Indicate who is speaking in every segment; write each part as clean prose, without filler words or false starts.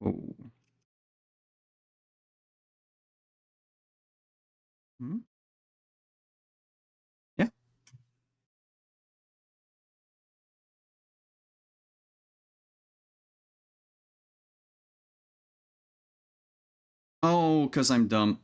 Speaker 1: Oh. Hmm? Yeah. Oh, because I'm dumb.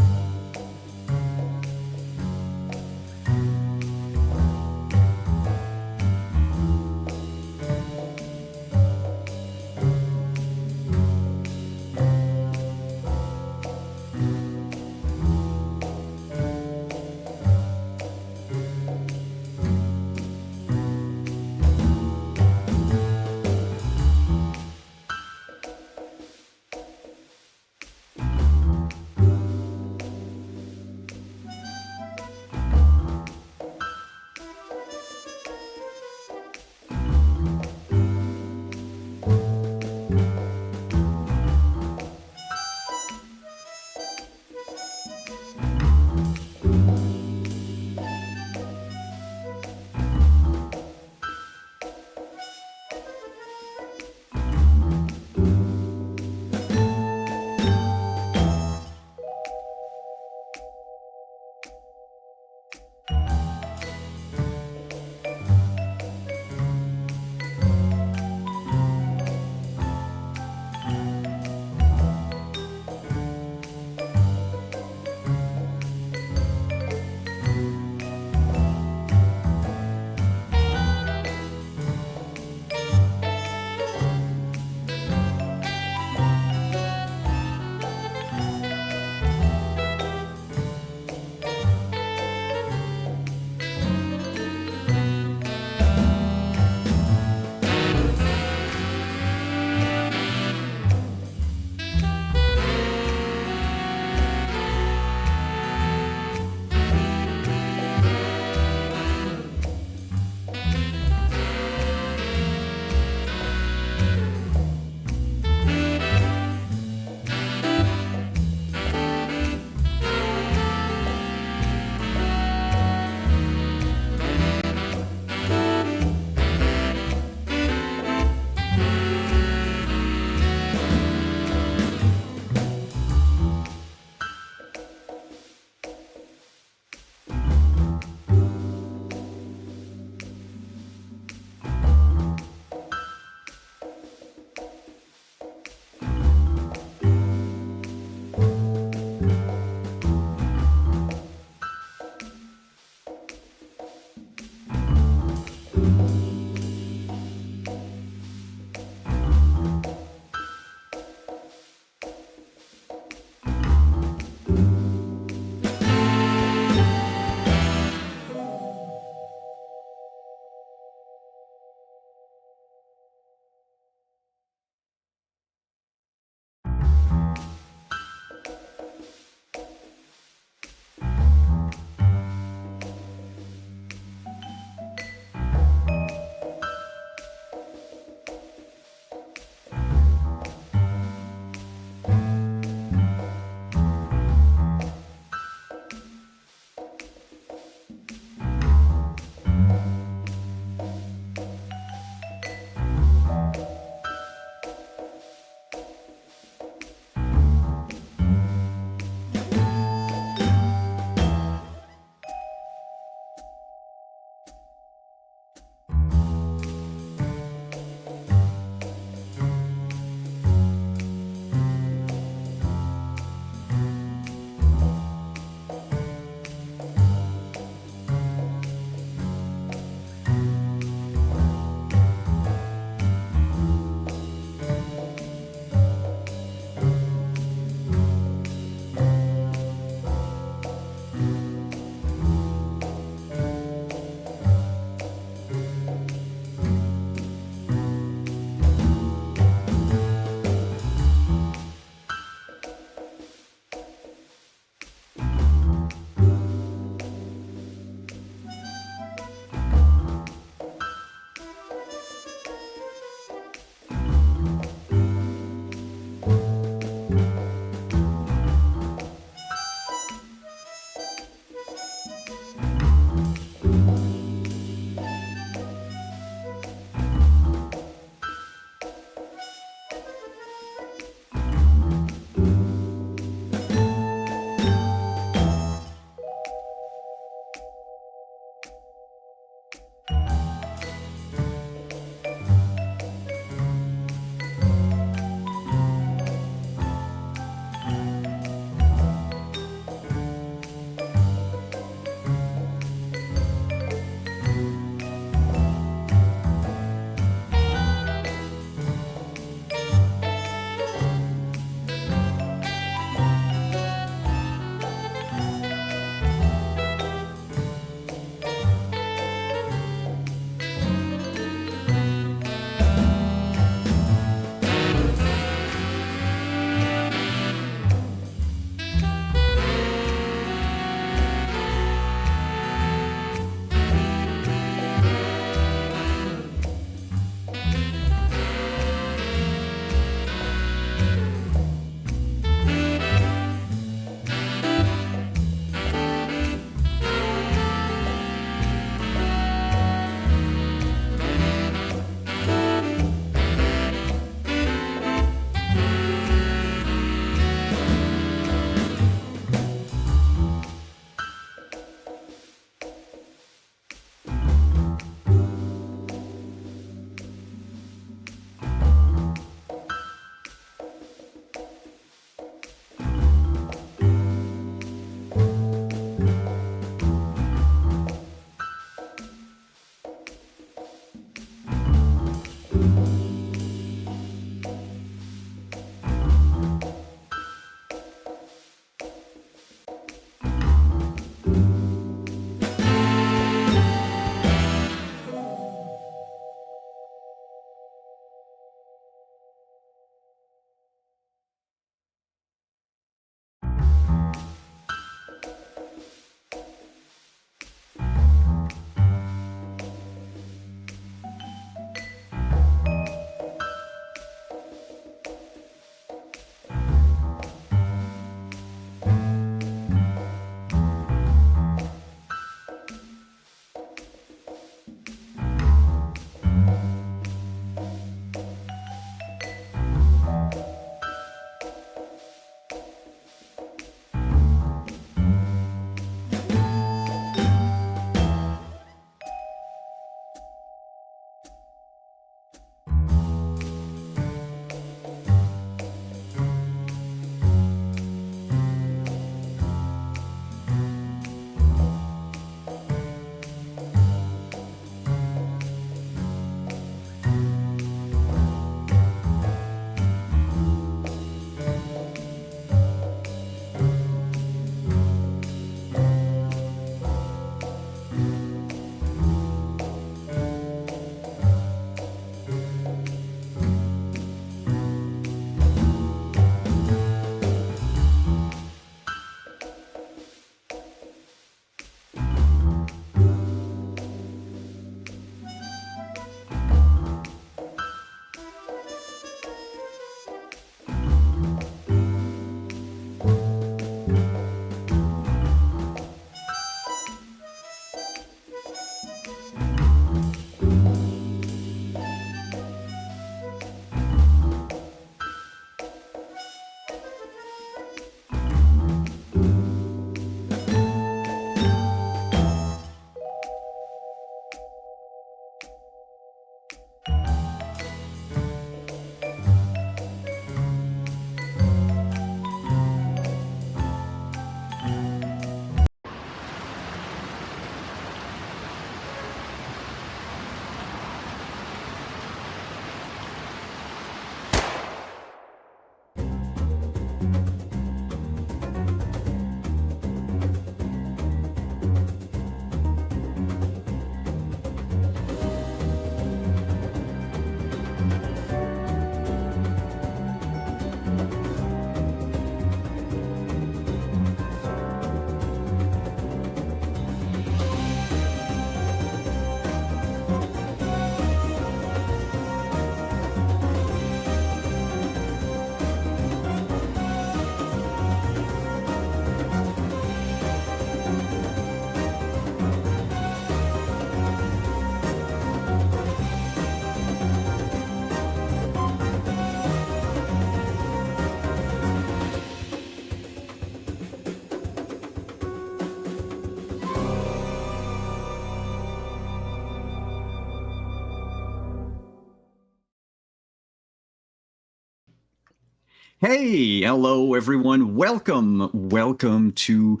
Speaker 1: Hey, hello everyone. Welcome to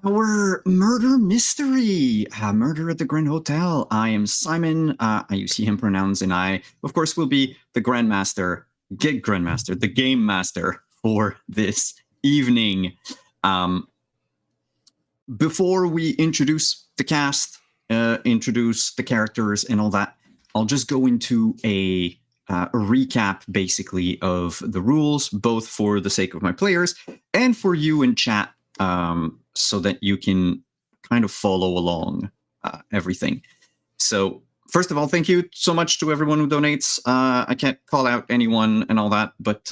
Speaker 1: our murder mystery, Murder at the Grand Hotel. I am Simon. I use he, him pronouns, and I, of course, will be the Grandmaster, the Game Master for this evening. Um, Before we introduce the cast, introduce the characters, and all that, I'll just go into a recap basically of the rules, both for the sake of my players and for you in chat, so that you can kind of follow along everything. So, first of all, thank you so much to everyone who donates. I can't call out anyone and all that, but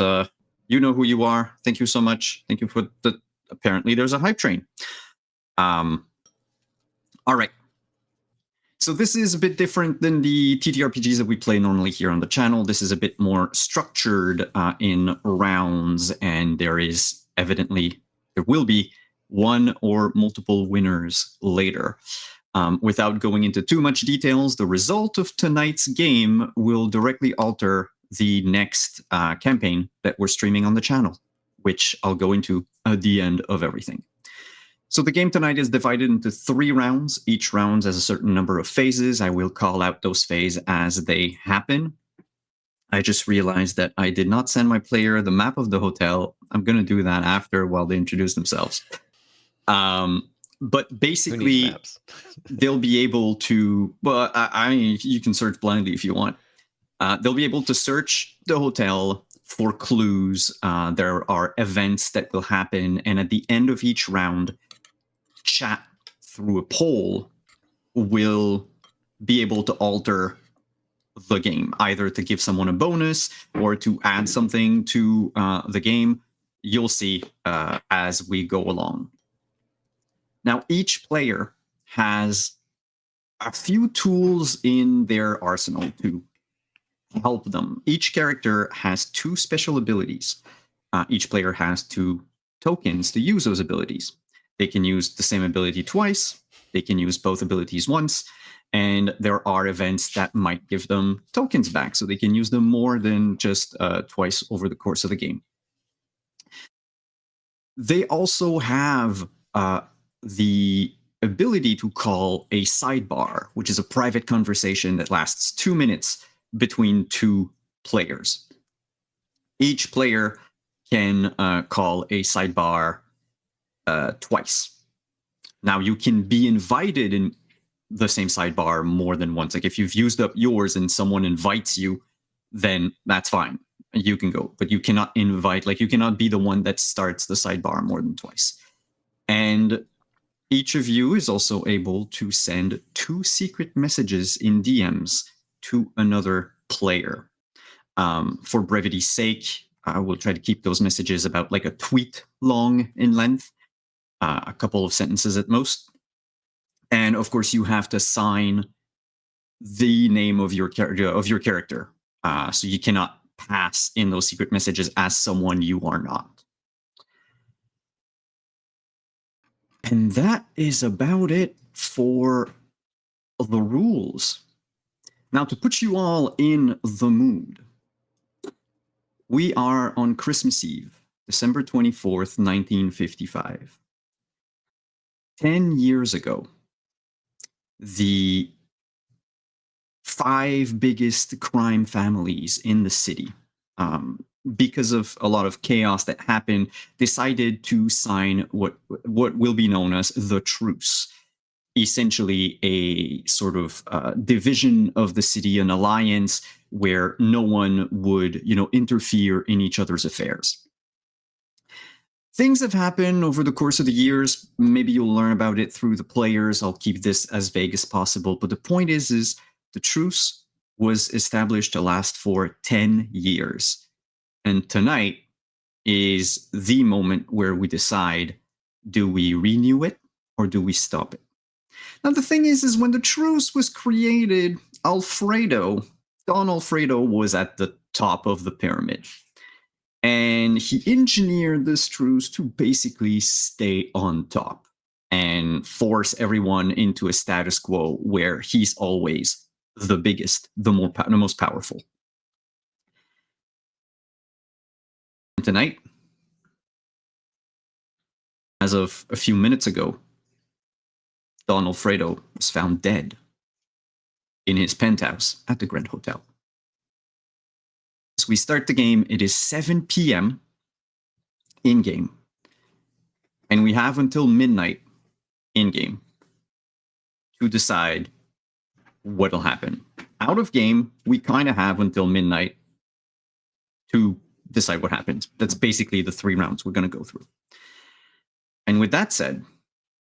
Speaker 1: you know who you are. Thank you so much. Thank you for the. Apparently, there's a hype train. All right. So this is a bit different than the TTRPGs that we play normally here on the channel. This is a bit more structured in rounds, and there will be one or multiple winners later. Without going into too much details, the result of tonight's game will directly alter the next campaign that we're streaming on the channel, which I'll go into at the end of everything. So the game tonight is divided into 3 rounds. Each round has a certain number of phases. I will call out those phases as they happen. I just realized that I did not send my player the map of the hotel. I'm going to do that after while they introduce themselves. But basically, they'll be able to, well, you can search blindly if you want. They'll be able to search the hotel for clues. There are events that will happen. And at the end of each round, chat through a poll will be able to alter the game, either to give someone a bonus or to add something to the game. You'll see as we go along. Now, each player has a few tools in their arsenal to help them. Each character has 2 special abilities. Each player has 2 tokens to use those abilities. They can use the same ability twice. They can use both abilities once. And there are events that might give them tokens back, so they can use them more than just twice over the course of the game. They also have the ability to call a sidebar, which is a private conversation that lasts 2 minutes between 2 players. Each player can call a sidebar twice. Now, you can be invited in the same sidebar more than once. Like if you've used up yours and someone invites you, then that's fine. You can go, but you cannot invite, like you cannot be the one that starts the sidebar more than twice. And each of you is also able to send 2 secret messages in DMs to another player. For brevity's sake, I will try to keep those messages about like a tweet long in length. A couple of sentences at most. And of course, you have to sign the name of your character. So you cannot pass in those secret messages as someone you are not. And that is about it for the rules. Now, to put you all in the mood, we are on Christmas Eve, December 24th, 1955. 10 years ago, the 5 biggest crime families in the city, because of a lot of chaos that happened, decided to sign what will be known as the truce. Essentially a sort of division of the city, an alliance where no one would, interfere in each other's affairs. Things have happened over the course of the years. Maybe you'll learn about it through the players. I'll keep this as vague as possible. But the point is the truce was established to last for 10 years. And tonight is the moment where we decide, do we renew it or do we stop it? Now, the thing is when the truce was created, Don Alfredo was at the top of the pyramid. And he engineered this truce to basically stay on top and force everyone into a status quo where he's always the biggest, the most powerful. Tonight, as of a few minutes ago, Don Alfredo was found dead in his penthouse at the Grand Hotel. As we start the game, it is 7 p.m. in game, and we have until midnight in game to decide what'll happen. Out of game, we kind of have until midnight to decide what happens. That's basically the 3 rounds we're going to go through. And with that said,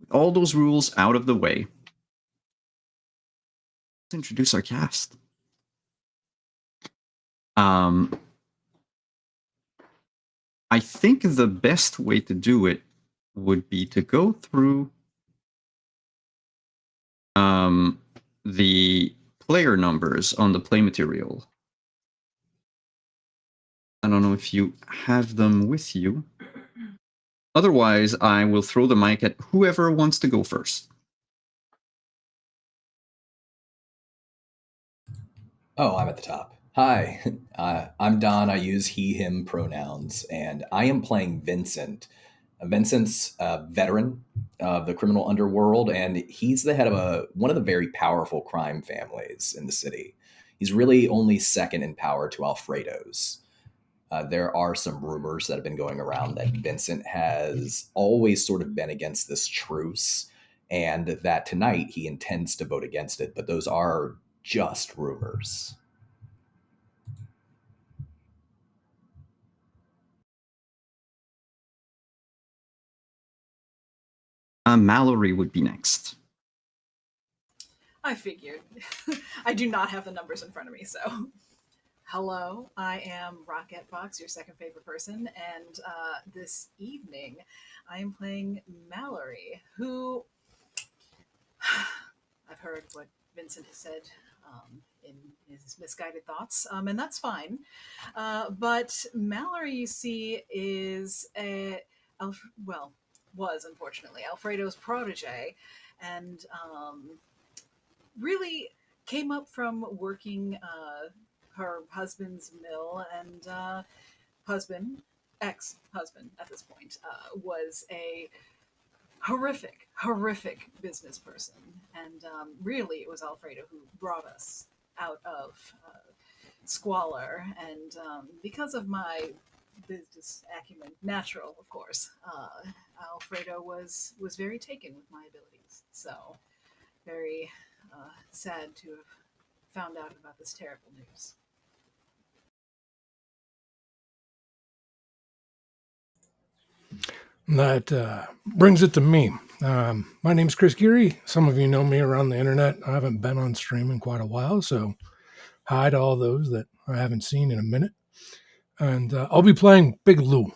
Speaker 1: with all those rules out of the way, let's introduce our cast. I think the best way to do it would be to go through the player numbers on the play material. I don't know if you have them with you. Otherwise, I will throw the mic at whoever wants to go first.
Speaker 2: Oh, I'm at the top. Hi, I'm Don. I use he, him pronouns, and I am playing Vincent. Vincent's a veteran of the criminal underworld, and he's the head of one of the very powerful crime families in the city. He's really only second in power to Alfredo's. There are some rumors that have been going around that Vincent has always sort of been against this truce, and that tonight he intends to vote against it, but those are just rumors.
Speaker 1: Mallory would be next.
Speaker 3: I figured. I do not have the numbers in front of me, so. Hello, I am Rocket Fox, your second favorite person, and this evening I am playing Mallory, who I've heard what Vincent has said in his misguided thoughts, and that's fine. But Mallory, you see, is was unfortunately Alfredo's protege, and really came up from working her husband's mill, and ex-husband at this point, was a horrific business person. And really, it was Alfredo who brought us out of squalor. And because of my business acumen, natural, of course, Alfredo was very taken with my abilities. So very sad to have found out about this terrible news.
Speaker 4: That brings it to me. My name's Chris Geary. Some of you know me around the internet. I haven't been on stream in quite a while, so hi to all those that I haven't seen in a minute. And I'll be playing Big Lou.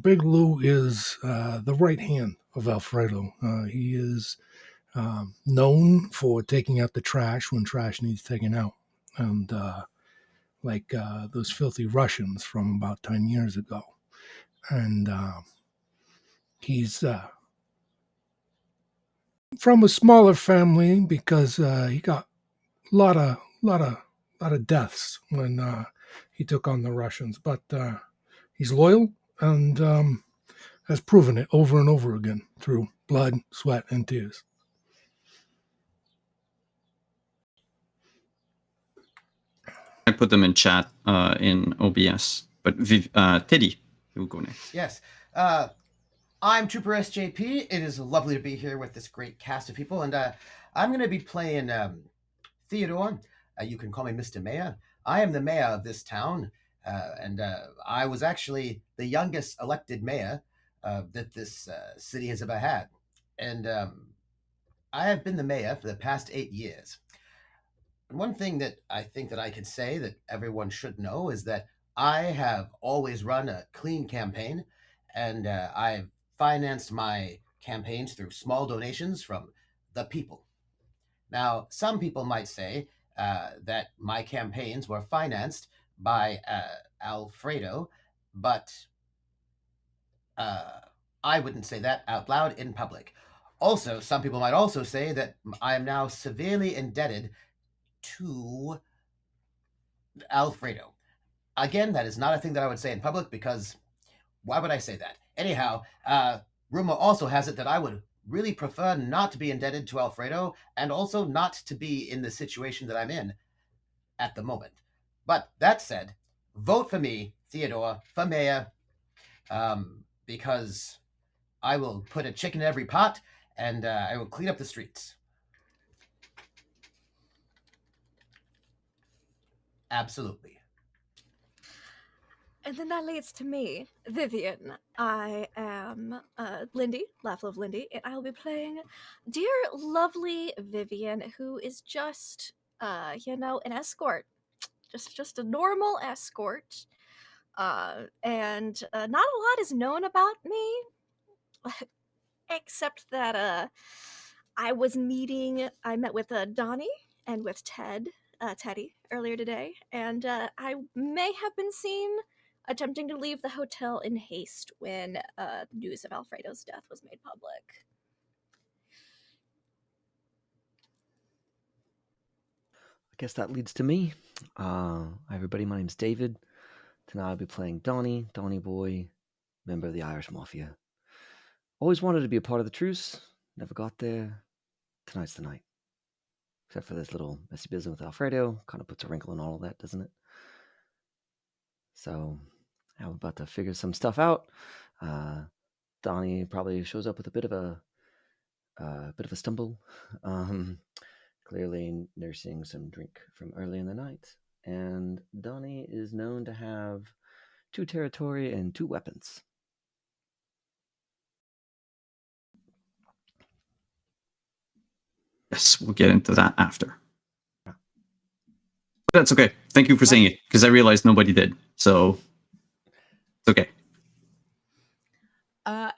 Speaker 4: Big Lou is the right hand of Alfredo. He is known for taking out the trash when trash needs taken out. And like those filthy Russians from about 10 years ago. And he's from a smaller family because he got a lot of deaths when he took on the Russians. But he's loyal and has proven it over and over again through blood, sweat, and tears.
Speaker 1: I put them in chat in OBS. But Teddy, you will go next.
Speaker 5: Yes. I'm Trooper SJP. It is lovely to be here with this great cast of people, and I'm going to be playing Theodore. You can call me Mr. Mayor. I am the mayor of this town, and I was actually the youngest elected mayor that this city has ever had. And I have been the mayor for the past 8 years. And one thing that I think that I can say that everyone should know is that I have always run a clean campaign, and I've financed my campaigns through small donations from the people. Now, some people might say that my campaigns were financed by Alfredo, but I wouldn't say that out loud in public. Also, some people might also say that I am now severely indebted to Alfredo. Again, that is not a thing that I would say in public because why would I say that? Anyhow, rumor also has it that I would really prefer not to be indebted to Alfredo and also not to be in the situation that I'm in at the moment. But that said, vote for me, Theodore, for mayor, because I will put a chicken in every pot and I will clean up the streets. Absolutely.
Speaker 6: And then that leads to me, Vivian. I am Lindy, Laugh Love Lindy, and I'll be playing dear, lovely Vivian, who is just, an escort, just a normal escort. And not a lot is known about me, except that I met with Donnie and with Teddy, earlier today, and I may have been seen attempting to leave the hotel in haste when news of Alfredo's death was made public.
Speaker 7: I guess that leads to me. Hi, everybody. My name's David. Tonight I'll be playing Donnie Boy, member of the Irish Mafia. Always wanted to be a part of the truce. Never got there. Tonight's the night. Except for this little messy business with Alfredo. Kind of puts a wrinkle in all of that, doesn't it? So I'm about to figure some stuff out. Donnie probably shows up with a bit of a stumble. Clearly nursing some drink from early in the night. And Donnie is known to have 2 territory and 2 weapons.
Speaker 1: Yes, we'll get into that after. But that's okay. Thank you for saying it, because I realized nobody did. So it's okay.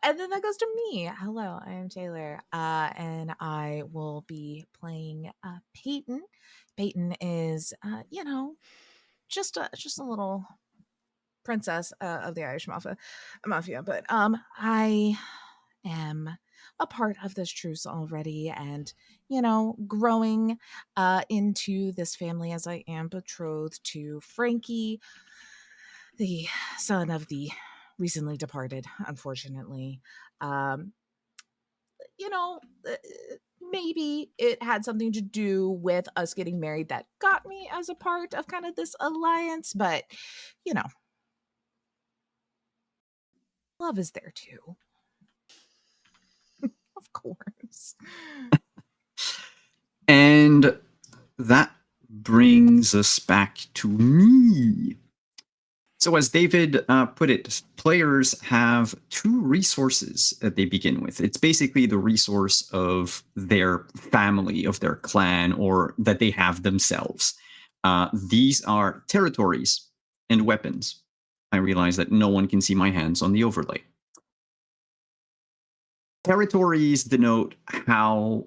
Speaker 8: And then that goes to me. Hello, I am Taylor, and I will be playing Peyton. Peyton is, just a little princess of the Irish mafia. But I am a part of this truce already, and growing into this family as I am betrothed to Frankie, the son of the recently departed, unfortunately. Um, maybe it had something to do with us getting married that got me as a part of kind of this alliance, but love is there too. Of course.
Speaker 1: And that brings us back to me. So, as David put it, players have 2 resources that they begin with. It's basically the resource of their family, of their clan, or that they have themselves. These are territories and weapons. I realize that no one can see my hands on the overlay. Territories denote how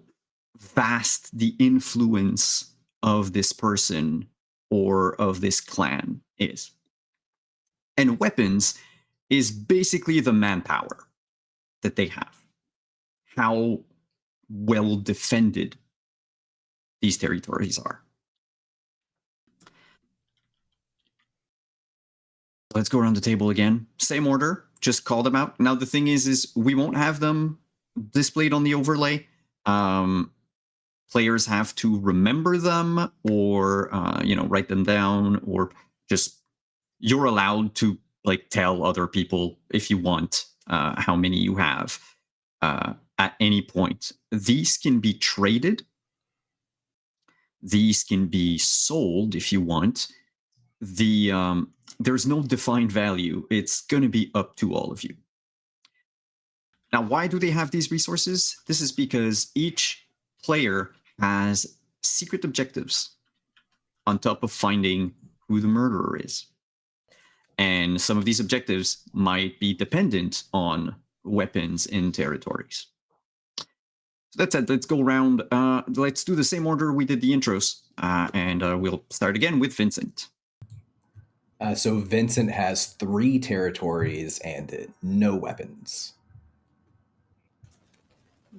Speaker 1: vast the influence of this person or of this clan is. And weapons is basically the manpower that they have, how well defended these territories are. Let's go around the table again. Same order, just call them out. Now the thing is we won't have them displayed on the overlay. Players have to remember them or write them down, or just you're allowed to tell other people if you want how many you have at any point. These can be traded. These can be sold if you want. There's no defined value. It's going to be up to all of you. Now, why do they have these resources? This is because each player has secret objectives on top of finding who the murderer is. And some of these objectives might be dependent on weapons and territories. So that's it. Let's go around. Let's do the same order we did the intros. And we'll start again with Vincent.
Speaker 2: So Vincent has 3 territories and no weapons.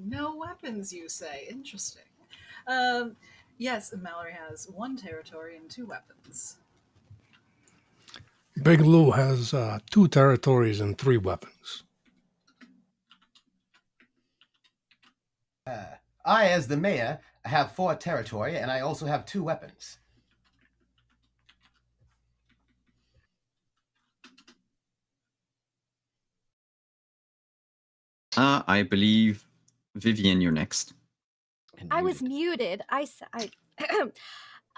Speaker 3: No weapons, you say? Interesting. Yes, Mallory has 1 territory and 2 weapons.
Speaker 4: Big Lou has 2 territories and 3 weapons.
Speaker 5: I, as the mayor, have 4 territory, and I also have 2 weapons.
Speaker 1: I believe, Vivian, you're next.
Speaker 7: And
Speaker 6: I was muted.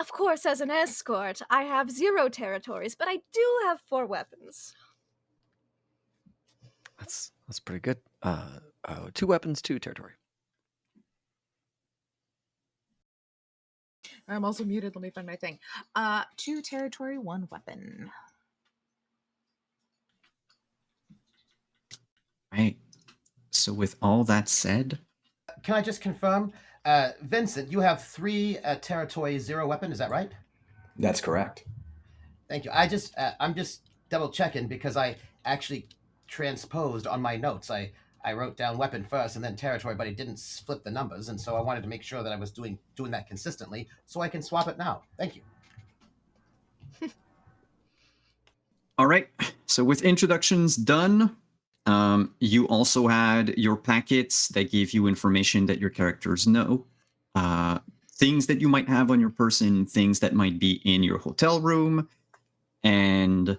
Speaker 6: Of course, as an escort, I have 0 territories, but I do have 4 weapons.
Speaker 7: That's pretty good. 2 weapons, 2 territory.
Speaker 8: I'm also muted. Let me find my thing. 2 territory, 1 weapon.
Speaker 1: Right. So with all that said,
Speaker 5: Can I just confirm, Vincent, you have 3 territory, 0 weapon, is that right?
Speaker 2: That's correct.
Speaker 5: Thank you. I'm just double checking because I actually transposed on my notes. I wrote down weapon first and then territory, but I didn't flip the numbers, and so I wanted to make sure that I was doing that consistently, so I can swap it now. Thank you.
Speaker 1: all right. So with introductions done, you also had your packets that gave you information that your characters know, things that you might have on your person, things that might be in your hotel room, and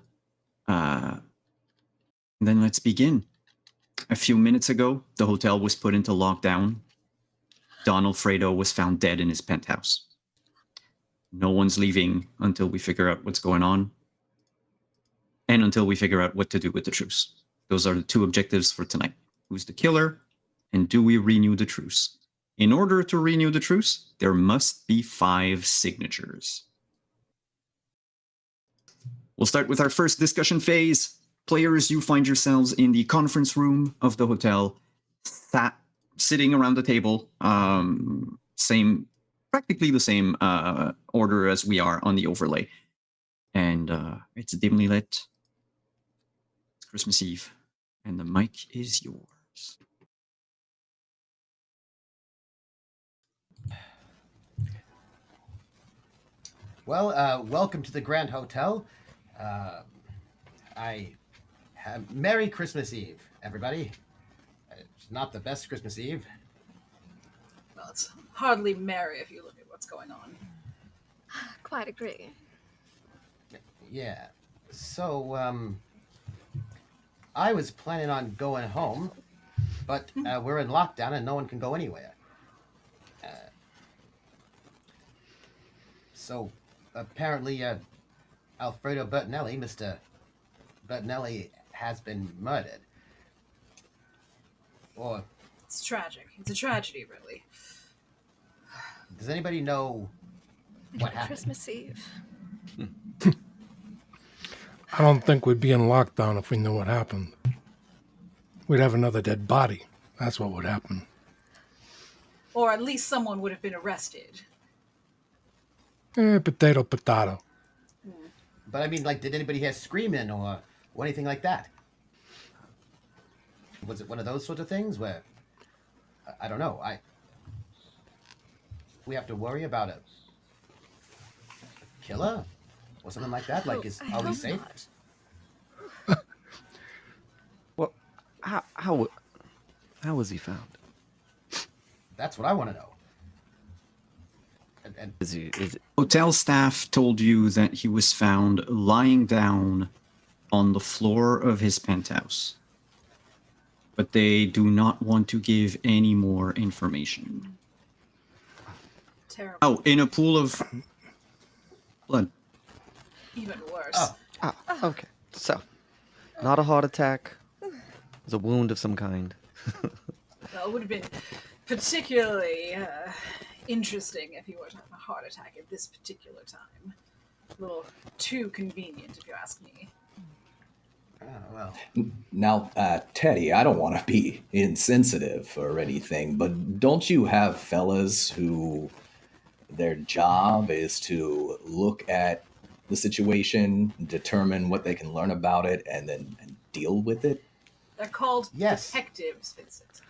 Speaker 1: then let's begin. A few minutes ago, the hotel was put into lockdown. Don Alfredo was found dead in his penthouse. No one's leaving until we figure out what's going on, and until we figure out what to do with the truce. Those are the 2 objectives for tonight. Who's the killer, and do we renew the truce? In order to renew the truce, there must be 5 signatures. We'll start with our first discussion phase. Players, you find yourselves in the conference room of the hotel, sitting around the table, practically the same order as we are on the overlay. And it's dimly lit. It's Christmas Eve, and the mic is yours.
Speaker 5: Well, welcome to the Grand Hotel. Merry Christmas Eve, everybody. It's not the best Christmas Eve.
Speaker 3: Well, it's hardly merry if you look at what's going on.
Speaker 6: Quite agree.
Speaker 5: Yeah. So, I was planning on going home, but we're in lockdown and no one can go anywhere. So, apparently, Alfredo Bertinelli, Mr. Bertinelli, has been murdered. Or
Speaker 3: It's tragic. It's a tragedy, really.
Speaker 5: does anybody know what happened?
Speaker 6: Christmas Eve.
Speaker 4: I don't think we'd be in lockdown if we knew what happened. We'd have another dead body. That's what would happen.
Speaker 3: Or at least someone would have been arrested.
Speaker 4: Potato, potato.
Speaker 5: But I mean, like, did anybody hear screaming or anything like that? Was it one of those sort of things where, I don't know, we have to worry about a killer or something like that? Like, are we safe?
Speaker 7: Well, how was he found?
Speaker 5: That's what I want to know. And
Speaker 7: Is it
Speaker 1: Hotel staff told you that he was found lying down on the floor of his penthouse, but they do not want to give any more information.
Speaker 3: Terrible.
Speaker 1: Oh, in a pool of blood.
Speaker 3: Even worse.
Speaker 5: Oh.
Speaker 7: okay? So, not a heart attack. It was a wound of some kind.
Speaker 3: Well, it would have been particularly interesting if he were to have a heart attack at this particular time. A little too convenient, if you ask me.
Speaker 5: well.
Speaker 2: Now, Teddy, I don't want to be insensitive or anything, but don't you have fellas who their job is to look at the situation, determine what they can learn about it, and then deal with it?
Speaker 3: They're called
Speaker 5: Yes.
Speaker 3: detectives, Vincent.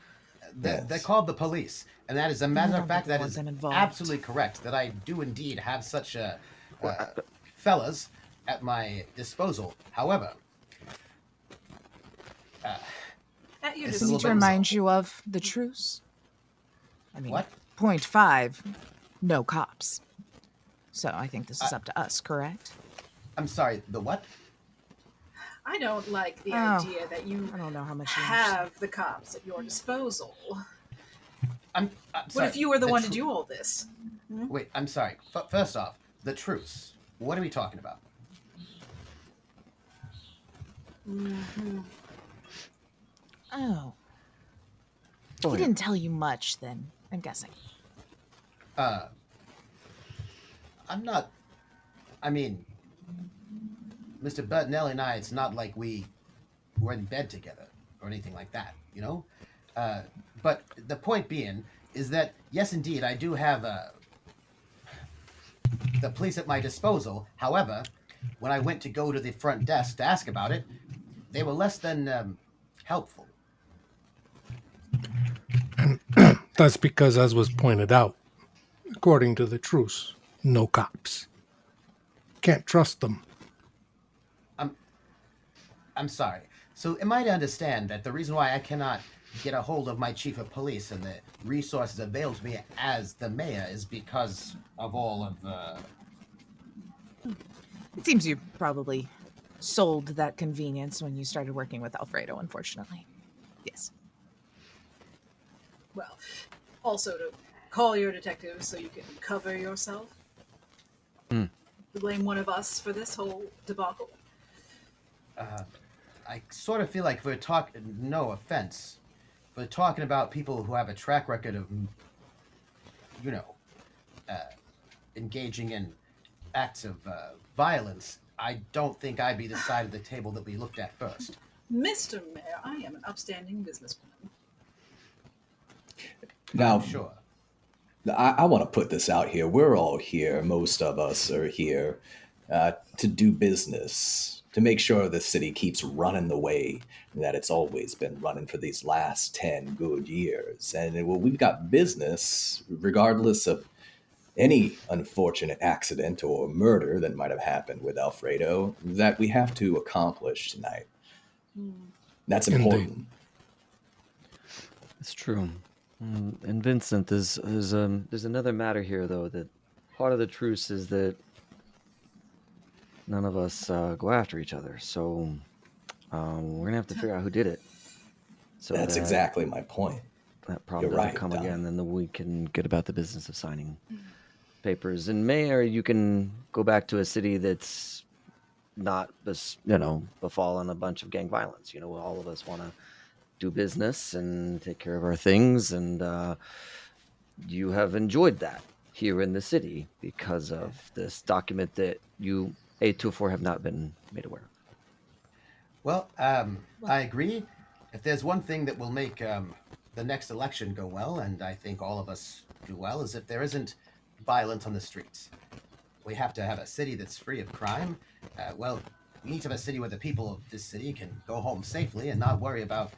Speaker 5: They're called the police, and that is a matter of fact that
Speaker 8: want
Speaker 5: is
Speaker 8: them involved.
Speaker 5: absolutely correct. That I do indeed have such fellas, at my disposal. However,
Speaker 3: At your
Speaker 5: It's a
Speaker 8: I need
Speaker 5: little
Speaker 8: to
Speaker 5: bit
Speaker 8: remind you of the truce. I mean,
Speaker 5: What?
Speaker 8: point 5, no cops. So I think this is
Speaker 5: I-
Speaker 8: up to us, correct?
Speaker 5: I'm sorry, the what?
Speaker 3: I don't like the
Speaker 8: Oh,
Speaker 3: idea that you
Speaker 8: I don't know how much you understand.
Speaker 3: have the cops at your disposal.
Speaker 5: I'm
Speaker 3: What
Speaker 5: sorry.
Speaker 3: if you were the one to
Speaker 5: tru-
Speaker 3: do all this?
Speaker 5: Wait, I'm sorry. First off, the truce. What are we talking about?
Speaker 8: Oh,
Speaker 7: Oh,
Speaker 8: he
Speaker 7: yeah.
Speaker 8: didn't tell you much then, I'm guessing.
Speaker 5: I'm not. I mean, Mr. Bertinelli and I, it's not like we were in bed together or anything like that, you know? But the point being is that, yes, indeed, I do have the police at my disposal. However, when I went to go to the front desk to ask about it, they were less than helpful.
Speaker 4: And that's because, as was pointed out, according to the truce, no cops. Can't trust them.
Speaker 5: I'm sorry. So, am I to understand that the reason why I cannot get a hold of my chief of police and the resources available to me as the mayor is because of all of
Speaker 8: It seems you probably sold that convenience when you started working with Alfredo, unfortunately. Yes.
Speaker 3: Well, also to call your detectives so you can cover yourself.
Speaker 7: Mm.
Speaker 3: Blame one of us for this whole debacle.
Speaker 5: I sort of feel like we're talking, no offense, we're talking about people who have a track record of, you know, engaging in acts of violence. I don't think I'd be the side of the table that we looked at first.
Speaker 3: Mr. Mayor, I am an upstanding businesswoman.
Speaker 2: Now,
Speaker 5: I'm sure.
Speaker 2: I want to put this out here. We're all here. Most of us are here to do business, to make sure the city keeps running the way that it's always been running for these last 10 good years. And well, we've got business, regardless of any unfortunate accident or murder that might have happened with Alfredo, that we have to accomplish tonight. That's
Speaker 4: Indeed.
Speaker 2: important.
Speaker 7: It's true. And Vincent, there's another matter here, though, that part of the truce is that none of us go after each other. So we're going to have to figure out who did it. So
Speaker 2: That's
Speaker 7: that
Speaker 2: exactly my point.
Speaker 7: that problem
Speaker 2: You're
Speaker 7: doesn't
Speaker 2: right,
Speaker 7: come
Speaker 2: Donnie.
Speaker 7: again, then we can get about the business of signing papers. And Mayor, you can go back to a city that's not, befallen a bunch of gang violence. You know, all of us want to do business and take care of our things, and you have enjoyed that here in the city because of this document that you 824 have not been made aware of.
Speaker 5: Well, I agree. If there's one thing that will make the next election go well, and I think all of us do well, is if there isn't violence on the streets. We have to have a city that's free of crime. Well, we need to have a city where the people of this city can go home safely and not worry about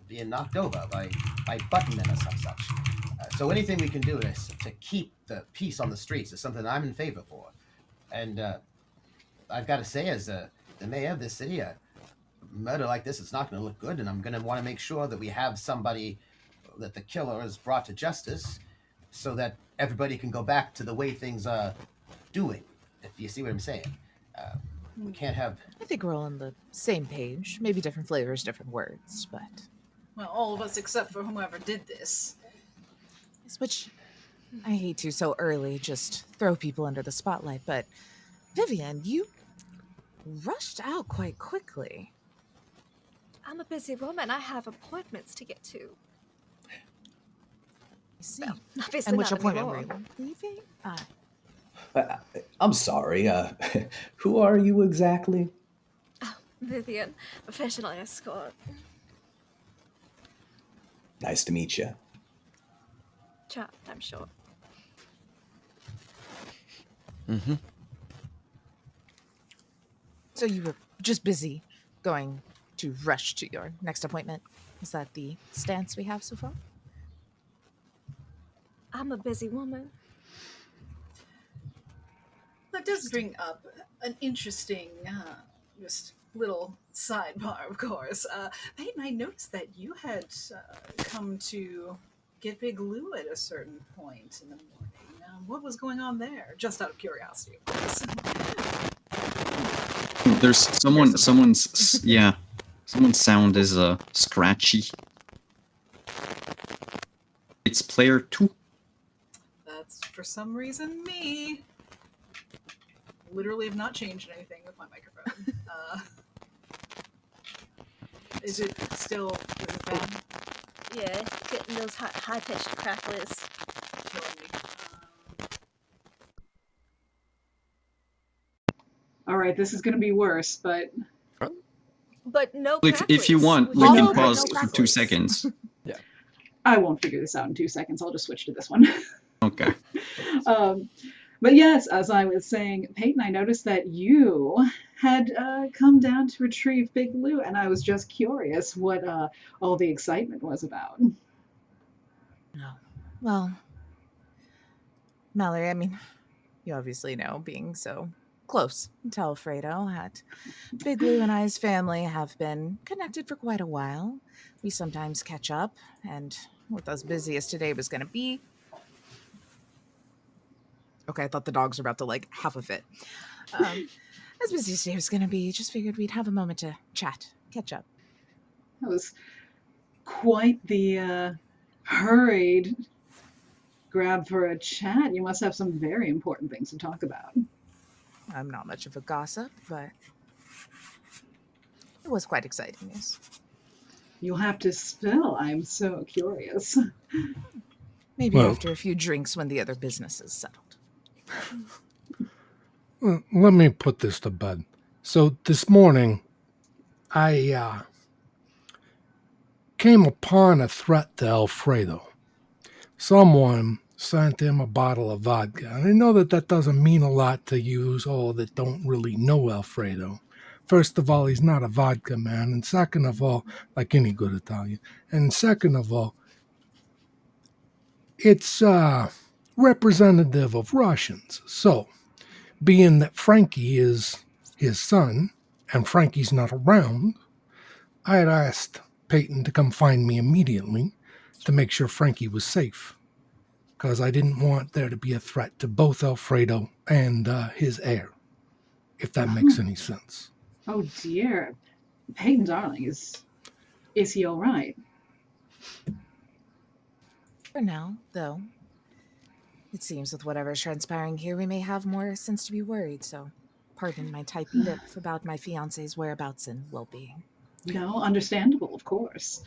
Speaker 5: being knocked over by buttonmen or some such. So anything we can do to keep the peace on the streets is something I'm in favor for. And I've got to say, as the mayor of this city, a murder like this is not going to look good, and I'm going to want to make sure that we have somebody, that the killer is brought to justice, so that everybody can go back to the way things are doing, if you see what I'm saying. We can't have...
Speaker 8: I think we're all on the same page. Maybe different flavors, different words, but...
Speaker 3: Well, all of us except for whoever did this.
Speaker 8: Which I hate to so early just throw people under the spotlight, but Vivian, you rushed out quite quickly.
Speaker 6: I'm a busy woman. I have appointments to get to.
Speaker 8: I see.
Speaker 6: Obviously
Speaker 8: And which
Speaker 6: not
Speaker 8: appointment were
Speaker 6: anymore.
Speaker 8: you leaving?
Speaker 2: I'm sorry. Who are you exactly?
Speaker 6: Oh, Vivian, professional escort.
Speaker 2: Nice to meet you.
Speaker 6: Chat, I'm sure.
Speaker 7: Mm-hmm.
Speaker 8: So you were just busy going to rush to your next appointment? Is that the stance we have so far?
Speaker 6: I'm a busy woman.
Speaker 3: That does bring up an interesting, just little sidebar, of course. Peyton, I noticed that you had come to get Big Lou at a certain point in the morning. What was going on there? Just out of curiosity, of course.
Speaker 1: There's someone's sound is scratchy. It's player 2.
Speaker 3: That's for some reason me. Literally have not changed anything with my microphone. Is it bad?
Speaker 6: Yeah, getting those high-pitched cracklers.
Speaker 3: Killing me.
Speaker 9: All right, this is going to be worse, but
Speaker 6: But no
Speaker 1: If you
Speaker 6: cracklers.
Speaker 1: want,
Speaker 6: Would
Speaker 1: we
Speaker 6: you
Speaker 1: can
Speaker 6: know, but
Speaker 1: pause
Speaker 6: no
Speaker 1: for 2
Speaker 6: cracklers.
Speaker 1: seconds.
Speaker 9: I won't figure this out in 2 seconds. I'll just switch to this one.
Speaker 1: Okay.
Speaker 9: But yes, as I was saying, Peyton, I noticed that you had come down to retrieve Big Lou, and I was just curious what all the excitement was about.
Speaker 8: No. Well, Mallory, I mean, you obviously know, being so close to Alfredo, that Big Lou and I's family have been connected for quite a while. We sometimes catch up, and with as busy as today was going to be. Okay, I thought the dogs were about to like half of it. As busy as today was going to be, just figured we'd have a moment to chat, catch up.
Speaker 9: That was quite the hurried grab for a chat. You must have some very important things to talk about.
Speaker 8: I'm not much of a gossip, but it was quite exciting news.
Speaker 9: You'll have to spill. I'm so curious.
Speaker 8: Maybe
Speaker 4: Well-
Speaker 8: after a few drinks when the other business is settled.
Speaker 4: Let me put this to bed. So this morning, I came upon a threat to Alfredo. Someone sent him a bottle of vodka. And I know that doesn't mean a lot to you all that don't really know Alfredo. First of all, he's not a vodka man. And second of all, like any good Italian. And second of all, it's representative of Russians. So, being that Frankie is his son, and Frankie's not around, I had asked Peyton to come find me immediately to make sure Frankie was safe, because I didn't want there to be a threat to both Alfredo and his heir, if that makes any sense.
Speaker 9: Oh dear. Peyton, darling, is he all right?
Speaker 8: For now, though, it seems with whatever's transpiring here, we may have more sense to be worried, so pardon my tight lip about my fiance's whereabouts and well-being.
Speaker 9: No, understandable, of course.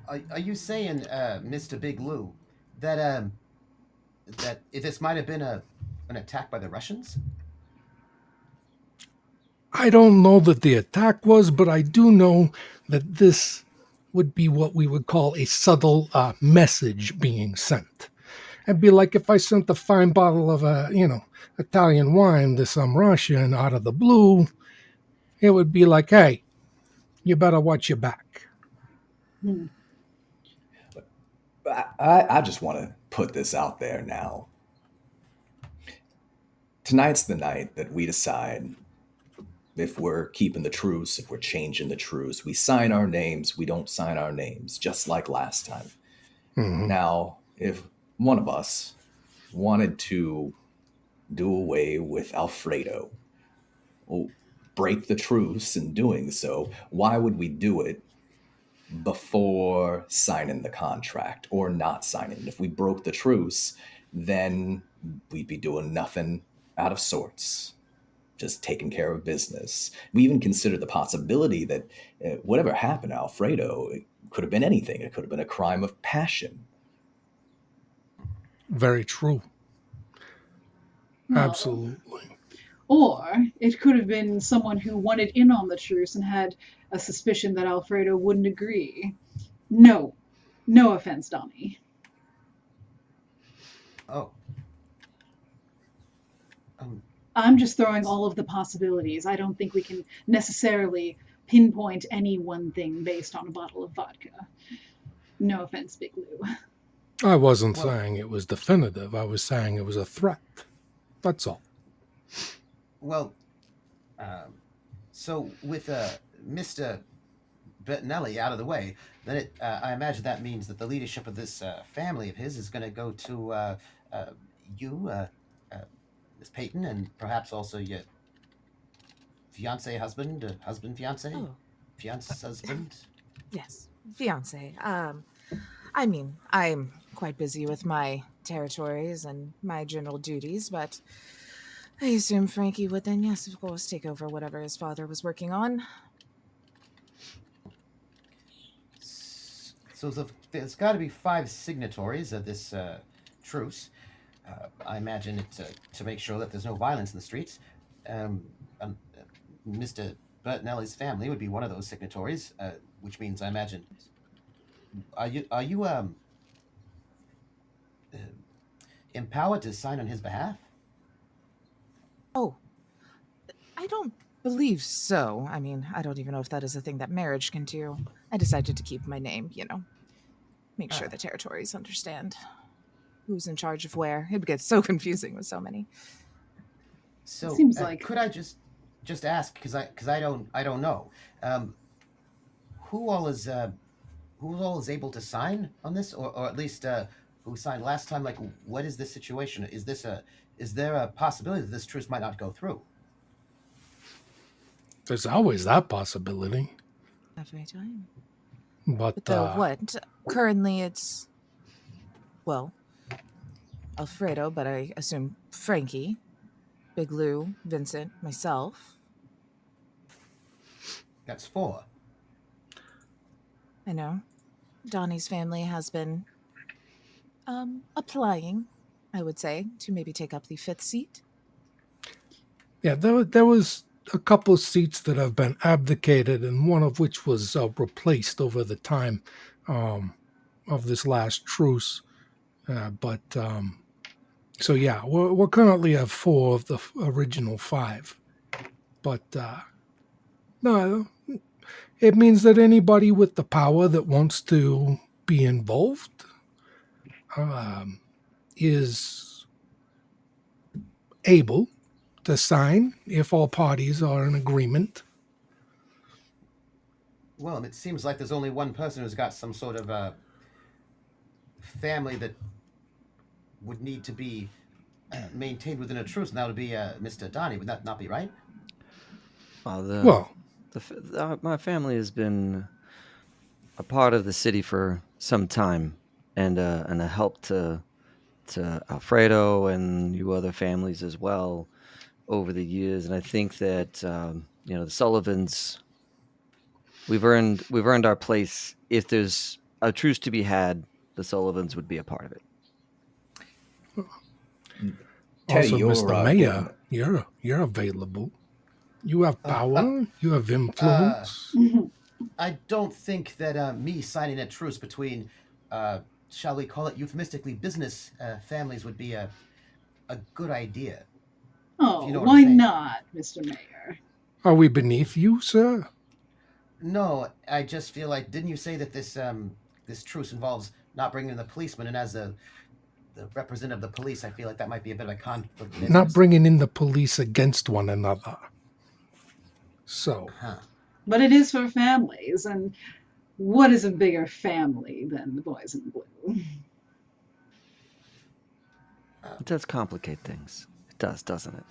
Speaker 5: Are you saying, Mr. Big Lou, that this might have been an attack by the Russians?
Speaker 4: I don't know that the attack was, but I do know that this would be what we would call a subtle message being sent. It'd be like if I sent a fine bottle of Italian wine to some Russian out of the blue. It would be like, hey, you better watch your back.
Speaker 2: I just want to put this out there now. Tonight's the night that we decide if we're keeping the truce, if we're changing the truce. We sign our names, we don't sign our names, just like last time.
Speaker 4: Mm-hmm.
Speaker 2: Now, if one of us wanted to do away with Alfredo, well, break the truce in doing so, why would we do it before signing the contract or not signing? If we broke the truce, then we'd be doing nothing out of sorts, just taking care of business. We even considered the possibility that whatever happened to Alfredo, it could have been anything. It could have been a crime of passion.
Speaker 4: Very true.
Speaker 9: Well,
Speaker 4: Absolutely.
Speaker 9: Or it could have been someone who wanted in on the truce and had a suspicion that Alfredo wouldn't agree. No offense, Donnie.
Speaker 5: Oh.
Speaker 9: I'm just throwing all of the possibilities. I don't think we can necessarily pinpoint any one thing based on a bottle of vodka. No offense, Big Lou.
Speaker 4: I wasn't saying it was definitive. I was saying it was a threat. That's all.
Speaker 5: Well, so with Mr. Bettinelli out of the way, then I imagine that means that the leadership of this family of his is going to go to uh, you, uh, Miss Peyton, and perhaps also your fiance, husband, husband, fiance,
Speaker 8: Oh,
Speaker 5: fiance, husband.
Speaker 8: yes, fiance. I mean, I'm quite busy with my territories and my general duties, but I assume Frankie would then, yes, of course, take over whatever his father was working on.
Speaker 5: So there's got to be 5 signatories of this truce. I imagine it to make sure that there's no violence in the streets. Um, Mr. Bertinelli's family would be one of those signatories, which means I imagine. Are you uh, empowered to sign on his behalf?
Speaker 8: Oh, I don't believe so. I mean, I don't even know if that is a thing that marriage can do. I decided to keep my name, make sure
Speaker 5: Ah.
Speaker 8: the territories understand who's in charge of where. It gets so confusing with so many.
Speaker 5: So
Speaker 9: Seems like
Speaker 5: could I just ask because I don't know who all is able to sign on this, or at least who signed last time? Like, what is this situation? Is there a possibility that this truce might not go through?
Speaker 4: There's always that possibility.
Speaker 8: Every time.
Speaker 4: But
Speaker 8: But though what? Currently it's, well, Alfredo, but I assume Frankie, Big Lou, Vincent, myself.
Speaker 5: That's 4.
Speaker 8: I know. Donnie's family has been applying, I would say, to maybe take up the 5th seat.
Speaker 4: yeah, there was a couple of seats that have been abdicated, and one of which was replaced over the time of this last truce. But so yeah, we're currently at 4 of the original 5. But no, it means that anybody with the power that wants to be involved is able to sign if all parties are in agreement.
Speaker 5: Well, it seems like there's only one person who's got some sort of family that would need to be maintained within a truce, and that would be Mr. Donnie. Would that not be right?
Speaker 4: Well,
Speaker 7: My family has been a part of the city for some time, and a help to Alfredo and you other families as well over the years. And I think that the Sullivans, we've earned our place. If there's a truce to be had, the Sullivans would be a part of it.
Speaker 2: Teddy,
Speaker 4: also,
Speaker 2: you're
Speaker 4: Mr. Mayor, you're available. You have power. You have influence.
Speaker 5: I don't think that me signing a truce between, shall we call it euphemistically, business families would be a good idea.
Speaker 9: Oh,
Speaker 5: you know what I'm
Speaker 9: why
Speaker 5: saying.
Speaker 9: not, Mr. Mayor?
Speaker 4: Are we beneath you, sir?
Speaker 5: No, I just feel like, didn't you say that this truce involves not bringing in the policeman, and as the representative of the police, I feel like that might be a bit of a conflict of interest.
Speaker 4: Not bringing in the police against one another. So,
Speaker 9: But it is for families, and what is a bigger family than the boys in blue?
Speaker 7: It does complicate things. It does, doesn't it?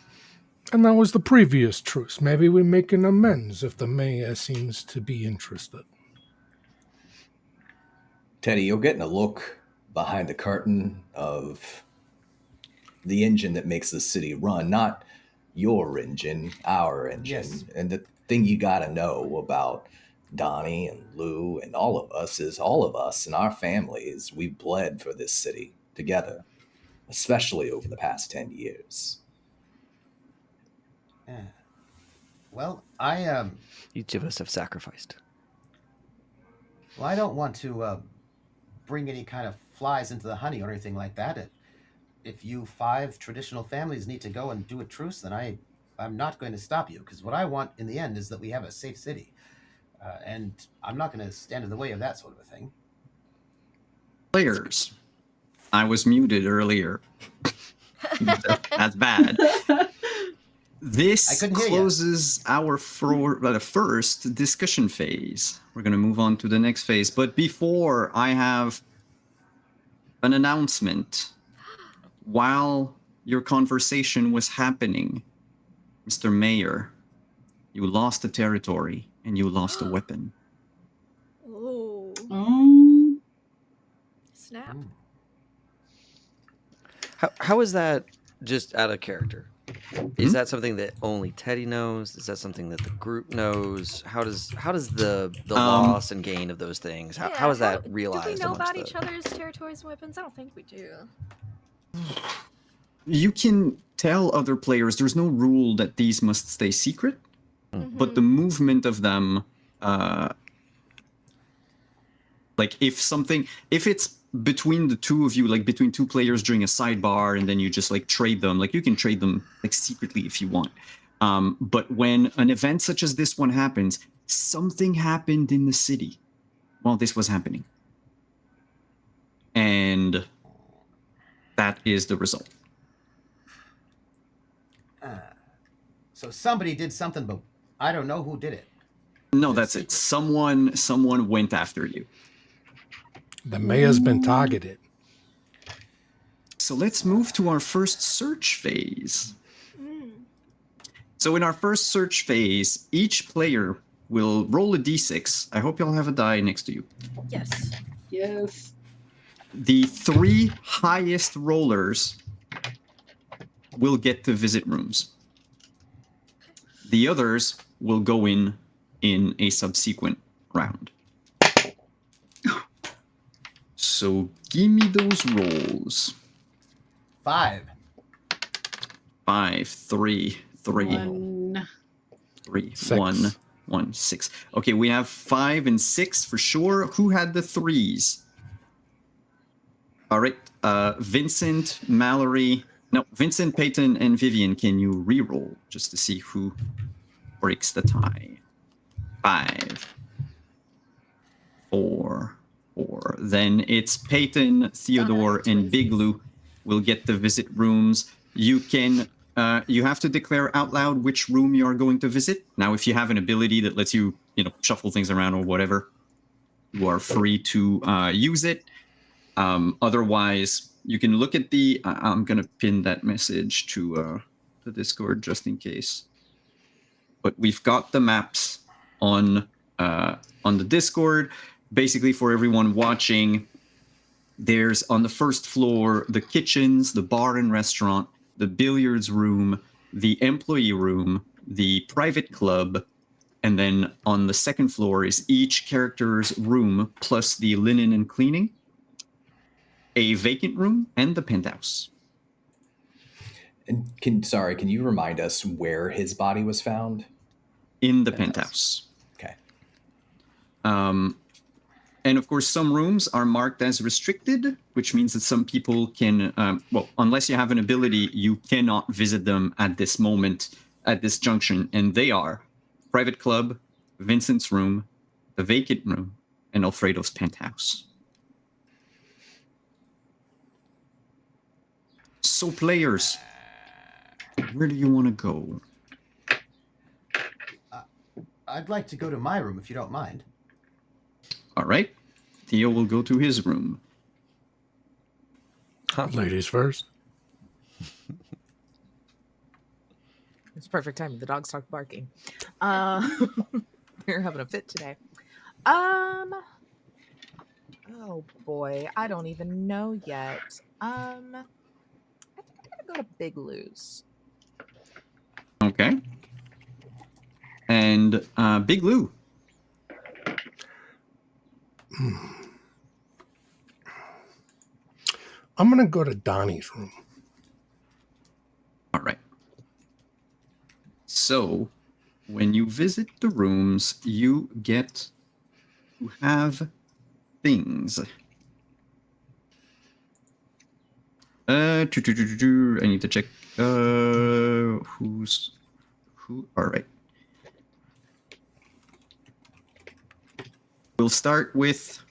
Speaker 4: and that was the previous truce. Maybe we make an amends if the mayor seems to be interested.
Speaker 2: Teddy, you're getting a look behind the curtain of the engine that makes the city run, not your engine, our engine.
Speaker 5: Yes.
Speaker 2: And the thing you got to know about Donnie and Lou and all of us is all of us and our families, we've bled for this city together, especially over the past 10 years.
Speaker 5: Well, I
Speaker 7: Each of us have sacrificed.
Speaker 5: well, I don't want to bring any kind of flies into the honey or anything like that. If you 5 traditional families need to go and do a truce, then I'm not going to stop you, because what I want in the end is that we have a safe city, and I'm not going to stand in the way of that sort of a thing.
Speaker 1: Players, I was muted earlier. That's bad. This
Speaker 5: couldn't hear ya.
Speaker 1: closes our first discussion phase. We're going to move on to the next phase. But before, I have an announcement. While your conversation was happening, Mr. Mayor, you lost a territory and you lost a weapon.
Speaker 6: Oh,
Speaker 9: Oh,
Speaker 6: snap.
Speaker 5: Ooh.
Speaker 7: How is that just out of character? Is that something that only Teddy knows? Is that something that the group knows? How does the loss and gain of those things? How is that realized?
Speaker 6: Do we know
Speaker 7: amongst
Speaker 6: about each other's territories and weapons? I don't think we do.
Speaker 1: You can tell other players there's no rule that these must stay secret, but the movement of them, like if it's between the two of you, like between two players during a sidebar, and then you just like trade them, like you can trade them like secretly if you want. But when an event such as this one happens, something happened in the city while this was happening. And that is the result.
Speaker 5: So somebody did something, but I don't know who did it.
Speaker 1: No, that's it. Someone went after you.
Speaker 4: The mayor's been targeted.
Speaker 1: So let's move to our first search phase. So in our first search phase, each player will roll a d6. I hope y'all have a die next to you.
Speaker 6: Yes.
Speaker 9: yes.
Speaker 1: The 3 highest rollers will get to visit rooms. The others will go in a subsequent round. So give me those rolls.
Speaker 5: 5.
Speaker 1: 5, 3, 3,
Speaker 9: One.
Speaker 1: 3,
Speaker 4: Six.
Speaker 1: 1, 1, 6. Okay, we have 5 and 6 for sure. Who had the 3s? All right, Vincent, Mallory. No, Vincent, Peyton, and Vivian, can you re-roll just to see who breaks the tie? 5, 4, 4. Then it's Peyton, Theodore, and Big Lou will get the visit rooms. You can, you have to declare out loud which room you are going to visit. Now, if you have an ability that lets you, shuffle things around or whatever, you are free to use it. Otherwise, you can look at the. I'm gonna pin that message to the Discord just in case. But we've got the maps on the Discord. Basically, for everyone watching, there's on the first floor the kitchens, the bar and restaurant, the billiards room, the employee room, the private club, and then on the second floor is each character's room plus the linen and cleaning, a vacant room, and the penthouse.
Speaker 2: And can you remind us where his body was found?
Speaker 1: In the penthouse.
Speaker 2: Okay.
Speaker 1: And of course, some rooms are marked as restricted, which means that some people can, unless you have an ability, you cannot visit them at this moment, at this junction. And they are private club, Vincent's room, the vacant room, and Alfredo's penthouse. So players, where do you want to go?
Speaker 5: I'd like to go to my room if you don't mind.
Speaker 1: All right. Theo will go to his room.
Speaker 7: Huh.
Speaker 4: Ladies first.
Speaker 8: It's perfect timing. The dog started barking. We're having a fit today. Oh boy, I don't even know yet. I think I'm gonna go to Big Lou's.
Speaker 1: Okay. And Big Lou.
Speaker 4: I'm going to go to Donnie's room.
Speaker 1: All right. So, when you visit the rooms, you get to have things. I need to check who's who. All right. We'll start with,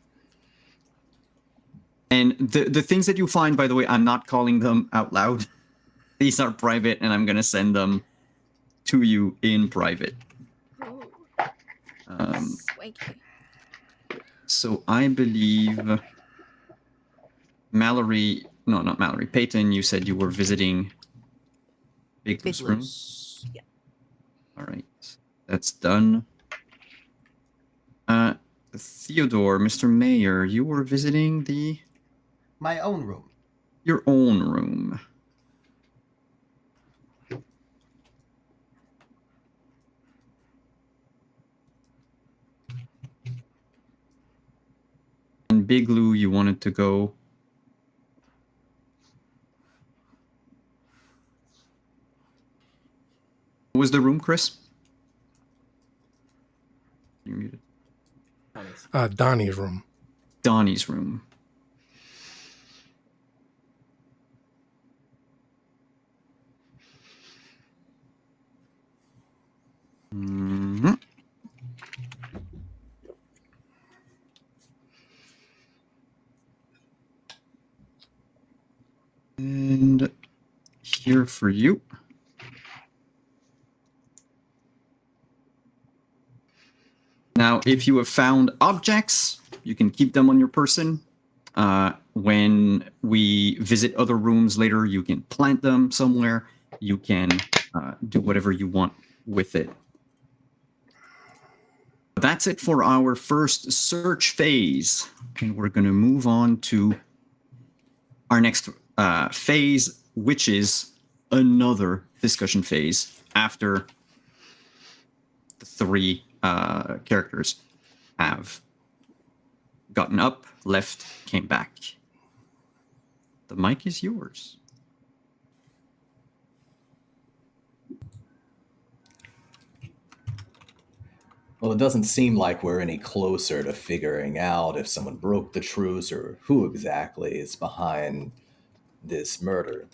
Speaker 1: and the things that you find, by the way, I'm not calling them out loud. These are private, and I'm gonna send them to you in private.
Speaker 6: Ooh,
Speaker 1: Um,
Speaker 6: swanky.
Speaker 1: so I believe Mallory, no, not Mallory, Peyton, you said you were visiting Big Blue's room.
Speaker 8: Yeah.
Speaker 1: All right, that's done. Theodore, Mr. Mayor, you were visiting
Speaker 5: My own room.
Speaker 1: your own room. And Big Lou, you wanted to go. What was the room, Chris? You're muted.
Speaker 4: Donnie's room.
Speaker 1: Donnie's room. Mhm. And here for you. Now, if you have found objects, you can keep them on your person. When we visit other rooms later, you can plant them somewhere. You can do whatever you want with it. That's it for our first search phase. And we're going to move on to our next phase, which is another discussion phase after the three characters have gotten up, left, came back. The mic is yours.
Speaker 2: Well, it doesn't seem like we're any closer to figuring out if someone broke the truce or who exactly is behind this murder.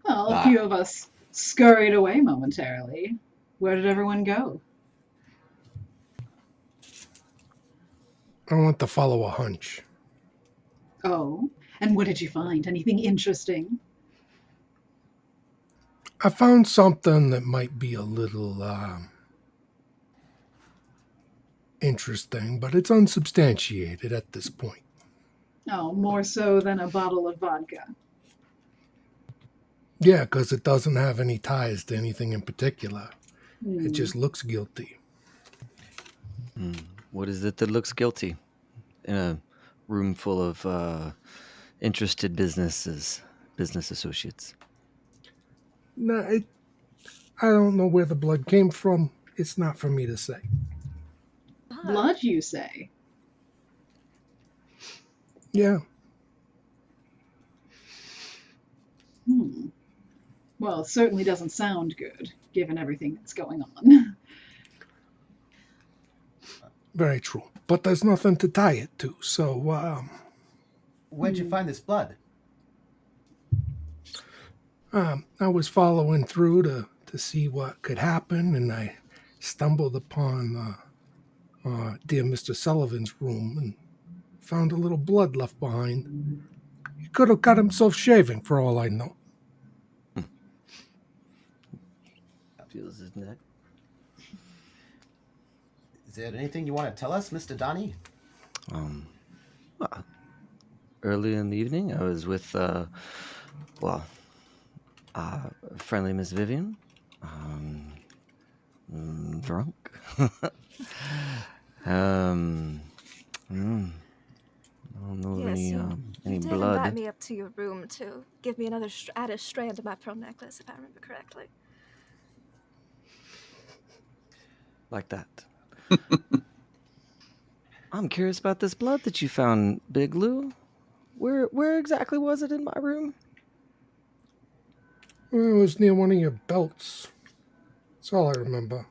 Speaker 9: Well, a few of us scurried away momentarily. Where did everyone go?
Speaker 4: I want to follow a hunch.
Speaker 9: Oh, and what did you find? Anything interesting?
Speaker 4: I found something that might be a little interesting, but it's unsubstantiated at this point.
Speaker 9: Oh, more so than a bottle of vodka.
Speaker 4: Yeah, because it doesn't have any ties to anything in particular. It
Speaker 9: Hmm.
Speaker 4: just looks guilty.
Speaker 7: What is it that looks guilty in a room full of interested business associates?
Speaker 4: No, I don't know where the blood came from. It's not for me to say.
Speaker 9: Blood, you say?
Speaker 4: Yeah.
Speaker 9: Well, it certainly doesn't sound good, given everything that's going on.
Speaker 4: Very true. But there's nothing to tie it to. So,
Speaker 5: Where'd you find this blood?
Speaker 4: I was following through to see what could happen, and I stumbled upon dear Mr. Sullivan's room and found a little blood left behind. He could have got himself shaving, for all I know.
Speaker 7: Feels his neck.
Speaker 5: Is there anything you want to tell us, Mr. Donnie?
Speaker 7: Well, early in the evening, I was with, friendly Miss Vivian, drunk. I don't know of
Speaker 6: Yes,
Speaker 7: any
Speaker 6: you did
Speaker 7: blood.
Speaker 6: invite me up to your room to give me another added strand of my pearl necklace, if I remember correctly.
Speaker 7: Like that. I'm curious about this blood that you found, Big Lou. Where exactly was it in my room?
Speaker 4: It was near one of your belts. That's all I remember.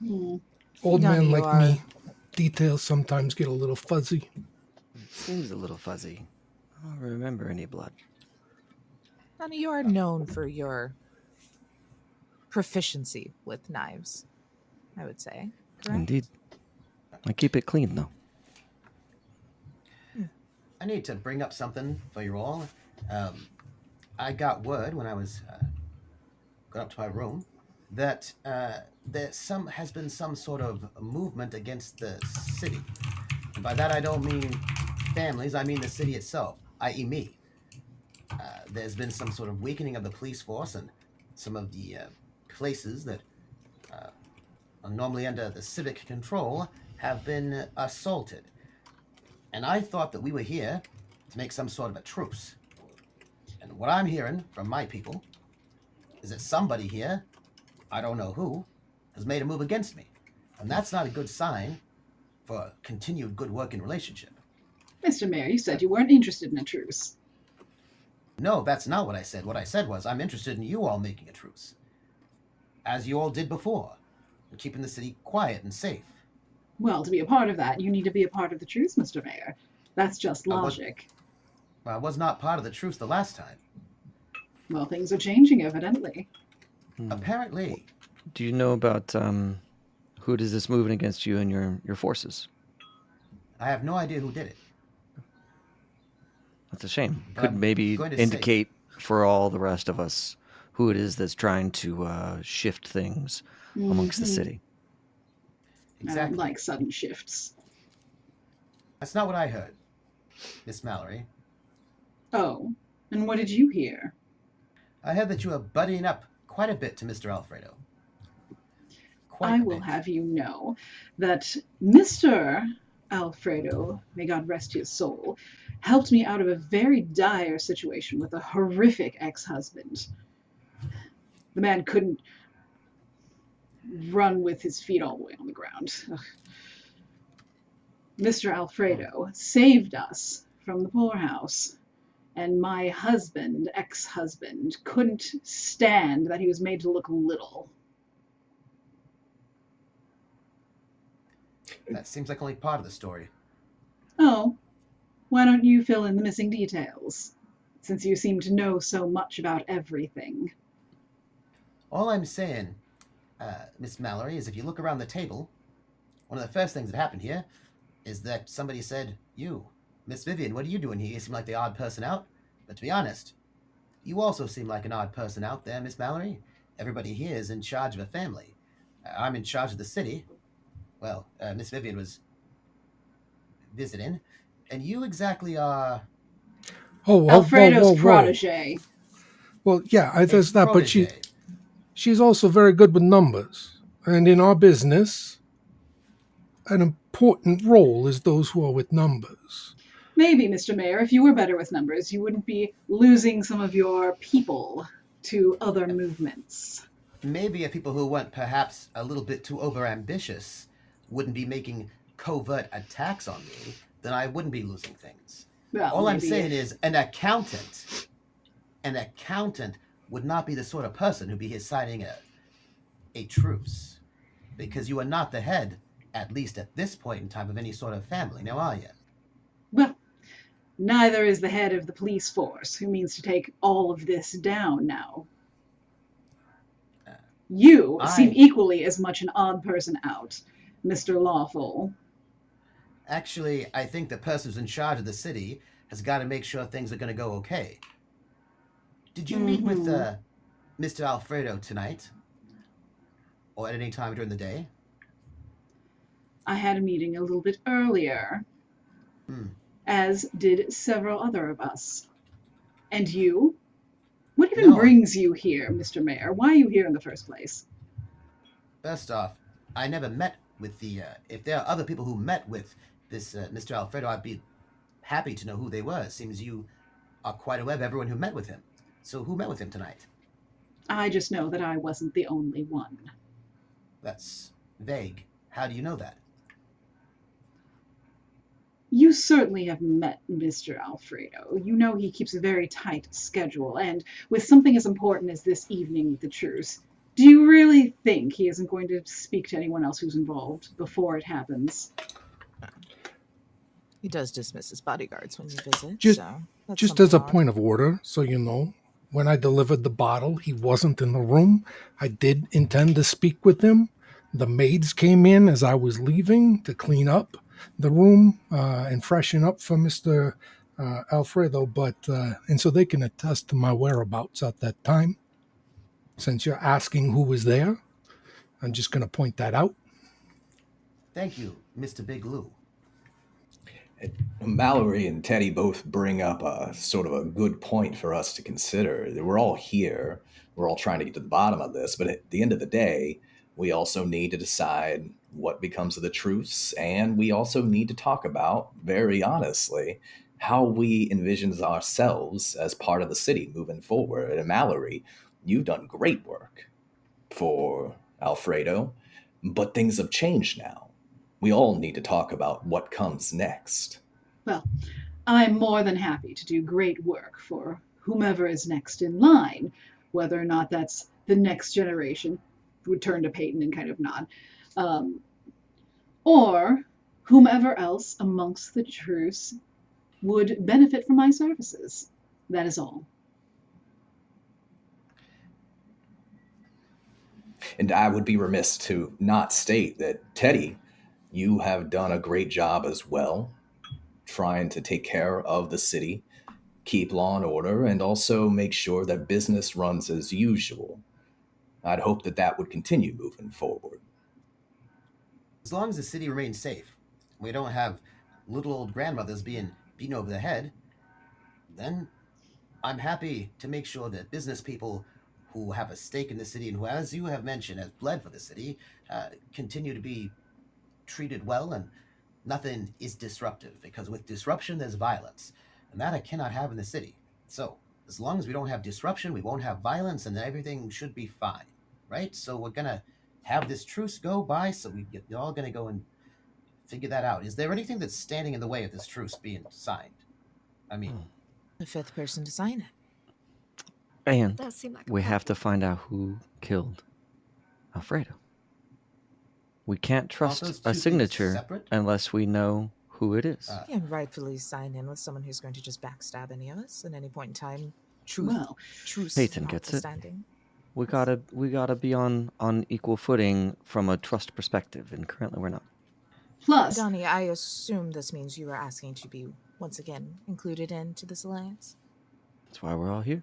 Speaker 4: Old
Speaker 8: Donnie,
Speaker 4: man
Speaker 8: you
Speaker 4: like
Speaker 8: are-
Speaker 4: me, details sometimes get a little fuzzy.
Speaker 7: It seems a little fuzzy. I don't remember any blood.
Speaker 8: Donnie, you are known for your proficiency with knives, I would say. Correct?
Speaker 7: Indeed. I keep it clean, though.
Speaker 5: I need to bring up something for you all. I got word when I was gone up to my room, that there has been some sort of movement against the city. And by that I don't mean families, I mean the city itself, i.e. me. There's been some sort of weakening of the police force, and some of the places that are normally under the civic control have been assaulted. And I thought that we were here to make some sort of a truce. And what I'm hearing from my people is that somebody here, I don't know who, has made a move against me. And that's not a good sign for continued good working relationship.
Speaker 9: Mr. Mayor, you said you weren't interested in a truce.
Speaker 5: No, that's not what I said. What I said was I'm interested in you all making a truce, as you all did before, and keeping the city quiet and safe.
Speaker 9: Well, to be a part of that, you need to be a part of the truce, Mr. Mayor. That's just logic.
Speaker 5: I was not part of the truce the last time.
Speaker 9: Well, things are changing, evidently.
Speaker 5: Apparently.
Speaker 7: Do you know about who does this moving against you and your forces?
Speaker 5: I have no idea who did it.
Speaker 7: That's a shame.
Speaker 5: But
Speaker 7: Could
Speaker 5: I'm
Speaker 7: maybe
Speaker 5: going to
Speaker 7: indicate for all the rest of us who it is that's trying to shift things amongst the city.
Speaker 5: Exactly.
Speaker 9: I don't like sudden shifts.
Speaker 5: That's not what I heard, Miss Mallory.
Speaker 9: Oh, and what did you hear?
Speaker 5: I heard that you are buddying up quite a bit to Mr. Alfredo.
Speaker 9: I will have you know that Mr. Alfredo, may God rest his soul, helped me out of a very dire situation with a horrific ex-husband. The man couldn't run with his feet all the way on the ground. Ugh. Mr. Alfredo saved us from the poorhouse, and my husband, ex-husband, couldn't stand that he was made to look little.
Speaker 5: That seems like only part of the story.
Speaker 9: Oh, why don't you fill in the missing details, since you seem to know so much about everything?
Speaker 5: All I'm saying, Miss Mallory, is if you look around the table, one of the first things that happened here is that somebody said, "You, Miss Vivian, what are you doing here? You seem like the odd person out." But to be honest, you also seem like an odd person out there, Miss Mallory. Everybody here is in charge of a family. I'm in charge of the city. Well, Miss Vivian was visiting, and you exactly are...
Speaker 9: Alfredo's protege.
Speaker 4: Well, yeah, there's that, but she's also very good with numbers. And in our business, an important role is those who are with numbers.
Speaker 9: Maybe, Mr. Mayor, if you were better with numbers, you wouldn't be losing some of your people to other movements.
Speaker 5: Maybe if people who weren't perhaps a little bit too overambitious wouldn't be making covert attacks on me, then I wouldn't be losing things.
Speaker 9: Well,
Speaker 5: all I'm saying is an accountant would not be the sort of person who'd be here signing a truce, because you are not the head, at least at this point in time, of any sort of family, now are you?
Speaker 9: Well, neither is the head of the police force, who means to take all of this down now. You seem equally as much an odd person out, Mr. Lawful.
Speaker 5: Actually, I think the person who's in charge of the city has got to make sure things are going to go okay. Did you meet with Mr. Alfredo tonight? Or at any time during the day?
Speaker 9: I had a meeting a little bit earlier, as did several other of us. And you? What even brings you here, Mr. Mayor? Why are you here in the first place?
Speaker 5: First off, I never met with the... if there are other people who met with this Mr. Alfredo, I'd be happy to know who they were. It seems you are quite aware of everyone who met with him. So who met with him tonight?
Speaker 9: I just know that I wasn't the only one.
Speaker 5: That's vague. How do you know that?
Speaker 9: You certainly have met Mr. Alfredo. You know he keeps a very tight schedule, and with something as important as this evening with the truce, do you really think he isn't going to speak to anyone else who's involved before it happens?
Speaker 8: He does dismiss his bodyguards when you visit.
Speaker 4: Just as a point of order, so you know, when I delivered the bottle, he wasn't in the room. I did intend to speak with him. The maids came in as I was leaving to clean up the room and freshen up for Mr. Alfredo, and so they can attest to my whereabouts at that time. since you're asking who was there, I'm just going to point that out.
Speaker 5: Thank you, Mr. Big Lou.
Speaker 2: Mallory and Teddy both bring up a sort of a good point for us to consider. We're all here. We're all trying to get to the bottom of this, but at the end of the day, we also need to decide what becomes of the truce, and we also need to talk about, very honestly, how we envision ourselves as part of the city moving forward. And Mallory, you've done great work for Alfredo, but things have changed now. We all need to talk about what comes next.
Speaker 9: Well, I'm more than happy to do great work for whomever is next in line, whether or not that's the next generation, would turn to Peyton and kind of nod, or whomever else amongst the truce would benefit from my services. That is all.
Speaker 2: And I would be remiss to not state that, Teddy, you have done a great job as well, trying to take care of the city, keep law and order, and also make sure that business runs as usual. I'd hope that that would continue moving forward.
Speaker 5: As long as the city remains safe, we don't have little old grandmothers being beaten over the head, then I'm happy to make sure that business people who have a stake in the city and who, as you have mentioned, have bled for the city, continue to be treated well and nothing is disruptive. Because with disruption, there's violence, and that I cannot have in the city. So as long as we don't have disruption, we won't have violence, and everything should be fine, right? So we're gonna have this truce go by. So you're all gonna go and figure that out. Is there anything that's standing in the way of this truce being signed? I mean,
Speaker 8: The fifth person to sign it.
Speaker 7: And
Speaker 6: Does seem like a
Speaker 7: we have to
Speaker 6: problem.
Speaker 7: find out who killed Alfredo. We can't trust
Speaker 5: those two
Speaker 7: a
Speaker 5: things
Speaker 7: signature
Speaker 5: separate?
Speaker 7: unless we know who it is.
Speaker 8: You can rightfully sign in with someone who's going to just backstab any of us at any point in time. Truth,
Speaker 9: Well,
Speaker 8: truce
Speaker 7: Peyton gets it.
Speaker 8: notwithstanding.
Speaker 7: We gotta be on equal footing from a trust perspective, and currently we're not.
Speaker 9: plus,
Speaker 8: Donnie, I assume this means you are asking to be once again included into this alliance.
Speaker 7: That's why we're all here.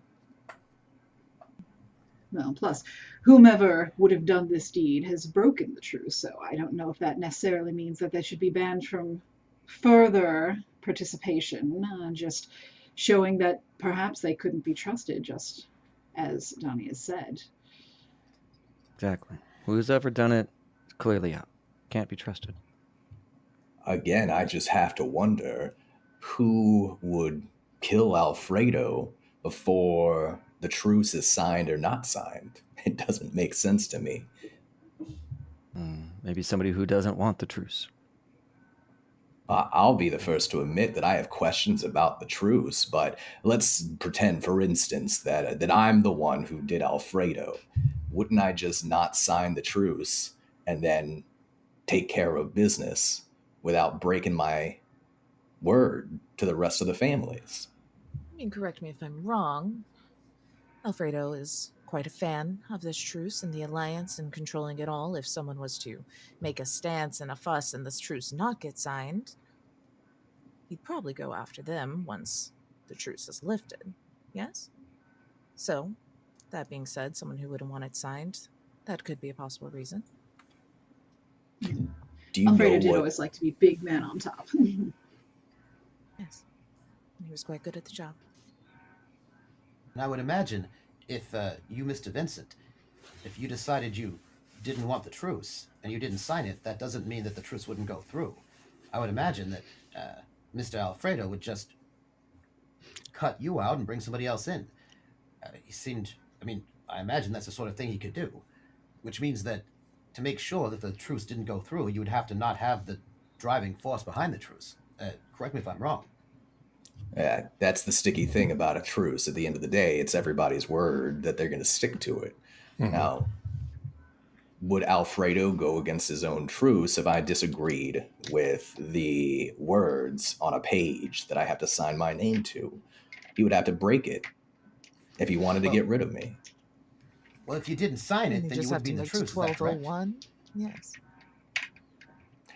Speaker 9: well, plus, whomever would have done this deed has broken the truce, so I don't know if that necessarily means that they should be banned from further participation, just showing that perhaps they couldn't be trusted, just as Donnie has said.
Speaker 7: Exactly. Who's ever done it is clearly out. Can't be trusted.
Speaker 2: Again, I just have to wonder who would kill Alfredo before the truce is signed or not signed. It doesn't make sense to me.
Speaker 7: Maybe somebody who doesn't want the truce.
Speaker 2: I'll be the first to admit that I have questions about the truce, but let's pretend, for instance, that I'm the one who did Alfredo. Wouldn't I just not sign the truce and then take care of business without breaking my word to the rest of the families?
Speaker 8: I mean, correct me if I'm wrong. Alfredo is quite a fan of this truce and the alliance and controlling it all. If someone was to make a stance and a fuss and this truce not get signed, he'd probably go after them once the truce is lifted. Yes? So, that being said, someone who wouldn't want it signed, that could be a possible reason.
Speaker 2: Do you
Speaker 9: Alfredo
Speaker 2: know
Speaker 9: did
Speaker 2: what?
Speaker 9: always like to be big man on top.
Speaker 8: Yes. He was quite good at the job.
Speaker 5: and I would imagine if you, Mr. Vincent, if you decided you didn't want the truce and you didn't sign it, that doesn't mean that the truce wouldn't go through. I would imagine that Mr. Alfredo would just cut you out and bring somebody else in. He seemed, I mean, I imagine that's the sort of thing he could do, which means that to make sure that the truce didn't go through, you would have to not have the driving force behind the truce. Correct me if I'm wrong.
Speaker 2: Yeah, that's the sticky thing about a truce. At the end of the day, it's everybody's word that they're going to stick to it. Now, would Alfredo go against his own truce if I disagreed with the words on a page that I have to sign my name to? He would have to break it if he wanted to get rid of me.
Speaker 5: Well, if you didn't sign
Speaker 8: And
Speaker 5: it,
Speaker 8: you
Speaker 5: then you
Speaker 8: just have
Speaker 5: wouldn't be
Speaker 8: to
Speaker 5: in the
Speaker 8: make to
Speaker 5: truce. Is that correct?
Speaker 8: 1201. Yes.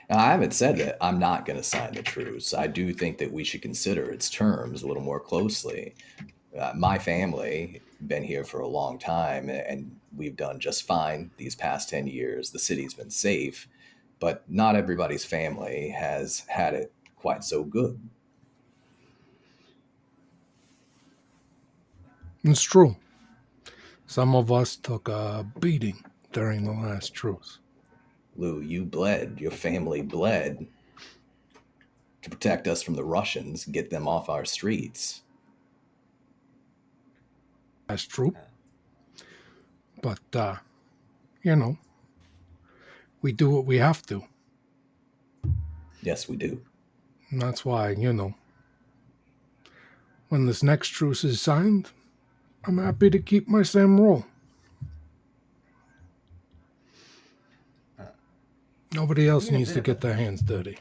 Speaker 2: Now, I haven't said that I'm not going to sign the truce. I do think that we should consider its terms a little more closely. My family been here for a long time, and we've done just fine these past 10 years. The city's been safe, but not everybody's family has had it quite so good.
Speaker 4: It's true. Some of us took a beating during the last truce.
Speaker 2: Lou, you bled, your family bled to protect us from the Russians, get them off our streets.
Speaker 4: That's true. But, you know, we do what we have to.
Speaker 2: Yes, we do.
Speaker 4: And that's why, you know, when this next truce is signed, I'm happy to keep my same role. Nobody else
Speaker 5: Being a
Speaker 4: needs
Speaker 5: bit
Speaker 4: to
Speaker 5: of
Speaker 4: get
Speaker 5: a-
Speaker 4: their hands dirty.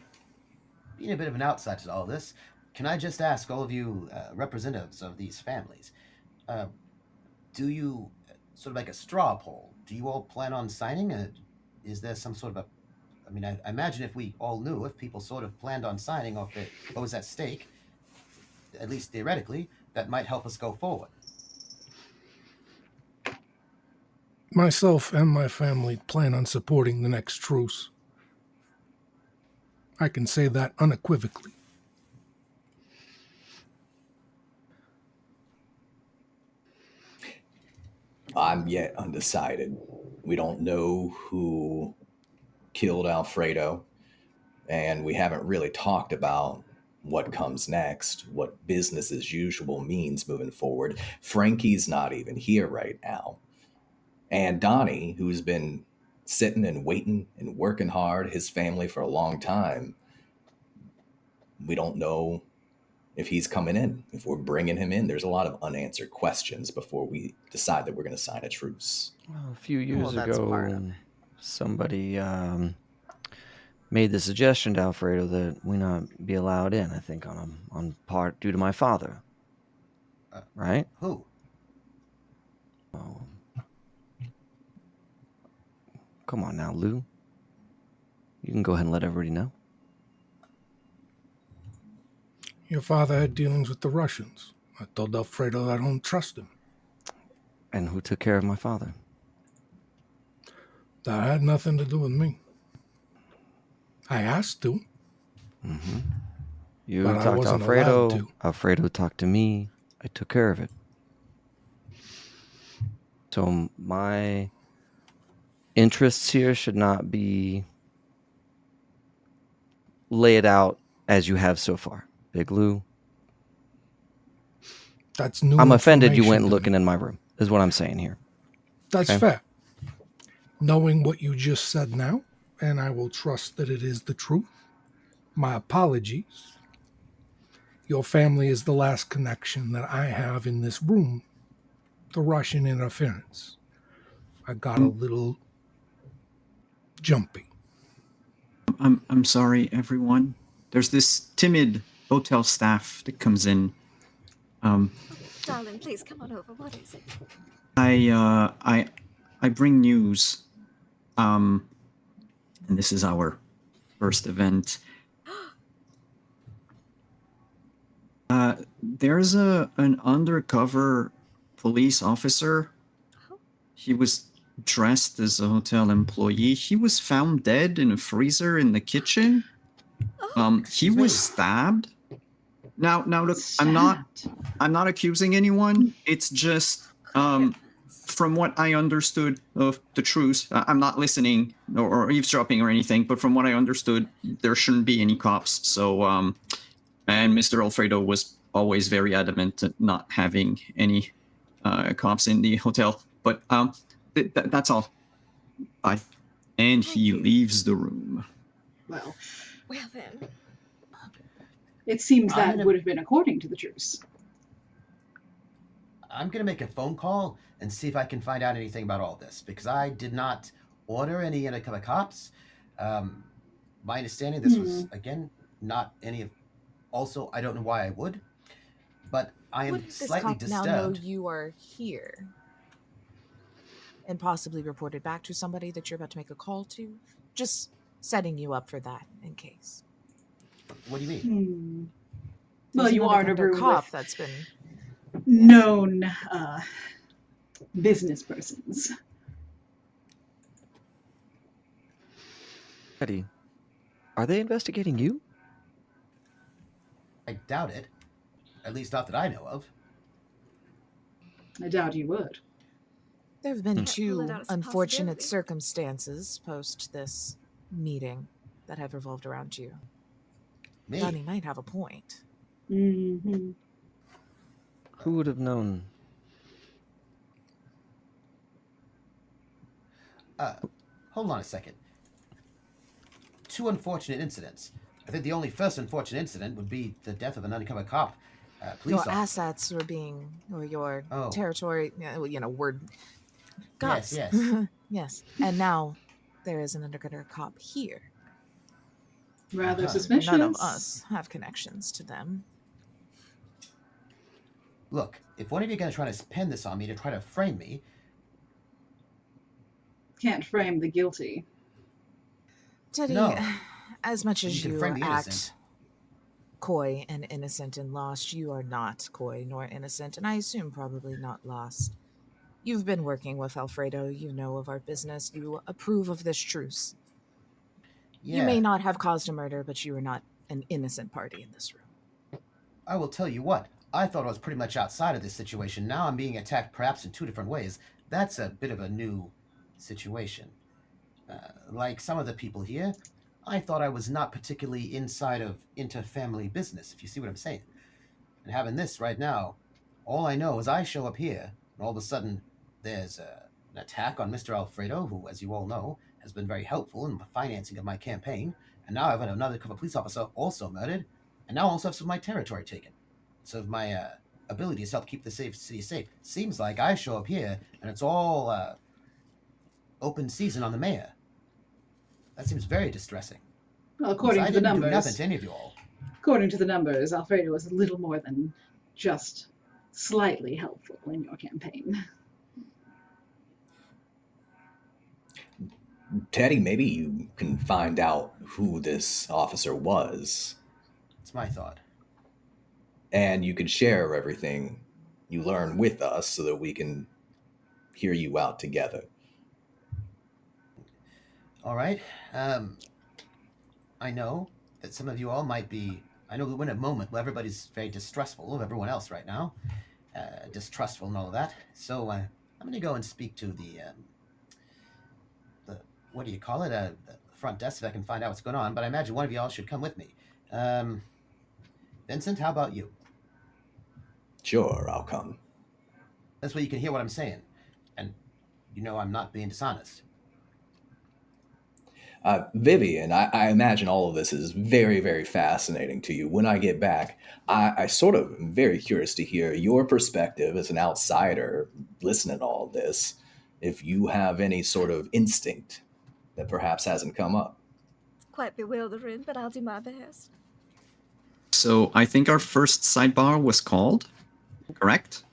Speaker 5: Being a bit of an outsider to all this, can I just ask all of you representatives of these families, do you, sort of like a straw poll, do you all plan on signing? Is there some sort of a, I mean, I imagine if we all knew, if people sort of planned on signing off what was at stake, at least theoretically, that might help us go forward.
Speaker 4: Myself and my family plan on supporting the next truce. I can say that unequivocally.
Speaker 2: I'm yet undecided. We don't know who killed Alfredo, and we haven't really talked about what comes next, what business as usual means moving forward. Frankie's not even here right now. And Donnie, who's been sitting and waiting and working hard, his family for a long time, we don't know if he's coming in, if we're bringing him in. There's a lot of unanswered questions before we decide that we're going to sign a truce.
Speaker 7: Well, a few years
Speaker 8: that's part of
Speaker 7: ago, somebody made the suggestion to Alfredo that we not be allowed in. I think on part due to my father, right?
Speaker 5: Who?
Speaker 7: Oh, come on now, Lou. You can go ahead and let everybody know.
Speaker 4: Your father had dealings with the Russians. I told Alfredo I don't trust him.
Speaker 7: And who took care of my father?
Speaker 4: That had nothing to do with me. I asked to.
Speaker 7: Mm-hmm. You
Speaker 4: But I
Speaker 7: talked to
Speaker 4: wasn't allowed
Speaker 7: Alfredo.
Speaker 4: to.
Speaker 7: Alfredo talked to me. I took care of it. So my interests here should not be laid out as you have so far, Big Lou.
Speaker 4: That's new
Speaker 7: I'm offended you went
Speaker 4: information to
Speaker 7: looking
Speaker 4: me.
Speaker 7: in my room, is what I'm saying here.
Speaker 4: That's
Speaker 7: Okay.
Speaker 4: fair. Knowing what you just said now, and I will trust that it is the truth, my apologies. Your family is the last connection that I have in this room. The Russian interference. I got a little jumpy.
Speaker 1: I'm sorry, everyone. There's this timid hotel staff that comes in.
Speaker 6: Darling, please come on over. What is it?
Speaker 1: I bring news. And this is our first event. There's an undercover police officer. He was dressed as a hotel employee. He was found dead in a freezer in the kitchen. He was stabbed. Now look, I'm not accusing anyone. It's just from what I understood of the truth. I'm not listening or eavesdropping or anything, but from what I understood, there shouldn't be any cops. So and Mr. Alfredo was always very adamant at not having any cops in the hotel. But that's all. Bye. And he leaves the room.
Speaker 9: Well,
Speaker 6: then.
Speaker 9: it seems
Speaker 5: I'm
Speaker 9: that
Speaker 5: gonna-
Speaker 9: would have been according to the truce.
Speaker 5: I'm going to make a phone call and see if I can find out anything about all this, because I did not order any undercover cops. My understanding, this was, again, not any of... Also, I don't know why I would, but I am
Speaker 8: Would this
Speaker 5: slightly
Speaker 8: cop now know
Speaker 5: disturbed.
Speaker 8: you are here and possibly report it back to somebody that you're about to make a call to? Just setting you up for that in case.
Speaker 5: What do you mean?
Speaker 9: Well,
Speaker 8: There's
Speaker 9: you
Speaker 8: an
Speaker 9: are in a
Speaker 8: undercover
Speaker 9: room
Speaker 8: cop
Speaker 9: with
Speaker 8: that's been
Speaker 9: known business persons.
Speaker 7: Eddie, are they investigating you?
Speaker 5: I doubt it. At least not that I know of.
Speaker 9: I doubt you would.
Speaker 8: There have been
Speaker 6: Can't rule it out
Speaker 8: two
Speaker 6: as a
Speaker 8: unfortunate
Speaker 6: possibility.
Speaker 8: circumstances post this meeting that have revolved around you.
Speaker 5: Me?
Speaker 8: Donnie might have a point.
Speaker 9: Mm-hmm.
Speaker 7: Who would have known?
Speaker 5: Hold on a second. 2 unfortunate incidents. I think the only first unfortunate incident would be the death of an undercover cop. Police
Speaker 8: Your
Speaker 5: officer.
Speaker 8: assets were being, or your
Speaker 5: Oh.
Speaker 8: territory, word.
Speaker 5: Yes,
Speaker 8: Guts.
Speaker 5: yes.
Speaker 8: Yes. And now there is an undercover cop here.
Speaker 9: Rather
Speaker 5: Uh-huh.
Speaker 9: suspicious.
Speaker 8: None of us have connections to them.
Speaker 5: Look, if one of you are going to try to pin this on me to try to frame me...
Speaker 9: Can't frame the guilty.
Speaker 8: Teddy,
Speaker 5: No.
Speaker 8: as much
Speaker 5: You
Speaker 8: as
Speaker 5: can
Speaker 8: you
Speaker 5: frame the
Speaker 8: act
Speaker 5: innocent.
Speaker 8: coy and innocent and lost, you are not coy nor innocent, and I assume probably not lost. You've been working with Alfredo, you know of our business, you approve of this truce.
Speaker 5: Yeah.
Speaker 8: You may not have caused a murder, but you are not an innocent party in this room.
Speaker 5: I will tell you what. I thought I was pretty much outside of this situation. Now I'm being attacked perhaps in 2 different ways. That's a bit of a new situation. Like some of the people here, I thought I was not particularly inside of inter-family business, if you see what I'm saying. And having this right now, all I know is I show up here, and all of a sudden there's an attack on Mr. Alfredo, who, as you all know, has been very helpful in the financing of my campaign. And now I have another cover police officer also murdered, and now I also have some of my territory taken. So my ability to help keep the city safe. Seems like I show up here, and it's all open season on the mayor. That seems very distressing.
Speaker 9: Well, according to the
Speaker 5: I didn't do nothing
Speaker 9: numbers,
Speaker 5: to any of you all.
Speaker 9: according to the numbers, Alfredo was a little more than just slightly helpful in your campaign.
Speaker 2: Teddy, maybe you can find out who this officer was,
Speaker 5: It's my thought.
Speaker 2: and you could share everything you learn with us so that we can hear you out together.
Speaker 5: All right. I know that some of you all might be... I know we're in a moment where everybody's very distrustful of everyone else right now. Distrustful and all of that. So I'm going to go and speak to the what do you call it? The front desk if I can find out what's going on. But I imagine one of you all should come with me. Vincent, how about you?
Speaker 2: Sure, I'll come.
Speaker 5: This way you can hear what I'm saying. And you know I'm not being dishonest.
Speaker 2: Vivian, I imagine all of this is very, very fascinating to you. When I get back, I sort of am very curious to hear your perspective as an outsider listening to all this, if you have any sort of instinct that perhaps hasn't come up.
Speaker 6: Quite bewildering, but I'll do my best.
Speaker 1: So I think our first sidebar was called, correct?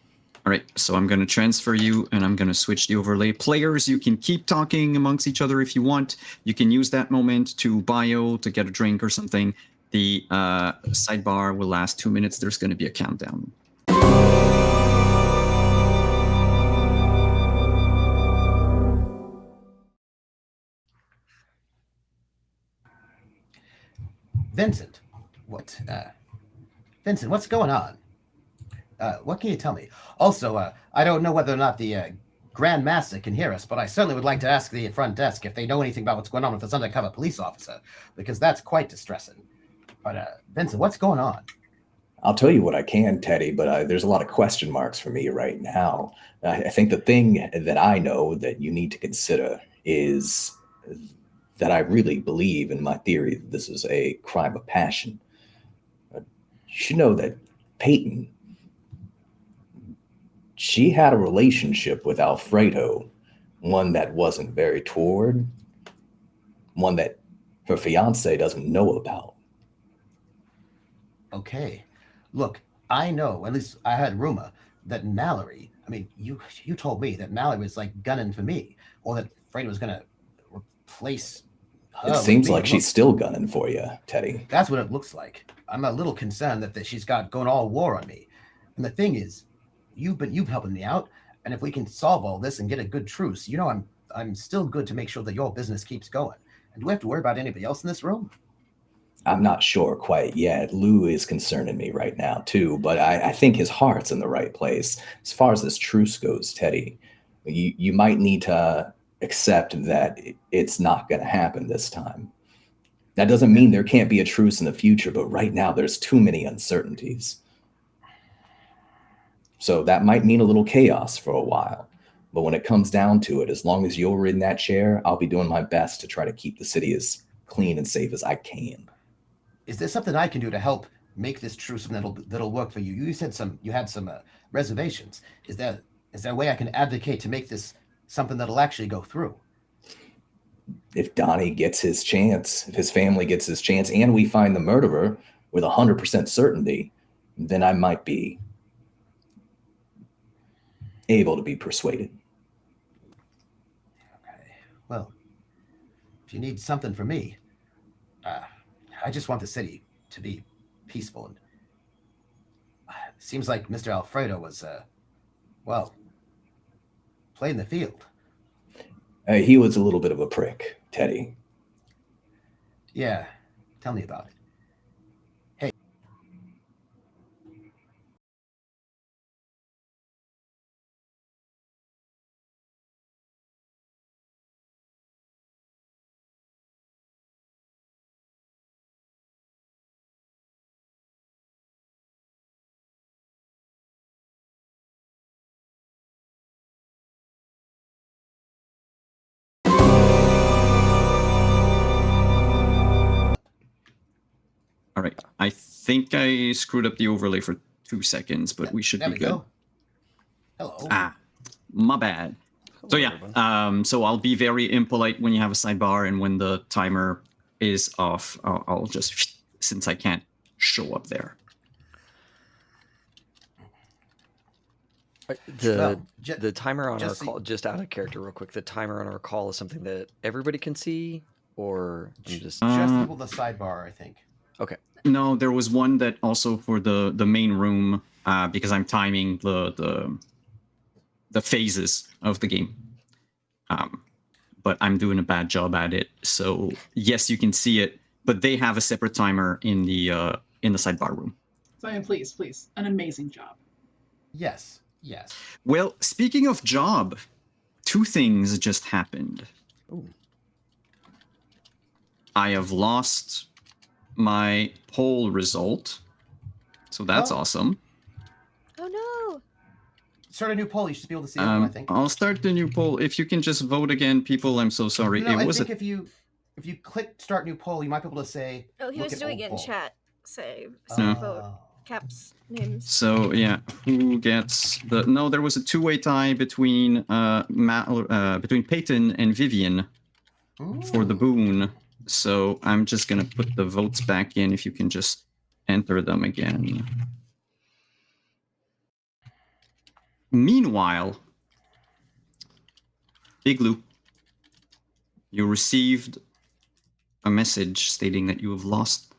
Speaker 1: All right, so I'm going to transfer you and I'm going to switch the overlay. Players, you can keep talking amongst each other if you want. You can use that moment to bio, to get a drink or something. The sidebar will last 2 minutes. There's going to be a countdown.
Speaker 5: Vincent, Vincent, what's going on? What can you tell me? Also, I don't know whether or not the Grand Master can hear us, but I certainly would like to ask the front desk if they know anything about what's going on with this undercover police officer, because that's quite distressing. But Vincent, what's going on?
Speaker 2: I'll tell you what I can, Teddy, but there's a lot of question marks for me right now. I think the thing that I know that you need to consider is that I really believe in my theory that this is a crime of passion. You should know that Peyton, she had a relationship with Alfredo, one that wasn't very toward, one that her fiance doesn't know about.
Speaker 5: Okay. Look, I know, at least I had rumor, that Mallory, I mean, you told me that Mallory was like gunning for me, or that Fredo was going to replace her.
Speaker 2: It seems like she's still gunning for you, Teddy.
Speaker 5: That's what it looks like. I'm a little concerned that she's got going all war on me. And the thing is, you've helping me out, and if we can solve all this and get a good truce, you know I'm still good to make sure that your business keeps going. And do we have to worry about anybody else in this room?
Speaker 2: I'm not sure quite yet. Lou is concerning me right now, too, but I think his heart's in the right place. As far as this truce goes, Teddy, you might need to accept that it's not going to happen this time. That doesn't mean there can't be a truce in the future, but right now there's too many uncertainties. So that might mean a little chaos for a while. But when it comes down to it, as long as you're in that chair, I'll be doing my best to try to keep the city as clean and safe as I can.
Speaker 5: Is there something I can do to help make this truce that'll work for you? You said you had some reservations. Is there a way I can advocate to make this something that'll actually go through?
Speaker 2: If Donnie gets his chance, if his family gets his chance, and we find the murderer with 100% certainty, then I might be able to be persuaded.
Speaker 5: Okay. Well, if you need something from me, I just want the city to be peaceful. And it seems like Mr. Alfredo was, playing the field.
Speaker 2: He was a little bit of a prick, Teddy.
Speaker 5: Yeah, tell me about it. Hey.
Speaker 1: All right. I think I screwed up the overlay for 2 seconds, but we should
Speaker 5: There
Speaker 1: be
Speaker 5: we
Speaker 1: good.
Speaker 5: go. Hello.
Speaker 1: My bad. So yeah, so I'll be very impolite when you have a sidebar, and when the timer is off, I'll just, since I can't show up there.
Speaker 7: The timer on our call, just out of character real quick, the timer on our call is something that everybody can see, or I'm just
Speaker 5: people in the sidebar, I think.
Speaker 7: Okay.
Speaker 1: No, there was one that also for the main room, because I'm timing the phases of the game. But I'm doing a bad job at it. So yes, you can see it, but they have a separate timer in the sidebar room.
Speaker 9: Simon, please, an amazing job.
Speaker 5: Yes.
Speaker 1: Well, speaking of job, 2 things just happened.
Speaker 7: Ooh.
Speaker 1: I have lost my poll result, so that's awesome.
Speaker 6: Oh no!
Speaker 5: Start a new poll. You should be able to see everyone, I think.
Speaker 1: I'll start the new poll. If you can just vote again, people, I'm so sorry.
Speaker 5: No, I think if you click start new poll, you might be able to say.
Speaker 6: Oh, he was doing it in chat. Say vote. Caps names.
Speaker 1: So yeah, who gets the? No, there was a 2-way tie between between Peyton and Vivian for the boon. So I'm just gonna put the votes back in. If you can just enter them again. Meanwhile, Big Lou, you received a message stating that you have lost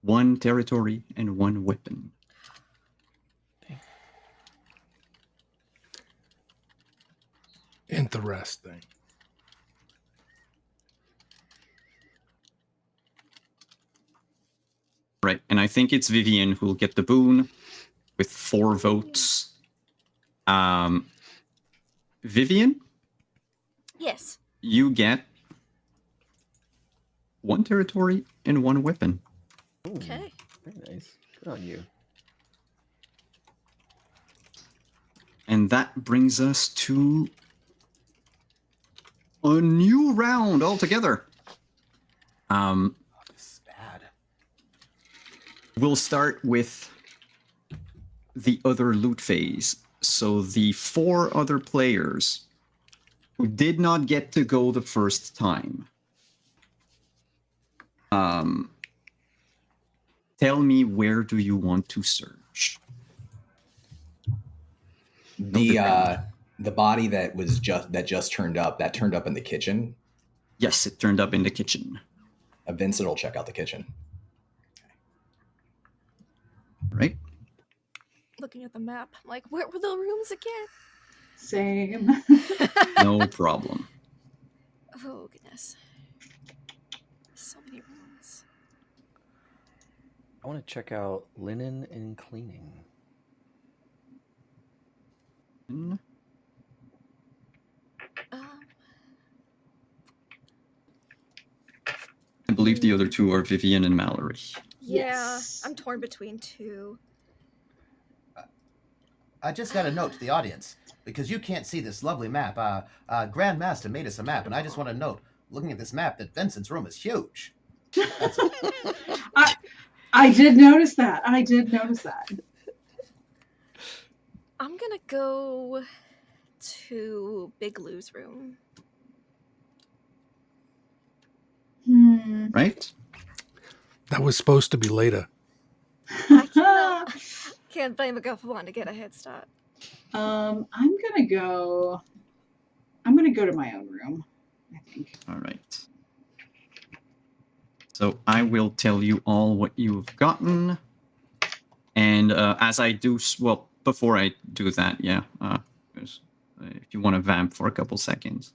Speaker 1: 1 territory and 1 weapon.
Speaker 4: Interesting.
Speaker 1: Right, and I think it's Vivian who will get the boon with 4 votes. Vivian?
Speaker 6: Yes.
Speaker 1: You get 1 territory and 1 weapon.
Speaker 6: Okay.
Speaker 7: Very nice. Good on you.
Speaker 1: And that brings us to a new round altogether.
Speaker 5: This is bad.
Speaker 1: We'll start with the other loot phase. So the 4 other players who did not get to go the first time. Tell me, where do you want to search?
Speaker 2: The body that just turned up, that turned up in the kitchen.
Speaker 1: Yes, it turned up in the kitchen.
Speaker 2: Vincent will check out the kitchen.
Speaker 1: Right.
Speaker 6: Looking at the map, I'm like, where were the rooms again?
Speaker 9: Same.
Speaker 1: No problem.
Speaker 6: Oh goodness.
Speaker 7: I want to check out linen and cleaning.
Speaker 1: Mm,
Speaker 6: Um,
Speaker 1: I believe the other two are Vivian and Mallory.
Speaker 6: yeah,
Speaker 9: Yes.
Speaker 6: I'm torn between two.
Speaker 5: I just got a note to the audience because you can't see this lovely map. Grandmaster made us a map, and I just want to note, looking at this map, that Vincent's room is huge. That's
Speaker 9: I did notice that.
Speaker 6: I'm gonna go to Big Lou's room.
Speaker 1: Right?
Speaker 4: That was supposed to be later.
Speaker 6: I can't blame a girl for wanting to get a head start.
Speaker 9: I'm gonna go to my own room, I think.
Speaker 1: All right. So I will tell you all what you've gotten. And as I do, well, before I do that, yeah, if you want to vamp for a couple seconds.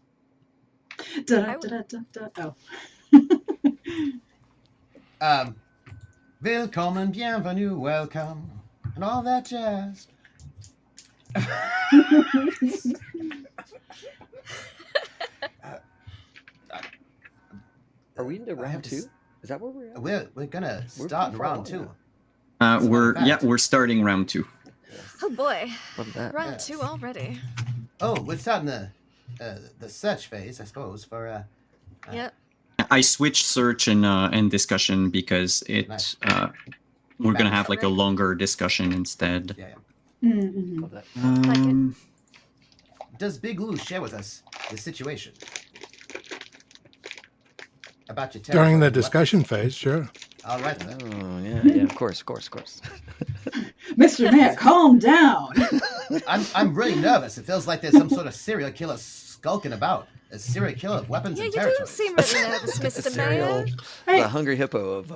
Speaker 9: Oh.
Speaker 5: Willkommen, bienvenue, welcome, and all that jazz.
Speaker 7: Are we into round two? Is that where we're at?
Speaker 5: We're gonna
Speaker 7: We're
Speaker 5: start in
Speaker 7: pretty far
Speaker 5: round
Speaker 7: along
Speaker 5: two.
Speaker 1: We're starting round two.
Speaker 6: Oh boy,
Speaker 7: Love that.
Speaker 6: round two already.
Speaker 5: Oh, we're starting the search phase, I suppose. For
Speaker 6: Yep.
Speaker 1: I switched search and discussion because
Speaker 5: Nice.
Speaker 1: we're gonna have like a longer discussion instead.
Speaker 5: yeah.
Speaker 9: Mm-hmm.
Speaker 7: Love that.
Speaker 1: Um,
Speaker 5: Does Big Lou share with us the situation about your
Speaker 4: During the
Speaker 5: territory?
Speaker 4: discussion phase, sure.
Speaker 5: All right then.
Speaker 7: Oh, yeah, of course.
Speaker 9: Mr. Mayor, calm down.
Speaker 5: I'm really nervous. It feels like there's some sort of serial killer skulking about. A serial killer of weapons
Speaker 6: Yeah,
Speaker 5: and
Speaker 6: you do
Speaker 5: territories.
Speaker 6: seem really nervous, Mr. Mayor.
Speaker 9: Hey,
Speaker 7: The hungry hippo of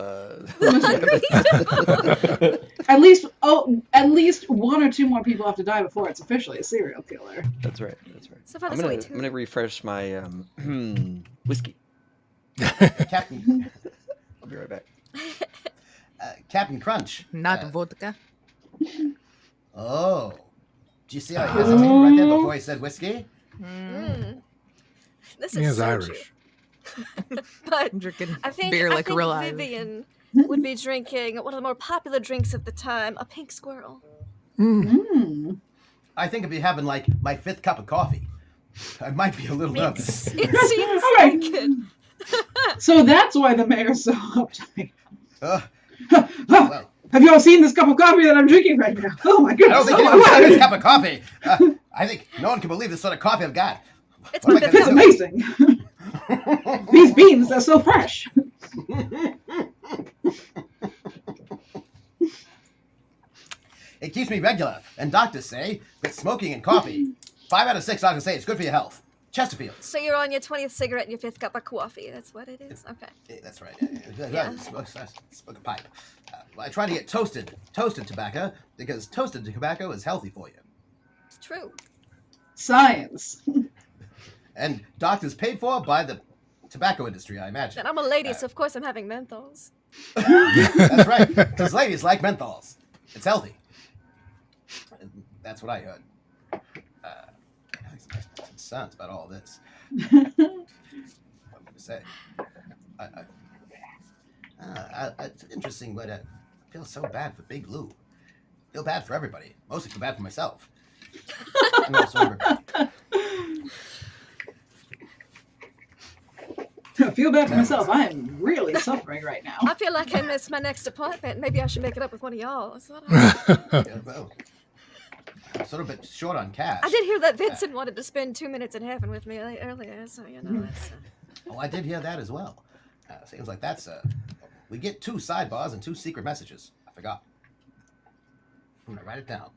Speaker 9: at least one or two more people have to die before it's officially a serial killer.
Speaker 7: That's right.
Speaker 6: So far,
Speaker 7: I'm
Speaker 6: there's only two.
Speaker 7: gonna refresh my whiskey.
Speaker 5: Captain
Speaker 7: I'll be right back.
Speaker 5: Captain Crunch.
Speaker 8: Not vodka.
Speaker 5: Oh. Do you see how he hesitated right there before he said whiskey?
Speaker 6: This
Speaker 4: He
Speaker 6: is
Speaker 4: is
Speaker 6: so
Speaker 4: Irish.
Speaker 6: But
Speaker 8: I'm drinking
Speaker 6: I think,
Speaker 8: beer like
Speaker 6: I
Speaker 8: a real
Speaker 6: think
Speaker 8: Irish.
Speaker 6: Vivian would be drinking one of the more popular drinks of the time, a pink squirrel.
Speaker 5: I think I'd be having like my 5th cup of coffee. I might be a little nervous.
Speaker 6: It seems
Speaker 9: All right.
Speaker 6: like it.
Speaker 9: So that's why the mayor's so uptight.
Speaker 5: Well,
Speaker 9: Have you all seen this cup of coffee that I'm drinking right now? Oh my
Speaker 5: I
Speaker 9: goodness.
Speaker 5: don't think
Speaker 9: Oh my
Speaker 5: anyone's had
Speaker 9: word.
Speaker 5: this cup of coffee. I think no one can believe the sort of coffee I've got.
Speaker 6: It's
Speaker 5: What am I
Speaker 9: It's
Speaker 5: gonna do?
Speaker 9: amazing. These beans are so fresh.
Speaker 5: It keeps me regular, and doctors say that smoking and coffee, 5 out of 6 doctors say it's good for your health. Chesterfield.
Speaker 6: So you're on your 20th cigarette and your 5th cup of coffee. That's what it is? Okay.
Speaker 5: That's right.
Speaker 6: Yeah.
Speaker 5: Smoke a pipe. I try to get toasted tobacco because toasted tobacco is healthy for you.
Speaker 6: It's true.
Speaker 9: Science.
Speaker 5: And doctors paid for by the tobacco industry, I imagine.
Speaker 6: And I'm a lady, so of course I'm having menthols.
Speaker 5: That's right, because ladies like menthols. It's healthy. That's what I heard. I have some concerns about all this. What am I going to say? It's interesting, but I feel so bad for Big Lou. I feel bad for everybody. Mostly feel bad for myself. And also everybody.
Speaker 9: I feel bad for myself. I am really suffering right now.
Speaker 6: I feel like I missed my next appointment. Maybe I should make it up with one of y'all.
Speaker 5: Yeah, well, I'm sort of a bit short on cash.
Speaker 6: I did hear that Vincent wanted to spend 2 minutes in heaven with me earlier, so you know. It's,
Speaker 5: Oh, I did hear that as well. Seems like that's we get 2 sidebars and 2 secret messages. I forgot. I'm gonna write it down.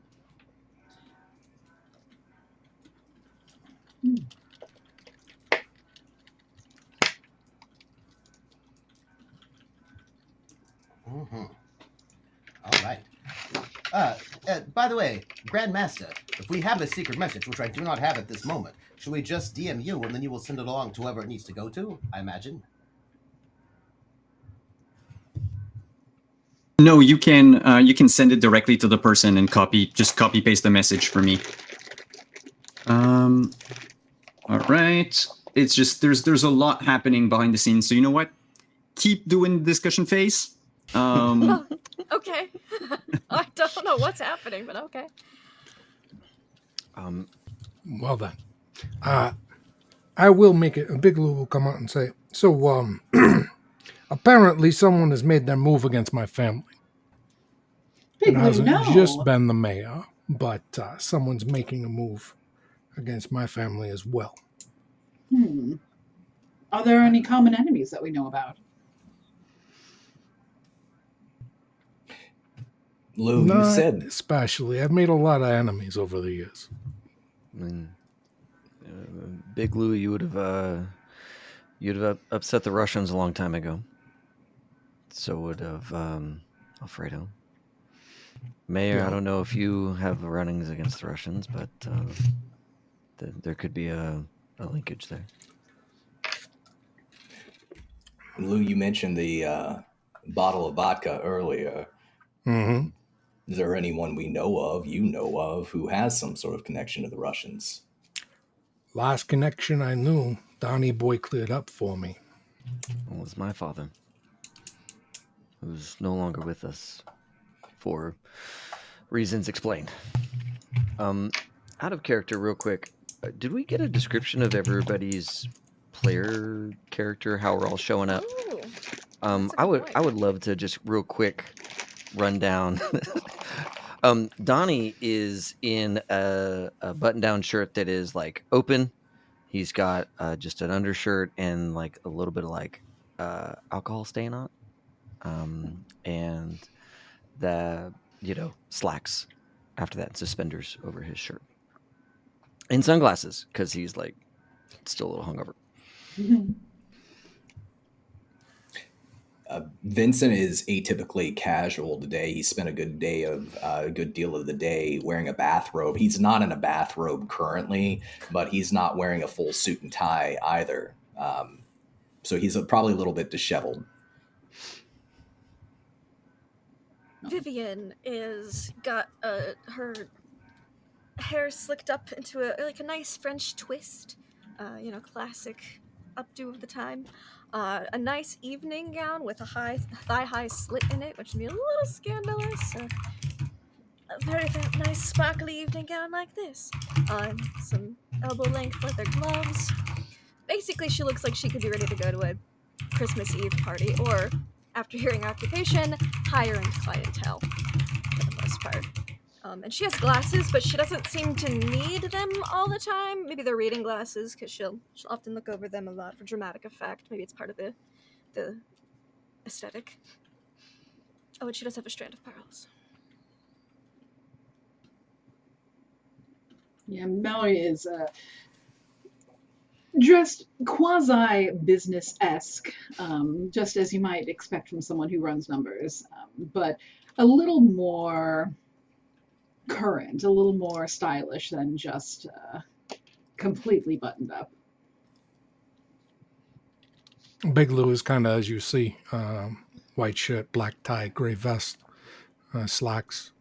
Speaker 5: Mm-hmm. All right. By the way, Grandmaster, if we have a secret message, which I do not have at this moment, should we just DM you and then you will send it along to whoever it needs to go to? I imagine.
Speaker 1: No, you can send it directly to the person and just copy paste the message for me. All right. It's just there's a lot happening behind the scenes. So you know what? Keep doing the discussion phase.
Speaker 6: Okay. I don't know what's happening, but okay.
Speaker 4: Well then, I will make it. Big Lou will come out and say, so, apparently someone has made their move against my family.
Speaker 9: Big
Speaker 4: It
Speaker 9: Lou,
Speaker 4: hasn't
Speaker 9: no.
Speaker 4: just been the mayor, but someone's making a move against my family as well.
Speaker 9: Are there any common enemies that we know about?
Speaker 2: Lou,
Speaker 4: Not
Speaker 2: you said
Speaker 4: especially. I've made a lot of enemies over the years.
Speaker 7: I mean, Big Lou, you'd have upset the Russians a long time ago. So would have Alfredo. Mayor, I don't know if you have runnings against the Russians, but there could be a linkage there.
Speaker 2: Lou, you mentioned the bottle of vodka earlier.
Speaker 4: Mm-hmm.
Speaker 2: Is there anyone you know of, who has some sort of connection to the Russians?
Speaker 4: Last connection I knew, Donnie Boy cleared up for me.
Speaker 7: Well, it was my father, who's no longer with us for reasons explained. Out of character, real quick, did we get a description of everybody's player character, how we're all showing up?
Speaker 6: Ooh,
Speaker 7: I would love to just real quick run down. Donnie is in a button-down shirt that is like open. He's got just an undershirt and like a little bit of like alcohol stain on it. And the slacks after that, suspenders over his shirt, and sunglasses because he's like still a little hungover.
Speaker 2: Vincent is atypically casual today. He spent a good deal of the day wearing a bathrobe. He's not in a bathrobe currently, but he's not wearing a full suit and tie either. So he's probably a little bit disheveled.
Speaker 6: Vivian is got her hair slicked up into a nice French twist, classic updo of the time. A nice evening gown with a thigh-high slit in it, which would be a little scandalous. A very nice sparkly evening gown like this. Some elbow-length leather gloves. Basically, she looks like she could be ready to go to a Christmas Eve party, or, after hearing occupation, higher-end clientele, for the most part. And she has glasses, but she doesn't seem to need them all the time. Maybe they're reading glasses, because she'll often look over them a lot for dramatic effect. Maybe it's part of the aesthetic. Oh, and she does have a strand of pearls.
Speaker 9: Yeah, Mallory is dressed quasi-business-esque, just as you might expect from someone who runs numbers, but a little more current, a little more stylish than just completely buttoned up.
Speaker 4: Big Lou is kind of, as you see, white shirt, black tie, gray vest, slacks.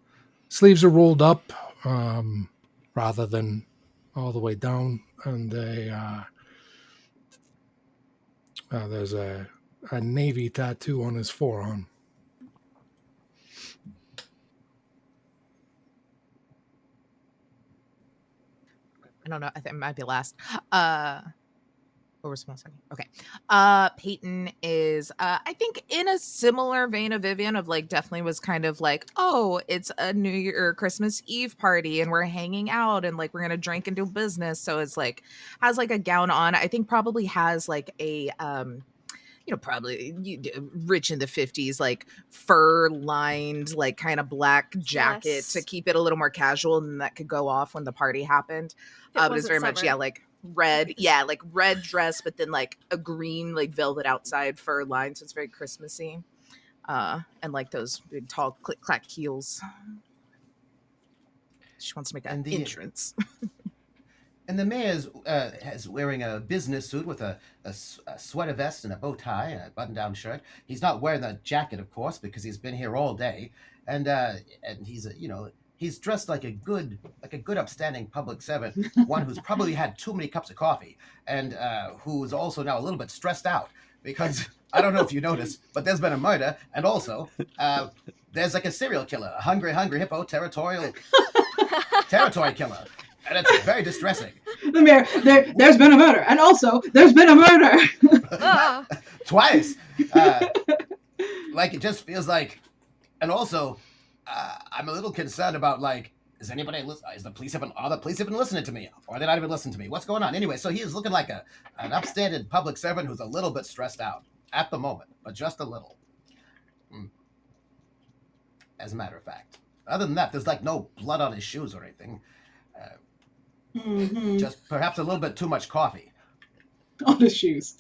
Speaker 4: Sleeves are rolled up rather than all the way down, and there's a navy tattoo on his forearm.
Speaker 8: I don't know. I think it might be last. What was one second? Okay. Peyton is, I think, in a similar vein of Vivian, of like definitely was kind of like, oh, it's a New Year or Christmas Eve party, and we're hanging out, and like we're gonna drink and do business. So it's like has like a gown on. I think probably has like a probably rich in the 50s, like fur lined, like kind of black jacket to keep it a little more casual, and that could go off when the party happened. But it's very much, like red, like red dress, but then like a green, like velvet outside fur line. So it's very Christmassy. And like those big, tall, click clack heels. She wants to make an entrance.
Speaker 5: And the mayor is wearing a business suit with a sweater vest and a bow tie and a button-down shirt. He's not wearing the jacket, of course, because he's been here all day. And he's he's dressed like a good upstanding public servant, one who's probably had too many cups of coffee, and who's also now a little bit stressed out because I don't know if you noticed, but there's been a murder, and also there's like a serial killer, a hungry hippo territory killer. And it's very distressing.
Speaker 9: The mayor, there's been a murder, and also there's been a murder.
Speaker 5: Twice. Like it just feels like, and also, I'm a little concerned about like, are the police even listening to me, or are they not even listening to me? What's going on? Anyway, so he is looking like an upstanding public servant who's a little bit stressed out at the moment, but just a little. As a matter of fact, other than that, there's like no blood on his shoes or anything. Just perhaps a little bit too much coffee
Speaker 9: on his shoes.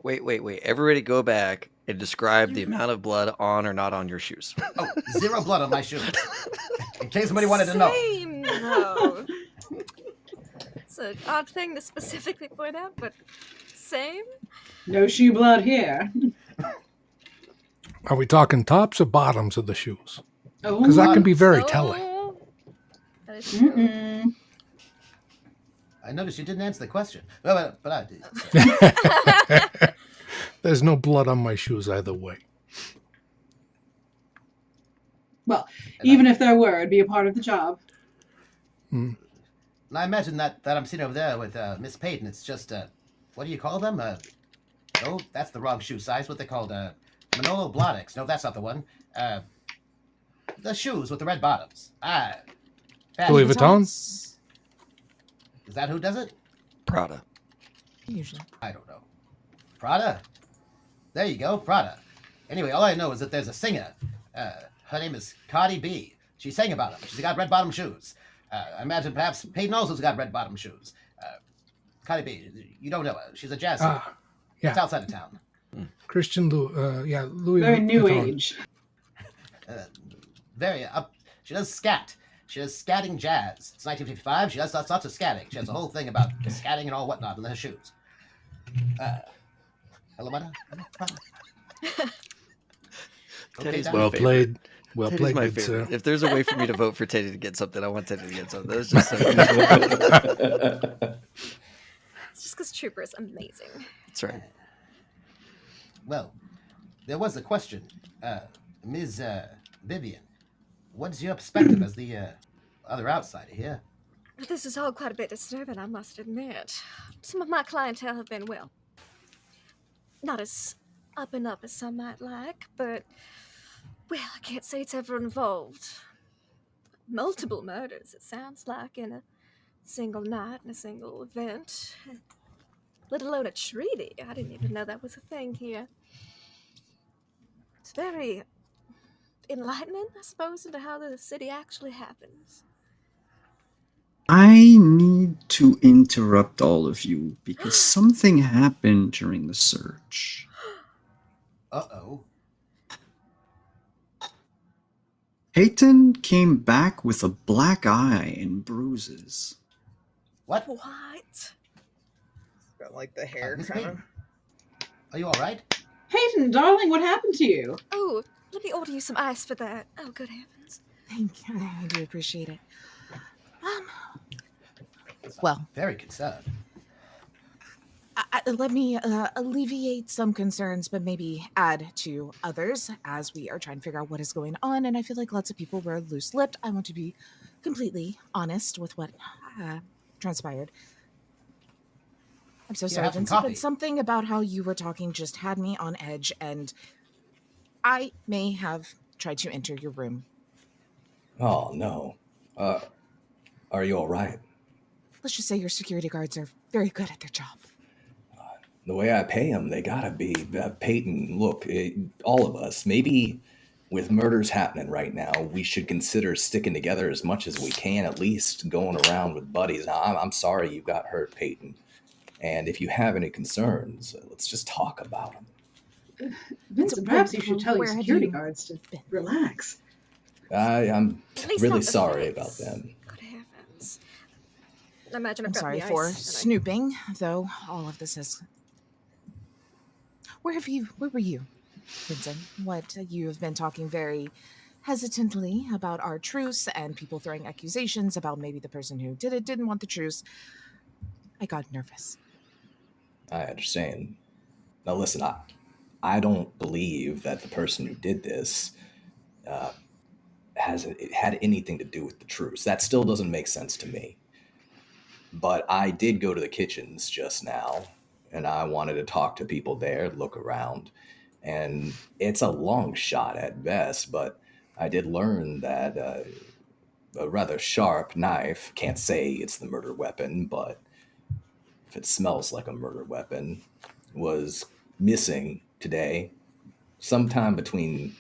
Speaker 7: Wait. Everybody go back and describe the amount of blood on or not on your shoes.
Speaker 5: Oh, 0 blood on my shoes. In case somebody wanted to know.
Speaker 6: Same, though. It's an odd thing to specifically point out, but same.
Speaker 9: No shoe blood here.
Speaker 4: Are we talking tops or bottoms of the shoes?
Speaker 9: Oh,
Speaker 4: because that can be very telling.
Speaker 6: That is true.
Speaker 5: I noticed you didn't answer the question. But I did.
Speaker 4: There's no blood on my shoes either way.
Speaker 9: Well, even if there were, it'd be a part of the job.
Speaker 5: And I imagine that I'm sitting over there with Miss Peyton. It's just, what do you call them? No, that's the wrong shoe size. What they called, Manolo Blahniks. No, that's not the one. The shoes with the red bottoms.
Speaker 4: Louis Vuitton?
Speaker 5: Is that who does it?
Speaker 7: Prada.
Speaker 8: Usually.
Speaker 5: I don't know. Prada? There you go, Prada. Anyway, all I know is that there's a singer. Her name is Cardi B. She sang about them. She's got red bottom shoes. I imagine perhaps Peyton also's got red bottom shoes. Cardi B, you don't know her. She's a jazz singer.
Speaker 4: Yeah.
Speaker 5: It's outside of town.
Speaker 4: Christian Louis
Speaker 9: Very
Speaker 4: Vuitton.
Speaker 9: new age.
Speaker 5: Very up. She does scat. She does scatting jazz. It's 1955. She does lots of scatting. She has a whole thing about scatting and all whatnot in her shoes. Hello, Mata?
Speaker 7: Teddy's
Speaker 5: Dan?
Speaker 4: Well played. Well
Speaker 7: Teddy's
Speaker 4: played,
Speaker 7: my
Speaker 4: good
Speaker 7: favorite.
Speaker 4: sir.
Speaker 7: If there's a way for me to vote for Teddy to get something, I want Teddy to get something. That was just so
Speaker 6: It's just because Trooper is amazing.
Speaker 7: That's right.
Speaker 5: Well, there was a question. Ms. Vivian, what's your perspective as the other outsider here?
Speaker 6: This is all quite a bit disturbing, I must admit. Some of my clientele have been, well, not as up and up as some might like, but, well, I can't say it's ever involved multiple murders, it sounds like, in a single night, in a single event. Let alone a treaty. I didn't even know that was a thing here. It's very enlightening, I suppose, into how the city actually happens.
Speaker 1: I need to interrupt all of you because something happened during the search.
Speaker 5: Uh-oh.
Speaker 1: Peyton came back with a black eye and bruises.
Speaker 5: What?
Speaker 6: What?
Speaker 10: Got like the hair
Speaker 5: Miss
Speaker 10: kind of.
Speaker 5: Peyton, are you all right?
Speaker 9: Peyton, darling, what happened to you?
Speaker 6: Oh, let me order you some ice for that. Oh, good heavens.
Speaker 8: Thank you. I do appreciate it. Well,
Speaker 5: Very concerned.
Speaker 8: let me alleviate some concerns, but maybe add to others as we are trying to figure out what is going on. And I feel like lots of people were loose-lipped. I want to be completely honest with what transpired. I'm so sorry,
Speaker 5: have some
Speaker 8: Vincent,
Speaker 5: coffee.
Speaker 8: but something about how you were talking just had me on edge, and I may have tried to enter your room.
Speaker 2: Oh, no. Are you all right?
Speaker 8: Let's just say your security guards are very good at their job.
Speaker 2: The way I pay them, they gotta be. Peyton, look, all of us, maybe with murders happening right now, we should consider sticking together as much as we can, at least going around with buddies. Now, I'm sorry you got hurt, Peyton. And if you have any concerns, let's just talk about them.
Speaker 9: Vincent, perhaps you should tell your
Speaker 8: Where have
Speaker 9: security
Speaker 8: you
Speaker 9: guards to
Speaker 8: been?
Speaker 9: relax.
Speaker 2: I'm
Speaker 6: At least
Speaker 2: really
Speaker 6: not the
Speaker 2: sorry
Speaker 6: face.
Speaker 2: about them.
Speaker 6: Good heavens. I imagine I've
Speaker 8: I'm
Speaker 6: got
Speaker 8: sorry
Speaker 6: the
Speaker 8: for
Speaker 6: ice. and
Speaker 8: snooping, though all of this is. Where were you, Vincent? What you have been talking very hesitantly about our truce and people throwing accusations about maybe the person who did it didn't want the truce. I got nervous.
Speaker 2: I understand. Now, listen, I don't believe that the person who did this it had anything to do with the truce. That still doesn't make sense to me. But I did go to the kitchens just now, and I wanted to talk to people there, look around, and it's a long shot at best. But I did learn that a rather sharp knife, can't say it's the murder weapon, but if it smells like a murder weapon, was missing today, sometime between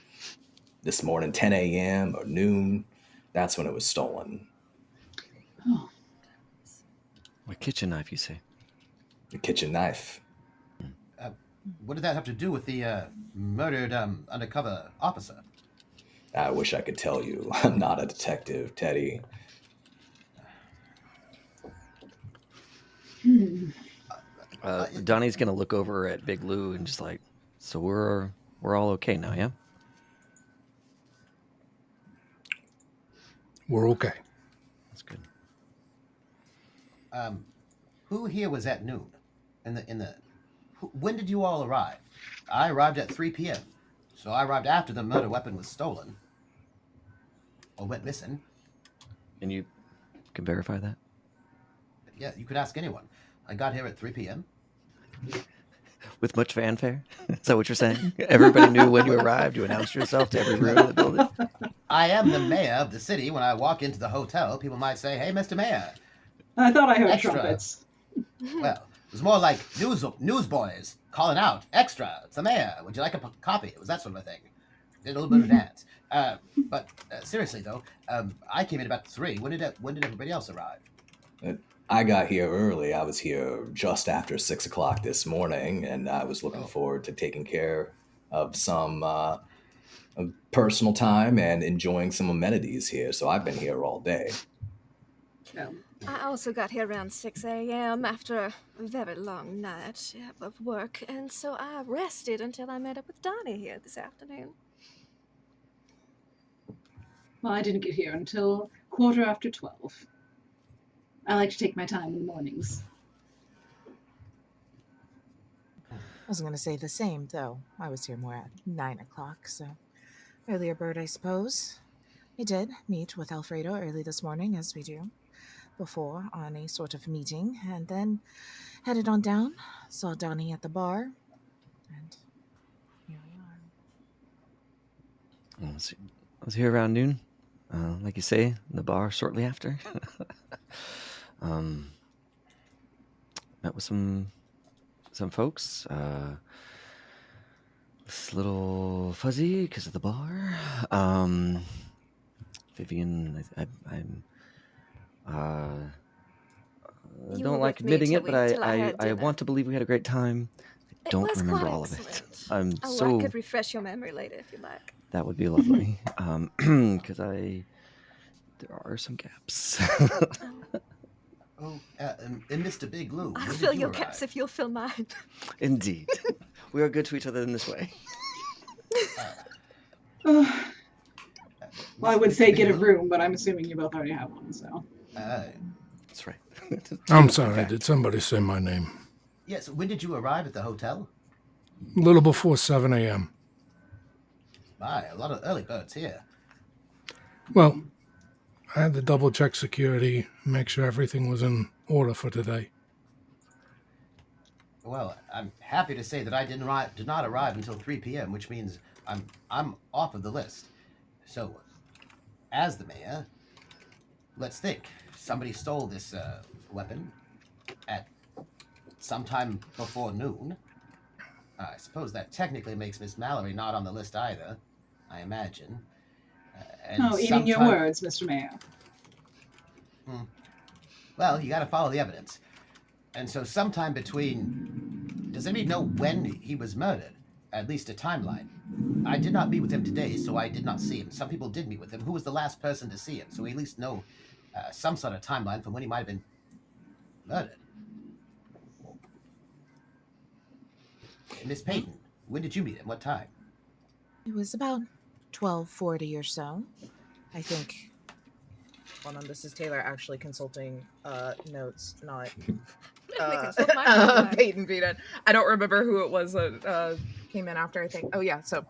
Speaker 2: this morning, 10 a.m. or noon. That's when it was stolen.
Speaker 9: Oh,
Speaker 7: What kitchen knife, you say?
Speaker 2: The kitchen knife.
Speaker 5: What did that have to do with the murdered undercover officer?
Speaker 2: I wish I could tell you. I'm not a detective, Teddy.
Speaker 7: Donnie's gonna look over at Big Lou and just like, so we're all okay now, yeah?
Speaker 4: We're okay.
Speaker 7: That's good.
Speaker 5: Who here was at noon? When did you all arrive? I arrived at 3 p.m. So I arrived after the murder weapon was stolen or went missing.
Speaker 7: And you can verify that?
Speaker 5: Yeah, you could ask anyone. I got here at 3 p.m.
Speaker 7: With much fanfare? Is that what you're saying? Everybody knew when you arrived. You announced yourself to every room in the building.
Speaker 5: I am the mayor of the city. When I walk into the hotel, people might say, "Hey, Mr. Mayor."
Speaker 9: I thought I heard
Speaker 5: Extra.
Speaker 9: trumpets.
Speaker 5: Well, it was more like newsboys calling out, "Extra, it's the mayor. Would you like a copy?" It was that sort of a thing. Did a little bit of dance. But seriously though, I came in about 3. When did everybody else arrive?
Speaker 2: I got here early. I was here just after 6 o'clock this morning, and I was looking forward to taking care of some personal time and enjoying some amenities here. So I've been here all day.
Speaker 9: No.
Speaker 6: I also got here around 6 a.m. after a very long night of work, and so I rested until I met up with Donnie here this afternoon.
Speaker 9: Well, I didn't get here until 12:15. I like to take my time in the mornings.
Speaker 8: I was going to say the same, though. I was here more at 9 o'clock, so earlier bird, I suppose. I did meet with Alfredo early this morning, as we do before, on a sort of meeting, and then headed on down, saw Donnie at the bar, and here we are.
Speaker 7: I was here around noon, like you say, in the bar shortly after. Met with some folks. It's a little fuzzy because of the bar. Vivian, I
Speaker 6: You
Speaker 7: don't
Speaker 6: were
Speaker 7: like
Speaker 6: with me
Speaker 7: admitting
Speaker 6: till
Speaker 7: it, but
Speaker 6: I had
Speaker 7: I
Speaker 6: dinner.
Speaker 7: want to believe we had a great time. I don't
Speaker 6: was
Speaker 7: remember
Speaker 6: quite
Speaker 7: all of it.
Speaker 6: excellent.
Speaker 7: I'm
Speaker 6: I
Speaker 7: so
Speaker 6: could refresh your memory later if you like.
Speaker 7: that would be lovely. Because there are some gaps.
Speaker 5: And Mr. Big Lou,
Speaker 6: I'll
Speaker 5: when
Speaker 6: fill
Speaker 5: did you
Speaker 6: your
Speaker 5: arrive?
Speaker 6: caps if you'll fill mine.
Speaker 7: Indeed, we are good to each other in this way.
Speaker 9: Well, I would
Speaker 5: Mr.
Speaker 9: say
Speaker 5: Big
Speaker 9: get a
Speaker 5: Lou?
Speaker 9: room, but I'm assuming you both already have one, so.
Speaker 7: That's right.
Speaker 4: I'm sorry,
Speaker 2: Okay.
Speaker 4: did somebody say my name?
Speaker 5: Yes, when did you arrive at the hotel?
Speaker 4: A little before 7 a.m.
Speaker 5: My, a lot of early birds here.
Speaker 4: Well, I had to double check security, make sure everything was in order for today.
Speaker 5: Well, I'm happy to say that I did not arrive until 3 p.m., which means I'm off of the list. So, as the mayor, let's think. Somebody stole this weapon at sometime before noon. I suppose that technically makes Miss Mallory not on the list either, I imagine.
Speaker 9: Eating your words, Mr. Mayor.
Speaker 5: Well, you got to follow the evidence. And so sometime between... Does anybody know when he was murdered? At least a timeline. I did not meet with him today, so I did not see him. Some people did meet with him. Who was the last person to see him? So we at least know some sort of timeline from when he might have been Murdered. Miss Peyton, when did you meet him? What time?
Speaker 8: It was about 12:40 or so, I think.
Speaker 10: Hold on, this is Taylor actually consulting notes, not
Speaker 6: Let me consult my timeline.
Speaker 10: Peyton Beaton. I don't remember who it was that came in after, I think. Oh yeah, so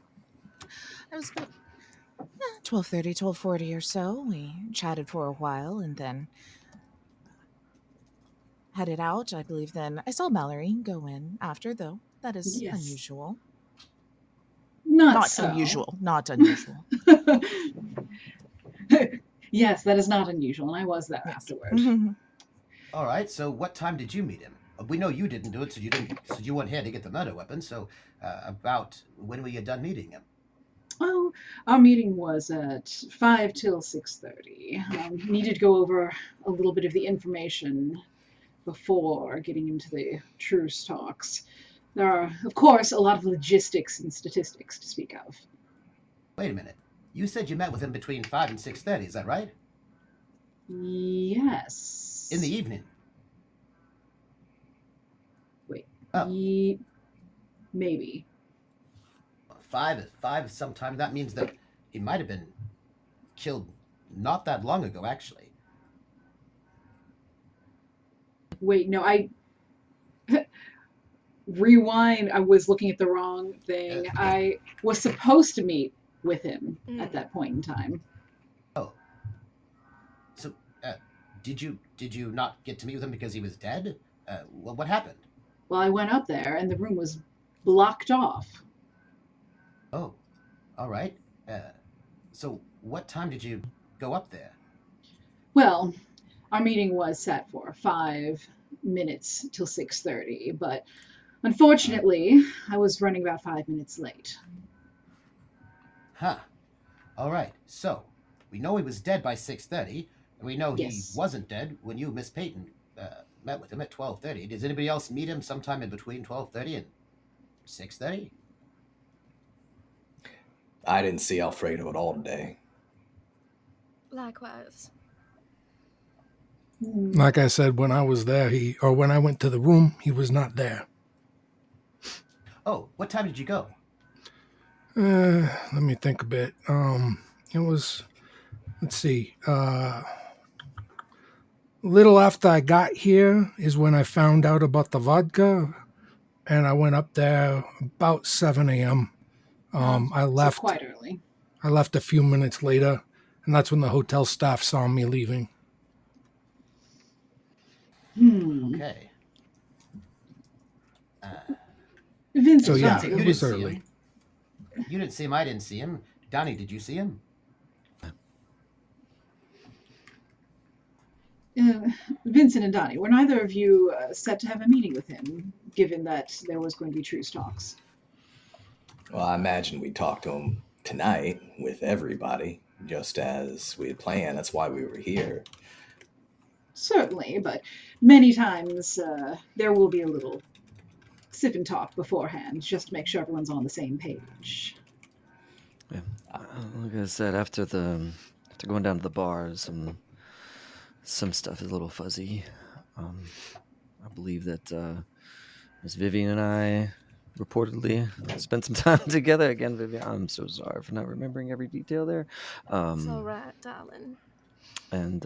Speaker 8: It was about 12:30, 12:40 or so. We chatted for a while and then headed out. I believe then I saw Mallory go in after, though. That is
Speaker 9: Yes.
Speaker 8: unusual.
Speaker 9: Not so.
Speaker 8: Unusual. Not unusual.
Speaker 9: Yes, that is not unusual, and I was there afterward.
Speaker 5: All right. So what time did you meet him? We know you didn't do it, so you weren't here to get the murder weapon. So about when were you done meeting him?
Speaker 9: Well, our meeting was at 5 till 6:30. Needed to go over a little bit of the information before getting into the truce talks. There are, of course, a lot of logistics and statistics to speak of.
Speaker 5: Wait a minute. You said you met with him between 5 and 6:30. Is that right?
Speaker 9: Yes.
Speaker 5: In the evening.
Speaker 9: Wait.
Speaker 5: Oh.
Speaker 9: Maybe.
Speaker 5: 5 sometime. That means that he might have been killed not that long ago, actually.
Speaker 9: Wait, no, I rewind. I was looking at the wrong thing. I was supposed to meet with him at that point in time.
Speaker 5: Oh. So, did you not get to meet with him because he was dead? What happened?
Speaker 9: Well, I went up there and the room was blocked off.
Speaker 5: Oh, all right. So what time did you go up there?
Speaker 9: Well, our meeting was set for 5 minutes till 6:30, but unfortunately, I was running about 5 minutes late.
Speaker 5: Huh. All right. So we know he was dead by 6:30, and we know
Speaker 9: Yes.
Speaker 5: he wasn't dead when you, Miss Peyton, met with him at 12:30. Does anybody else meet him sometime in between 12:30 and 6:30?
Speaker 2: I didn't see Alfredo at all today.
Speaker 6: Likewise.
Speaker 4: Like I said, when I was there, when I went to the room, he was not there.
Speaker 5: Oh, what time did you go?
Speaker 4: Let me think a bit. It was, let's see, little after I got here is when I found out about the vodka, and I went up there about 7 a.m. I left.
Speaker 9: So quite early.
Speaker 4: I left a few minutes later, and that's when the hotel staff saw me leaving.
Speaker 5: Okay.
Speaker 9: Vincent,
Speaker 4: So yeah,
Speaker 5: you
Speaker 4: it was
Speaker 5: didn't see
Speaker 4: early.
Speaker 5: him. You didn't see him. I didn't see him. Donnie, did you see him?
Speaker 9: Vincent and Donnie, were neither of you set to have a meeting with him, given that there was going to be truce talks?
Speaker 2: Well, I imagine we talked to him tonight with everybody, just as we had planned. That's why we were here.
Speaker 9: Certainly, but many times there will be a little sip and talk beforehand, just to make sure everyone's on the same page.
Speaker 7: Yeah. Like I said, after going down to the bar, some stuff is a little fuzzy. I believe that Miss Vivian and I reportedly spent some time together. Again, Vivian, I'm so sorry for not remembering every detail there.
Speaker 6: It's all right, darling.
Speaker 7: And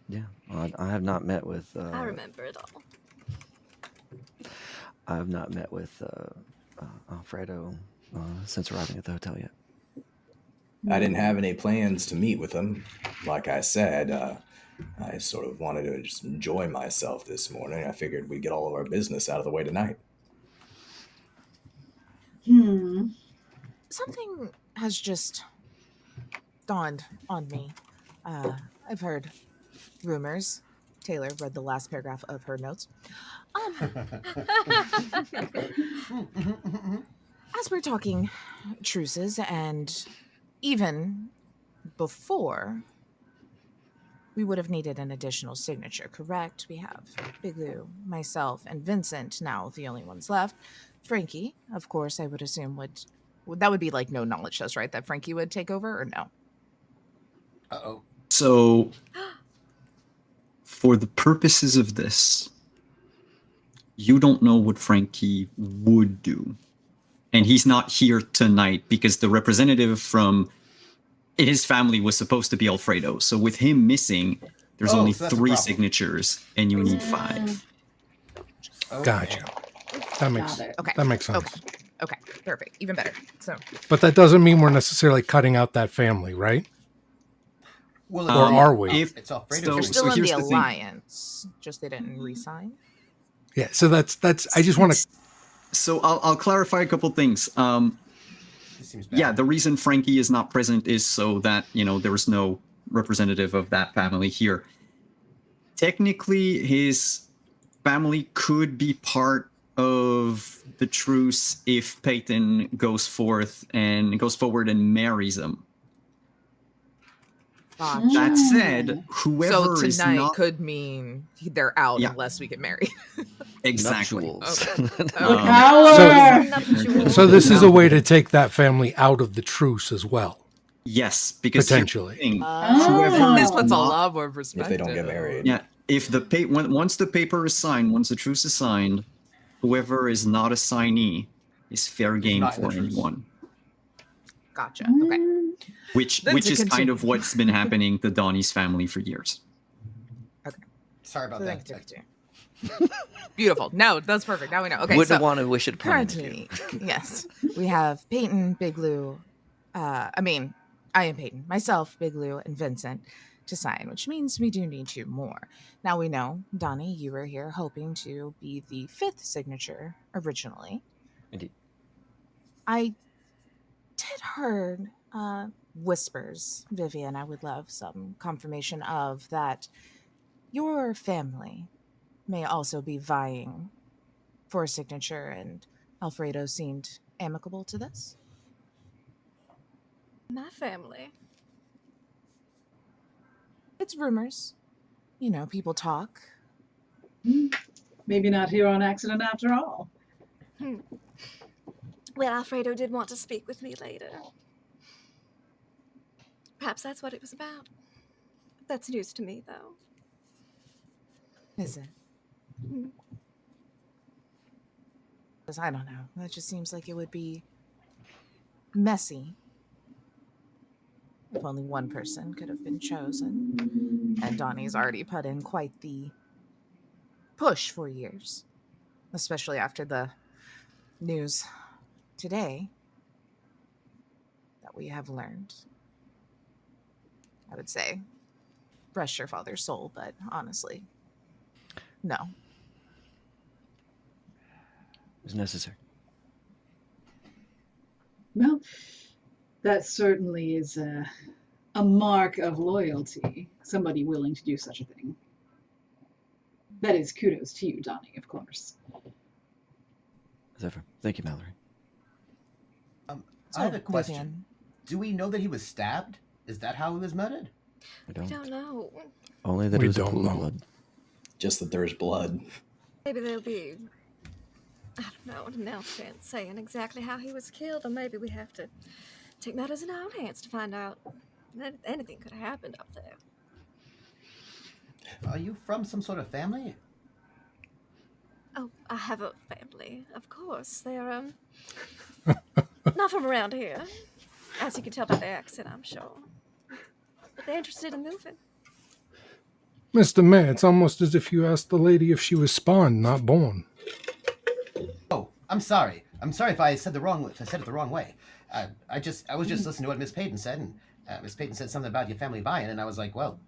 Speaker 7: yeah, I have not met with.
Speaker 6: I remember it all.
Speaker 7: I have not met with Alfredo since arriving at the hotel yet.
Speaker 2: I didn't have any plans to meet with him. Like I said, I sort of wanted to just enjoy myself this morning. I figured we'd get all of our business out of the way tonight.
Speaker 8: Something has just dawned on me. I've heard rumors. Taylor read the last paragraph of her notes. As we're talking truces, and even before, we would have needed an additional signature, correct? We have Big Lou, myself, and Vincent now the only ones left. Frankie, of course, I would assume that would be like no knowledge test, right? That Frankie would take over, or no?
Speaker 5: Uh-oh.
Speaker 1: So for the purposes of this, you don't know what Frankie would do. And he's not here tonight because the representative from his family was supposed to be Alfredo. So with him missing, there's only
Speaker 5: so that's a
Speaker 1: 3
Speaker 5: problem.
Speaker 1: signatures and you need 5.
Speaker 5: Okay.
Speaker 4: Gotcha. That makes
Speaker 9: Got it.
Speaker 8: Okay.
Speaker 4: that makes sense.
Speaker 8: Okay. Perfect. Even better. So
Speaker 4: But that doesn't mean we're necessarily cutting out that family, right?
Speaker 5: Well,
Speaker 4: Or are we?
Speaker 5: It's Alfredo's
Speaker 1: So-
Speaker 8: they're
Speaker 5: family.
Speaker 8: still in
Speaker 1: here's
Speaker 8: the
Speaker 1: the thing.
Speaker 8: alliance. Just they didn't re-sign.
Speaker 4: Yeah. So that's. I just want to.
Speaker 1: So I'll clarify a couple things.
Speaker 5: This seems bad.
Speaker 1: Yeah, the reason Frankie is not present is so that, there is no representative of that family here. Technically, his family could be part of the truce if Peyton goes forward and marries him.
Speaker 8: Gotcha.
Speaker 1: That said,
Speaker 8: So
Speaker 1: whoever is
Speaker 8: tonight
Speaker 1: not
Speaker 8: could mean they're out
Speaker 1: Yeah.
Speaker 8: unless we get married.
Speaker 1: exactly.
Speaker 7: Nuptials.
Speaker 9: Power!
Speaker 4: So this is a way to take that family out of the truce as well,
Speaker 1: Yes, because here's the
Speaker 4: potentially.
Speaker 1: thing.
Speaker 9: Oh.
Speaker 8: This puts a
Speaker 1: not-
Speaker 8: lot more
Speaker 2: If
Speaker 8: perspective.
Speaker 2: they don't get married.
Speaker 1: Yeah, if once the paper is signed, once the truce is signed, whoever is not a signee is fair game
Speaker 5: not in the
Speaker 1: for
Speaker 5: truce.
Speaker 1: anyone.
Speaker 8: Gotcha. Okay.
Speaker 1: Which
Speaker 8: Then to
Speaker 1: is kind
Speaker 8: continue.
Speaker 1: of what's been happening to Donnie's family for years.
Speaker 5: Sorry about
Speaker 8: So
Speaker 5: that.
Speaker 8: then continue. Beautiful. No, that's perfect. Now we know. Okay.
Speaker 7: Wouldn't
Speaker 8: So
Speaker 7: want to wish it upon any of you.
Speaker 8: currently, yes, we have Peyton, Big Lou. I am Peyton, myself, Big Lou, and Vincent to sign, which means we do need 2 more. Now we know, Donnie, you were here hoping to be the 5th signature originally.
Speaker 7: Indeed.
Speaker 8: I did heard whispers, Vivian. I would love some confirmation of that. Your family may also be vying for a signature, and Alfredo seemed amicable to this.
Speaker 6: My family.
Speaker 8: It's rumors. People talk.
Speaker 9: Maybe not here on accident after all.
Speaker 6: Well, Alfredo did want to speak with me later. Perhaps that's what it was about. That's news to me, though.
Speaker 8: Is it?
Speaker 6: Hmm.
Speaker 8: Because I don't know. That just seems like it would be messy if only one person could have been chosen. And Donnie's already put in quite the push for years, especially after the news today that we have learned. I would say, rest your father's soul, but honestly, no.
Speaker 7: It's necessary.
Speaker 9: Well, that certainly is a mark of loyalty. Somebody willing to do such a thing. That is kudos to you, Donnie, of course.
Speaker 7: As ever. Thank you, Mallory.
Speaker 5: I have a
Speaker 8: So,
Speaker 5: question.
Speaker 8: Vivian,
Speaker 5: Do we know that he was stabbed? Is that how he was murdered?
Speaker 7: I
Speaker 6: I
Speaker 7: don't.
Speaker 6: don't know.
Speaker 7: Only that
Speaker 4: We
Speaker 7: it was a
Speaker 4: don't
Speaker 7: pool of
Speaker 4: know.
Speaker 7: blood.
Speaker 2: Just that there's blood.
Speaker 6: Maybe there'll be, I don't know, an announcement saying exactly how he was killed, or maybe we have to take matters in our own hands to find out. Anything could have happened up there.
Speaker 5: Are you from some sort of family?
Speaker 6: Oh, I have a family, of course. They're, not from around here. As you can tell by their accent, I'm sure. But they're interested in moving.
Speaker 4: Mr. Mayor, it's almost as if you asked the lady if she was spawned, not born.
Speaker 5: Oh, I'm sorry. I'm sorry if I said it the wrong way. I was just listening to what Miss Peyton said, and Miss Peyton said something about your family buying, and I was like, well,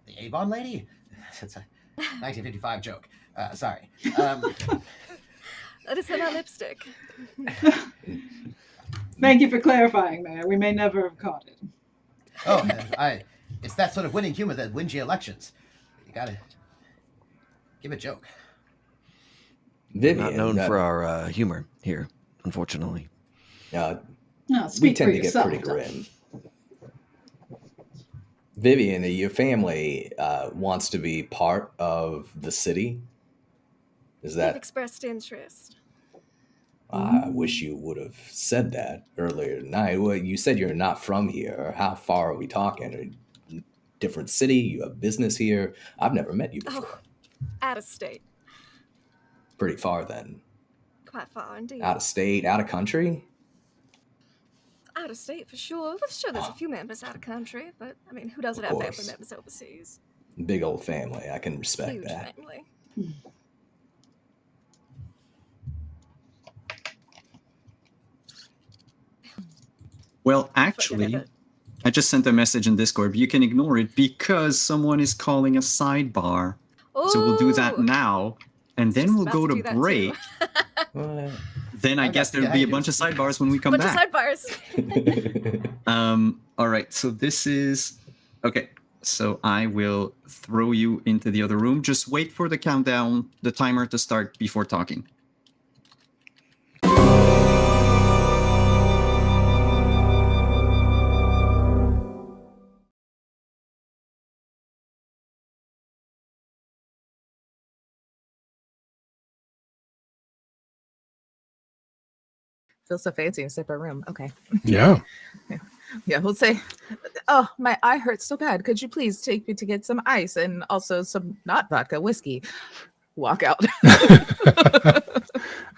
Speaker 5: the Avon lady? It's a 1955 joke. Sorry.
Speaker 6: That is in my lipstick.
Speaker 9: Thank you for clarifying, Mayor. We may never have caught it.
Speaker 5: Oh, it's that sort of winning humor that wins you elections. You gotta give a joke.
Speaker 2: Vivian,
Speaker 7: Not known for our humor here, unfortunately.
Speaker 9: No,
Speaker 2: we
Speaker 9: speak for
Speaker 2: tend to get
Speaker 9: yourself,
Speaker 2: pretty
Speaker 9: Donnie.
Speaker 2: grim. Vivian, your family wants to be part of the city. Is
Speaker 6: They've
Speaker 2: that?
Speaker 6: expressed interest.
Speaker 2: I wish you would have said that earlier tonight. Well, you said you're not from here. How far are we talking? different city, you have business here. I've never met you before.
Speaker 6: Out of state.
Speaker 2: Pretty far then.
Speaker 6: Quite far indeed.
Speaker 2: Out of state, out of country?
Speaker 6: Out of state for sure. Well, sure, there's a few members out of country, but I mean, who doesn't
Speaker 2: Of
Speaker 6: have
Speaker 2: course.
Speaker 6: family members overseas?
Speaker 2: Big old family. I can respect
Speaker 6: Huge
Speaker 2: that.
Speaker 6: family.
Speaker 1: Well, actually, I just sent a message in Discord. You can ignore it because someone is calling a sidebar. So we'll do that
Speaker 6: Ooh.
Speaker 1: now, and then we'll
Speaker 6: About
Speaker 1: go
Speaker 6: to
Speaker 1: to
Speaker 6: do that too.
Speaker 1: break. Then I guess there'll be a bunch of sidebars when we come
Speaker 6: Bunch
Speaker 1: back.
Speaker 6: of sidebars.
Speaker 1: All right, so this is okay. So I will throw you into the other room. Just wait for the countdown, the timer to start before talking.
Speaker 8: Feels so fancy in a separate room. Okay.
Speaker 4: Yeah.
Speaker 8: Yeah, we'll say, oh, my eye hurts so bad. Could you please take me to get some ice and also some not vodka whiskey? Walk out.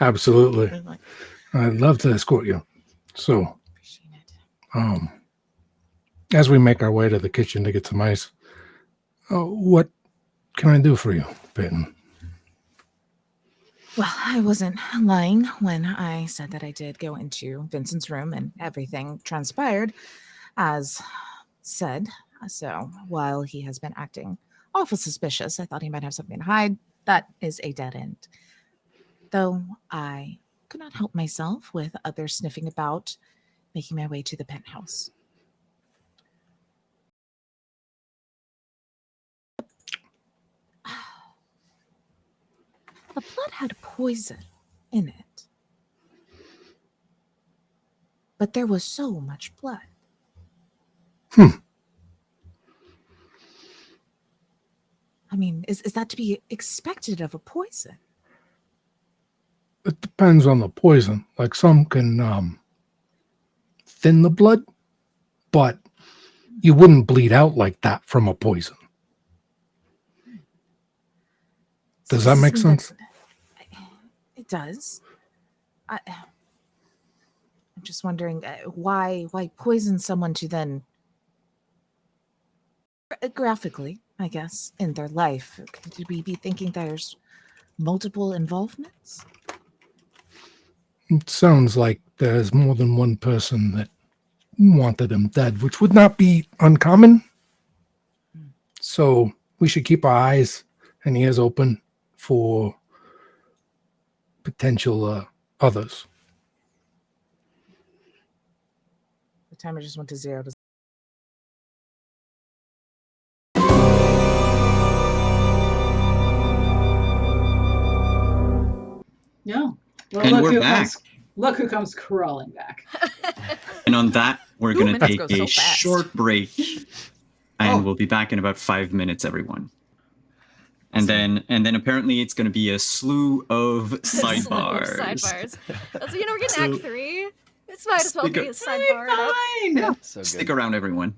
Speaker 4: Absolutely. I'd love to escort you. So, as we make our way to the kitchen to get some ice, what can I do for you, Peyton?
Speaker 8: Well, I wasn't lying when I said that I did go into Vincent's room and everything transpired as said. So while he has been acting awful suspicious, I thought he might have something to hide. That is a dead end. Though I could not help myself with others sniffing about, making my way to the penthouse. The blood had poison in it. But there was so much blood. I mean, is that to be expected of a poison?
Speaker 4: It depends on the poison. Like some can thin the blood, but you wouldn't bleed out like that from a poison. Does that make sense?
Speaker 8: It does. I'm just wondering why poison someone to then graphically, I guess, in their life. Could we be thinking there's multiple involvements?
Speaker 4: It sounds like there's more than one person that wanted him dead, which would not be uncommon. So we should keep our eyes and ears open for potential others.
Speaker 8: The timer just went to 0 to
Speaker 9: No. Well,
Speaker 1: And we're back.
Speaker 9: Look who comes crawling back.
Speaker 1: And on that, we're going to
Speaker 8: minutes
Speaker 1: take
Speaker 8: go
Speaker 1: a
Speaker 8: so fast.
Speaker 1: short break, and we'll be back in about 5 minutes, everyone. And then apparently it's going to be a slew of sidebars.
Speaker 6: Sidebars. So, we're getting Act 3. This might as well be a sidebar.
Speaker 9: Fine.
Speaker 7: So
Speaker 1: Stick
Speaker 7: good.
Speaker 1: around, everyone.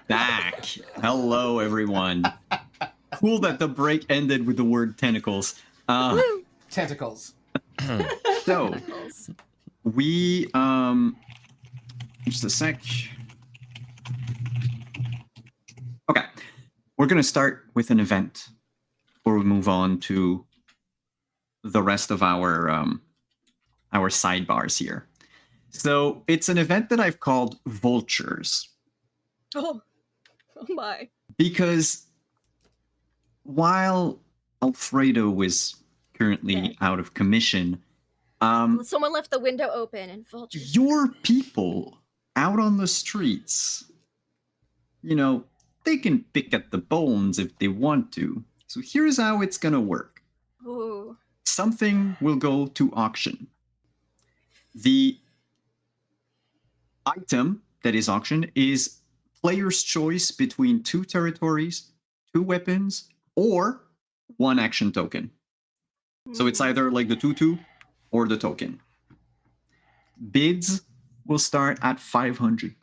Speaker 1: Back. Hello, everyone. Cool that the break ended with the word tentacles.
Speaker 5: Tentacles.
Speaker 1: So
Speaker 6: Tentacles.
Speaker 1: we just a sec. Okay, we're gonna start with an event before we move on to the rest of our sidebars here. So it's an event that I've called Vultures.
Speaker 6: Oh my.
Speaker 1: Because while Alfredo is currently
Speaker 6: Dead.
Speaker 1: out of commission,
Speaker 6: Someone left the window open and vultures.
Speaker 1: your people out on the streets, you know, they can pick at the bones if they want to. So here's how it's gonna work.
Speaker 6: Ooh.
Speaker 1: Something will go to auction. The item that is auctioned is player's choice between 2 territories, 2 weapons, or 1 action token. So it's either like the 2/2 or the token. Bids will start at 500.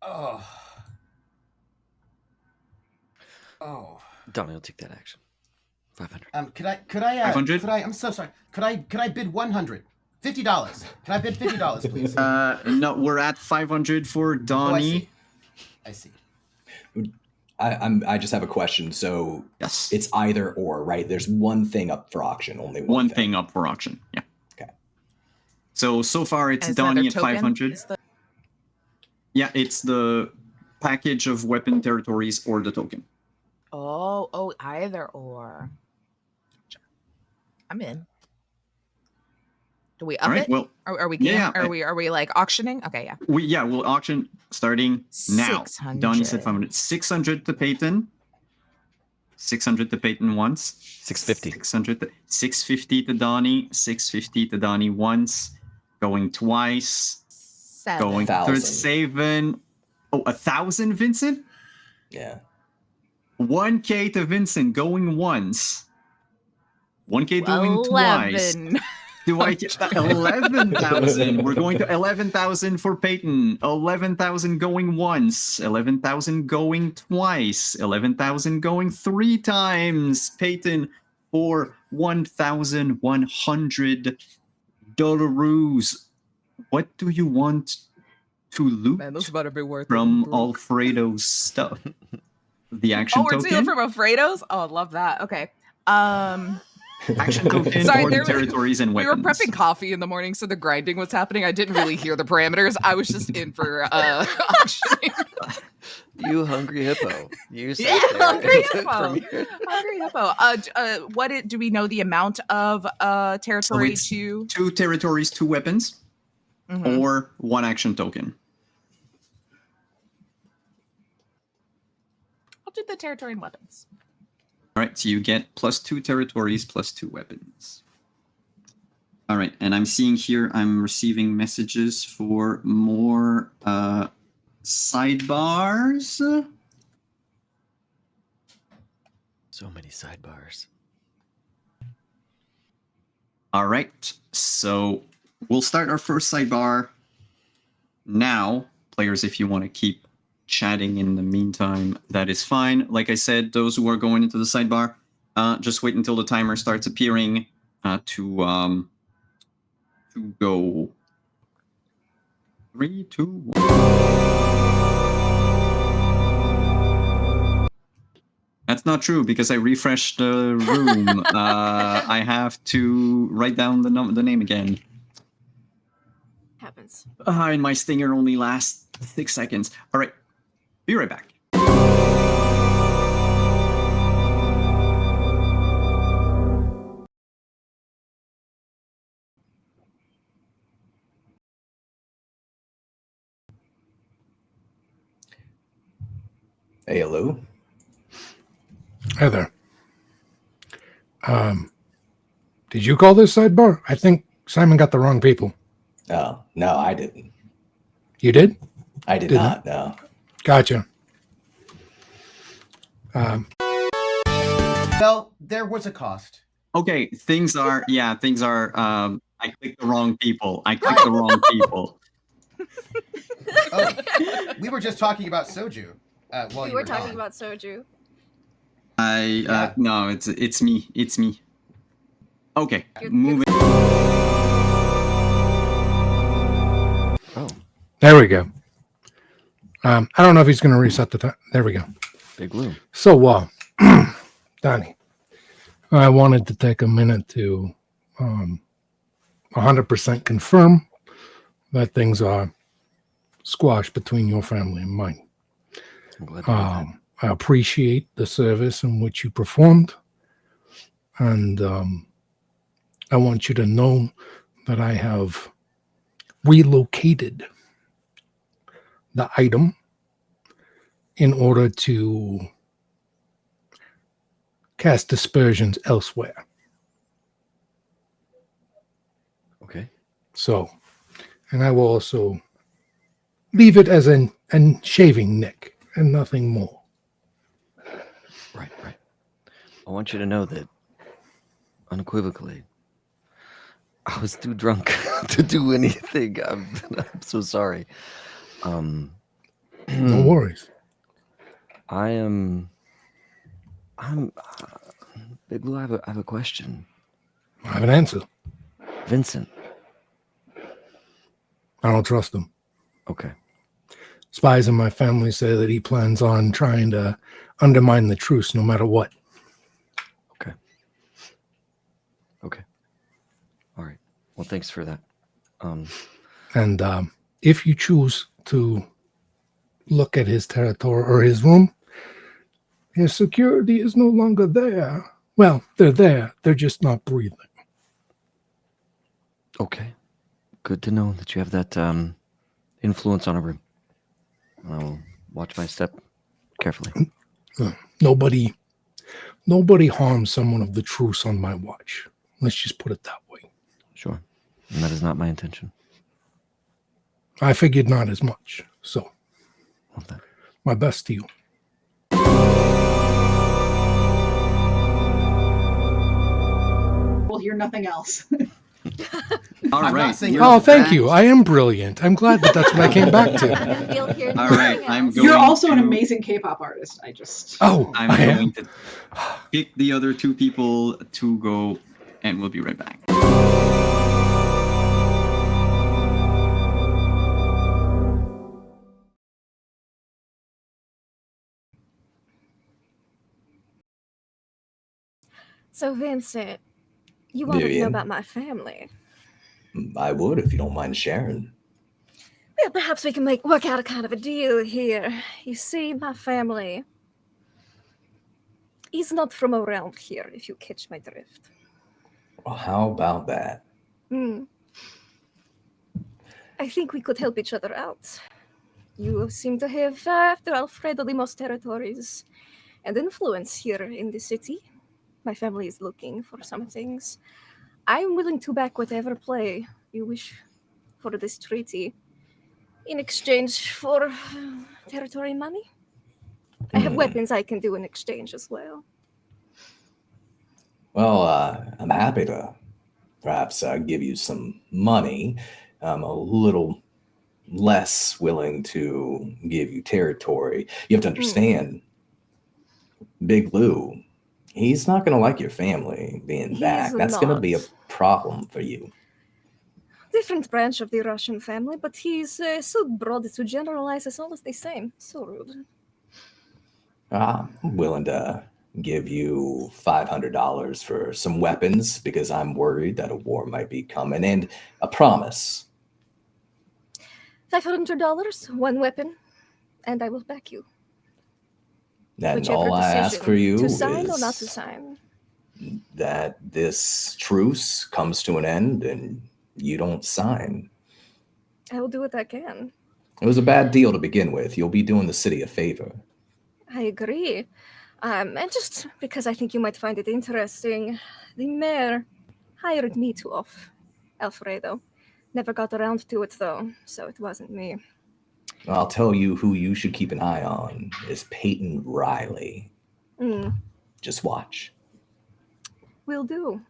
Speaker 5: Oh. Oh.
Speaker 7: Donnie will take that action. 500.
Speaker 5: Could I
Speaker 1: 500?
Speaker 5: I'm so sorry. Could I bid $100? $50. Can I bid $50, please?
Speaker 1: No, we're at 500 for Donnie.
Speaker 5: I see.
Speaker 2: I just have a question. So
Speaker 1: Yes.
Speaker 2: it's either or, right? There's one thing up for auction, only
Speaker 1: one thing up for auction. Yeah.
Speaker 2: Okay.
Speaker 1: So far it's
Speaker 8: And it's
Speaker 1: Donnie
Speaker 8: another
Speaker 1: at
Speaker 8: token?
Speaker 1: 500.
Speaker 8: Is the-
Speaker 1: Yeah, it's the package of weapon territories or the token.
Speaker 8: Oh, either or. I'm in. Do we up
Speaker 1: All right.
Speaker 8: it?
Speaker 1: Well,
Speaker 8: Are we?
Speaker 1: yeah,
Speaker 8: Are we like auctioning? Okay, yeah.
Speaker 1: we'll auction starting now.
Speaker 8: 600.
Speaker 1: Donnie said 500. 600 to Peyton. 600 to Peyton once.
Speaker 7: 650.
Speaker 1: 650 to Donnie. 650 to Donnie once. Going twice.
Speaker 8: 7.
Speaker 1: Going third. 7. Oh, 1,000, Vincent?
Speaker 2: Yeah.
Speaker 1: 1K to Vincent going once. 1K going twice.
Speaker 8: 11.
Speaker 1: Do I get 11,000? We're going to 11,000 for Peyton. 11,000 going once. 11,000 going twice. 11,000 going 3 times. Peyton for $1,100. What do you want to loot
Speaker 8: Man, those better be worth
Speaker 1: from
Speaker 8: it.
Speaker 1: Alfredo's stuff? The action
Speaker 8: we're
Speaker 1: token?
Speaker 8: stealing from Alfredo's? Oh, I love that. Okay.
Speaker 1: Action token
Speaker 8: Sorry,
Speaker 1: or the territories and
Speaker 8: we
Speaker 1: weapons.
Speaker 8: were prepping coffee in the morning, so the grinding was happening. I didn't really hear the parameters. I was just in for auctioning.
Speaker 7: You hungry hippo. You sat
Speaker 8: Yeah,
Speaker 7: there
Speaker 8: hungry
Speaker 7: and took from
Speaker 8: hippo.
Speaker 7: your-
Speaker 8: Hungry hippo. Do we know the amount of territory
Speaker 1: it's
Speaker 8: to
Speaker 1: 2 territories, 2 weapons,
Speaker 8: Mhm.
Speaker 1: or 1 action token.
Speaker 8: I'll do the territory and weapons.
Speaker 1: All right, so you get +2 territories, +2 weapons. All right, and I'm seeing here I'm receiving messages for more sidebars.
Speaker 7: So many sidebars.
Speaker 1: All right, so we'll start our first sidebar now. Players, if you want to keep chatting in the meantime, that is fine. Like I said, those who are going into the sidebar, just wait until the timer starts appearing to go. 3, 2, 1. That's not true because I refreshed the room. I have to write down the name again.
Speaker 6: Happens.
Speaker 1: And my stinger only lasts 6 seconds. All right, be right back.
Speaker 2: Hey, hello.
Speaker 4: Hi there. Did you call this sidebar? I think Simon got the wrong people.
Speaker 2: Oh, no, I didn't.
Speaker 4: You did?
Speaker 2: I did
Speaker 4: Didn't.
Speaker 2: not, no.
Speaker 4: Gotcha.
Speaker 5: Well, there was a cost.
Speaker 1: Okay, things are. I clicked the wrong people.
Speaker 5: Oh, we were just talking about soju. While
Speaker 6: We
Speaker 5: you
Speaker 6: were
Speaker 5: were
Speaker 6: talking
Speaker 5: gone.
Speaker 6: about soju.
Speaker 1: No, it's me. It's me. Okay,
Speaker 6: You're-
Speaker 1: moving.
Speaker 7: Oh,
Speaker 4: There we go. I don't know if he's going to reset the time. There we go.
Speaker 7: big Lou.
Speaker 4: So, Donnie, I wanted to take a minute to 100% confirm that things are squashed between your family and mine.
Speaker 7: I'm glad to hear that.
Speaker 4: I appreciate the service in which you performed, and I want you to know that I have relocated the item in order to cast dispersions elsewhere.
Speaker 7: Okay.
Speaker 4: So, and I will also leave it as an shaving nick and nothing more.
Speaker 7: Right. I want you to know that, unequivocally, I was too drunk to do anything. I'm so sorry.
Speaker 4: No worries.
Speaker 7: I'm Big Lou. I have a question.
Speaker 4: I have an answer.
Speaker 7: Vincent.
Speaker 4: I don't trust him.
Speaker 7: Okay.
Speaker 4: Spies in my family say that he plans on trying to undermine the truce no matter what.
Speaker 7: Okay. All right. Well, thanks for that.
Speaker 4: And if you choose to look at his territory or his room, his security is no longer there. Well, they're there. They're just not breathing.
Speaker 7: Okay. Good to know that you have that influence on a room. I'll watch my step carefully.
Speaker 4: Nobody harms someone of the truce on my watch. Let's just put it that way.
Speaker 7: Sure. And that is not my intention.
Speaker 4: I figured not as much. So,
Speaker 7: Well, then.
Speaker 4: My best to you.
Speaker 9: We'll hear nothing else.
Speaker 1: All
Speaker 5: I'm not
Speaker 1: right.
Speaker 5: saying-
Speaker 1: we're
Speaker 4: Oh, thank
Speaker 1: back.
Speaker 4: you. I am brilliant. I'm glad that's what I came back to.
Speaker 6: And we'll hear
Speaker 1: All right,
Speaker 6: nothing
Speaker 1: I'm
Speaker 6: else.
Speaker 1: going
Speaker 9: You're also an
Speaker 1: to-
Speaker 9: amazing K-pop artist. I just
Speaker 4: Oh,
Speaker 1: I'm
Speaker 4: I am.
Speaker 1: going to pick the other two people to go, and we'll be right back.
Speaker 6: So, Vincent, you wanted to know
Speaker 2: Vivian?
Speaker 6: about my family.
Speaker 2: I would if you don't mind sharing.
Speaker 6: Well, perhaps we can work out a kind of a deal here. You see, my family is not from around here, if you catch my drift.
Speaker 2: Well, how about that?
Speaker 6: I think we could help each other out. You seem to have, after Alfredo, the most territories and influence here in the city. My family is looking for some things. I'm willing to back whatever play you wish for this treaty in exchange for territory money. I have weapons I can do in exchange as well.
Speaker 2: Well, I'm happy to perhaps give you some money. I'm a little less willing to give you territory. You have to understand, Big Lou, he's not going to like your family being
Speaker 6: He's
Speaker 2: back. That's going to be a
Speaker 6: not.
Speaker 2: problem for you.
Speaker 6: Different branch of the Russian family, but he's so broad to generalize as all is the same. So rude.
Speaker 2: I'm willing to give you $500 for some weapons because I'm worried that a war might be coming, and a promise.
Speaker 6: $500, one weapon, and I will back you.
Speaker 2: And
Speaker 6: Whichever
Speaker 2: all I ask
Speaker 6: decision,
Speaker 2: for you
Speaker 6: to sign or not to
Speaker 2: is
Speaker 6: sign.
Speaker 2: that this truce comes to an end and you don't sign.
Speaker 6: I will do what I can.
Speaker 2: It was a bad deal to begin with. You'll be doing the city a favor.
Speaker 6: I agree. And just because I think you might find it interesting, the mayor hired me to off Alfredo. Never got around to it though, so it wasn't me.
Speaker 2: I'll tell you who you should keep an eye on is Peyton Riley. Just watch.
Speaker 6: Will do.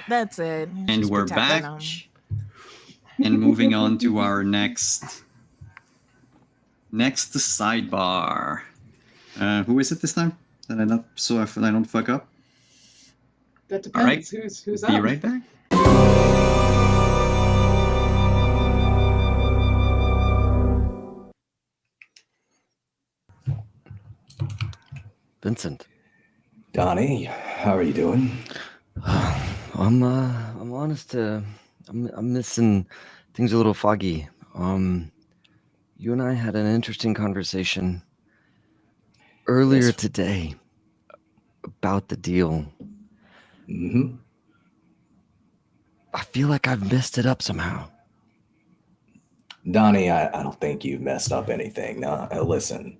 Speaker 8: That's it.
Speaker 1: And
Speaker 8: She's
Speaker 1: we're
Speaker 8: protecting
Speaker 1: back.
Speaker 8: him.
Speaker 1: And moving on to our next sidebar. Who is it this time? That I not so I don't fuck up.
Speaker 9: that
Speaker 1: All right.
Speaker 9: depends. Who's
Speaker 1: Be
Speaker 9: up?
Speaker 1: right back.
Speaker 7: Vincent.
Speaker 2: Donnie, how are you doing?
Speaker 7: I'm honest. I'm missing things a little foggy. You and I had an interesting conversation earlier
Speaker 2: Yes.
Speaker 7: today about the deal.
Speaker 2: Mm-hmm.
Speaker 7: I feel like I've messed it up somehow.
Speaker 2: Donnie, I don't think you messed up anything. No, listen,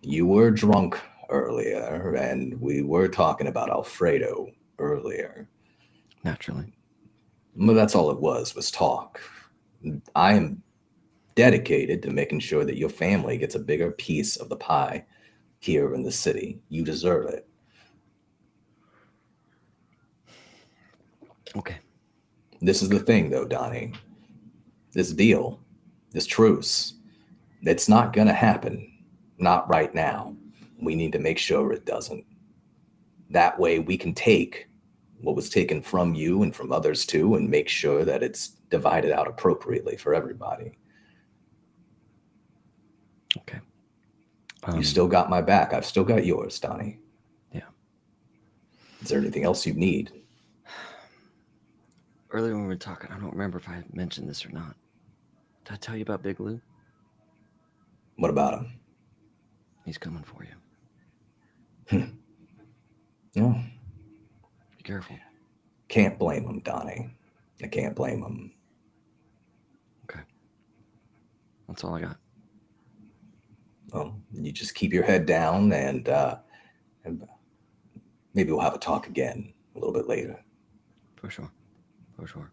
Speaker 2: you were drunk earlier, and we were talking about Alfredo earlier.
Speaker 7: Naturally.
Speaker 2: Well, that's all it was talk. I am dedicated to making sure that your family gets a bigger piece of the pie here in the city. You deserve it.
Speaker 7: Okay.
Speaker 2: This is the thing, though, Donnie. This deal, this truce, it's not going to happen. Not right now. We need to make sure it doesn't. That way we can take what was taken from you and from others too and make sure that it's divided out appropriately for everybody.
Speaker 7: Okay.
Speaker 2: You still got my back. I've still got yours, Donnie.
Speaker 7: Yeah.
Speaker 2: Is there anything else you need?
Speaker 7: Earlier when we were talking, I don't remember if I mentioned this or not. Did I tell you about Big Lou?
Speaker 2: What about him?
Speaker 7: He's coming for you.
Speaker 2: No.
Speaker 7: Be careful.
Speaker 2: Can't blame him, Donnie. I can't blame him.
Speaker 7: Okay. That's all I got.
Speaker 2: Well, you just keep your head down and maybe we'll have a talk again a little bit later.
Speaker 7: For sure. For sure.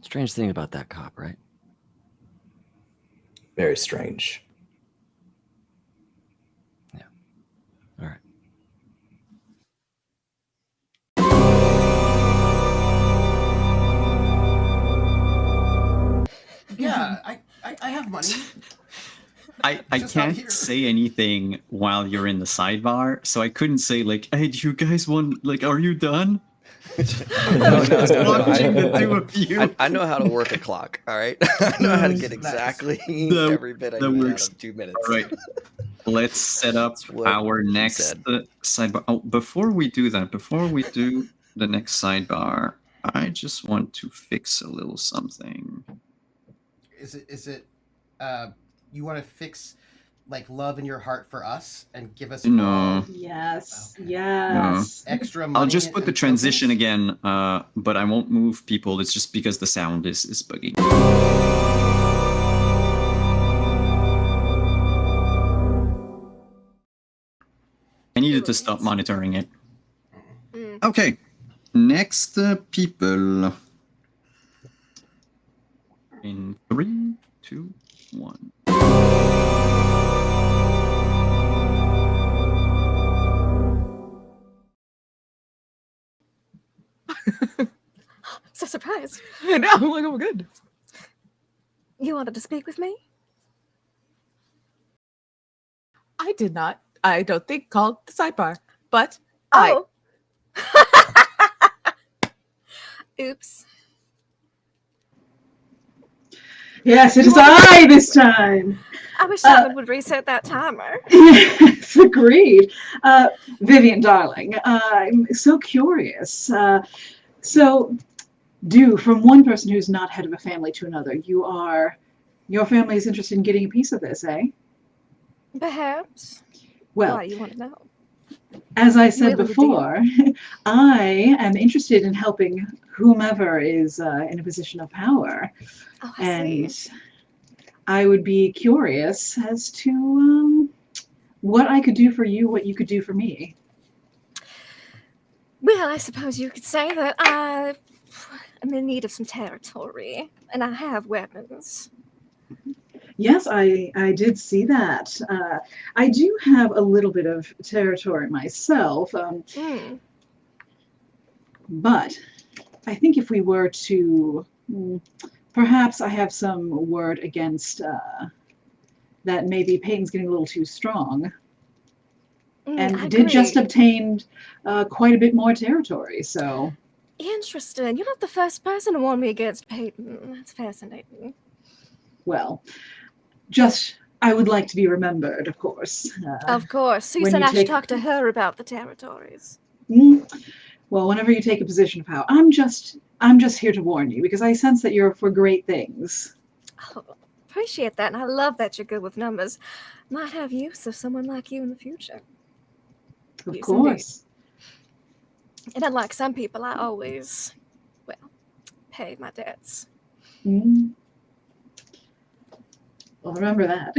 Speaker 7: Strange thing about that cop, right?
Speaker 2: Very strange.
Speaker 7: Yeah. All right.
Speaker 5: Yeah, I have money.
Speaker 1: I
Speaker 5: Just not here.
Speaker 1: can't say anything while you're in the sidebar, so I couldn't say like, "Hey, do you guys want like, are you done?"
Speaker 7: No.
Speaker 1: Watching the two of you.
Speaker 7: I know how to work a clock. All right. I know how to get
Speaker 5: Nice.
Speaker 7: exactly
Speaker 1: That-
Speaker 7: every bit I
Speaker 1: that
Speaker 7: need
Speaker 1: works.
Speaker 7: out of 2 minutes.
Speaker 1: All right. Let's set up
Speaker 7: That's what
Speaker 1: our
Speaker 7: she
Speaker 1: next
Speaker 7: said.
Speaker 1: sidebar. Oh, before we do the next sidebar, I just want to fix a little something.
Speaker 5: Is it you want to fix like love in your heart for us and give us
Speaker 1: No.
Speaker 5: all
Speaker 9: Yes.
Speaker 5: Okay.
Speaker 9: Yes.
Speaker 5: extra money?
Speaker 1: I'll just put the
Speaker 5: and
Speaker 1: transition
Speaker 5: tokens?
Speaker 1: again, but I won't move people. It's just because the sound is buggy. I needed to stop monitoring it.
Speaker 6: Mm.
Speaker 1: Okay, next people. In 3, 2, 1.
Speaker 6: So surprised.
Speaker 8: I know. I'm like, oh, good.
Speaker 6: You wanted to speak with me?
Speaker 8: I did not. I don't think called the sidebar, but
Speaker 6: Oh. Oops.
Speaker 9: Yes, it is I this time.
Speaker 6: I wish someone would reset that timer.
Speaker 9: Yes, agreed. Vivian, darling, I'm so curious. So, from one person who's not head of a family to another, your family is interested in getting a piece of this, eh?
Speaker 6: Perhaps.
Speaker 9: Well,
Speaker 6: Why do you want to know?
Speaker 9: as I said
Speaker 6: Will the
Speaker 9: before, I am interested in helping whomever is in a position of power.
Speaker 6: Oh, I
Speaker 9: And
Speaker 6: see.
Speaker 9: I would be curious as to what I could do for you, what you could do for me.
Speaker 6: Well, I suppose you could say that I'm in need of some territory, and I have weapons.
Speaker 9: Yes, I did see that. I do have a little bit of territory myself, but I think if we were to, perhaps I have some word against that maybe Peyton's getting a little too strong. And
Speaker 6: I
Speaker 9: did just
Speaker 6: agree.
Speaker 9: obtain quite a bit more territory, so.
Speaker 6: Interesting. You're not the first person to warn me against Peyton. That's fascinating.
Speaker 9: Well, I would like to be remembered, of course.
Speaker 6: Of course.
Speaker 9: when
Speaker 6: Susan,
Speaker 9: you
Speaker 6: I should
Speaker 9: take-
Speaker 6: talk to her about the territories.
Speaker 9: Well, whenever you take a position of power, I'm just here to warn you because I sense that you're for great things.
Speaker 6: Oh, appreciate that, and I love that you're good with numbers. Might have use of someone like you in the future.
Speaker 9: Of
Speaker 6: Yes,
Speaker 9: course.
Speaker 6: indeed. And unlike some people, I always, pay my debts.
Speaker 9: Well, remember that.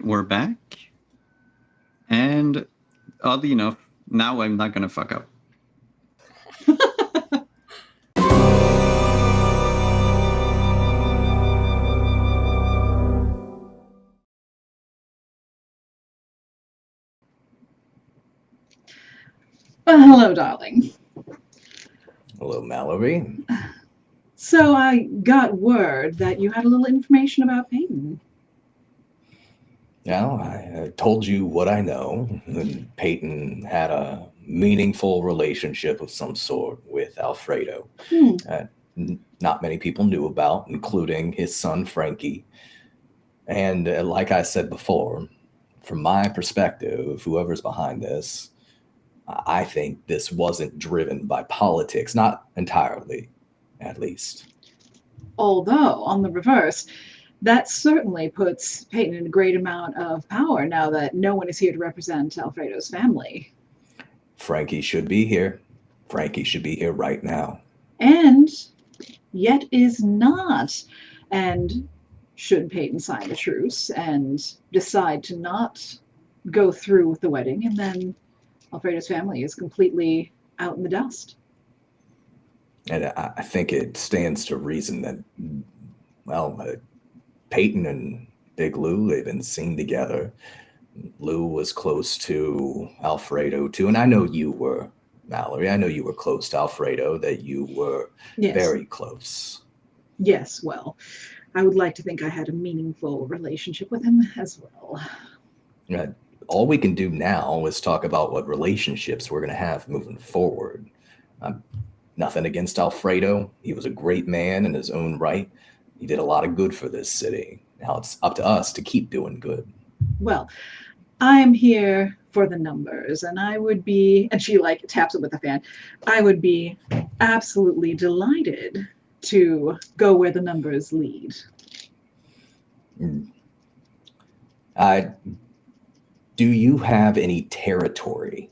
Speaker 1: we're back. And oddly enough, now I'm not gonna fuck up.
Speaker 9: Well, hello, darling.
Speaker 2: Hello, Mallory.
Speaker 9: So I got word that you had a little information about Peyton.
Speaker 2: Now, I told you what I know. And Peyton had a meaningful relationship of some sort with Alfredo. Not many people knew about, including his son, Frankie. And like I said before, from my perspective, whoever's behind this, I think this wasn't driven by politics, not entirely, at least.
Speaker 9: Although, on the reverse, that certainly puts Peyton in a great amount of power now that no one is here to represent Alfredo's family.
Speaker 2: Frankie should be here. Frankie should be here right now.
Speaker 9: And yet is not. And should Peyton sign the truce and decide to not go through with the wedding, and then Alfredo's family is completely out in the dust.
Speaker 2: And I think it stands to reason that, well, Peyton and Big Lou, they've been seen together. Lou was close to Alfredo too. And I know you were, Mallory. I know you were close to Alfredo, that you were very close.
Speaker 9: Yes, well, I would like to think I had a meaningful relationship with him as well.
Speaker 2: All we can do now is talk about what relationships we're going to have moving forward. Nothing against Alfredo. He was a great man in his own right. He did a lot of good for this city. Now it's up to us to keep doing good.
Speaker 9: Well, I'm here for the numbers, and I would be, and she like taps it with a fan, I would be absolutely delighted to go where the numbers lead.
Speaker 2: Do you have any territory?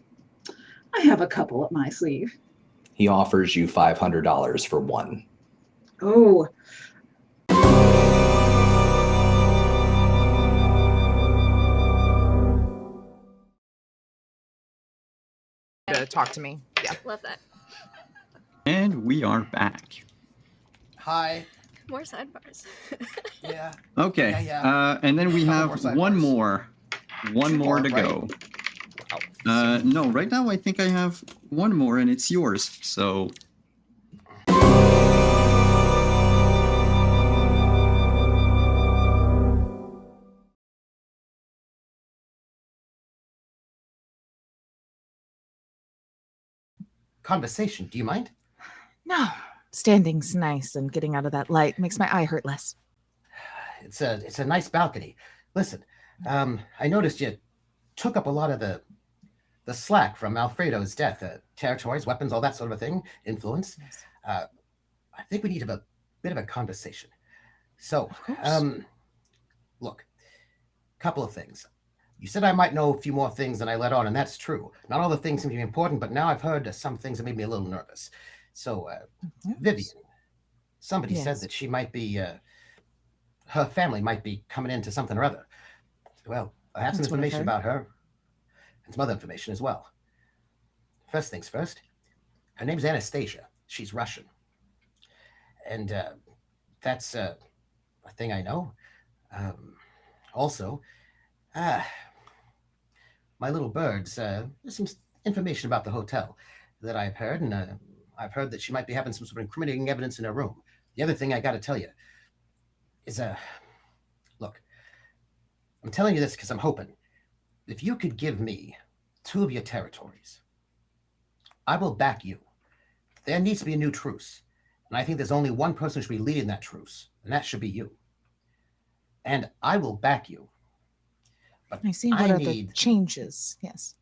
Speaker 9: I have a couple up my sleeve.
Speaker 2: He offers you $500 for one.
Speaker 9: Oh.
Speaker 10: To talk to me. Yeah.
Speaker 6: Love that.
Speaker 1: And we are back.
Speaker 5: Hi.
Speaker 6: More sidebars.
Speaker 5: Yeah.
Speaker 1: Okay.
Speaker 5: Yeah.
Speaker 1: And then we
Speaker 5: Couple
Speaker 1: have
Speaker 5: more
Speaker 1: one
Speaker 5: sidebars.
Speaker 1: more. One more to
Speaker 5: right?
Speaker 1: go.
Speaker 5: Wow.
Speaker 1: No, right now I think I have one more and it's yours. So
Speaker 5: Conversation, do you mind?
Speaker 8: No, standing's nice, and getting out of that light makes my eye hurt less.
Speaker 5: It's a nice balcony. Listen, I noticed you took up a lot of the slack from Alfredo's death. Territories, weapons, all that sort of a thing, influence.
Speaker 8: Yes.
Speaker 5: I think we need a bit of a conversation. So, look, couple of things. You said I might know a few more things than I let on, and that's true. Not all the things seem to be important, but now I've heard some things that made me a little nervous. So, Vivian, somebody said that she might be, her family might be coming into something or other. Well, I have some information about her, and some other information as well. First things first, her name's Anastasia. She's Russian. And that's a thing I know. Also, my little birds, there's some information about the hotel that I've heard, and I've heard that she might be having some sort of incriminating evidence in her room. The other thing I got to tell you is, look, I'm telling you this because I'm hoping if you could give me 2 of your territories, I will back you. There needs to be a new truce, and I think there's only one person who should be leading that truce, and that should be you. And I will back you. But
Speaker 8: I see. What are the changes? Yes.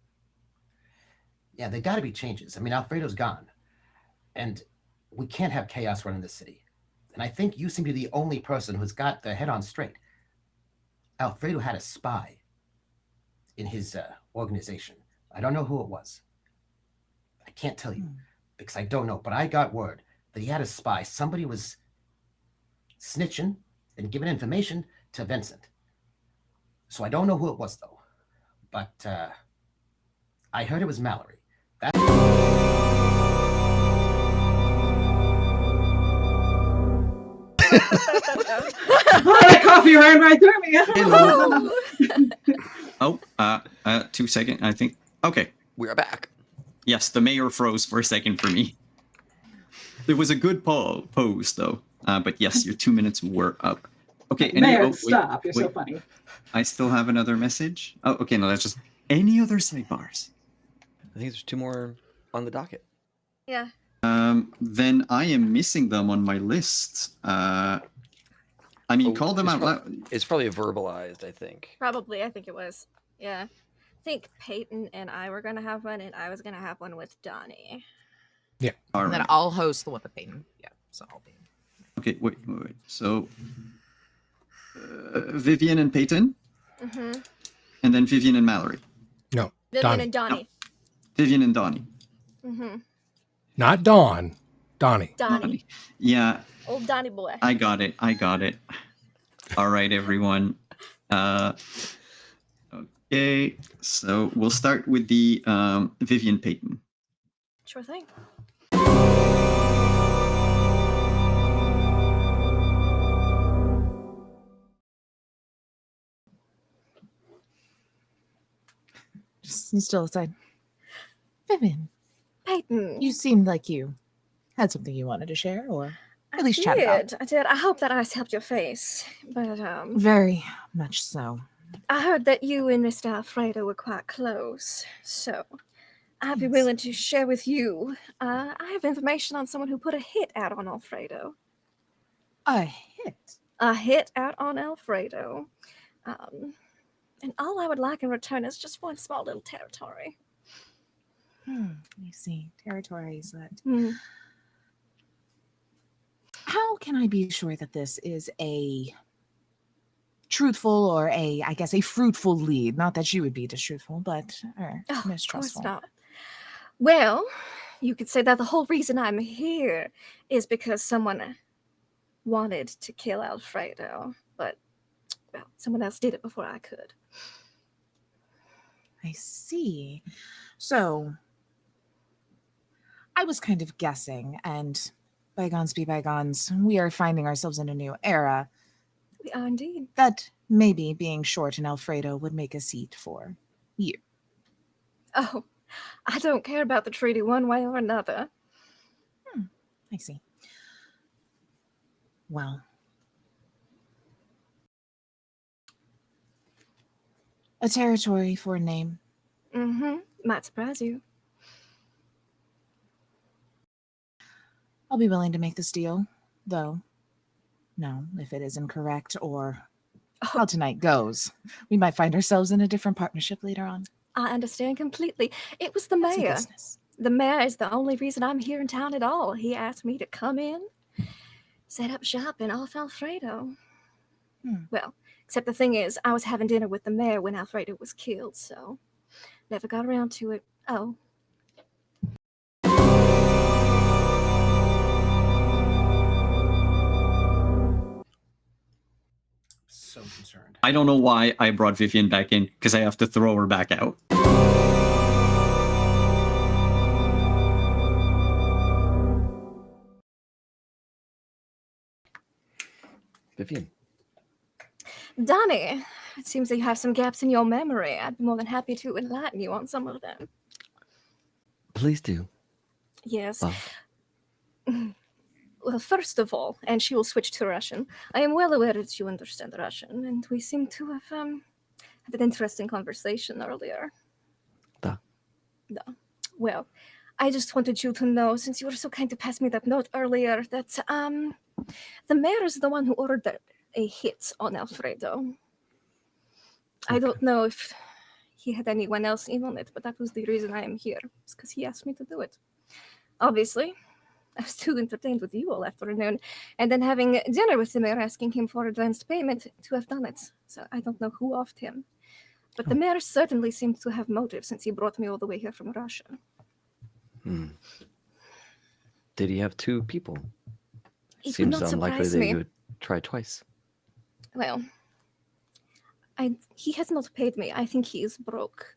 Speaker 5: Yeah, there got to be changes. I mean, Alfredo's gone, and we can't have chaos running the city. And I think you seem to be the only person who's got their head on straight. Alfredo had a spy in his organization. I don't know who it was. I can't tell you because I don't know, but I got word that he had a spy. Somebody was snitching and giving information to Vincent. So I don't know who it was, though. But I heard it was Mallory. That's
Speaker 9: Oh, that coffee ran right through me.
Speaker 1: Oh, 2 seconds, I think. Okay.
Speaker 7: We are back.
Speaker 1: Yes, the mayor froze for a second for me. It was a good pose, though. But yes, your 2 minutes were up. Okay.
Speaker 9: Mayor,
Speaker 1: wait,
Speaker 9: stop. You're so
Speaker 1: wait.
Speaker 9: funny.
Speaker 1: I still have another message. Oh, okay. No, that's just any other sidebars.
Speaker 7: I think there's 2 more on the docket.
Speaker 6: Yeah.
Speaker 1: Then I am missing them on my list. I mean, call them
Speaker 7: it's
Speaker 1: out loud.
Speaker 7: It's probably verbalized, I think.
Speaker 6: Probably, I think it was. Yeah. I think Peyton and I were going to have one, and I was going to have one with Donnie.
Speaker 1: All
Speaker 8: And then
Speaker 1: right.
Speaker 8: I'll host the one with Peyton. Yeah, so I'll be.
Speaker 1: Okay, wait. So, Vivian and Peyton,
Speaker 6: Mm-hmm.
Speaker 1: and then Vivian and Mallory.
Speaker 4: No,
Speaker 6: Vivian
Speaker 4: Donnie.
Speaker 6: and Donnie.
Speaker 1: Vivian and Donnie.
Speaker 6: Mm-hmm.
Speaker 4: Not Dawn. Donnie.
Speaker 6: Donnie.
Speaker 1: Yeah,
Speaker 6: Old Donnie boy.
Speaker 1: I got it. All right, everyone. Okay, so we'll start with the Vivian Peyton.
Speaker 6: Sure thing.
Speaker 8: Just still aside. Vivian,
Speaker 6: Peyton.
Speaker 8: you seemed like you had something you wanted to share, or at least chat about.
Speaker 6: I did. I hope that ice helped your face. But,
Speaker 8: Very much so.
Speaker 6: I heard that you and Mr. Alfredo were quite close. So, I'd be
Speaker 8: Yes.
Speaker 6: willing to share with you. I have information on someone who put a hit out on Alfredo.
Speaker 8: A hit?
Speaker 6: A hit out on Alfredo. And all I would like in return is just one small little territory.
Speaker 8: I see. Territories that.
Speaker 6: Hmm.
Speaker 8: How can I be sure that this is a truthful or I guess, a fruitful lead? Not that you would be distruthful, but mistrustful.
Speaker 6: Of course not. Well, you could say that the whole reason I'm here is because someone wanted to kill Alfredo, but, well, someone else did it before I could.
Speaker 8: I see. So, I was kind of guessing, and bygones be bygones, we are finding ourselves in a new era,
Speaker 6: We are indeed.
Speaker 8: that maybe being short in Alfredo would make a seat for you.
Speaker 6: Oh, I don't care about the treaty one way or another.
Speaker 8: I see. Well, a territory for a name.
Speaker 6: Mm-hmm. Might surprise you.
Speaker 8: I'll be willing to make this deal, though. No, if it is incorrect or how tonight goes, we might find ourselves in a different partnership later on.
Speaker 6: I understand completely. It was the
Speaker 8: That's a
Speaker 6: mayor.
Speaker 8: business.
Speaker 6: The mayor is the only reason I'm here in town at all. He asked me to come in, set up shop in off Alfredo. Well, except the thing is, I was having dinner with the mayor when Alfredo was killed, so never got around to it. Oh.
Speaker 5: so concerned.
Speaker 1: I don't know why I brought Vivian back in, because I have to throw her back out.
Speaker 7: Vivian.
Speaker 6: Donnie, it seems that you have some gaps in your memory. I'd be more than happy to enlighten you on some of them.
Speaker 7: Please do.
Speaker 6: Yes.
Speaker 7: Love.
Speaker 6: Well, first of all, and she will switch to Russian, I am well aware that you understand Russian, and we seem to have had an interesting conversation earlier.
Speaker 7: Da.
Speaker 6: Well, I just wanted you to know, since you were so kind to pass me that note earlier, that the mayor is the one who ordered a hit on Alfredo. I don't know if he had anyone else in on it, but that was the reason I am here. It's because he asked me to do it. Obviously, I was too entertained with you all afternoon, and then having dinner with the mayor, asking him for advanced payment to have done it. So I don't know who offed him. But the mayor certainly seemed to have motive since he brought me all the way here from Russia.
Speaker 7: Did he have two people?
Speaker 6: It would
Speaker 7: Seems
Speaker 6: not
Speaker 7: unlikely
Speaker 6: surprise
Speaker 7: that
Speaker 6: me.
Speaker 7: you would try twice.
Speaker 6: Well, He has not paid me. I think he is broke.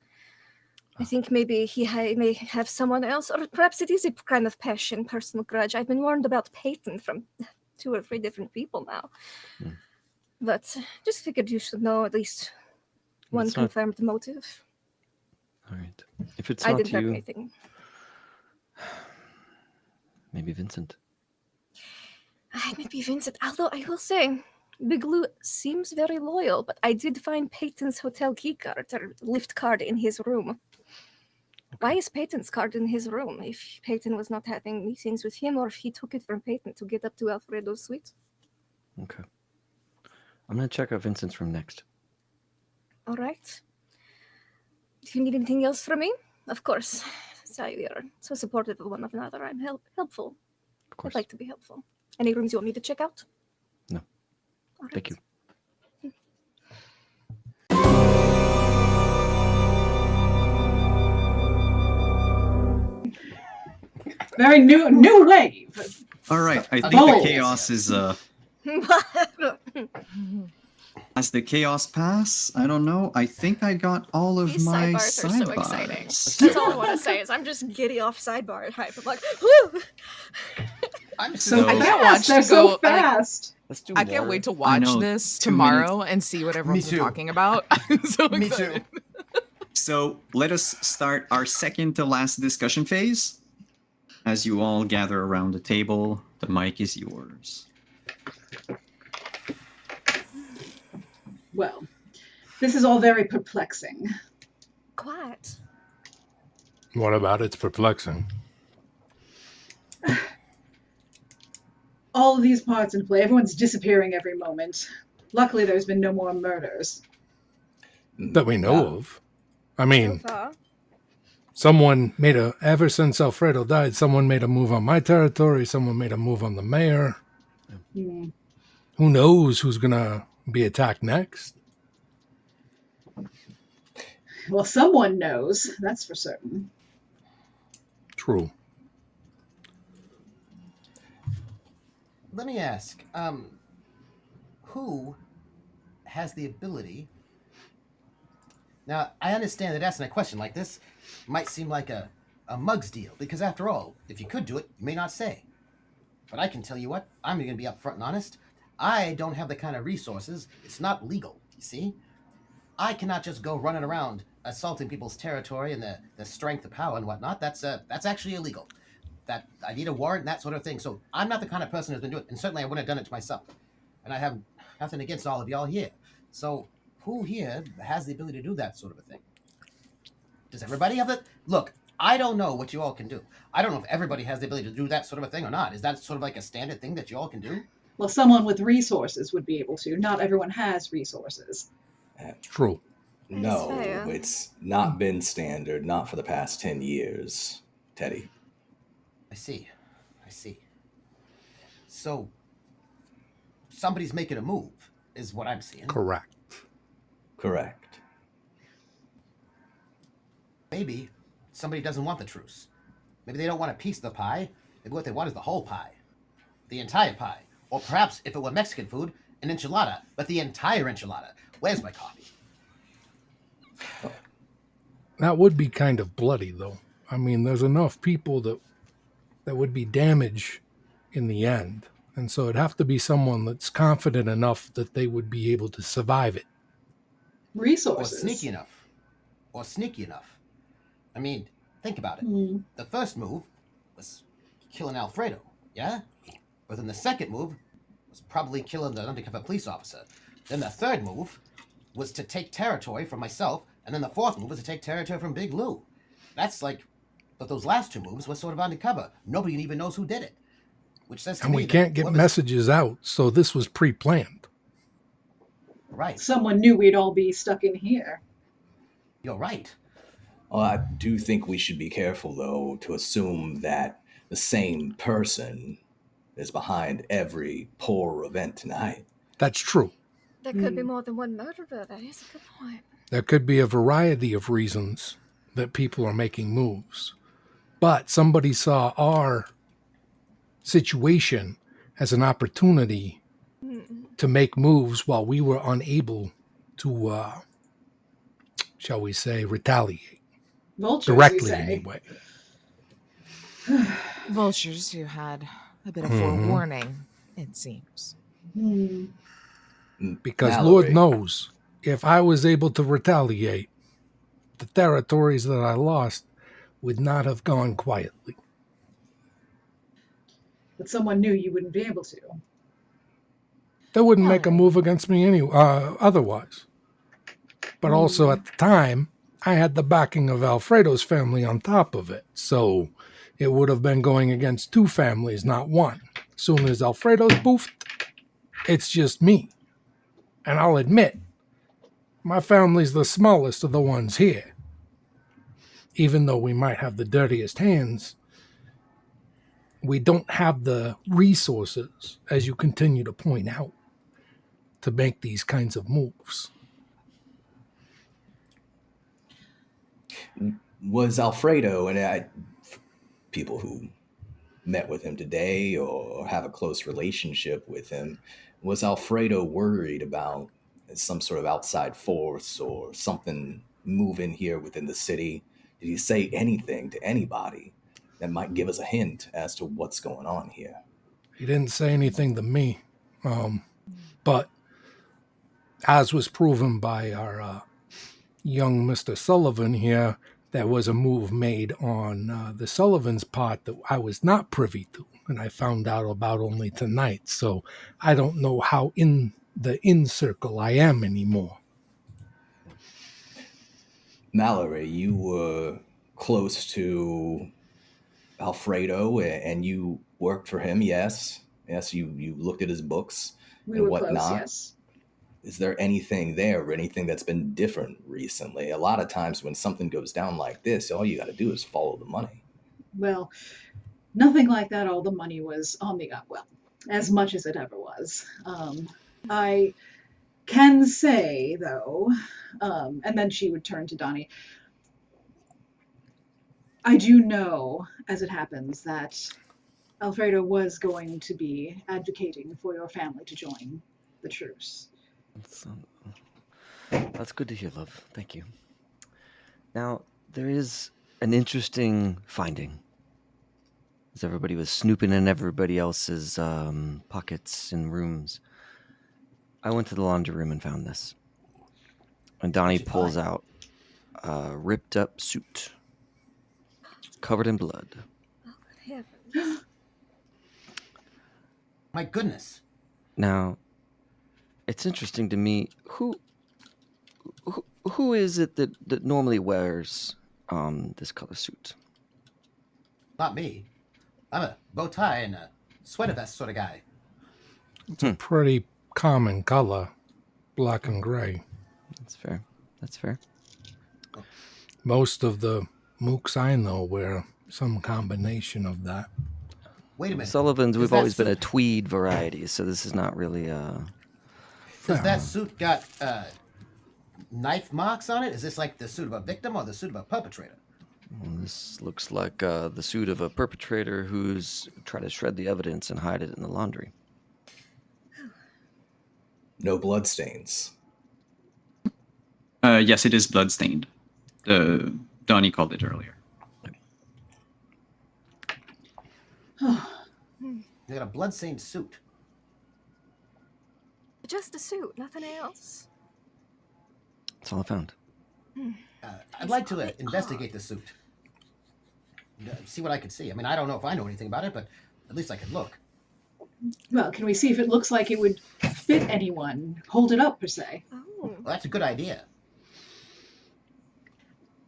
Speaker 6: I think maybe he may have someone else, or perhaps it is a kind of passion, personal grudge. I've been warned about Peyton from 2 or 3 different people now. But just figured you should know at least one
Speaker 7: it's not-
Speaker 6: confirmed motive.
Speaker 7: All right. If it's
Speaker 6: I
Speaker 7: not
Speaker 6: didn't have
Speaker 7: you,
Speaker 6: anything.
Speaker 7: maybe Vincent.
Speaker 6: Maybe Vincent, although I will say, Big Lou seems very loyal, but I did find Peyton's hotel keycard or lift card in his room. Why is Peyton's card in his room if Peyton was not having meetings with him, or if he took it from Peyton to get up to Alfredo's suite?
Speaker 7: Okay. I'm going to check out Vincent's room next.
Speaker 6: All right. If you need anything else from me, of course. So we are so supportive of one another. I'm helpful.
Speaker 7: Of course.
Speaker 6: I'd like to be helpful. Any rooms you want me to check out?
Speaker 7: No.
Speaker 6: All right.
Speaker 7: Thank you.
Speaker 9: Very new wave.
Speaker 1: All right, I think
Speaker 9: Bold.
Speaker 1: the chaos is as the chaos pass. I don't know. I think I got all of
Speaker 6: These
Speaker 1: my
Speaker 6: sidebars are so exciting.
Speaker 1: sidebars.
Speaker 6: That's all I want to say is I'm just giddy off sidebar hype. I'm like, woo!
Speaker 5: I'm
Speaker 9: So
Speaker 1: No.
Speaker 10: I can't
Speaker 9: fast.
Speaker 10: watch
Speaker 9: They're
Speaker 10: to
Speaker 9: so
Speaker 10: go.
Speaker 9: fast.
Speaker 7: Let's do
Speaker 10: I can't
Speaker 7: more.
Speaker 10: wait to watch
Speaker 1: know,
Speaker 10: this
Speaker 1: 2
Speaker 10: tomorrow and see what everyone's
Speaker 5: too.
Speaker 10: talking about. I'm so
Speaker 5: Me
Speaker 10: excited.
Speaker 5: too.
Speaker 1: So let us start our second to last discussion phase. As you all gather around the table, the mic is yours.
Speaker 9: Well, this is all very perplexing.
Speaker 6: Quiet.
Speaker 4: What about it's perplexing?
Speaker 9: All of these parts in play. Everyone's disappearing every moment. Luckily, there's been no more murders.
Speaker 4: That we know of. I mean,
Speaker 6: So far.
Speaker 4: someone ever since Alfredo died, someone made a move on my territory, someone made a move on the mayor.
Speaker 9: Hmm.
Speaker 4: Who knows who's going to be attacked next?
Speaker 9: Well, someone knows. That's for certain.
Speaker 4: True.
Speaker 5: Let me ask, who has the ability? Now, I understand that asking a question like this might seem like a mug's deal, because after all, if you could do it, you may not say. But I can tell you what, I'm going to be upfront and honest. I don't have the kind of resources. It's not legal, you see? I cannot just go running around assaulting people's territory and the strength of power and whatnot. That's actually illegal. That I need a warrant and that sort of thing. So I'm not the kind of person who's been doing it, and certainly I wouldn't have done it to myself. And I have nothing against all of y'all here. So who here has the ability to do that sort of a thing? Does everybody have it? Look, I don't know what you all can do. I don't know if everybody has the ability to do that sort of a thing or not. Is that sort of like a standard thing that you all can do?
Speaker 9: Well, someone with resources would be able to. Not everyone has resources.
Speaker 4: True.
Speaker 2: No,
Speaker 6: fair.
Speaker 2: it's not been standard, not for the past 10 years, Teddy.
Speaker 5: I see. So somebody's making a move, is what I'm seeing.
Speaker 4: Correct.
Speaker 2: Correct.
Speaker 5: Maybe somebody doesn't want the truce. Maybe they don't want a piece of the pie. Maybe what they want is the whole pie. The entire pie. Or perhaps, if it were Mexican food, an enchilada, but the entire enchilada. Where's my copy?
Speaker 4: That would be kind of bloody, though. I mean, there's enough people that would be damaged in the end. And so it'd have to be someone that's confident enough that they would be able to survive it.
Speaker 9: Resources.
Speaker 5: Or sneaky enough. I mean, think about it.
Speaker 9: Hmm.
Speaker 5: The first move was killing Alfredo, yeah? But then the second move was probably killing the undercover police officer. Then the third move was to take territory from myself, and then the fourth move was to take territory from Big Lou. That's like, but those last two moves were sort of undercover. Nobody even knows who did it. Which says to
Speaker 4: And
Speaker 5: me
Speaker 4: we
Speaker 5: that
Speaker 4: can't get
Speaker 5: whoever's-
Speaker 4: messages out, so this was pre-planned.
Speaker 5: Right,
Speaker 9: Someone knew we'd all be stuck in here.
Speaker 5: you're right.
Speaker 2: Well, I do think we should be careful, though, to assume that the same person is behind every poor event tonight.
Speaker 4: That's true.
Speaker 6: There could be more than one murderer. That is a good point.
Speaker 4: There could be a variety of reasons that people are making moves. But somebody saw our situation as an opportunity to make moves while we were unable to, shall we say, retaliate.
Speaker 9: Vultures, you
Speaker 4: Directly,
Speaker 9: say?
Speaker 4: anyway.
Speaker 8: Vultures who had a bit of
Speaker 4: Mhm.
Speaker 8: forewarning, it seems.
Speaker 4: Because
Speaker 2: Mallory.
Speaker 4: Lord knows, if I was able to retaliate, the territories that I lost would not have gone quietly.
Speaker 9: But someone knew you wouldn't be able to.
Speaker 4: They wouldn't make a
Speaker 8: Right.
Speaker 4: move against me otherwise. But also at the time, I had the backing of Alfredo's family on top of it. So it would have been going against two families, not one. Soon as Alfredo's poofed, it's just me. And I'll admit, my family's the smallest of the ones here. Even though we might have the dirtiest hands, we don't have the resources, as you continue to point out, to make these kinds of moves.
Speaker 2: Was Alfredo, and people who met with him today or have a close relationship with him, was Alfredo worried about some sort of outside force or something moving here within the city? Did he say anything to anybody that might give us a hint as to what's going on here?
Speaker 4: He didn't say anything to me, but as was proven by our young Mr. Sullivan here, there was a move made on the Sullivan's part that I was not privy to, and I found out about only tonight. So I don't know how in the in circle I am anymore.
Speaker 2: Mallory, you were close to Alfredo and you worked for him, yes. Yes, you looked at his books
Speaker 9: We
Speaker 2: and
Speaker 9: were close,
Speaker 2: whatnot.
Speaker 9: yes.
Speaker 2: Is there anything there or anything that's been different recently? A lot of times when something goes down like this, all you got to do is follow the money.
Speaker 9: Well, nothing like that. All the money was on the up. Well, as much as it ever was. I can say, though, and then she would turn to Donnie, I do know, as it happens, that Alfredo was going to be advocating for your family to join the truce.
Speaker 7: That's good to hear, love. Thank you. Now, there is an interesting finding. As everybody was snooping in everybody else's pockets and rooms, I went to the laundry room and found this. And Donnie
Speaker 5: What'd you
Speaker 7: pulls
Speaker 5: find?
Speaker 7: out a ripped up suit covered in blood.
Speaker 6: Oh, good heavens.
Speaker 5: My goodness.
Speaker 7: Now, it's interesting to me, who is it that normally wears this color suit?
Speaker 5: Not me. I'm a bow tie and a sweater vest sort of guy.
Speaker 4: It's a pretty common color, black and gray.
Speaker 7: That's fair. That's fair.
Speaker 4: Most of the mooks I know wear some combination of that.
Speaker 5: Wait a minute.
Speaker 7: Sullivans,
Speaker 5: Does
Speaker 7: we've
Speaker 5: that
Speaker 7: always been a
Speaker 5: suit-
Speaker 7: tweed variety, so this is not really
Speaker 5: Does that suit got knife marks on it? Is this like the suit of a victim or the suit of a perpetrator?
Speaker 7: Well, this looks like the suit of a perpetrator who's tried to shred the evidence and hide it in the laundry.
Speaker 2: No bloodstains.
Speaker 1: Yes, it is bloodstained. Donnie called it earlier.
Speaker 5: They got a bloodstained suit.
Speaker 6: Just a suit, nothing else.
Speaker 7: That's all I found.
Speaker 5: I'd like to investigate the suit. See what I can see. I mean, I don't know if I know anything about it, but at least I could look.
Speaker 9: Well, can we see if it looks like it would fit anyone? Hold it up, per se.
Speaker 6: Oh.
Speaker 5: Well, that's a good idea.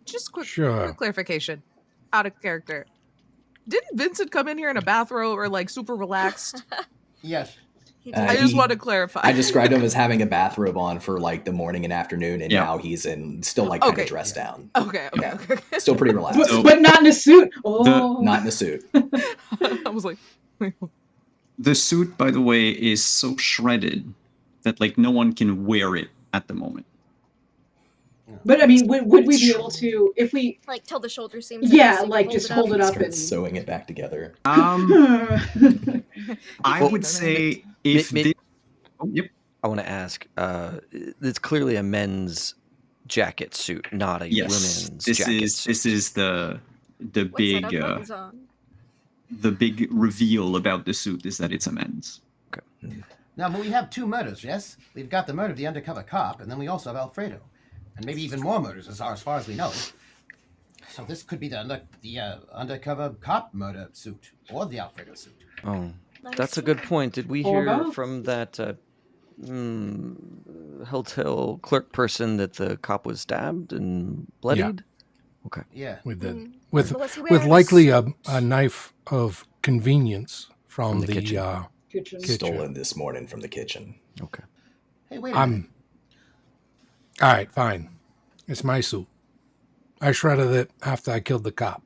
Speaker 10: Just quick
Speaker 4: Sure.
Speaker 10: clarification. Out of character. Didn't Vincent come in here in a bathrobe or like super relaxed?
Speaker 5: Yes.
Speaker 6: He
Speaker 2: Uh,
Speaker 6: did.
Speaker 10: I just
Speaker 2: he-
Speaker 10: want to clarify.
Speaker 2: I described him as having a bathrobe on for like the morning and afternoon, and
Speaker 1: Yeah.
Speaker 2: now he's in still like kind of
Speaker 10: Okay.
Speaker 2: dressed down.
Speaker 10: Okay.
Speaker 2: Yeah.
Speaker 10: Okay.
Speaker 2: Still pretty relaxed.
Speaker 1: So-
Speaker 9: But not in a suit. Oh,
Speaker 2: Not in a suit.
Speaker 10: I was like,
Speaker 1: The suit, by the way, is so shredded that like no one can wear it at the moment.
Speaker 9: But I mean, would we be able to, if we,
Speaker 6: Like till the shoulder seams.
Speaker 9: yeah, like just hold it up
Speaker 2: Start
Speaker 9: and.
Speaker 2: sewing it back together.
Speaker 1: I
Speaker 10: Well,
Speaker 1: would say if
Speaker 7: May-
Speaker 1: this, oh, yep.
Speaker 7: I want to ask. It's clearly a men's jacket suit, not a
Speaker 1: Yes,
Speaker 7: women's
Speaker 1: this
Speaker 7: jacket
Speaker 1: is
Speaker 7: suit.
Speaker 1: this is the
Speaker 6: What's that?
Speaker 1: big
Speaker 6: Our buttons on.
Speaker 1: the big reveal about the suit is that it's a men's.
Speaker 5: Now, but we have 2 murders, yes? We've got the murder of the undercover cop, and then we also have Alfredo. And maybe even more murders as far as we know. So this could be the undercover cop murder suit, or the Alfredo suit.
Speaker 7: Oh,
Speaker 6: Let us
Speaker 7: that's a good
Speaker 6: know.
Speaker 7: point. Did we
Speaker 9: Or
Speaker 7: hear
Speaker 9: both.
Speaker 7: from that hotel clerk person that the cop was stabbed and bloodied? Okay.
Speaker 5: Yeah.
Speaker 4: We did.
Speaker 6: Mm.
Speaker 4: With
Speaker 6: But was he
Speaker 4: with
Speaker 6: wearing a
Speaker 4: likely a
Speaker 6: suit?
Speaker 4: knife of convenience from
Speaker 7: the kitchen.
Speaker 9: Kitchen.
Speaker 4: Kitchen.
Speaker 2: Stolen this morning from the kitchen.
Speaker 7: Okay.
Speaker 5: Hey, wait a minute.
Speaker 4: All right, fine. It's my suit. I shredded it after I killed the cop.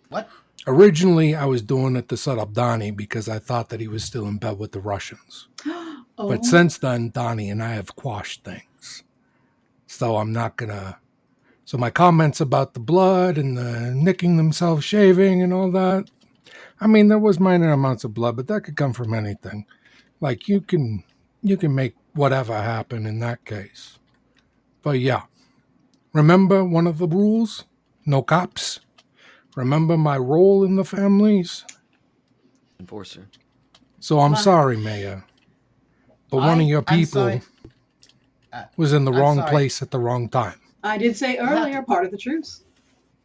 Speaker 5: What?
Speaker 4: Originally, I was doing it to set up Donnie because I thought that he was still in bed with the Russians.
Speaker 9: Oh,
Speaker 4: But since then, Donnie and I have quashed things. So I'm not going to... So my comments about the blood and the nicking themselves shaving and all that, I mean, there was minor amounts of blood, but that could come from anything. Like, you can make whatever happen in that case. But yeah, remember one of the rules? No cops. Remember my role in the families?
Speaker 7: Enforcer.
Speaker 4: So I'm
Speaker 9: My-
Speaker 4: sorry, Mayor. But one of your
Speaker 5: I'm
Speaker 4: people
Speaker 5: sorry.
Speaker 4: was in the
Speaker 5: I'm
Speaker 4: wrong
Speaker 5: sorry.
Speaker 4: place at the wrong time.
Speaker 9: I did say
Speaker 5: have
Speaker 9: earlier,
Speaker 5: to-
Speaker 9: part of the truce.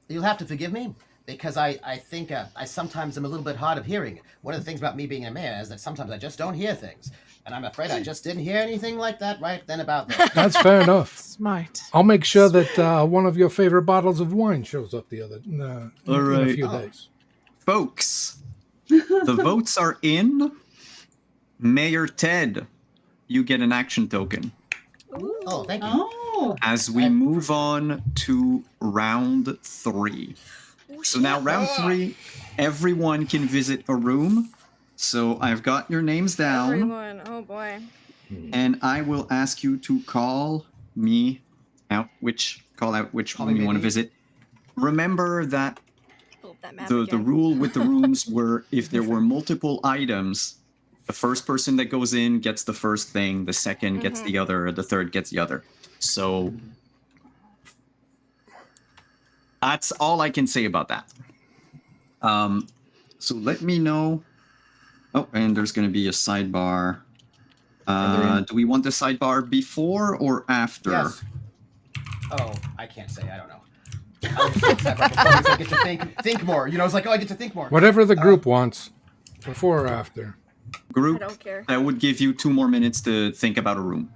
Speaker 5: You'll have to forgive me, because I think I sometimes am a little bit hard of hearing. One of the things about me being a mayor is that sometimes I just don't hear things. And I'm afraid I just didn't hear anything like that right then about that.
Speaker 4: That's fair enough.
Speaker 10: Smart.
Speaker 4: I'll make sure that one of your favorite bottles of wine shows up in a
Speaker 1: Alright.
Speaker 4: few
Speaker 5: Oh.
Speaker 4: days.
Speaker 1: Folks, the votes are in. Mayor Ted, you get an action token.
Speaker 6: Ooh.
Speaker 5: Oh, thank you.
Speaker 9: Oh,
Speaker 1: As we move on to round 3.
Speaker 6: Oh,
Speaker 1: So now round 3, everyone can visit a room. So I've got your names down,
Speaker 6: Everyone. Oh boy.
Speaker 1: and I will ask you to call out which
Speaker 5: Call me
Speaker 1: room you want to
Speaker 5: maybe.
Speaker 1: visit. Remember that
Speaker 6: Oh, that map
Speaker 1: the
Speaker 6: again.
Speaker 1: rule with the rooms were if there were multiple items, the first person that goes in gets the first thing, the second gets the other, the third gets the other. So that's all I can say about that. So let me know. Oh, and there's going to be a sidebar. Do we want the sidebar before or after?
Speaker 5: Yes. Oh, I can't say. I don't know. I just think that right before because I get to think more. You know, it's like, oh, I get to think more.
Speaker 4: Whatever the group wants, before or after.
Speaker 1: Group,
Speaker 6: I don't care.
Speaker 1: that would give you 2 more minutes to think about a room.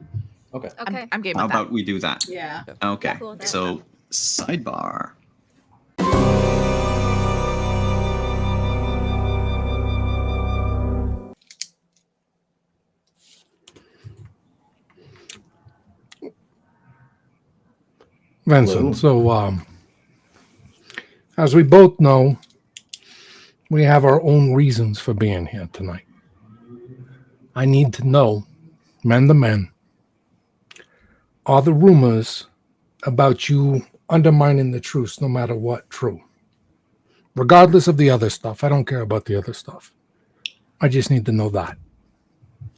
Speaker 2: Okay.
Speaker 6: Okay.
Speaker 10: I'm game
Speaker 1: How
Speaker 10: with that.
Speaker 1: about we do that?
Speaker 9: yeah.
Speaker 1: Okay,
Speaker 6: Cool with that.
Speaker 1: so sidebar.
Speaker 4: Vincent,
Speaker 2: Hello.
Speaker 4: so as we both know, we have our own reasons for being here tonight. I need to know, man to man, are the rumors about you undermining the truce no matter what true? Regardless of the other stuff. I don't care about the other stuff. I just need to know that.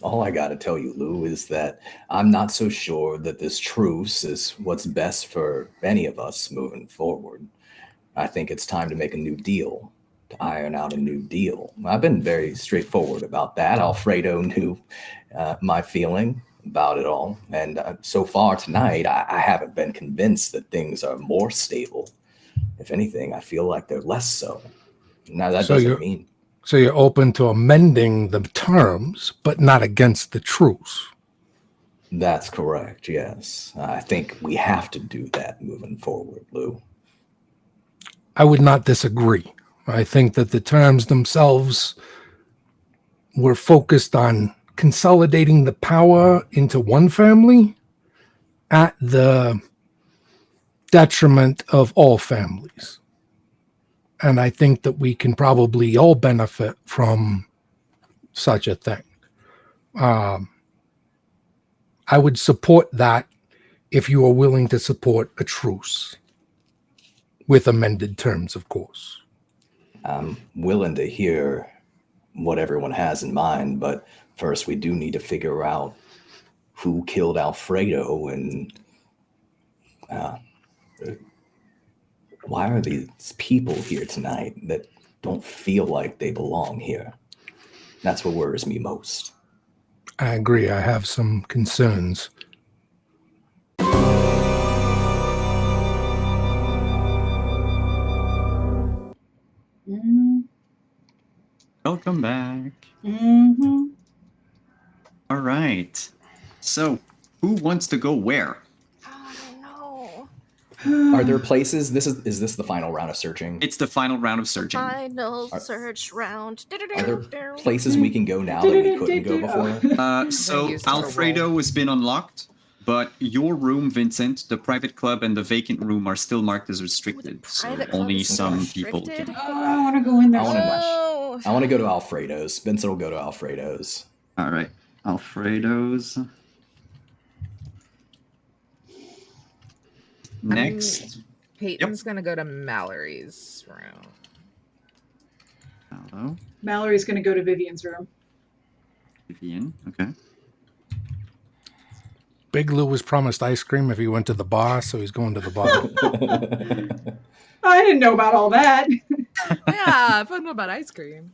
Speaker 2: All I got to tell you, Lou, is that I'm not so sure that this truce is what's best for any of us moving forward. I think it's time to make a new deal, to iron out a new deal. I've been very straightforward about that. Alfredo knew my feeling about it all. And so far tonight, I haven't been convinced that things are more stable. If anything, I feel like they're less so. Now, that
Speaker 4: So
Speaker 2: doesn't
Speaker 4: you're-
Speaker 2: mean
Speaker 4: So you're open to amending the terms, but not against the truce.
Speaker 2: that's correct. Yes. I think we have to do that moving forward, Lou.
Speaker 4: I would not disagree. I think that the terms themselves were focused on consolidating the power into one family at the detriment of all families. And I think that we can probably all benefit from such a thing. I would support that if you are willing to support a truce with amended terms, of course.
Speaker 2: I'm willing to hear what everyone has in mind, but first we do need to figure out who killed Alfredo and why are these people here tonight that don't feel like they belong here? That's what worries me most.
Speaker 4: I agree. I have some concerns.
Speaker 9: Mm-hmm.
Speaker 1: Welcome back. All right. So, who wants to go where?
Speaker 6: Oh no.
Speaker 2: Are there places? Is this the final round of searching?
Speaker 1: It's the final round of searching.
Speaker 6: Final search round.
Speaker 2: Are there places we can go now that we couldn't go before?
Speaker 1: So
Speaker 10: use it for
Speaker 1: Alfredo has been unlocked, but your room, Vincent, the private club, and the vacant room are still marked as restricted. So
Speaker 6: private club
Speaker 1: only
Speaker 6: is still
Speaker 1: some
Speaker 6: restricted?
Speaker 1: people can.
Speaker 9: I want to go in there
Speaker 2: I
Speaker 9: so
Speaker 2: wanna-
Speaker 9: much.
Speaker 6: Oh.
Speaker 2: I want to go to Alfredo's. Vincent will go to Alfredo's.
Speaker 1: All right, Alfredo's. Next,
Speaker 10: Peyton's gonna go to Mallory's room.
Speaker 1: hello,
Speaker 9: Mallory's going to go to Vivian's room.
Speaker 1: Vivian. Okay.
Speaker 4: Big Lou was promised ice cream if he went to the bar, so he's going to the bar.
Speaker 9: I didn't know about all that.
Speaker 10: Yeah, if I know about ice cream.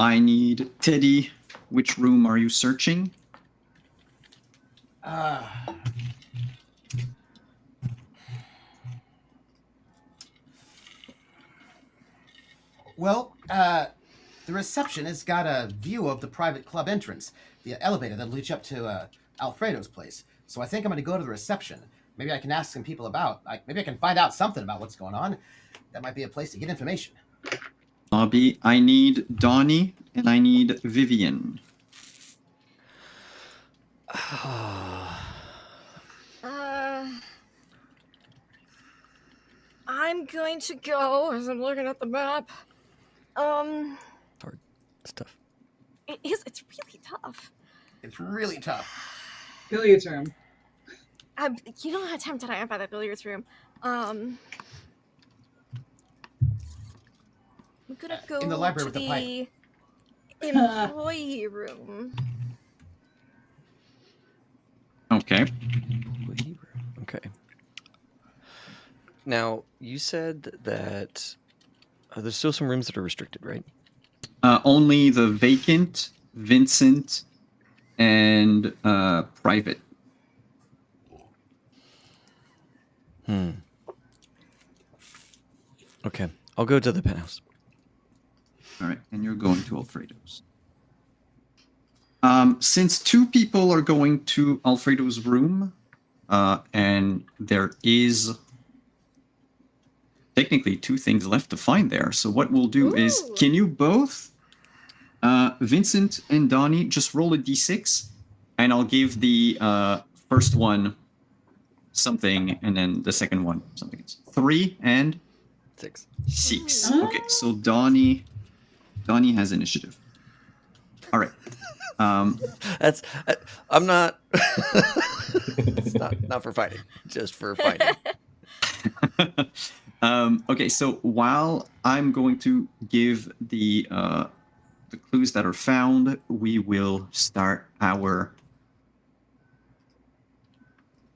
Speaker 1: I need Teddy. Which room are you searching?
Speaker 5: Well, the reception has got a view of the private club entrance, the elevator that leads up to Alfredo's place. So I think I'm going to go to the reception. Maybe I can ask some people about. Maybe I can find out something about what's going on. That might be a place to get information.
Speaker 1: Lobby. I need Donnie and I need Vivian.
Speaker 6: I'm going to go as I'm looking at the map.
Speaker 7: Hard stuff.
Speaker 6: It's really tough.
Speaker 5: It's really tough.
Speaker 9: Billiards room.
Speaker 6: You know how tempted I am by that billiards room. I'm gonna go
Speaker 5: in the library
Speaker 6: to
Speaker 5: with the pipe.
Speaker 6: employee room.
Speaker 1: Okay.
Speaker 7: Okay. Now, you said that there's still some rooms that are restricted, right?
Speaker 1: Only the vacant, Vincent, and private.
Speaker 7: Okay. I'll go to the penthouse.
Speaker 1: All right, and you're going to Alfredo's. Since two people are going to Alfredo's room, and there is technically two things left to find there. So what we'll do is,
Speaker 6: Ooh.
Speaker 1: can you both, Vincent and Donnie, just roll a d6, and I'll give the first one something, and then the second one something else. 3 and
Speaker 7: 6.
Speaker 1: 6. Okay, so Donnie has initiative. All right.
Speaker 7: That's I'm not. It's not for fighting, just for fighting.
Speaker 1: Okay, so while I'm going to give the clues that are found, we will start our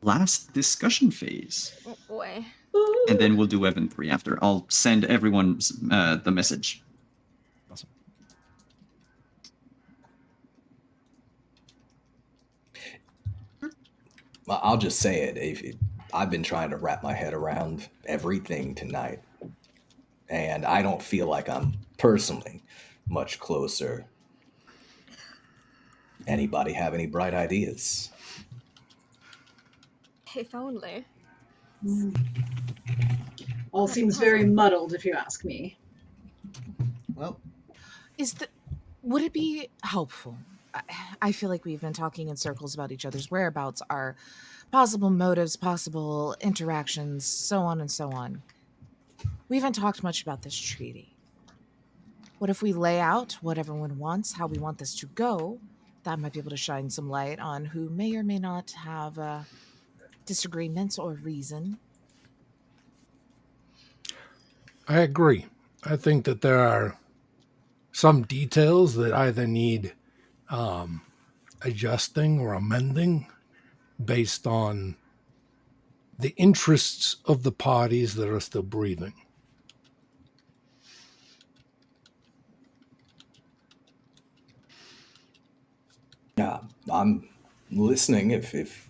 Speaker 1: last discussion phase,
Speaker 6: Oh boy.
Speaker 1: and then we'll do Evan 3 after. I'll send everyone the message.
Speaker 7: Awesome.
Speaker 2: I'll just say it. I've been trying to wrap my head around everything tonight, and I don't feel like I'm personally much closer. Anybody have any bright ideas?
Speaker 6: If only.
Speaker 9: All seems very muddled, if you ask me.
Speaker 5: Well,
Speaker 8: Would it be helpful? I feel like we've been talking in circles about each other's whereabouts, our possible motives, possible interactions, so on and so on. We haven't talked much about this treaty. What if we lay out what everyone wants, how we want this to go? That might be able to shine some light on who may or may not have disagreements or reason.
Speaker 4: I agree. I think that there are some details that either need adjusting or amending based on the interests of the parties that are still breathing.
Speaker 2: Yeah, I'm listening. If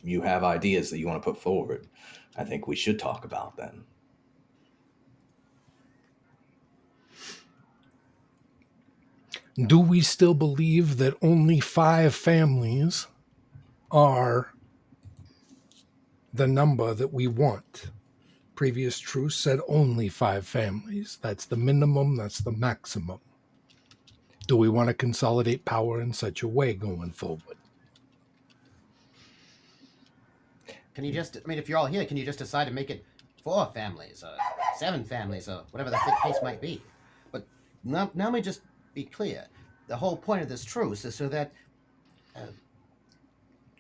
Speaker 2: you have ideas that you want to put forward, I think we should talk about them.
Speaker 4: Do we still believe that only 5 families are the number that we want? Previous truce said only 5 families. That's the minimum, that's the maximum. Do we want to consolidate power in such a way going forward?
Speaker 5: Can you just, I mean, if you're all here, can you just decide to make it 4 families or 7 families or whatever the case might be? But now let me just be clear. The whole point of this truce is so that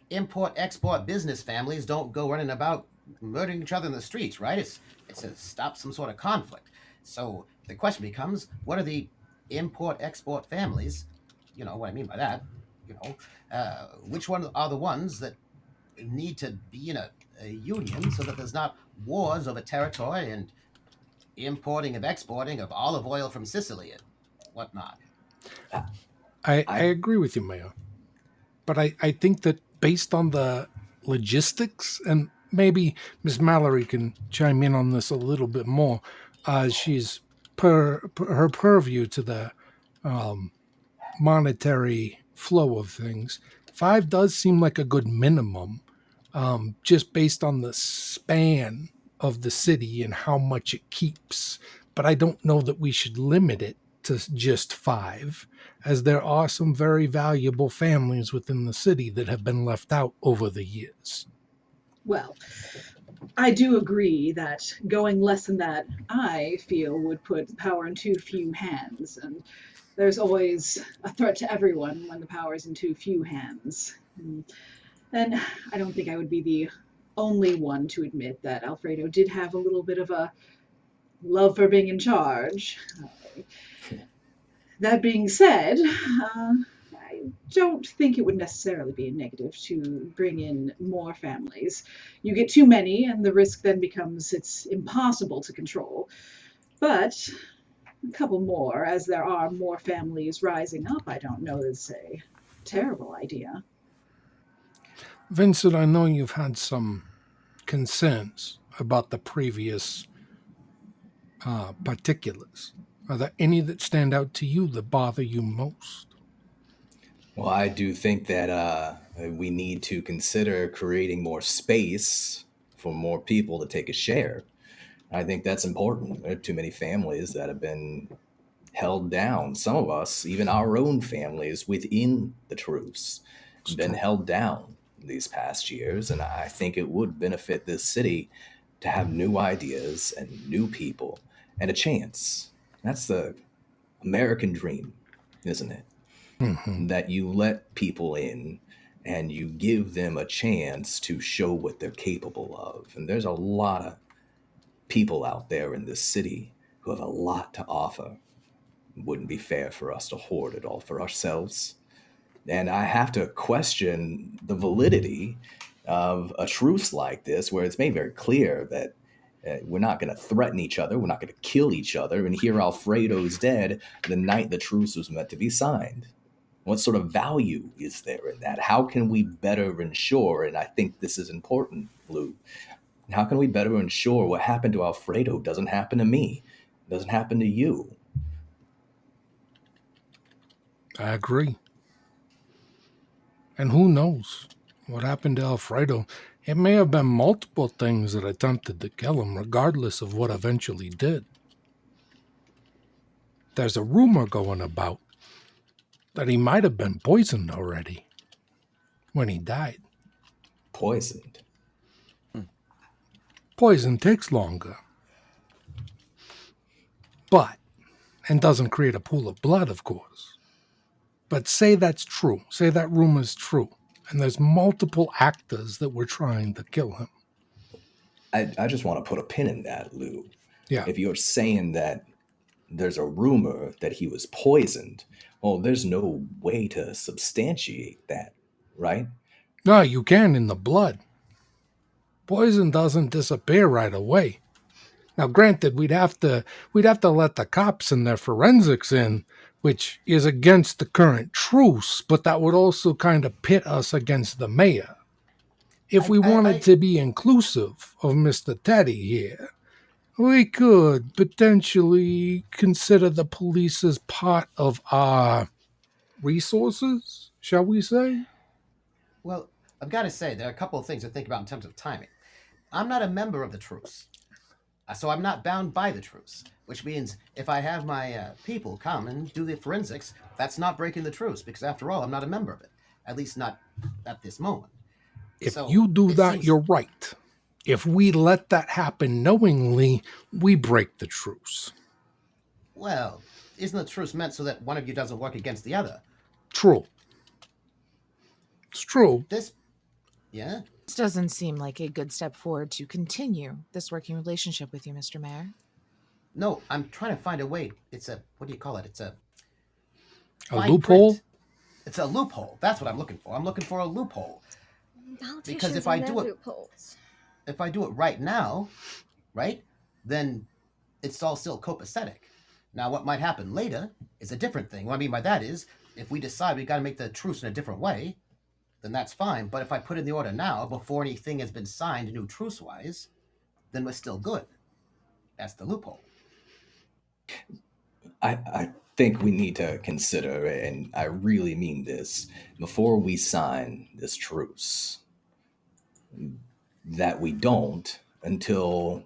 Speaker 5: import-export business families don't go running about murdering each other in the streets, right? It's to stop some sort of conflict. So the question becomes, what are the import-export families? You know what I mean by that. You know, which one are the ones that need to be in a union so that there's not wars over territory and importing and exporting of olive oil from Sicily and whatnot?
Speaker 4: I agree with you, Mayor. But I think that based on the logistics, and maybe Miss Mallory can chime in on this a little bit more, she's her purview to the um, monetary flow of things. 5 does seem like a good minimum, just based on the span of the city and how much it keeps. But I don't know that we should limit it to just 5, as there are some very valuable families within the city that have been left out over the years.
Speaker 9: Well, I do agree that going less than that, I feel, would put power in too few hands. And there's always a threat to everyone when the power is in too few hands. And I don't think I would be the only one to admit that Alfredo did have a little bit of a love for being in charge. That being said, I don't think it would necessarily be a negative to bring in more families. You get too many, and the risk then becomes it's impossible to control. But a couple more, as there are more families rising up, I don't know is a terrible idea.
Speaker 4: Vincent, I know you've had some concerns about the previous particulars. Are there any that stand out to you that bother you most?
Speaker 2: Well, I do think that we need to consider creating more space for more people to take a share. I think that's important. There are too many families that have been held down. Some of us, even our own families within the truce, been held down these past years. And I think it would benefit this city to have new ideas and new people and a chance. That's the American dream, isn't it?
Speaker 4: Mm-hmm.
Speaker 2: That you let people in and you give them a chance to show what they're capable of. And there's a lot of people out there in this city who have a lot to offer. It wouldn't be fair for us to hoard it all for ourselves. And I have to question the validity of a truce like this, where it's made very clear that we're not going to threaten each other, we're not going to kill each other. And here Alfredo's dead the night the truce was meant to be signed. What sort of value is there in that? How can we better ensure, and I think this is important, Lou, how can we better ensure what happened to Alfredo doesn't happen to me, doesn't happen to you?
Speaker 4: I agree. And who knows what happened to Alfredo? It may have been multiple things that attempted to kill him, regardless of what eventually did. There's a rumor going about that he might have been poisoned already when he died.
Speaker 2: Poisoned.
Speaker 4: Poison takes longer, but, and doesn't create a pool of blood, of course. But say that's true, say that rumor's true, and there's multiple actors that were trying to kill him.
Speaker 2: I just want to put a pin in that, Lou.
Speaker 4: Yeah.
Speaker 2: If you're saying that there's a rumor that he was poisoned. Well, there's no way to substantiate that, right?
Speaker 4: No, you can in the blood. Poison doesn't disappear right away. Now, granted, we'd have to let the cops and their forensics in, which is against the current truce, but that would also kind of pit us against the mayor. If we wanted to be inclusive of Mr. Teddy here, we could potentially consider the police as part of our resources, shall we say?
Speaker 5: Well, I've got to say, there are a couple of things to think about in terms of timing. I'm not a member of the truce, so I'm not bound by the truce, which means if I have my people come and do the forensics, that's not breaking the truce, because after all, I'm not a member of it, at least not at this moment.
Speaker 4: If
Speaker 5: So
Speaker 4: you do
Speaker 5: it
Speaker 4: that,
Speaker 5: seems,
Speaker 4: you're right. If we let that happen knowingly, we break the truce.
Speaker 5: well, isn't the truce meant so that one of you doesn't work against the other?
Speaker 4: True. It's true.
Speaker 5: This, yeah?
Speaker 8: This doesn't seem like a good step forward to continue this working relationship with you, Mr. Mayor.
Speaker 5: No, I'm trying to find a way. It's a, what do you call it? It's a
Speaker 4: A
Speaker 5: fine
Speaker 4: loophole?
Speaker 5: print. It's a loophole. That's what I'm looking for. I'm looking for a loophole.
Speaker 6: Politicians
Speaker 5: if I
Speaker 6: and
Speaker 5: do
Speaker 6: their
Speaker 5: it-
Speaker 6: loopholes.
Speaker 5: If I do it right now, right, then it's all still copacetic. Now, what might happen later is a different thing. What I mean by that is, if we decide we got to make the truce in a different way, then that's fine. But if I put in the order now, before anything has been signed new truce-wise, then we're still good. That's the loophole.
Speaker 2: I think we need to consider, and I really mean this, before we sign this truce, that we don't until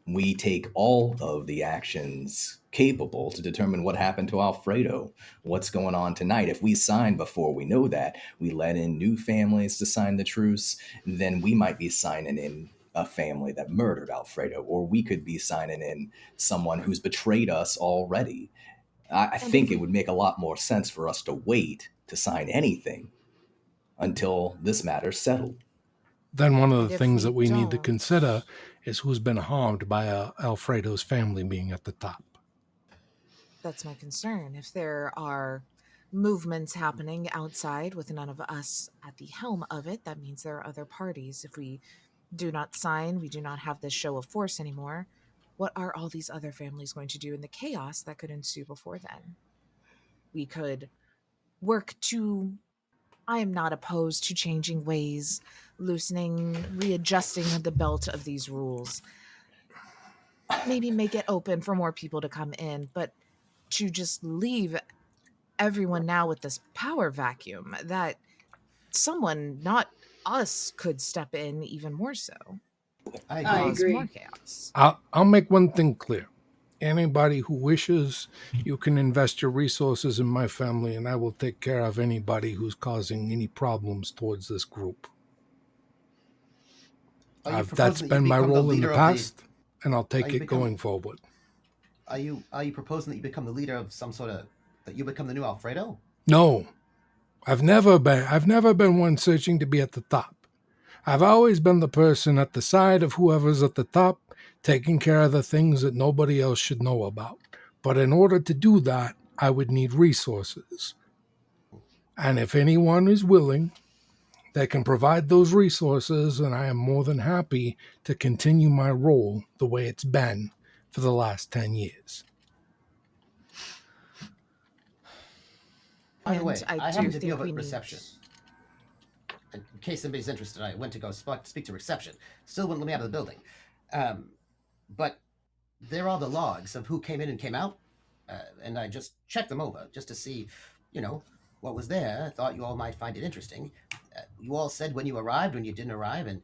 Speaker 2: we take all of the actions capable to determine what happened to Alfredo, what's going on tonight. If we sign before we know that, we let in new families to sign the truce, then we might be signing in a family that murdered Alfredo, or we could be signing in someone who's betrayed us already. I think it would make a lot more sense for us to wait to sign anything until this matter's settled.
Speaker 4: Then one of
Speaker 8: And
Speaker 4: the
Speaker 8: if
Speaker 4: things
Speaker 8: we
Speaker 4: that we need to
Speaker 8: don't-
Speaker 4: consider is who's been harmed by Alfredo's family being at the top.
Speaker 8: That's my concern. If there are movements happening outside with none of us at the helm of it, that means there are other parties. If we do not sign, we do not have this show of force anymore. What are all these other families going to do in the chaos that could ensue before then? We could work to. I am not opposed to changing ways, loosening, readjusting the belt of these rules. Maybe make it open for more people to come in, but to just leave everyone now with this power vacuum that someone, not us, could step in even more so.
Speaker 5: I
Speaker 9: I
Speaker 5: agree.
Speaker 8: Cause
Speaker 9: agree.
Speaker 8: more chaos.
Speaker 4: I'll make one thing clear. Anybody who wishes, you can invest your resources in my family, and I will take care of anybody who's causing any problems towards this group.
Speaker 5: Are you
Speaker 4: That's
Speaker 5: proposing that you
Speaker 4: been my
Speaker 5: become the
Speaker 4: role in the
Speaker 5: leader of the?
Speaker 4: past, and I'll
Speaker 5: Are
Speaker 4: take
Speaker 5: you
Speaker 4: it
Speaker 5: become?
Speaker 4: going forward.
Speaker 5: Are you proposing that you become the leader of some sort of, that you become the new Alfredo?
Speaker 4: No, I've never been one searching to be at the top. I've always been the person at the side of whoever's at the top, taking care of the things that nobody else should know about. But in order to do that, I would need resources. And if anyone is willing, they can provide those resources, and I am more than happy to continue my role the way it's been for the last 10 years.
Speaker 5: By the
Speaker 8: And
Speaker 5: way,
Speaker 8: I
Speaker 5: I
Speaker 8: do
Speaker 5: happen to be
Speaker 8: think
Speaker 5: over
Speaker 8: we
Speaker 5: at
Speaker 8: need.
Speaker 5: reception. In case anybody's interested, I went to go speak to reception. Still wouldn't let me out of the building. But there are the logs of who came in and came out, and I just checked them over just to see, what was there. I thought you all might find it interesting. You all said when you arrived, when you didn't arrive, and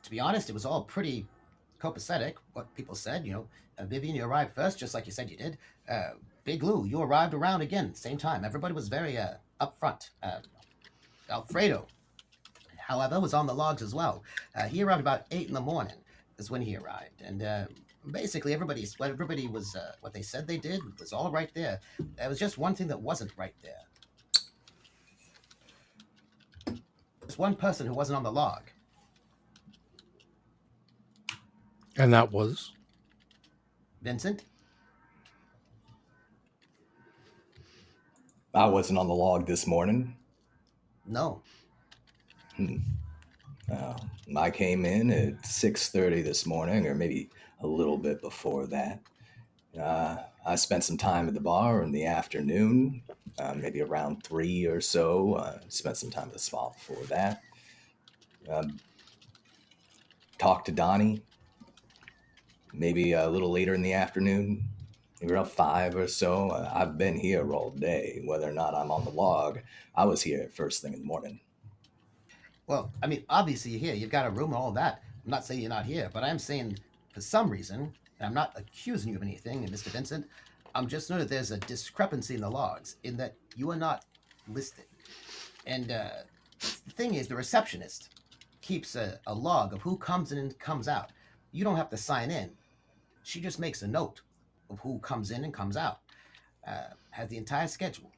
Speaker 5: to be honest, it was all pretty copacetic. What people said, Vivian, you arrived first, just like you said you did. Big Lou, you arrived around again, same time. Everybody was very upfront. Alfredo, however, was on the logs as well. He arrived about 8 in the morning. Is when he arrived, and basically everybody was what they said they did was all right there. There was just one thing that wasn't right there. There's one person who wasn't on the log.
Speaker 4: And that was.
Speaker 5: Vincent.
Speaker 2: I wasn't on the log this morning.
Speaker 5: No.
Speaker 2: I came in at 6:30 this morning, or maybe a little bit before that. I spent some time at the bar in the afternoon, maybe around 3 or so. Spent some time at the spa before that. Talked to Donnie, maybe a little later in the afternoon, maybe around 5 or so. I've been here all day. Whether or not I'm on the log, I was here first thing in the morning.
Speaker 5: Well, I mean, obviously you're here. You've got a room and all that. I'm not saying you're not here, but I'm saying for some reason, and I'm not accusing you of anything, Mr. Vincent, I'm just noting there's a discrepancy in the logs in that you are not listed. And the thing is, the receptionist keeps a log of who comes in and comes out. You don't have to sign in. She just makes a note of who comes in and comes out. Has the entire schedule.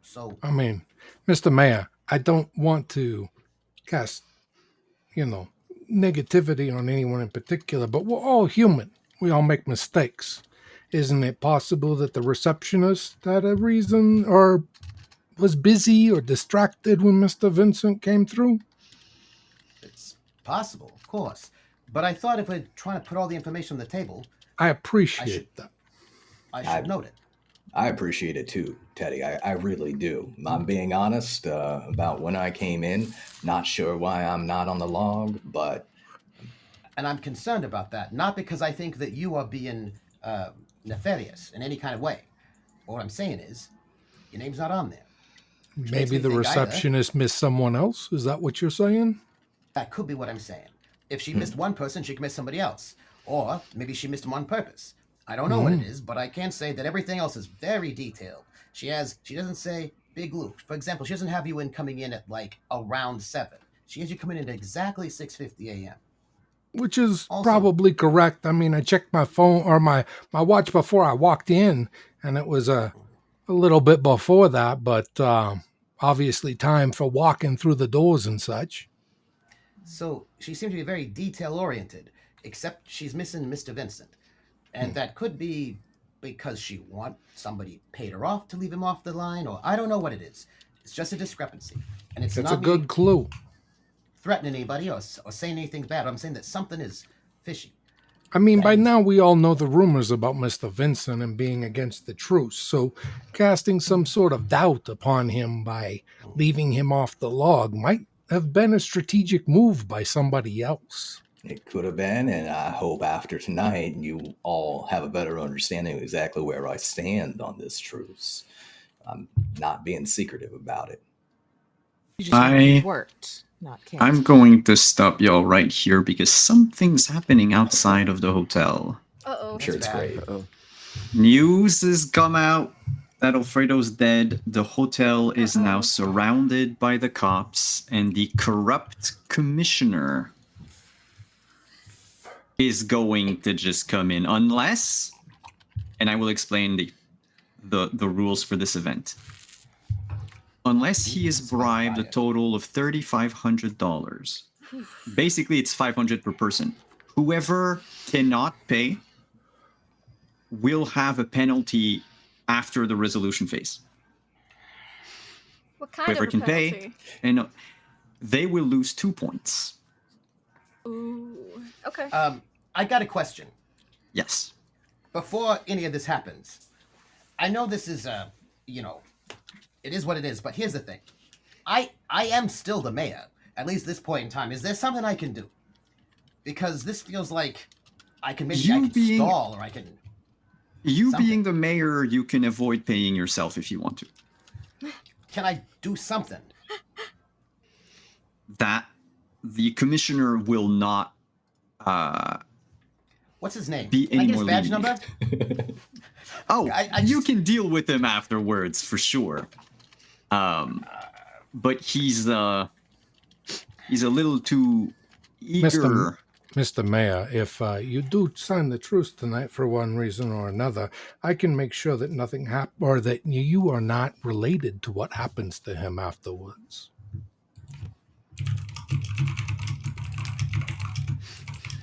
Speaker 5: So,
Speaker 4: I mean, Mr. Mayor, I don't want to cast, negativity on anyone in particular, but we're all human. We all make mistakes. Isn't it possible that the receptionist had a reason or was busy or distracted when Mr. Vincent came through?
Speaker 5: it's possible, of course. But I thought if we're trying to put all the information on the table,
Speaker 4: I appreciate that.
Speaker 5: I should note it.
Speaker 2: I appreciate it too, Teddy. I really do. I'm being honest about when I came in. Not sure why I'm not on the log, but...
Speaker 5: And I'm concerned about that, not because I think that you are being nefarious in any kind of way. What I'm saying is, your name's not on there.
Speaker 4: Maybe the receptionist missed someone else? Is that what you're saying?
Speaker 5: That could be what I'm saying. If she missed one person, she could miss somebody else. Or maybe she missed them on purpose. I don't know what it is, but I can say that everything else is very detailed. She doesn't say Big Luke. For example, she doesn't have you coming in at like around 7. She has you coming in at exactly 6:50 a.m.
Speaker 4: Which is also probably correct. I mean, I checked my phone or my watch before I walked in, and it was a little bit before that, but obviously time for walking through the doors and such.
Speaker 5: So she seems to be very detail-oriented, except she's missing Mr. Vincent. And that could be because she wants somebody paid her off to leave him off the line, or I don't know what it is. It's just a discrepancy. And it's not
Speaker 4: a good clue.
Speaker 5: Threatening anybody or saying anything bad. I'm saying that something is fishy.
Speaker 4: I mean, by now we all know the rumors about Mr. Vincent and being against the truce, so casting some sort of doubt upon him by leaving him off the log might have been a strategic move by somebody else.
Speaker 2: It could have been, and I hope after tonight you all have a better understanding of exactly where I stand on this truce. I'm not being secretive about it.
Speaker 8: You just want it worked, not canceled.
Speaker 1: I'm going to stop y'all right here because something's happening outside of the hotel.
Speaker 6: Uh-oh.
Speaker 2: I'm sure it's great.
Speaker 1: News has come out that Alfredo's dead. The hotel is now surrounded by the cops, and the corrupt commissioner is going to just come in unless, and I will explain the rules for this event. Unless he is bribed a total of $3,500. Basically, it's $500 per person. Whoever cannot pay will have a penalty after the resolution phase.
Speaker 6: What kind
Speaker 1: Whoever
Speaker 6: of a
Speaker 1: can
Speaker 6: penalty?
Speaker 1: pay, and they will lose 2 points.
Speaker 6: Ooh. Okay.
Speaker 5: I got a question.
Speaker 1: Yes.
Speaker 5: Before any of this happens, I know this is it is what it is, but here's the thing. I am still the mayor, at least this point in time. Is there something I can do? Because this feels like I can stall, or I can...
Speaker 1: Being the mayor, you can avoid paying yourself if you want to.
Speaker 5: Can I do something?
Speaker 1: That the commissioner will not...
Speaker 5: What's his name?
Speaker 1: Be
Speaker 5: Can I
Speaker 1: any
Speaker 5: get his
Speaker 1: more
Speaker 5: badge
Speaker 1: lenient.
Speaker 5: number?
Speaker 1: You can deal with him afterwards for sure. But he's a little too eager.
Speaker 4: Mr. Mayor, if you do sign the truce tonight for one reason or another, I can make sure that nothing or that you are not related to what happens to him afterwards.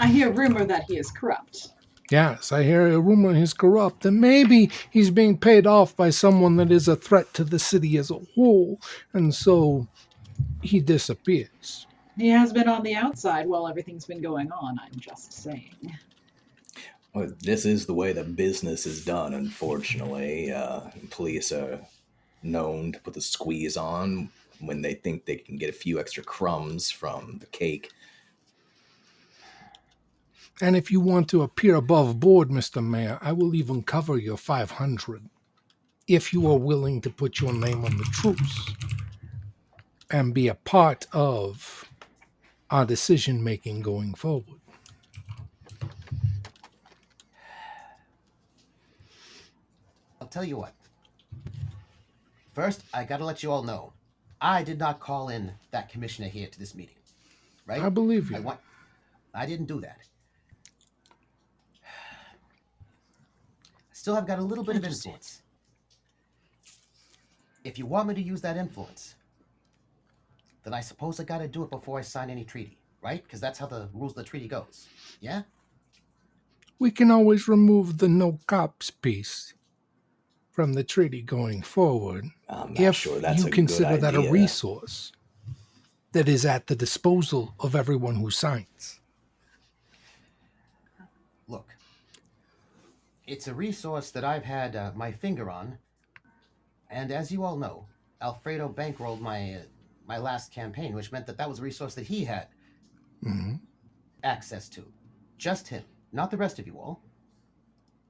Speaker 9: I hear rumor that he is corrupt.
Speaker 4: Yes, I hear a rumor he's corrupt, and maybe he's being paid off by someone that is a threat to the city as a whole, and so he disappears.
Speaker 9: He has been on the outside while everything's been going on, I'm just saying.
Speaker 2: Well, this is the way the business is done, unfortunately. Police are known to put the squeeze on when they think they can get a few extra crumbs from the cake.
Speaker 4: And if you want to appear above board, Mr. Mayor, I will even cover your 500 if you are willing to put your name on the truce and be a part of our decision making going forward.
Speaker 5: I'll tell you what. First, I gotta let you all know, I did not call in that commissioner here to this meeting, right?
Speaker 4: I believe you.
Speaker 5: I didn't do that. Still have got a little bit of influence. If you want me to use that influence, then I suppose I gotta do it before I sign any treaty, right? Because that's how the rules of the treaty goes. Yeah?
Speaker 4: We can always remove the no cops piece from the treaty going forward
Speaker 2: I'm not
Speaker 4: if
Speaker 2: sure that's
Speaker 4: you
Speaker 2: a
Speaker 4: consider
Speaker 2: good
Speaker 4: that a
Speaker 2: idea.
Speaker 4: resource that is at the disposal of everyone who signs.
Speaker 5: Look, it's a resource that I've had my finger on, and as you all know, Alfredo bankrolled my last campaign, which meant that was a resource that he had access to. Just him, not the rest of you all.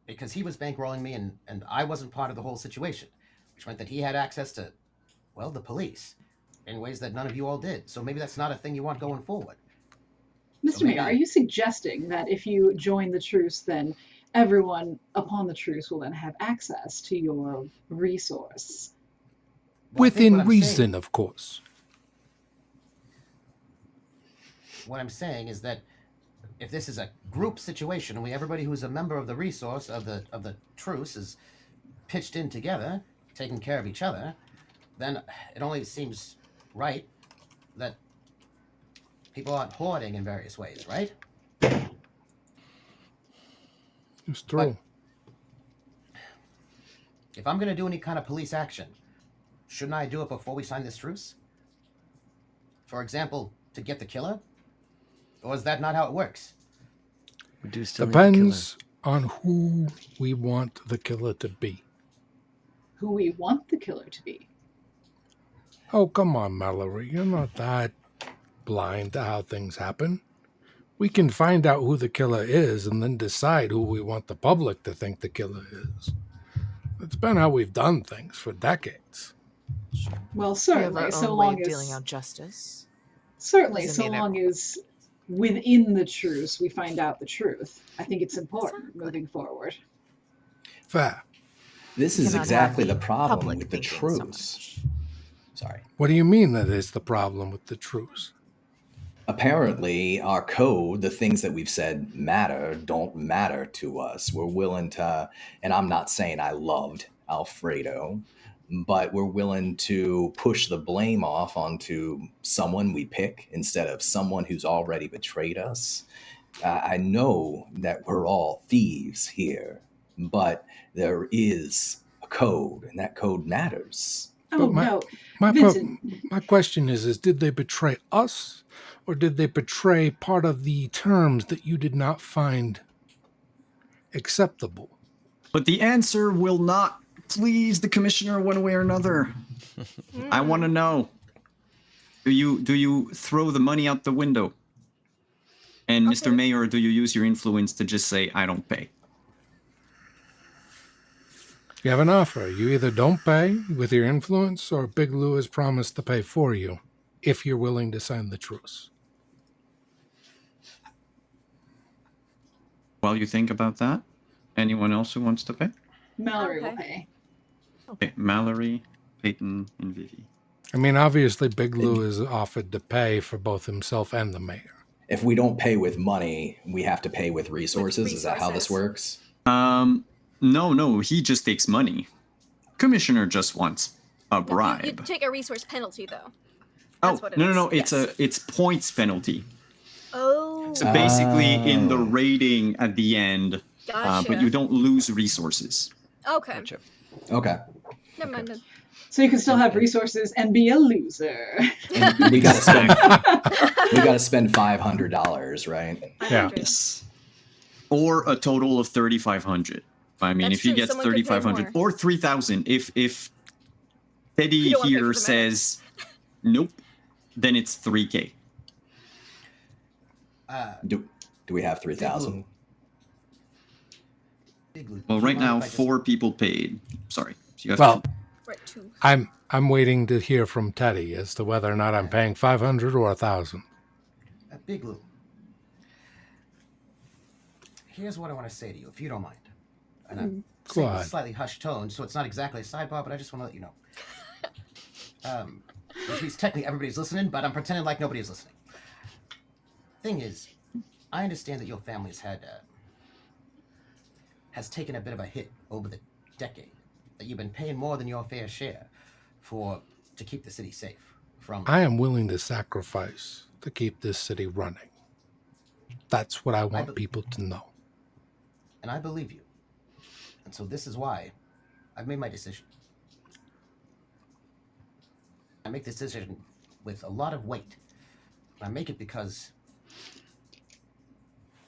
Speaker 5: Because he was bankrolling me and I wasn't part of the whole situation, which meant that he had access to, well, the police in ways that none of you all did. So maybe that's not a thing you want going forward.
Speaker 9: Mr. Mayor, are you suggesting that if you join the truce, then everyone upon the truce will then have access to your resource?
Speaker 5: Well,
Speaker 4: Within reason, of course.
Speaker 5: What I'm saying is that if this is a group situation and everybody who's a member of the resource of the truce is pitched in together, taking care of each other, then it only seems right that people aren't hoarding in various ways, right?
Speaker 4: It's true.
Speaker 5: But if I'm going to do any kind of police action, shouldn't I do it before we sign this truce? For example, to get the killer? Or is that not how it works?
Speaker 7: We do still
Speaker 4: Depends on who we want the killer to be.
Speaker 9: Who we want the killer to be?
Speaker 4: Oh, come on, Mallory. You're not that blind to how things happen. We can find out who the killer is and then decide who we want the public to think the killer is. It's been how we've done things for decades.
Speaker 9: Well,
Speaker 8: We have
Speaker 9: certainly,
Speaker 8: our
Speaker 9: so
Speaker 8: own way
Speaker 9: long
Speaker 8: of dealing
Speaker 9: as
Speaker 8: out justice.
Speaker 9: certainly,
Speaker 8: Doesn't
Speaker 9: so
Speaker 8: mean
Speaker 9: long
Speaker 8: everyone.
Speaker 9: as within the truce we find out the truth. I think it's important
Speaker 8: Exactly.
Speaker 9: moving forward.
Speaker 4: Fair.
Speaker 2: This is
Speaker 8: Cannot
Speaker 2: exactly
Speaker 8: have
Speaker 2: the problem
Speaker 8: public
Speaker 2: with the
Speaker 8: thinking so
Speaker 2: truce.
Speaker 8: much.
Speaker 2: Sorry.
Speaker 4: What do you mean that is the problem with the truce?
Speaker 2: Apparently, our code, the things that we've said matter, don't matter to us. We're willing to, and I'm not saying I loved Alfredo, but we're willing to push the blame off onto someone we pick instead of someone who's already betrayed us. I know that we're all thieves here, but there is a code, and that code matters.
Speaker 9: Oh,
Speaker 4: But
Speaker 9: no.
Speaker 4: my
Speaker 9: Vincent,
Speaker 4: question is did they betray us, or did they betray part of the terms that you did not find acceptable?
Speaker 1: But the answer will not please the commissioner one way or another. I want to know. Do you throw the money out the window? And Mr. Mayor, do you use your influence to just say, I don't pay?
Speaker 4: You have an offer. You either don't pay with your influence, or Big Lou has promised to pay for you if you're willing to sign the truce.
Speaker 1: While you think about that, anyone else who wants to pay?
Speaker 9: Mallory
Speaker 6: Okay.
Speaker 9: will pay.
Speaker 1: Okay, Mallory, Peyton, and Vivi.
Speaker 4: I mean, obviously, Big Lou is offered to pay for both himself and the mayor.
Speaker 2: If we don't pay with money, we have to pay with resources. Is that how this works?
Speaker 1: No, he just takes money. Commissioner just wants a bribe.
Speaker 6: You take a resource penalty, though.
Speaker 1: Oh,
Speaker 6: That's what it
Speaker 1: no,
Speaker 6: is.
Speaker 1: it's points penalty.
Speaker 6: Oh.
Speaker 1: So basically, in the rating at the end,
Speaker 6: Gotcha.
Speaker 1: but you don't lose resources.
Speaker 6: Okay.
Speaker 7: Gotcha.
Speaker 2: Okay.
Speaker 6: Never mind then.
Speaker 9: So you can still have resources and be a loser.
Speaker 2: And we gotta spend $500, right?
Speaker 4: Yeah.
Speaker 1: Yes. Or a total of 3,500. I mean,
Speaker 6: That's
Speaker 1: if he
Speaker 6: true.
Speaker 1: gets
Speaker 6: Someone could pay
Speaker 1: 3,500
Speaker 6: more.
Speaker 1: or 3,000, if Teddy
Speaker 6: You don't wanna pay for
Speaker 1: here
Speaker 6: the
Speaker 1: says nope, then it's 3K.
Speaker 2: Do we have 3,000?
Speaker 5: Big Lou,
Speaker 1: Well,
Speaker 5: do you
Speaker 1: right
Speaker 5: mind
Speaker 1: now
Speaker 5: if I just-
Speaker 1: 4 people paid. Sorry. So you have
Speaker 4: Well,
Speaker 6: Right, 2.
Speaker 4: I'm waiting to hear from Teddy as to whether or not I'm paying 500 or 1,000.
Speaker 5: Big Lou. Here's what I want to say to you, if you don't mind. And I'm
Speaker 4: Go
Speaker 5: saying in a
Speaker 4: ahead.
Speaker 5: slightly hushed tone, so it's not exactly a sidebar, but I just want to let you know. Which means technically everybody's listening, but I'm pretending like nobody's listening. Thing is, I understand that your family has taken a bit of a hit over the decade. That you've been paying more than your fair share to keep the city safe from.
Speaker 4: I am willing to sacrifice to keep this city running. That's what I want people to know.
Speaker 5: And I believe you. And so this is why I've made my decision. I make this decision with a lot of weight. I make it because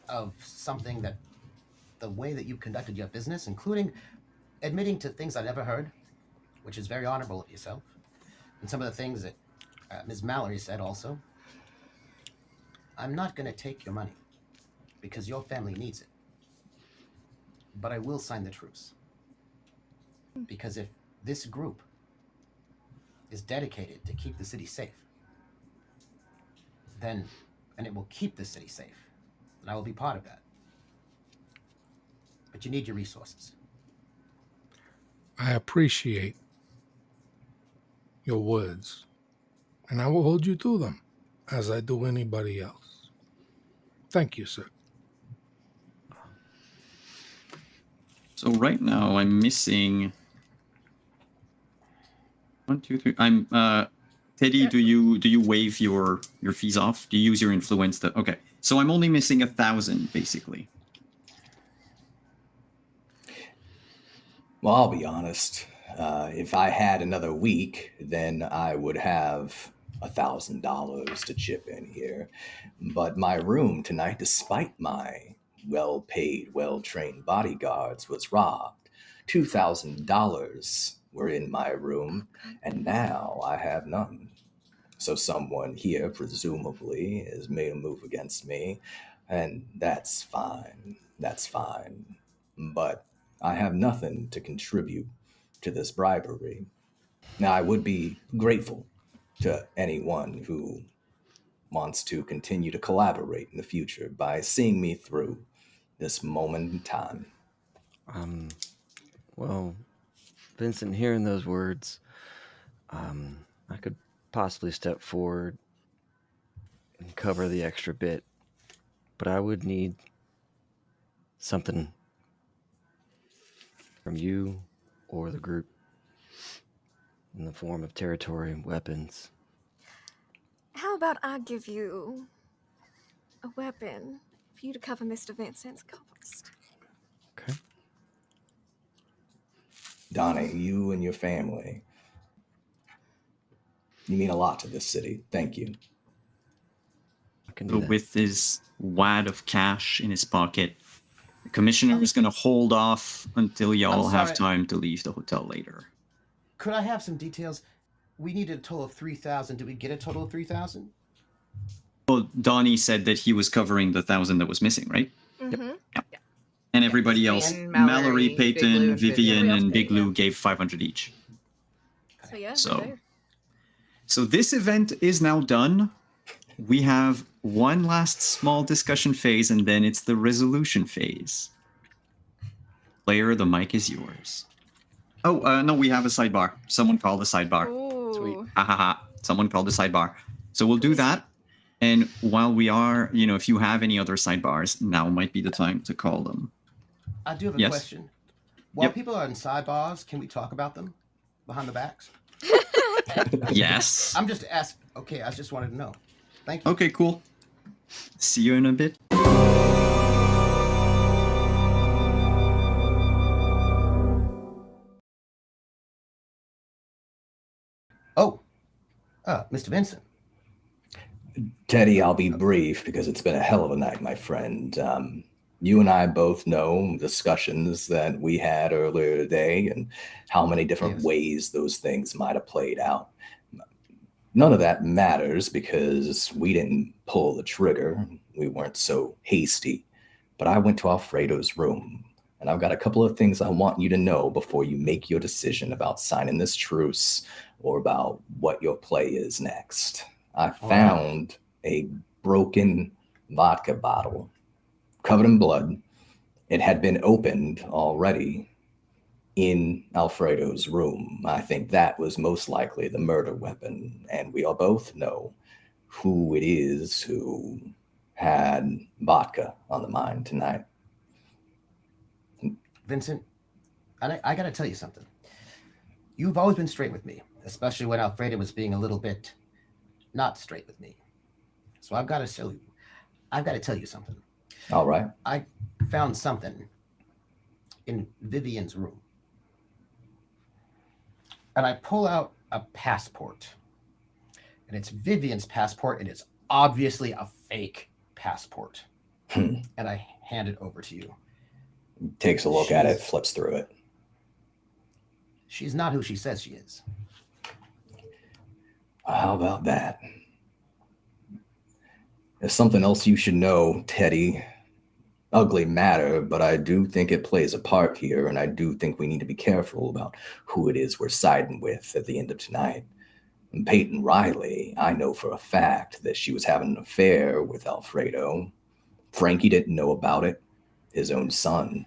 Speaker 5: of something that the way that you conducted your business, including admitting to things I never heard, which is very honorable of yourself, and some of the things that Ms. Mallory said also. I'm not going to take your money because your family needs it. But I will sign the truce. Because if this group is dedicated to keep the city safe, and it will keep the city safe, then I will be part of that. But you need your resources.
Speaker 4: I appreciate your words, and I will hold you to them, as I do anybody else. Thank you, sir.
Speaker 1: So right now I'm missing 1, 2, 3. I'm Teddy, do you waive your fees off? Do you use your influence okay. So I'm only missing 1,000 basically.
Speaker 2: Well, I'll be honest. If I had another week, then I would have $1,000 to chip in here. But my room tonight, despite my well-paid, well-trained bodyguards, was robbed. $2,000 were in my room, and now I have none. So someone here, presumably, has made a move against me, and that's fine. That's fine. But I have nothing to contribute to this bribery. Now, I would be grateful to anyone who wants to continue to collaborate in the future by seeing me through this moment in time.
Speaker 7: Well, Vincent, hearing those words, I could possibly step forward and cover the extra bit, but I would need something from you or the group in the form of territory and weapons.
Speaker 6: How about I give you a weapon for you to cover Mr. Vincent's cost?
Speaker 7: Okay.
Speaker 2: Donnie, you and your family, you mean a lot to this city. Thank you.
Speaker 7: I can do that.
Speaker 1: With his wad of cash in his pocket, the commissioner is going to hold off until y'all
Speaker 5: I'm
Speaker 1: have
Speaker 5: sorry.
Speaker 1: time to leave the hotel later.
Speaker 5: Could I have some details? We needed a total of 3,000. Did we get a total of 3,000?
Speaker 1: Well, Donnie said that he was covering the 1,000 that was missing, right?
Speaker 6: Mm-hmm.
Speaker 1: And everybody else,
Speaker 10: And
Speaker 1: Mallory,
Speaker 10: Big Lou,
Speaker 1: Peyton,
Speaker 10: and
Speaker 1: Vivian,
Speaker 6: Everybody else
Speaker 1: and Big
Speaker 6: paid, yeah.
Speaker 1: Lou gave 500 each.
Speaker 6: So yeah,
Speaker 1: So-
Speaker 6: we're there.
Speaker 1: So this event is now done. We have one last small discussion phase, and then it's the resolution phase. Player, the mic is yours. Oh, no, we have a sidebar. Someone called a sidebar.
Speaker 6: Ooh.
Speaker 7: Sweet.
Speaker 1: Ha ha ha. Someone called a sidebar. So we'll do that. And while we are, if you have any other sidebars, now might be the time to call them.
Speaker 5: I do have a
Speaker 1: Yes.
Speaker 5: question. While
Speaker 1: Yep.
Speaker 5: people are in sidebars, can we talk about them behind the backs?
Speaker 1: Yes.
Speaker 5: I'm just asking. Okay, I just wanted to know. Thank you.
Speaker 1: Okay, cool. See you in a bit.
Speaker 5: Mr. Vincent.
Speaker 2: Teddy, I'll be brief because it's been a hell of a night, my friend. You and I both know discussions that we had earlier today and how many different
Speaker 5: Yes.
Speaker 2: ways those things might have played out. None of that matters because we didn't pull the trigger. We weren't so hasty. But I went to Alfredo's room, and I've got a couple of things I want you to know before you make your decision about signing this truce or about what your play is next. I found a broken vodka bottle covered in blood. It had been opened already in Alfredo's room. I think that was most likely the murder weapon, and we all both know who it is who had vodka on the mind tonight.
Speaker 5: Vincent, I got to tell you something. You've always been straight with me, especially when Alfredo was being a little bit not straight with me. So I've got to tell you something.
Speaker 2: All right.
Speaker 5: I found something in Vivian's room. And I pull out a passport. And it's Vivian's passport, and it's obviously a fake passport. And I hand it over to you.
Speaker 2: Takes a look at it, flips through it.
Speaker 5: She's not who she says she is.
Speaker 2: How about that? There's something else you should know, Teddy. Ugly matter, but I do think it plays a part here, and I do think we need to be careful about who it is we're siding with at the end of tonight. And Peyton Riley, I know for a fact that she was having an affair with Alfredo. Frankie didn't know about it, his own son,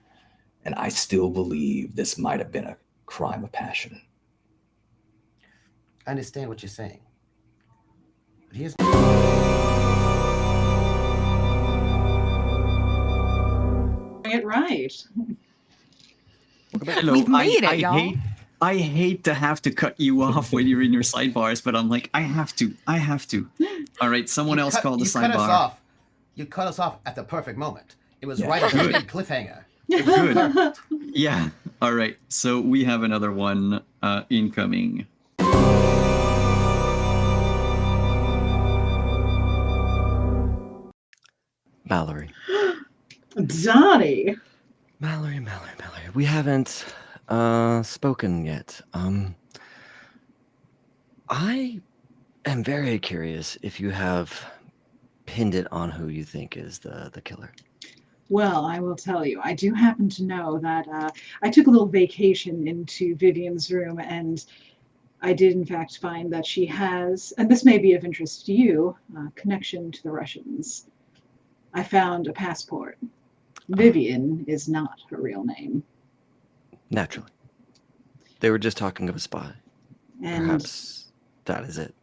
Speaker 2: and I still believe this might have been a crime of passion.
Speaker 5: I understand what you're saying. But here's...
Speaker 9: It right.
Speaker 1: Hello,
Speaker 8: We've made it, y'all.
Speaker 1: I hate to have to cut you off when you're in your sidebars, but I'm like, I have to. All right, someone else call the sidebar.
Speaker 5: You cut us off at the perfect moment. It was right at the big cliffhanger.
Speaker 1: Good. Yeah. All right. So we have another one incoming.
Speaker 7: Mallory.
Speaker 9: Donnie.
Speaker 7: Mallory. We haven't spoken yet. I am very curious if you have pinned it on who you think is the killer.
Speaker 9: Well, I will tell you, I do happen to know that I took a little vacation into Vivian's room, and I did in fact find that she has, and this may be of interest to you, connection to the Russians. I found a passport. Vivian is not her real name.
Speaker 7: Naturally. They were just talking of a spy.
Speaker 9: And
Speaker 7: perhaps that is it.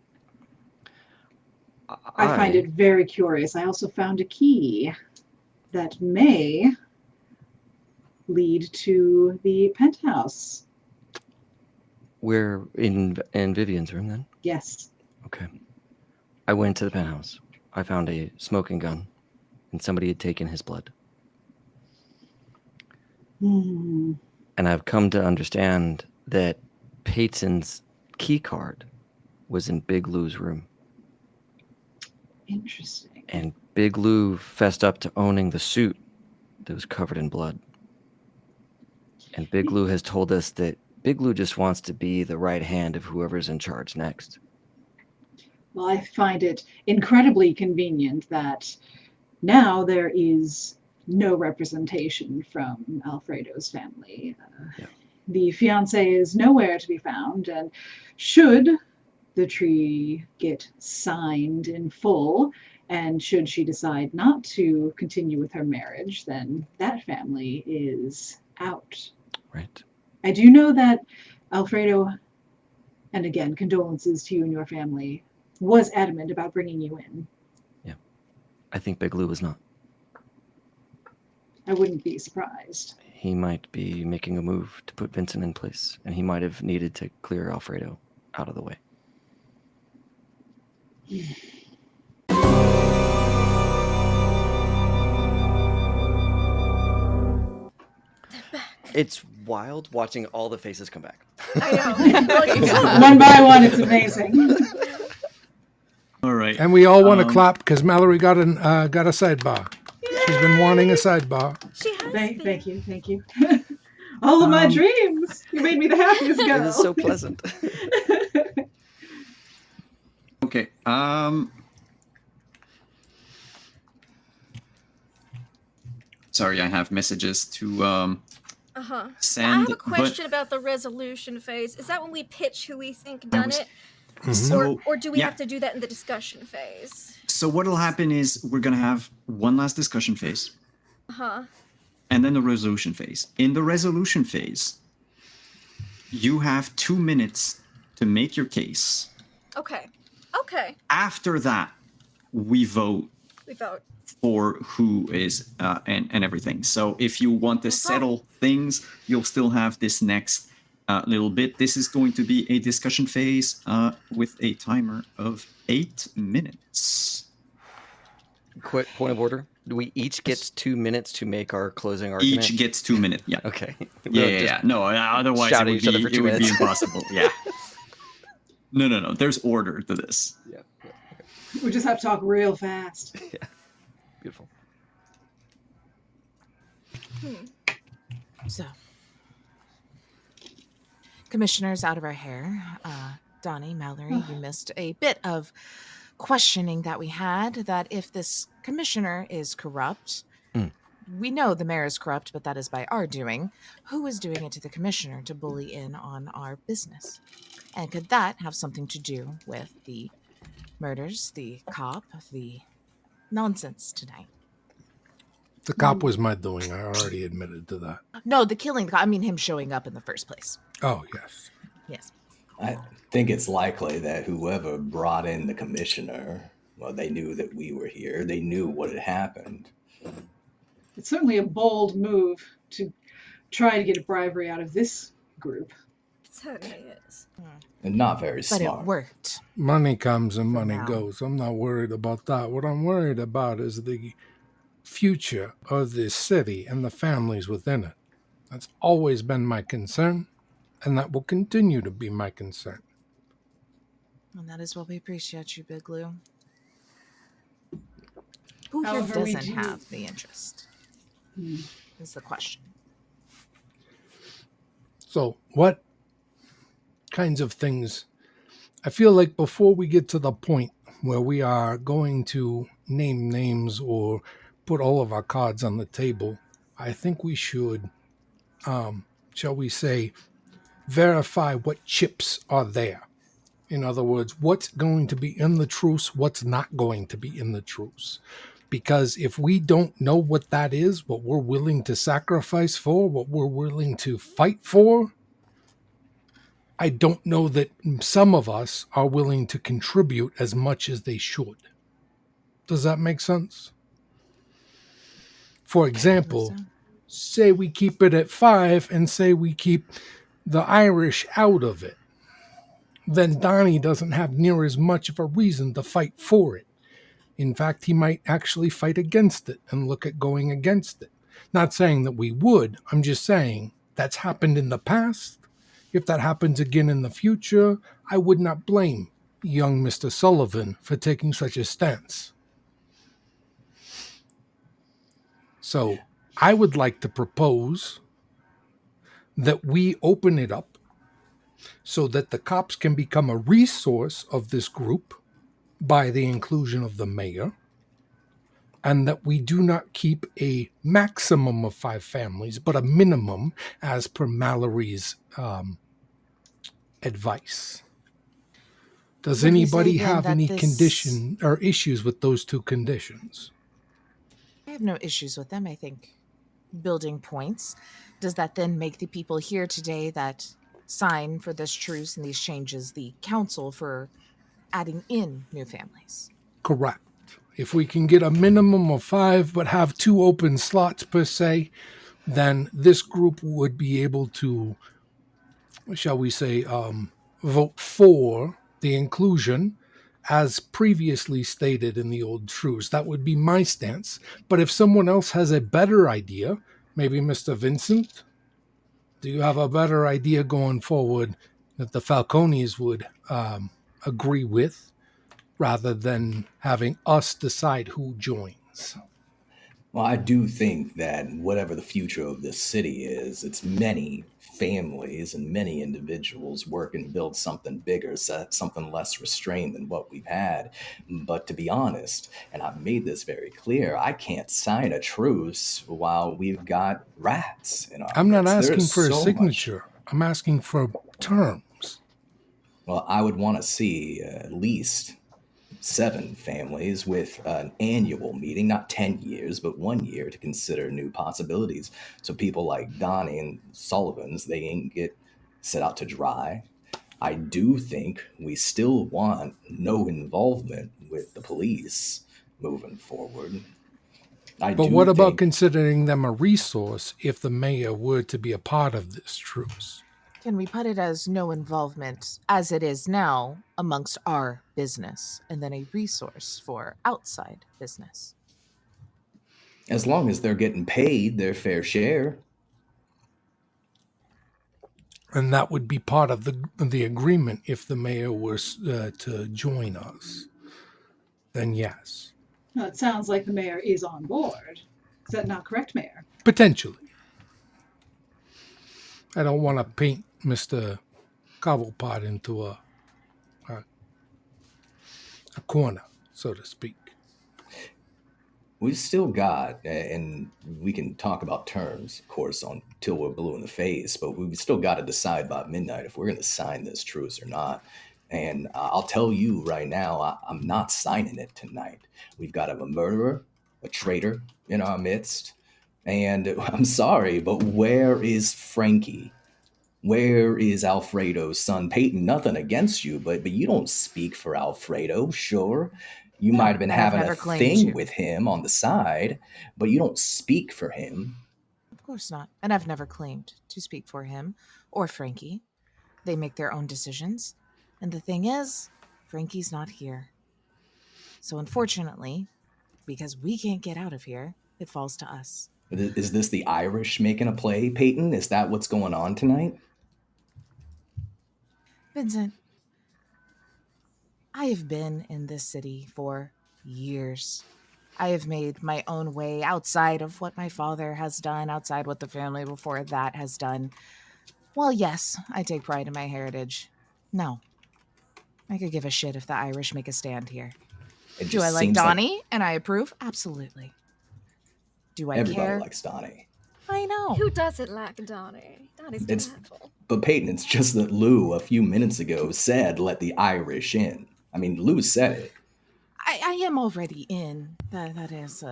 Speaker 9: I find it very curious. I also found a key that may lead to the penthouse.
Speaker 7: We're in Vivian's room then?
Speaker 9: Yes.
Speaker 7: Okay. I went to the penthouse. I found a smoking gun, and somebody had taken his blood.
Speaker 9: Hmm.
Speaker 7: And I've come to understand that Peyton's key card was in Big Lou's room.
Speaker 9: Interesting.
Speaker 7: And Big Lou fessed up to owning the suit that was covered in blood. And Big Lou has told us that Big Lou just wants to be the right hand of whoever's in charge next.
Speaker 9: Well, I find it incredibly convenient that now there is no representation from Alfredo's family.
Speaker 7: Yeah.
Speaker 9: The fiancé is nowhere to be found, and should the tree get signed in full, and should she decide not to continue with her marriage, then that family is out.
Speaker 7: Right.
Speaker 9: I do know that Alfredo, and again, condolences to you and your family, was adamant about bringing you in.
Speaker 7: Yeah. I think Big Lou was not.
Speaker 9: I wouldn't be surprised.
Speaker 7: He might be making a move to put Vincent in place, and he might have needed to clear Alfredo out of the way. It's wild watching all the faces come back.
Speaker 6: I know.
Speaker 9: One by one, it's amazing.
Speaker 1: All right.
Speaker 4: And we all want to
Speaker 1: Um,
Speaker 4: clap because Mallory got a sidebar. She's been wanting a sidebar.
Speaker 6: She has been.
Speaker 9: Thank you. All of my dreams. You made me the happiest girl.
Speaker 7: It is so pleasant.
Speaker 1: Okay. Sorry, I have messages to send.
Speaker 6: I have a
Speaker 1: but-
Speaker 6: question about the resolution phase. Is that when we pitch who we think done
Speaker 1: was-
Speaker 6: it?
Speaker 1: So,
Speaker 6: Or do we
Speaker 1: yeah.
Speaker 6: have to do that in the discussion phase?
Speaker 1: So what'll happen is we're gonna have one last discussion phase, and then the resolution phase. In the resolution phase, you have 2 minutes to make your case.
Speaker 6: Okay.
Speaker 1: After that, we vote
Speaker 6: We vote.
Speaker 1: for who is and everything. So if you want to settle things, you'll still have this next little bit. This is going to be a discussion phase with a timer of 8 minutes.
Speaker 7: Quick point of order. Do we each get 2 minutes to make our closing argument?
Speaker 1: Each gets 2 minutes. Yeah.
Speaker 7: Okay.
Speaker 1: Yeah. No, otherwise
Speaker 7: shout
Speaker 1: it
Speaker 7: at
Speaker 1: would,
Speaker 7: each other
Speaker 1: be,
Speaker 7: for
Speaker 1: it
Speaker 7: 2
Speaker 1: would be
Speaker 7: minutes.
Speaker 1: impossible. Yeah. No. There's order to this.
Speaker 7: Yeah.
Speaker 9: We just have to talk real fast.
Speaker 7: Yeah. Beautiful.
Speaker 8: So, commissioners out of our hair. Donnie, Mallory, you missed a bit of questioning that we had, that if this commissioner is corrupt, we know the mayor is corrupt, but that is by our doing. Who is doing it to the commissioner to bully in on our business? And could that have something to do with the murders, the cop, the nonsense tonight?
Speaker 4: The cop was my doing. I already admitted to that.
Speaker 8: No, the killing. I mean, him showing up in the first place.
Speaker 4: Oh, yes.
Speaker 8: Yes.
Speaker 2: I think it's likely that whoever brought in the commissioner, well, they knew that we were here. They knew what had happened.
Speaker 9: It's certainly a bold move to try to get a bribery out of this group.
Speaker 6: It certainly is.
Speaker 2: And not very
Speaker 8: But
Speaker 2: smart.
Speaker 8: it worked.
Speaker 4: Money comes and money
Speaker 8: now.
Speaker 4: goes. I'm not worried about that. What I'm worried about is the future of this city and the families within it. That's always been my concern, and that will continue to be my concern.
Speaker 8: And that is what we appreciate you, Big Lou. Who here
Speaker 9: However, we
Speaker 8: doesn't
Speaker 9: do-
Speaker 8: have the interest? Is the question.
Speaker 4: So, what kinds of things? I feel like before we get to the point where we are going to name names or put all of our cards on the table, I think we should, shall we say, verify what chips are there. In other words, what's going to be in the truce, what's not going to be in the truce. Because if we don't know what that is, what we're willing to sacrifice for, what we're willing to fight for, I don't know that some of us are willing to contribute as much as they should. Does that make sense? For example, say we keep it at 5 and say we keep the Irish out of it. Then Donnie doesn't have near as much of a reason to fight for it. In fact, he might actually fight against it and look at going against it. Not saying that we would, I'm just saying that's happened in the past. If that happens again in the future, I would not blame young Mr. Sullivan for taking such a stance. So I would like to propose that we open it up so that the cops can become a resource of this group by the inclusion of the mayor, and that we do not keep a maximum of 5 families, but a minimum as per Mallory's advice. Does
Speaker 8: Would you say
Speaker 4: anybody
Speaker 8: then
Speaker 4: have
Speaker 8: that
Speaker 4: any
Speaker 8: this-
Speaker 4: condition or issues with those 2 conditions?
Speaker 8: I have no issues with them. I think building points. Does that then make the people here today that sign for this truce and these changes the council for adding in new families?
Speaker 4: Correct. If we can get a minimum of 5 but have 2 open slots per se, then this group would be able to, shall we say, vote for the inclusion as previously stated in the old truce. That would be my stance. But if someone else has a better idea, maybe Mr. Vincent, do you have a better idea going forward that the Falcones would agree with? rather than having us decide who joins.
Speaker 2: Well, I do think that whatever the future of this city is, it's many families and many individuals working to build something bigger, something less restrained than what we've had. But to be honest, and I've made this very clear, I can't sign a truce while we've got rats in our
Speaker 4: I'm not
Speaker 2: midst. There's
Speaker 4: asking for a
Speaker 2: so much.
Speaker 4: signature. I'm asking for terms.
Speaker 2: Well, I would want to see at least 7 families with an annual meeting, not 10 years, but 1 year to consider new possibilities. So people like Donnie and Sullivan's, they ain't get set out to dry. I do think we still want no involvement with the police moving forward. I
Speaker 4: But
Speaker 2: do
Speaker 4: what about
Speaker 2: think
Speaker 4: considering them a resource if the mayor were to be a part of this truce?
Speaker 8: Can we put it as no involvement, as it is now, amongst our business, and then a resource for outside business?
Speaker 2: as long as they're getting paid their fair share,
Speaker 4: And that would be part of the agreement if the mayor was to join us. Then yes.
Speaker 9: Well, it sounds like the mayor is on board. Is that not correct, Mayor?
Speaker 4: Potentially. I don't want to paint Mr. Cobblepot into a corner, so to speak.
Speaker 2: we've still got, and we can talk about terms, of course, until we're blue in the face, but we've still got to decide by midnight if we're going to sign this truce or not. And I'll tell you right now, I'm not signing it tonight. We've got a murderer, a traitor in our midst. And I'm sorry, but where is Frankie? Where is Alfredo's son Peyton? Nothing against you, but you don't speak for Alfredo, sure. You
Speaker 8: No,
Speaker 2: might have been
Speaker 8: and I've
Speaker 2: having a
Speaker 8: never claimed
Speaker 2: thing
Speaker 8: to.
Speaker 2: with him on the side, but you don't speak for him.
Speaker 8: Of course not. And I've never claimed to speak for him or Frankie. They make their own decisions. And the thing is, Frankie's not here. So unfortunately, because we can't get out of here, it falls to us.
Speaker 2: Is this the Irish making a play, Peyton? Is that what's going on tonight?
Speaker 8: Vincent, I have been in this city for years. I have made my own way outside of what my father has done, outside what the family before that has done. Well, yes, I take pride in my heritage. No, I could give a shit if the Irish make a stand here.
Speaker 2: It
Speaker 8: Do I
Speaker 2: just
Speaker 8: like
Speaker 2: seems like
Speaker 8: Donnie and I approve? Absolutely. Do I
Speaker 2: everybody
Speaker 8: care?
Speaker 2: likes Donnie.
Speaker 8: I know.
Speaker 6: Who doesn't like Donnie? Donnie's
Speaker 2: It's
Speaker 6: delightful.
Speaker 2: But Peyton, it's just that Lou a few minutes ago said let the Irish in. I mean, Lou said it.
Speaker 8: I am already in. That is.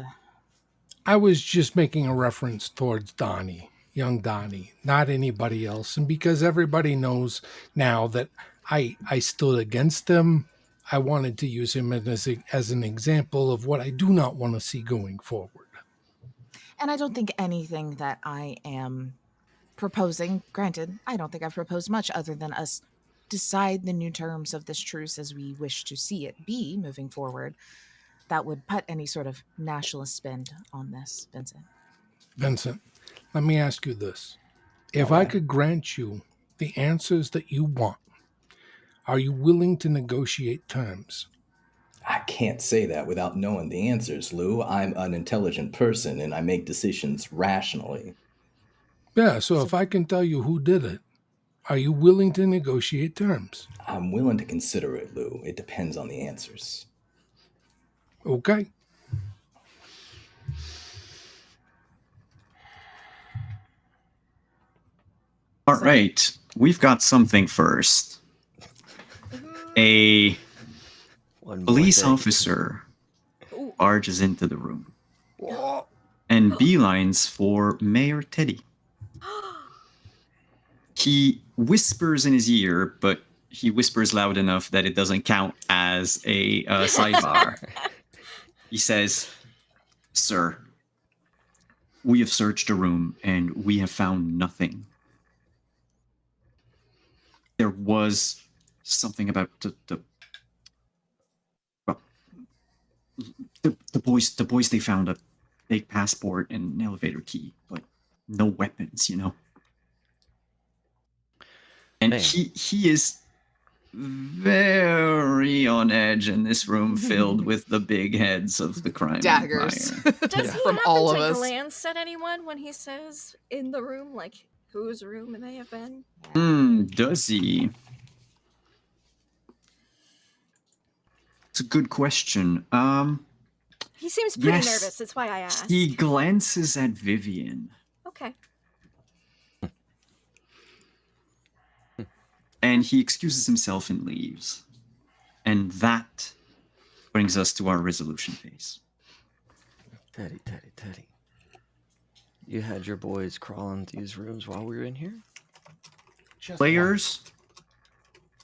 Speaker 4: I was just making a reference towards Donnie, young Donnie, not anybody else. And because everybody knows now that I stood against him, I wanted to use him as an example of what I do not want to see going forward.
Speaker 8: And I don't think anything that I am proposing, granted, I don't think I've proposed much other than us decide the new terms of this truce as we wish to see it be moving forward. That would put any sort of nationalist spin on this, Vincent.
Speaker 4: Vincent, let me ask you this. If
Speaker 2: All
Speaker 4: I
Speaker 2: right.
Speaker 4: could grant you the answers that you want, are you willing to negotiate terms?
Speaker 2: I can't say that without knowing the answers, Lou. I'm an intelligent person and I make decisions rationally.
Speaker 4: Yeah, so if I can tell you who did it, are you willing to negotiate terms?
Speaker 2: I'm willing to consider it, Lou. It depends on the answers.
Speaker 4: Okay.
Speaker 1: All right, we've got something first. A
Speaker 7: One more
Speaker 1: police
Speaker 7: thing.
Speaker 1: officer
Speaker 6: Ooh.
Speaker 1: barges into the room
Speaker 7: Whoa.
Speaker 1: and beelines for Mayor Teddy. He whispers in his ear, but he whispers loud enough that it doesn't count as a sidebar. He says, "Sir, we have searched the room and we have found nothing. There was something about the boys. They found a fake passport and an elevator key, but no weapons, you know." And
Speaker 7: Man.
Speaker 1: he is very on edge in this room filled with the big heads of the crime
Speaker 10: Daggers.
Speaker 1: empire.
Speaker 6: Does he
Speaker 10: From
Speaker 6: happen
Speaker 10: all of
Speaker 6: to
Speaker 10: us.
Speaker 6: glance at anyone when he says in the room, like whose room it may have been?
Speaker 1: Does he? It's a good question.
Speaker 6: He seems pretty
Speaker 1: Yes.
Speaker 6: nervous. That's why I asked.
Speaker 1: He glances at Vivian.
Speaker 6: Okay.
Speaker 1: And he excuses himself and leaves. And that brings us to our resolution phase.
Speaker 7: Teddy. You had your boys crawling these rooms while we were in here?
Speaker 5: Just
Speaker 1: Players,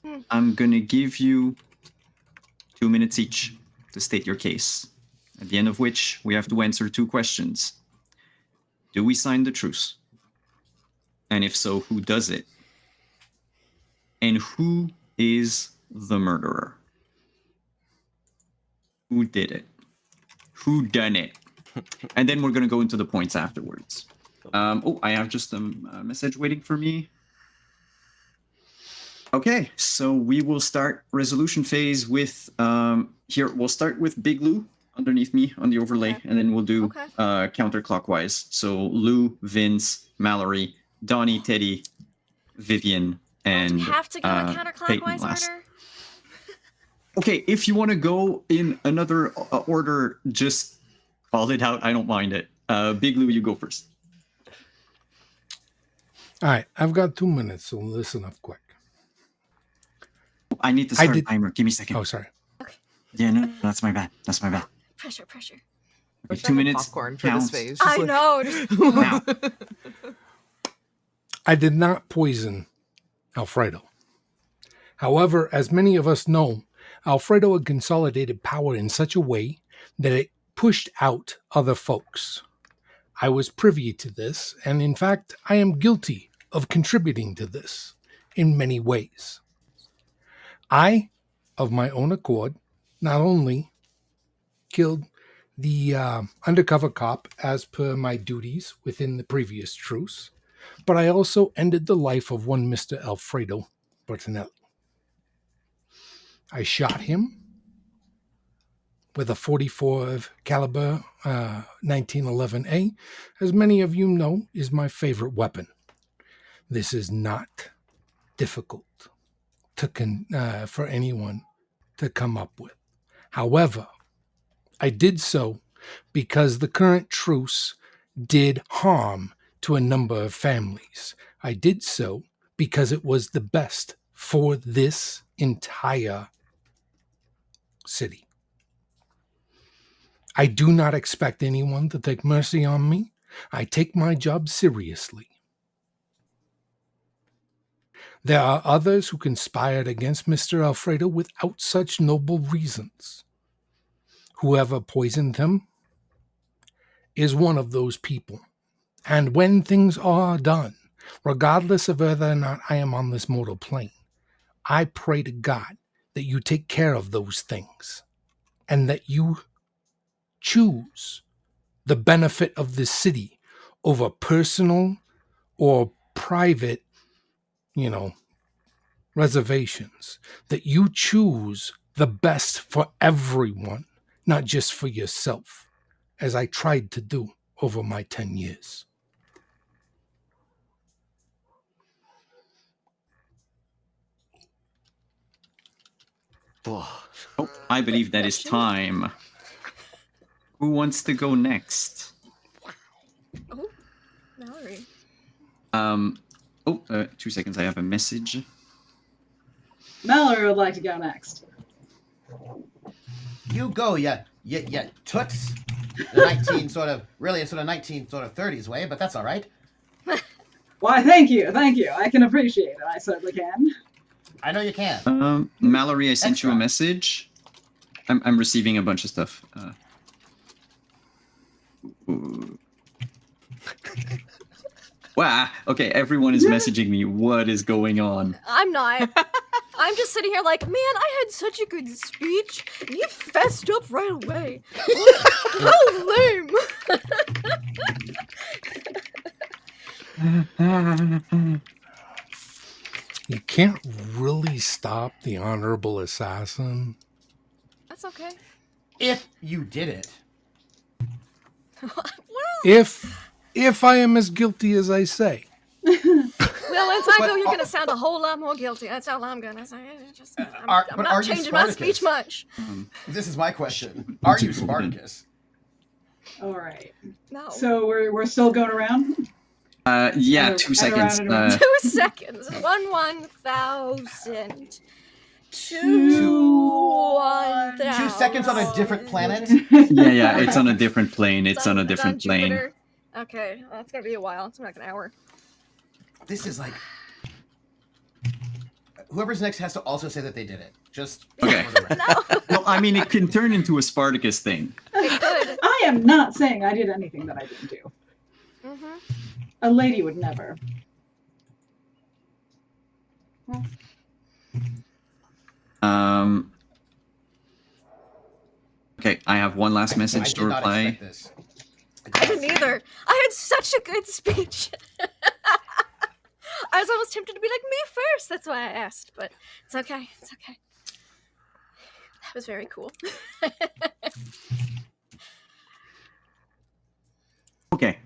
Speaker 6: Hmm.
Speaker 1: I'm going to give you 2 minutes each to state your case, at the end of which we have to answer 2 questions. Do we sign the truce? And if so, who does it? And who is the murderer? Who did it? Who done it? And then we're going to go into the points afterwards. I have just a message waiting for me. Okay, so we will start resolution phase with, here, we'll start with Big Lou underneath me on the overlay,
Speaker 6: Okay.
Speaker 1: and then we'll do
Speaker 6: Okay.
Speaker 1: counterclockwise. So Lou, Vince, Mallory, Donnie, Teddy, Vivian, and
Speaker 6: Do we have to go in
Speaker 1: Peyton
Speaker 6: counterclockwise
Speaker 1: last.
Speaker 6: order?
Speaker 1: Okay, if you want to go in another order, just call it out. I don't mind it. Big Lou, you go first.
Speaker 4: All right, I've got 2 minutes, so listen up quick.
Speaker 1: I need to
Speaker 4: I
Speaker 1: start a
Speaker 4: did-
Speaker 1: timer. Give me a second.
Speaker 4: Oh, sorry.
Speaker 1: Yeah, no, that's my bad. That's my bad.
Speaker 6: Pressure.
Speaker 1: Okay,
Speaker 10: Wish I
Speaker 1: 2
Speaker 10: had
Speaker 1: minutes.
Speaker 10: popcorn for
Speaker 1: counts.
Speaker 10: this phase.
Speaker 6: I know. Just,
Speaker 1: Now,
Speaker 4: I did not poison Alfredo. However, as many of us know, Alfredo had consolidated power in such a way that it pushed out other folks. I was privy to this, and in fact, I am guilty of contributing to this in many ways. I, of my own accord, not only killed the undercover cop as per my duties within the previous truce, but I also ended the life of one Mr. Alfredo Bertinelli. I shot him with a 44 caliber 1911A, as many of you know, is my favorite weapon. This is not difficult for anyone to come up with. However, I did so because the current truce did harm to a number of families. I did so because it was the best for this entire city. I do not expect anyone to take mercy on me. I take my job seriously. There are others who conspired against Mr. Alfredo without such noble reasons. Whoever poisoned him is one of those people. And when things are done, regardless of whether or not I am on this mortal plane, I pray to God that you take care of those things and that you choose the benefit of the city over personal or private, reservations, that you choose the best for everyone, not just for yourself, as I tried to do over my 10 years.
Speaker 7: Oh,
Speaker 1: I believe that is time. Who wants to go next?
Speaker 6: oh, Mallory.
Speaker 1: 2 seconds. I have a message.
Speaker 9: Mallory would like to go next.
Speaker 5: You go, you toots. The 19 sort of 1930s way, but that's all right.
Speaker 9: Why, thank you. I can appreciate it. I certainly can.
Speaker 5: I know you can.
Speaker 1: Mallory, I sent you a
Speaker 5: Extra.
Speaker 1: message. I'm receiving a bunch of stuff. Wow. Okay, everyone is messaging me. What is going on?
Speaker 6: I'm not. I'm just sitting here like, man, I had such a good speech. And you fessed up right away. How lame.
Speaker 4: You can't really stop the honorable assassin.
Speaker 6: That's okay.
Speaker 5: If you did it.
Speaker 6: Well,
Speaker 4: If I am as guilty as I say.
Speaker 6: when I
Speaker 5: But
Speaker 6: go, you're
Speaker 5: are-
Speaker 6: gonna sound a whole lot more guilty. That's all I'm gonna say. I'm
Speaker 5: but
Speaker 6: not
Speaker 5: are you
Speaker 6: changing my
Speaker 5: Spartacus?
Speaker 6: speech much.
Speaker 5: This is my question. Are you Spartacus?
Speaker 9: All right.
Speaker 6: No.
Speaker 9: So we're still going around?
Speaker 1: Yeah,
Speaker 9: And
Speaker 1: 2
Speaker 9: around
Speaker 1: seconds.
Speaker 9: and around.
Speaker 6: 2 seconds. 1,000. 1,000.
Speaker 5: 2 seconds on a different planet?
Speaker 1: Yeah, it's on a different plane. It's on a different plane.
Speaker 6: Jupiter. Okay, well, that's gonna be a while. It's like an hour.
Speaker 5: This is like... Whoever's next has to also say that they did it. Just...
Speaker 1: Okay.
Speaker 6: No.
Speaker 1: Well, I mean, it can turn into a Spartacus thing.
Speaker 6: It could.
Speaker 9: I am not saying I did anything that I didn't do.
Speaker 6: Mm-hmm.
Speaker 9: A lady would never.
Speaker 1: Okay, I have one last message to
Speaker 5: did not
Speaker 1: reply.
Speaker 5: expect this.
Speaker 6: I didn't either. I had such a good speech. I was almost tempted to be like, me first. That's why I asked, but it's okay. It's okay. That was very cool.
Speaker 1: Okay.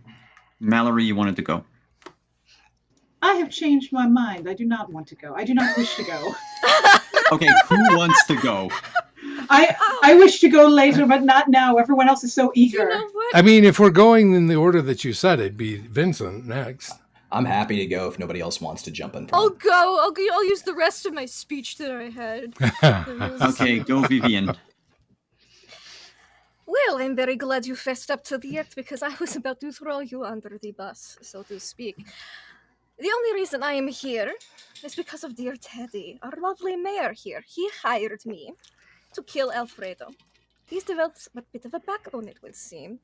Speaker 1: Mallory, you wanted to go.
Speaker 9: I have changed my mind. I do not want to go. I do not wish to go.
Speaker 1: Okay, who wants to go?
Speaker 9: I wish to go later, but not now. Everyone else is so eager.
Speaker 6: You know what?
Speaker 4: I mean, if we're going in the order that you said, it'd be Vincent next.
Speaker 2: I'm happy to go if nobody else wants to jump in
Speaker 6: I'll
Speaker 2: front.
Speaker 6: go. I'll use the rest of my speech that I had.
Speaker 1: Okay, go Vivian.
Speaker 6: Well, I'm very glad you fessed up to the act because I was about to throw you under the bus, so to speak. The only reason I am here is because of dear Teddy, our lovely mayor here. He hired me to kill Alfredo. He's developed a bit of a backbone, it would seem.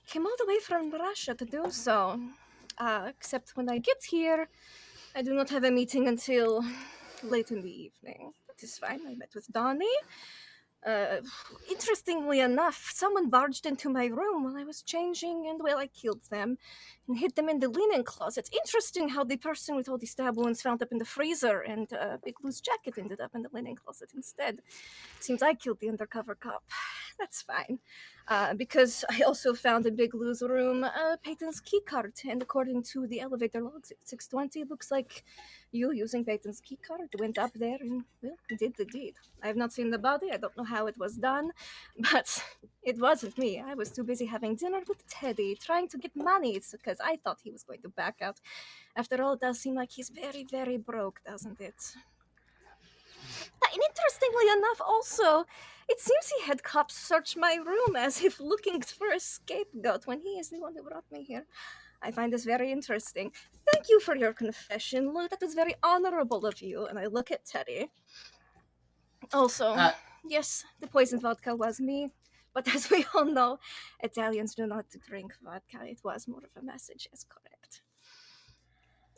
Speaker 6: Came all the way from Russia to do so. Except when I get here, I do not have a meeting until late in the evening. That is fine. I met with Donnie. Interestingly enough, someone barged into my room while I was changing, and well, I killed them and hid them in the linen closet. Interesting how the person with all the stab wounds found up in the freezer, and Big Blue's jacket ended up in the linen closet instead. Seems I killed the undercover cop. That's fine. Because I also found in Big Lou's room Peyton's keycard, and according to the elevator logs at 620, it looks like you using Peyton's keycard went up there and, well, did the deed. I have not seen the body. I don't know how it was done, but it wasn't me. I was too busy having dinner with Teddy, trying to get money, because I thought he was going to back out. After all, it does seem like he's very, very broke, doesn't it? And interestingly enough, also, it seems he had cops search my room as if looking for a scapegoat when he is the one who brought me here. I find this very interesting. Thank you for your confession, Lou. That was very honorable of you. And I look at Teddy. Also, yes, the poisoned vodka was me. But as we all know, Italians do not drink vodka. It was more of a message, as correct.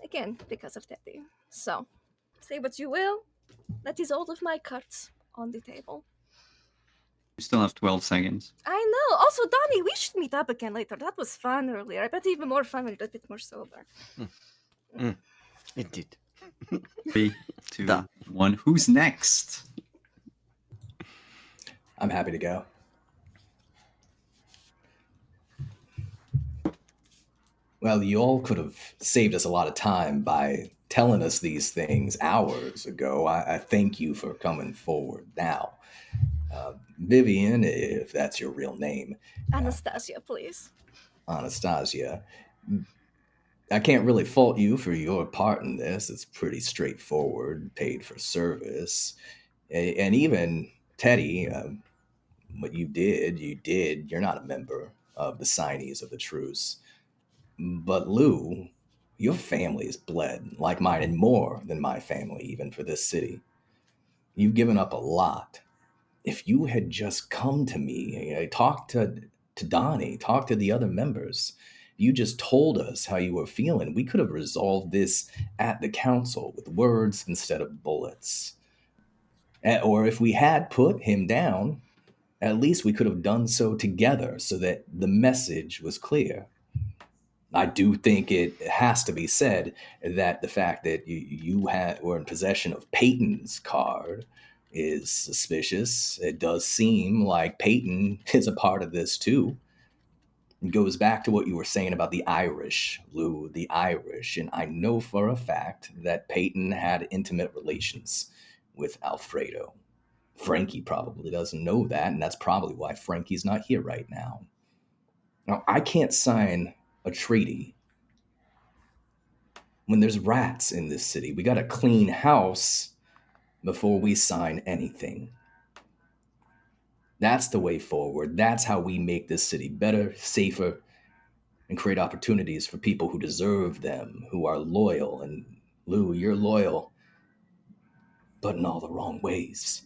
Speaker 6: Again, because of Teddy. So, say what you will. That is all of my cards on the table.
Speaker 1: You still have 12 seconds.
Speaker 6: I know. Also, Donnie, we should meet up again later. That was fun earlier. I bet even more fun when you're a bit more sober.
Speaker 7: It did.
Speaker 1: 3, 2, 1. Who's next?
Speaker 2: I'm happy to go. Well, you all could have saved us a lot of time by telling us these things hours ago. I thank you for coming forward now. Vivian, if that's your real name.
Speaker 6: Anastasia, please.
Speaker 2: Anastasia. I can't really fault you for your part in this. It's pretty straightforward, paid for service. And even Teddy, what you did. You're not a member of the signees of the truce. But Lou, your family is bled like mine and more than my family, even for this city. You've given up a lot. If you had just come to me, talk to Donnie, talk to the other members, you just told us how you were feeling, we could have resolved this at the council with words instead of bullets. Or if we had put him down, at least we could have done so together so that the message was clear. I do think it has to be said that the fact that you were in possession of Peyton's card is suspicious. It does seem like Peyton is a part of this too. It goes back to what you were saying about the Irish, Lou, the Irish. And I know for a fact that Peyton had intimate relations with Alfredo. Frankie probably doesn't know that, and that's probably why Frankie's not here right now. Now, I can't sign a treaty when there's rats in this city. We got to clean house before we sign anything. That's the way forward. That's how we make this city better, safer, and create opportunities for people who deserve them, who are loyal. And Lou, you're loyal, but in all the wrong ways.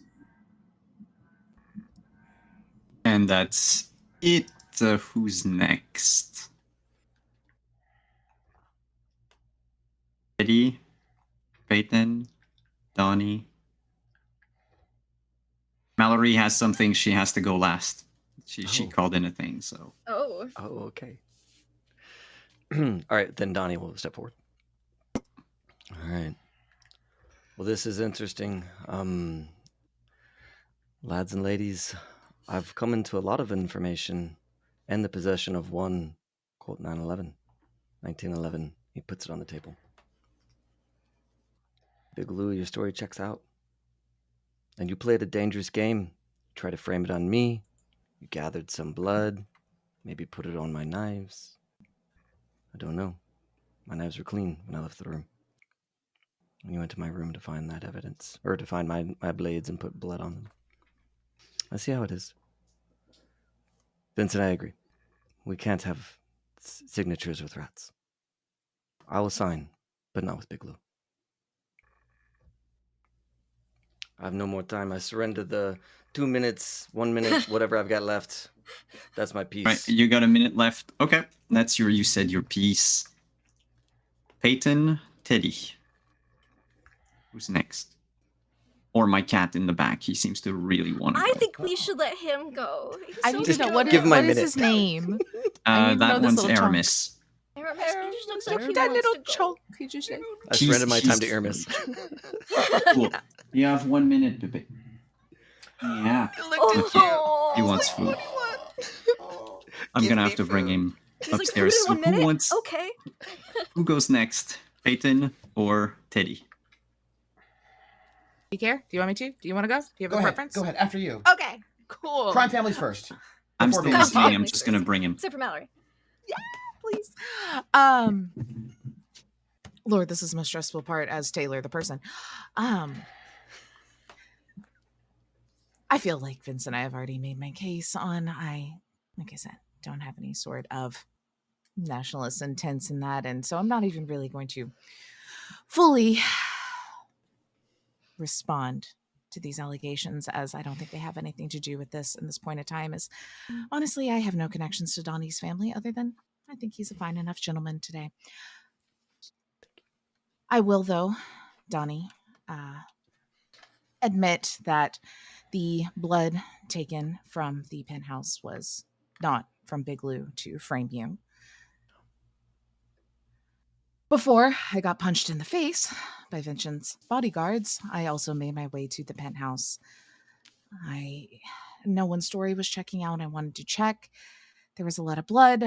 Speaker 1: And that's it. Who's next? Eddie, Peyton, Donnie. Mallory has something she has to go last. She
Speaker 7: Oh.
Speaker 1: called in a thing, so.
Speaker 6: Oh.
Speaker 7: Oh, okay. All right, then Donnie will step forward. All right. Well, this is interesting. Lads and ladies, I've come into a lot of information and the possession of one, quote, 1911. He puts it on the table. Big Lou, your story checks out. And you played a dangerous game. You tried to frame it on me. You gathered some blood, maybe put it on my knives. I don't know. My knives were clean when I left the room. And you went to my room to find that evidence, or to find my blades and put blood on them. I see how it is. Vincent, I agree. We can't have signatures with rats. I will sign, but not with Big Lou. I have no more time. I surrender the 2 minutes, 1 minute, whatever I've got left. That's my piece.
Speaker 1: Right, you got a minute left. Okay, that's you said your piece. Peyton, Teddy. Who's next? Or my cat in the back. He seems to really want to go.
Speaker 6: I think we should let him go. He's
Speaker 8: I
Speaker 6: so
Speaker 8: need to know
Speaker 6: cute.
Speaker 7: give him my
Speaker 8: what is
Speaker 7: minute.
Speaker 8: his name? I need to know
Speaker 1: That
Speaker 8: this
Speaker 1: one's
Speaker 8: little chunk.
Speaker 1: Aramis.
Speaker 6: Aramis, he just looks like he
Speaker 8: That
Speaker 6: wants
Speaker 8: little
Speaker 6: to go.
Speaker 8: chunk, could you say?
Speaker 7: I surrendered my time to
Speaker 1: He's-
Speaker 7: Aramis.
Speaker 1: Cool. You have 1 minute, Pepe. Yeah.
Speaker 6: Oh,
Speaker 1: He wants food. I'm
Speaker 7: Give
Speaker 1: gonna
Speaker 7: me
Speaker 1: have to bring
Speaker 7: food.
Speaker 1: him
Speaker 6: He's like,
Speaker 1: upstairs.
Speaker 6: food in 1
Speaker 1: Who
Speaker 6: minute?
Speaker 1: wants?
Speaker 6: Okay.
Speaker 1: Who goes next? Peyton or Teddy?
Speaker 10: You care? Do you want me to? Do you want to go? Do you have
Speaker 5: Go
Speaker 10: a
Speaker 5: ahead.
Speaker 10: preference?
Speaker 5: Go ahead. After you.
Speaker 10: Okay, cool.
Speaker 5: Crime families first.
Speaker 1: I'm
Speaker 5: Before
Speaker 1: still
Speaker 5: me.
Speaker 1: listening. I'm
Speaker 6: Families
Speaker 1: just gonna
Speaker 6: first.
Speaker 1: bring him.
Speaker 6: Except for Mallory.
Speaker 8: Please. Lord, this is the most stressful part as Taylor, the person. I feel like Vince and I have already made my case on, like I said, don't have any sort of nationalist intents in that. And so I'm not even really going to fully respond to these allegations, as I don't think they have anything to do with this in this point of time. As honestly, I have no connections to Donnie's family other than I think he's a fine enough gentleman today. I will, though, Donnie, admit that the blood taken from the penthouse was not from Big Lou to frame you. Before I got punched in the face by Vincent's bodyguards, I also made my way to the penthouse. No one's story was checking out. I wanted to check. There was a lot of blood.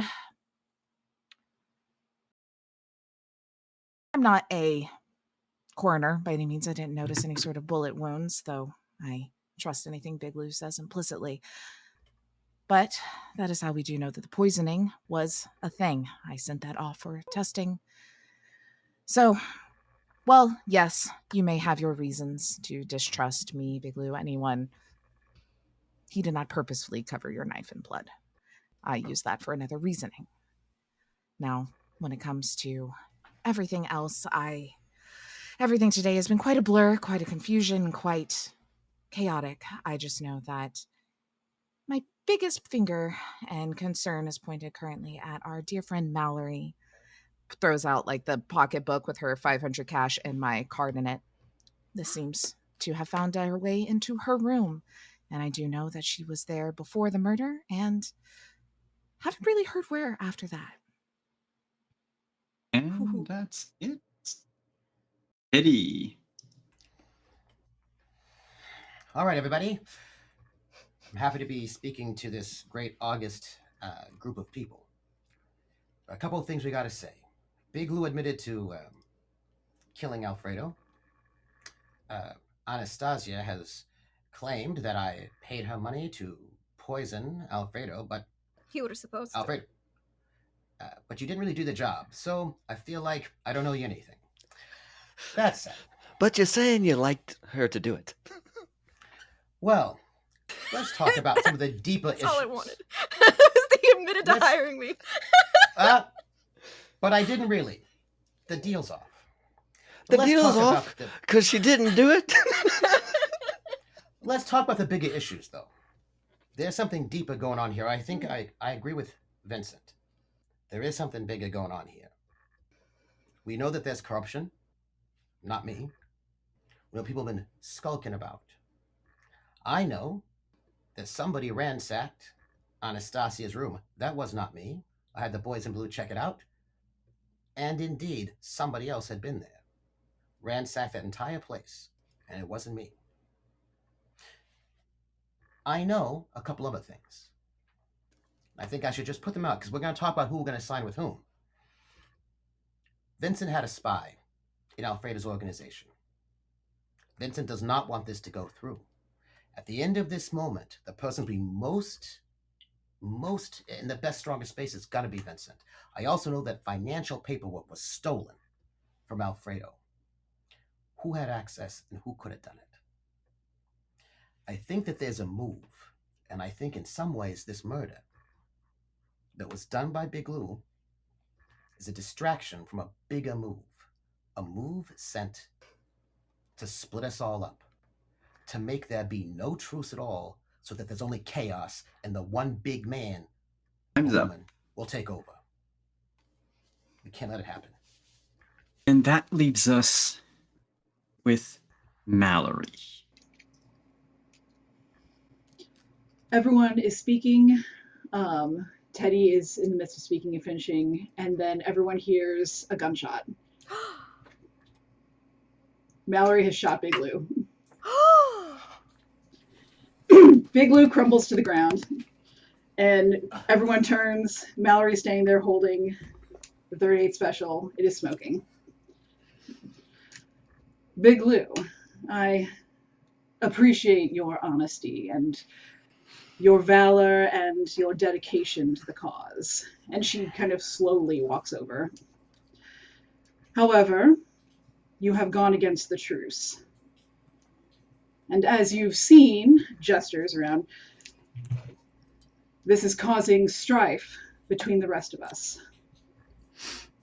Speaker 8: I'm not a coroner by any means. I didn't notice any sort of bullet wounds, though I trust anything Big Lou says implicitly. But that is how we do know that the poisoning was a thing. I sent that off for testing. So, well, yes, you may have your reasons to distrust me, Big Lou, anyone. He did not purposefully cover your knife in blood. I use that for another reasoning. Now, when it comes to everything else, everything today has been quite a blur, quite a confusion, quite chaotic. I just know that my biggest finger and concern is pointed currently at our dear friend Mallory. Throws out like the pocketbook with her 500 cash and my card in it. This seems to have found her way into her room. And I do know that she was there before the murder and haven't really heard where after that.
Speaker 1: that's it. Eddie.
Speaker 5: All right, everybody. I'm happy to be speaking to this great August group of people. A couple of things we got to say. Big Lou admitted to killing Alfredo. Anastasia has claimed that I paid her money to poison Alfredo, but
Speaker 6: You were supposed to.
Speaker 5: Alfredo, but you didn't really do the job. So I feel like I don't owe you anything. That's sad.
Speaker 7: But you're saying you liked her to do it.
Speaker 5: Well, let's talk about some of the deeper
Speaker 6: That's
Speaker 5: issues.
Speaker 6: all I wanted. They admitted to
Speaker 5: Let's-
Speaker 6: hiring me.
Speaker 5: But I didn't really. The deal's off.
Speaker 7: The
Speaker 5: Let's
Speaker 7: deal's
Speaker 5: talk
Speaker 7: off
Speaker 5: about
Speaker 7: because she didn't do it.
Speaker 5: Let's talk about the bigger issues, though. There's something deeper going on here. I think I agree with Vincent. There is something bigger going on here. We know that there's corruption. Not me. We know people have been skulking about. I know that somebody ransacked Anastasia's room. That was not me. I had the boys in blue check it out. And indeed, somebody else had been there. Ransacked that entire place. And it wasn't me. I know a couple other things. I think I should just put them out because we're going to talk about who we're going to sign with whom. Vincent had a spy in Alfredo's organization. Vincent does not want this to go through. At the end of this moment, the person who's most in the best, strongest space is going to be Vincent. I also know that financial paperwork was stolen from Alfredo. Who had access and who could have done it? I think that there's a move, and I think in some ways this murder that was done by Big Lou is a distraction from a bigger move sent to split us all up, to make there be no truce at all, so that there's only chaos and the one big man or woman will take over. We can't let it happen.
Speaker 1: And that leaves us with Mallory.
Speaker 9: Everyone is speaking. Teddy is in the midst of speaking and finishing, and then everyone hears a gunshot. Mallory has shot Big Lou. Big Lou crumbles to the ground, and everyone turns. Mallory's standing there holding the 38 special. It is smoking. Big Lou, I appreciate your honesty and your valor and your dedication to the cause. And she kind of slowly walks over. However, you have gone against the truce. And as you've seen, gestures around, this is causing strife between the rest of us.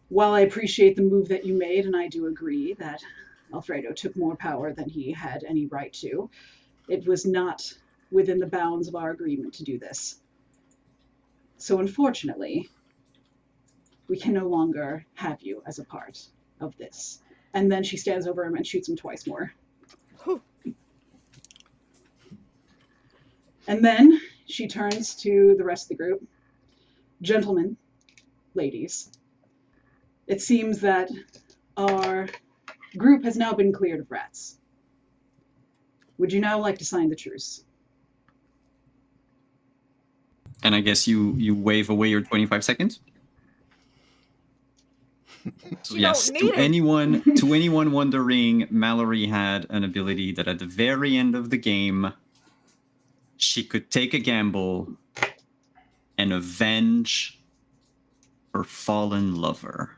Speaker 9: While I appreciate the move that you made, and I do agree that Alfredo took more power than he had any right to, it was not within the bounds of our agreement to do this. So unfortunately, we can no longer have you as a part of this. And then she stands over him and shoots him twice more. And then she turns to the rest of the group. Gentlemen, ladies, it seems that our group has now been cleared of rats. Would you now like to sign the truce?
Speaker 1: And I guess you wave away your 25 seconds. So
Speaker 6: You
Speaker 1: yes,
Speaker 6: don't
Speaker 1: to
Speaker 6: need it.
Speaker 1: anyone wondering, Mallory had an ability that at the very end of the game, she could take a gamble and avenge her fallen lover.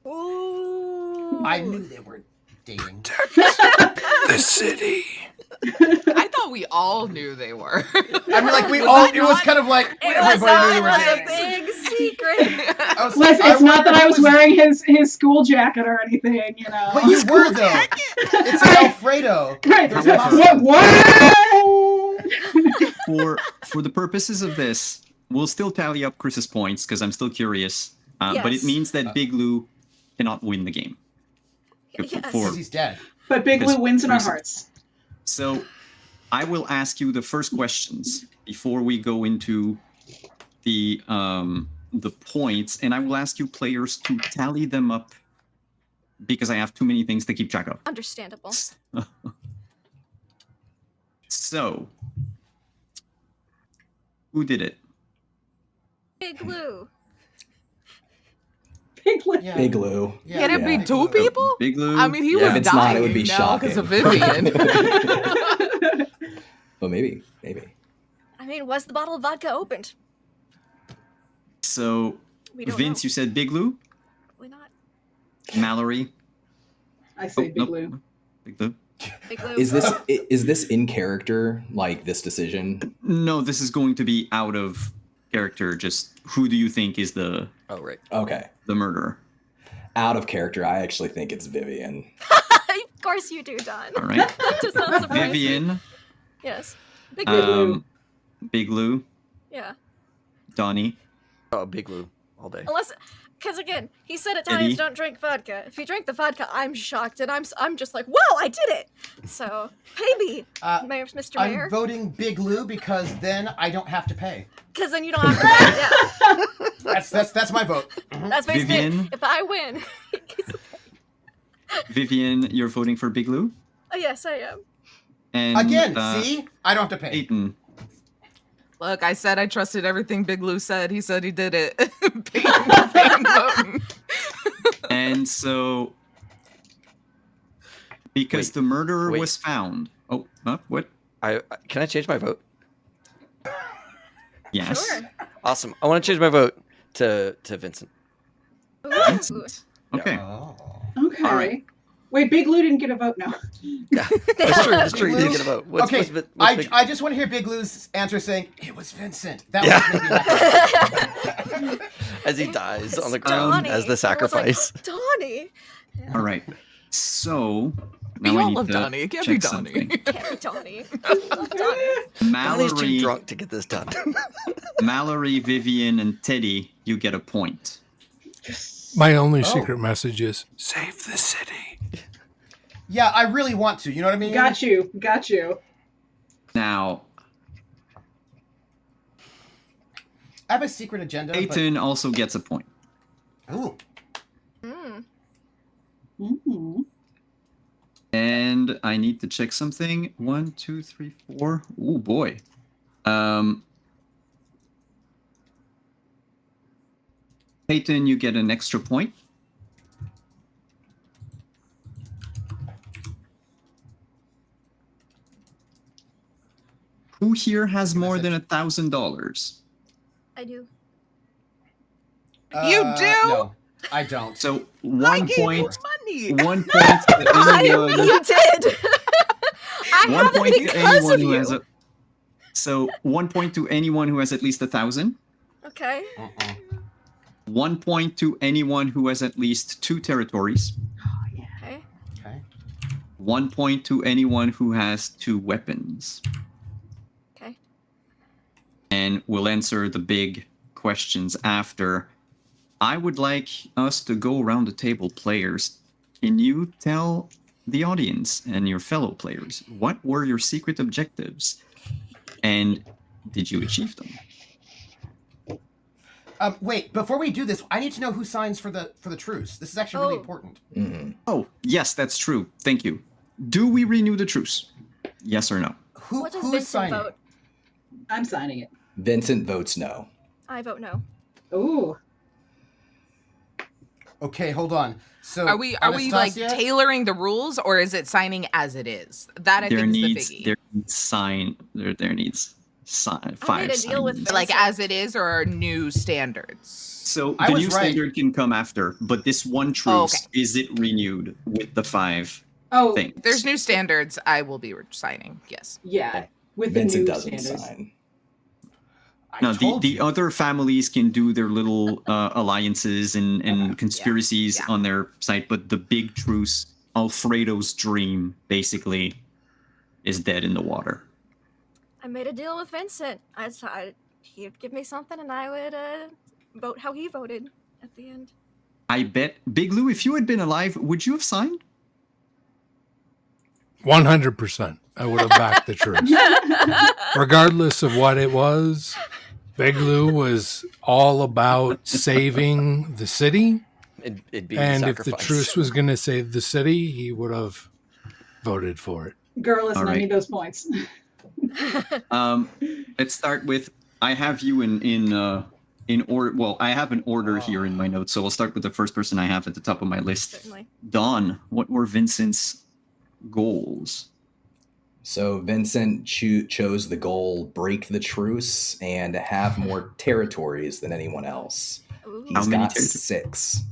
Speaker 6: Ooh.
Speaker 5: I knew they were dating.
Speaker 4: The city.
Speaker 10: I thought we all knew they were.
Speaker 5: I mean, like, we
Speaker 10: Was
Speaker 5: all,
Speaker 10: that
Speaker 5: it was
Speaker 10: not-
Speaker 5: kind of like,
Speaker 6: It
Speaker 5: everybody knew they were
Speaker 6: was a
Speaker 5: dating.
Speaker 6: big secret.
Speaker 5: I was-
Speaker 9: Listen,
Speaker 5: I
Speaker 9: it's not
Speaker 5: wonder
Speaker 9: that I
Speaker 5: who
Speaker 9: was wearing his school jacket or anything, you know.
Speaker 5: But you were, though. It's Alfredo.
Speaker 9: Right.
Speaker 5: There's
Speaker 9: What?
Speaker 1: For the purposes of this, we'll still tally up Chris's points because I'm still curious. But it
Speaker 6: Yes.
Speaker 1: means that Big Lou cannot win the game.
Speaker 6: Yes.
Speaker 5: Because he's dead.
Speaker 9: But Big Lou wins in our
Speaker 1: Reason.
Speaker 9: hearts.
Speaker 1: So I will ask you the first questions before we go into the points, and I will ask you players to tally them up because I have too many things to keep track of.
Speaker 6: Understandable.
Speaker 1: So, who did it?
Speaker 6: Big Lou.
Speaker 9: Big Lou.
Speaker 5: Yeah.
Speaker 2: Big Lou.
Speaker 5: Yeah,
Speaker 10: Can it
Speaker 2: yeah.
Speaker 10: be
Speaker 5: Big
Speaker 10: two
Speaker 5: Lou.
Speaker 10: people?
Speaker 1: Big Lou.
Speaker 10: I mean, he
Speaker 2: Yeah,
Speaker 10: was
Speaker 2: if it's
Speaker 10: dying
Speaker 2: not, it would be
Speaker 10: now because of
Speaker 2: shocking.
Speaker 10: Vivian.
Speaker 2: But maybe.
Speaker 6: I mean, was the bottle of vodka opened?
Speaker 1: So,
Speaker 6: We don't
Speaker 1: Vince,
Speaker 6: know.
Speaker 1: you said Big Lou?
Speaker 6: Probably not.
Speaker 1: Mallory?
Speaker 9: I say Big
Speaker 1: nope.
Speaker 9: Lou.
Speaker 1: Big Lou?
Speaker 6: Big Lou.
Speaker 2: Is this in character, like this decision?
Speaker 1: No, this is going to be out of character. Just who do you think is the
Speaker 7: Oh, right.
Speaker 2: Okay.
Speaker 1: murderer?
Speaker 2: Out of character, I actually think it's Vivian.
Speaker 6: Of course you do, Don.
Speaker 1: All right.
Speaker 6: That does not surprise me.
Speaker 1: Vivian,
Speaker 6: Yes. Big Lou.
Speaker 1: um, Big Lou,
Speaker 6: Yeah.
Speaker 1: Donnie,
Speaker 7: Oh, Big Lou all day.
Speaker 6: Unless, because again, he said Italians
Speaker 1: Eddie?
Speaker 6: don't drink vodka. If he drank the vodka, I'm shocked, and I'm just like, whoa, I did it. So pay me, Mayor, Mr. Mayor,
Speaker 5: I'm voting Big Lou because then I don't have to pay.
Speaker 6: because then you don't have to pay. Yeah,
Speaker 5: That's my vote. Mhm.
Speaker 6: that's basically it.
Speaker 1: Vivian?
Speaker 6: If I win,
Speaker 1: Vivian, you're voting for Big Lou?
Speaker 6: oh yes, I am.
Speaker 1: And
Speaker 5: Again, see? I don't have to pay.
Speaker 1: Peyton.
Speaker 10: Look, I said I trusted everything Big Lou said. He said he did it. Peyton voting.
Speaker 1: And so, because
Speaker 7: Wait,
Speaker 1: the murderer
Speaker 7: wait.
Speaker 1: was found. Oh, what?
Speaker 7: Can I change my vote?
Speaker 1: Yes.
Speaker 6: Sure.
Speaker 7: Awesome. I want to change my vote to Vincent.
Speaker 6: Ooh.
Speaker 1: Vincent. Okay.
Speaker 5: Oh.
Speaker 9: Okay.
Speaker 1: All right.
Speaker 9: Wait, Big Lou didn't get a vote now.
Speaker 7: That's true. That's true. You
Speaker 5: Big
Speaker 7: didn't
Speaker 5: Lou?
Speaker 7: get a vote.
Speaker 5: Okay,
Speaker 7: what's Big-
Speaker 5: I just want to hear Big Lou's answer saying, it was Vincent. That
Speaker 7: Yeah.
Speaker 5: was make me happy.
Speaker 7: as he dies on the
Speaker 6: It's
Speaker 7: ground
Speaker 6: Donnie.
Speaker 7: as the
Speaker 6: And I was like,
Speaker 7: sacrifice.
Speaker 6: Donnie. Yeah.
Speaker 1: All right. So,
Speaker 10: We
Speaker 1: now I
Speaker 10: all
Speaker 1: need
Speaker 10: love
Speaker 1: to
Speaker 10: Donnie. It can't be
Speaker 1: check
Speaker 10: Donnie.
Speaker 1: something.
Speaker 6: Can't be Donnie. I love Donnie.
Speaker 7: Donnie's too
Speaker 1: Mallory,
Speaker 7: drunk to get this done.
Speaker 1: Mallory, Vivian, and Teddy, you get a point.
Speaker 4: My only
Speaker 5: Oh.
Speaker 4: secret message is save the city.
Speaker 5: Yeah, I really want to. You know what I mean?
Speaker 9: Got you. Got you.
Speaker 1: Now,
Speaker 5: I have a secret agenda.
Speaker 1: Peyton also gets a point.
Speaker 5: But... Ooh.
Speaker 6: Mm.
Speaker 9: Mm-hmm.
Speaker 1: And I need to check something. 1, 2, 3, 4. Oh boy. Peyton, you get an extra point. Who here has more than $1,000?
Speaker 6: I do.
Speaker 10: You do?
Speaker 5: No, I don't.
Speaker 1: So
Speaker 10: I
Speaker 1: 1
Speaker 10: gave you
Speaker 1: point.
Speaker 10: money.
Speaker 1: 1 point to anyone.
Speaker 6: You did. I
Speaker 1: 1
Speaker 6: have
Speaker 1: point
Speaker 6: it
Speaker 1: to
Speaker 6: because
Speaker 1: anyone
Speaker 6: of
Speaker 1: who
Speaker 6: you.
Speaker 1: has a. So 1 point to anyone who has at least 1,000.
Speaker 6: Okay.
Speaker 1: 1 point to anyone who has at least 2 territories.
Speaker 9: Oh, yeah.
Speaker 6: Okay.
Speaker 5: Okay.
Speaker 1: 1 point to anyone who has 2 weapons.
Speaker 6: Okay.
Speaker 1: And we'll answer the big questions after. I would like us to go around the table, players. Can you tell the audience and your fellow players what were your secret objectives? And did you achieve them?
Speaker 5: Wait, before we do this, I need to know who signs for the truce. This is actually really
Speaker 6: Oh.
Speaker 5: important.
Speaker 2: Mm-hmm.
Speaker 1: Oh, yes, that's true. Thank you. Do we renew the truce? Yes or no?
Speaker 6: What does
Speaker 5: Who's
Speaker 6: Vincent
Speaker 5: signing?
Speaker 6: vote?
Speaker 9: I'm signing it.
Speaker 2: Vincent votes no.
Speaker 6: I vote no.
Speaker 9: Ooh.
Speaker 5: Okay, hold on. So
Speaker 10: Are we like
Speaker 5: Anastasia?
Speaker 10: tailoring the rules, or is it signing as it is? That I
Speaker 1: There
Speaker 10: think
Speaker 1: needs
Speaker 10: is the biggie.
Speaker 1: there needs sign there needs sign
Speaker 6: I made
Speaker 1: 5
Speaker 6: a deal with
Speaker 1: signs.
Speaker 6: Vincent.
Speaker 10: Like as it is, or new standards.
Speaker 1: So
Speaker 5: I
Speaker 1: the
Speaker 5: was
Speaker 1: new
Speaker 5: right.
Speaker 1: standard can come after, but this one truce, is it renewed with the 5
Speaker 9: Oh,
Speaker 1: things?
Speaker 10: There's new standards. I will be signing. Yes.
Speaker 9: yeah. With the
Speaker 2: Vincent
Speaker 9: new
Speaker 2: doesn't
Speaker 9: standards.
Speaker 2: sign.
Speaker 5: I
Speaker 1: No,
Speaker 5: told
Speaker 1: the
Speaker 5: you.
Speaker 1: other families can do their little alliances and conspiracies
Speaker 10: yeah.
Speaker 1: on their side, but the big truce, Alfredo's dream, basically, is dead in the water.
Speaker 6: I made a deal with Vincent. He'd give me something, and I would vote how he voted at the end.
Speaker 1: I bet, Big Lou, if you had been alive, would you have signed?
Speaker 4: 100%. I would have backed the truce. Regardless of what it was, Big Lou was all about saving the city.
Speaker 7: It'd be
Speaker 4: And
Speaker 7: the
Speaker 4: if the
Speaker 7: sacrifice.
Speaker 4: truce was going to save the city, he would have voted for it.
Speaker 9: Girl, listen,
Speaker 1: All
Speaker 9: I
Speaker 1: right.
Speaker 9: need those points.
Speaker 1: Let's start with, I have you in order. Well, I have an order here in my notes, so we'll start with the first person I have at the top of my list.
Speaker 6: Certainly.
Speaker 1: Dawn, what were Vincent's goals?
Speaker 2: So Vincent chose the goal: break the truce and have more territories than anyone else.
Speaker 6: Ooh.
Speaker 2: He's
Speaker 1: How many
Speaker 2: got
Speaker 1: territories?
Speaker 2: 6.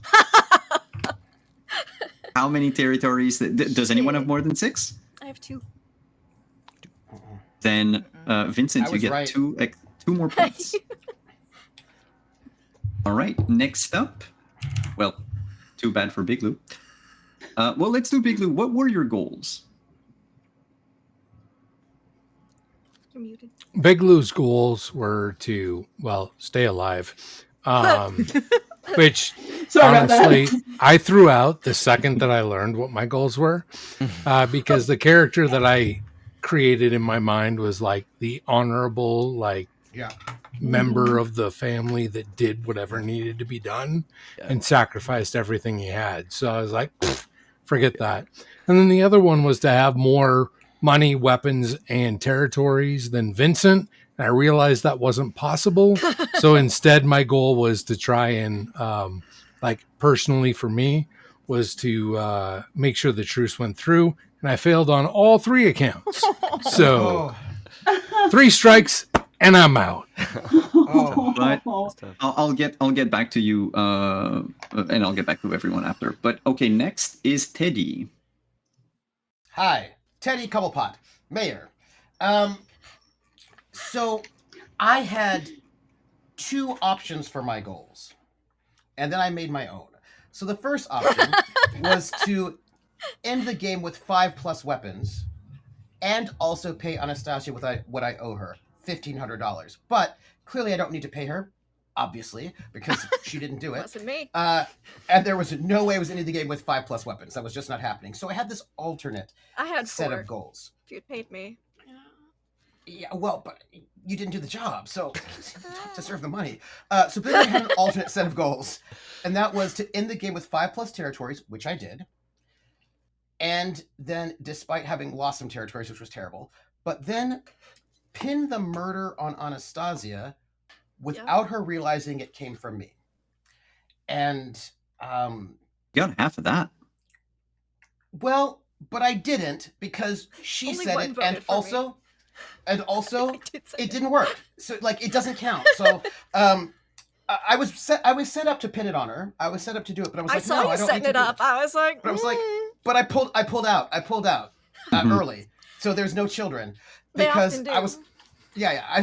Speaker 1: How many territories? Does anyone have more than 6?
Speaker 6: I have 2.
Speaker 1: Then, Vincent,
Speaker 5: I
Speaker 1: you
Speaker 5: was
Speaker 1: get
Speaker 5: right.
Speaker 1: 2 more points. All right, next up. Well, too bad for Big Lou. Well, let's do Big Lou. What were your goals?
Speaker 6: You're muted.
Speaker 4: Big Lou's goals were to, well, stay alive. Which,
Speaker 9: Sorry about that.
Speaker 4: honestly, I threw out the second that I learned what my goals were. Because the character that I created in my mind was like the honorable, like,
Speaker 5: Yeah.
Speaker 4: member of the family that did whatever needed to be done and sacrificed everything he had. So I was like, forget that. And then the other one was to have more money, weapons, and territories than Vincent. And I realized that wasn't possible. So instead, my goal was to try and, like, personally for me, was to make sure the truce went through. And I failed on all 3 accounts. So 3 strikes and I'm out.
Speaker 1: But I'll get back to you, and I'll get back to everyone after. But okay, next is Teddy.
Speaker 5: Hi, Teddy Cobblepot, mayor. So I had 2 options for my goals, and then I made my own. So the first option was to end the game with 5+ weapons, and also pay Anastasia with what I owe her, $1,500. But clearly, I don't need to pay her, obviously, because she didn't do it.
Speaker 6: Wasn't me.
Speaker 5: And there was no way I was ending the game with 5+ weapons. That was just not happening. So I had this alternate
Speaker 6: I had
Speaker 5: set
Speaker 6: 4.
Speaker 5: of goals.
Speaker 6: If you'd paid me.
Speaker 5: Yeah, well, but you didn't do the job, so to serve the money. So then I had an alternate set of goals, and that was to end the game with 5+ territories, which I did. And then, despite having lost some territories, which was terrible, but then pin the murder on Anastasia without her realizing it came from me. And,
Speaker 1: You got half of that.
Speaker 5: well, but I didn't, because she
Speaker 6: Only
Speaker 5: said
Speaker 6: one
Speaker 5: it,
Speaker 6: voted for me.
Speaker 5: and also,
Speaker 6: I did say
Speaker 5: it
Speaker 6: that.
Speaker 5: didn't work. So, like, it doesn't count. So, I was set up to pin it on her. I was set up to do it, but I was
Speaker 6: I
Speaker 5: like,
Speaker 6: saw
Speaker 5: no,
Speaker 6: you
Speaker 5: I don't
Speaker 6: setting
Speaker 5: need to
Speaker 6: it
Speaker 5: do
Speaker 6: up. I was like,
Speaker 5: But I was like, but I pulled out
Speaker 1: Mhm.
Speaker 5: early, so there's no children,
Speaker 6: They
Speaker 5: because
Speaker 6: often do.
Speaker 5: I was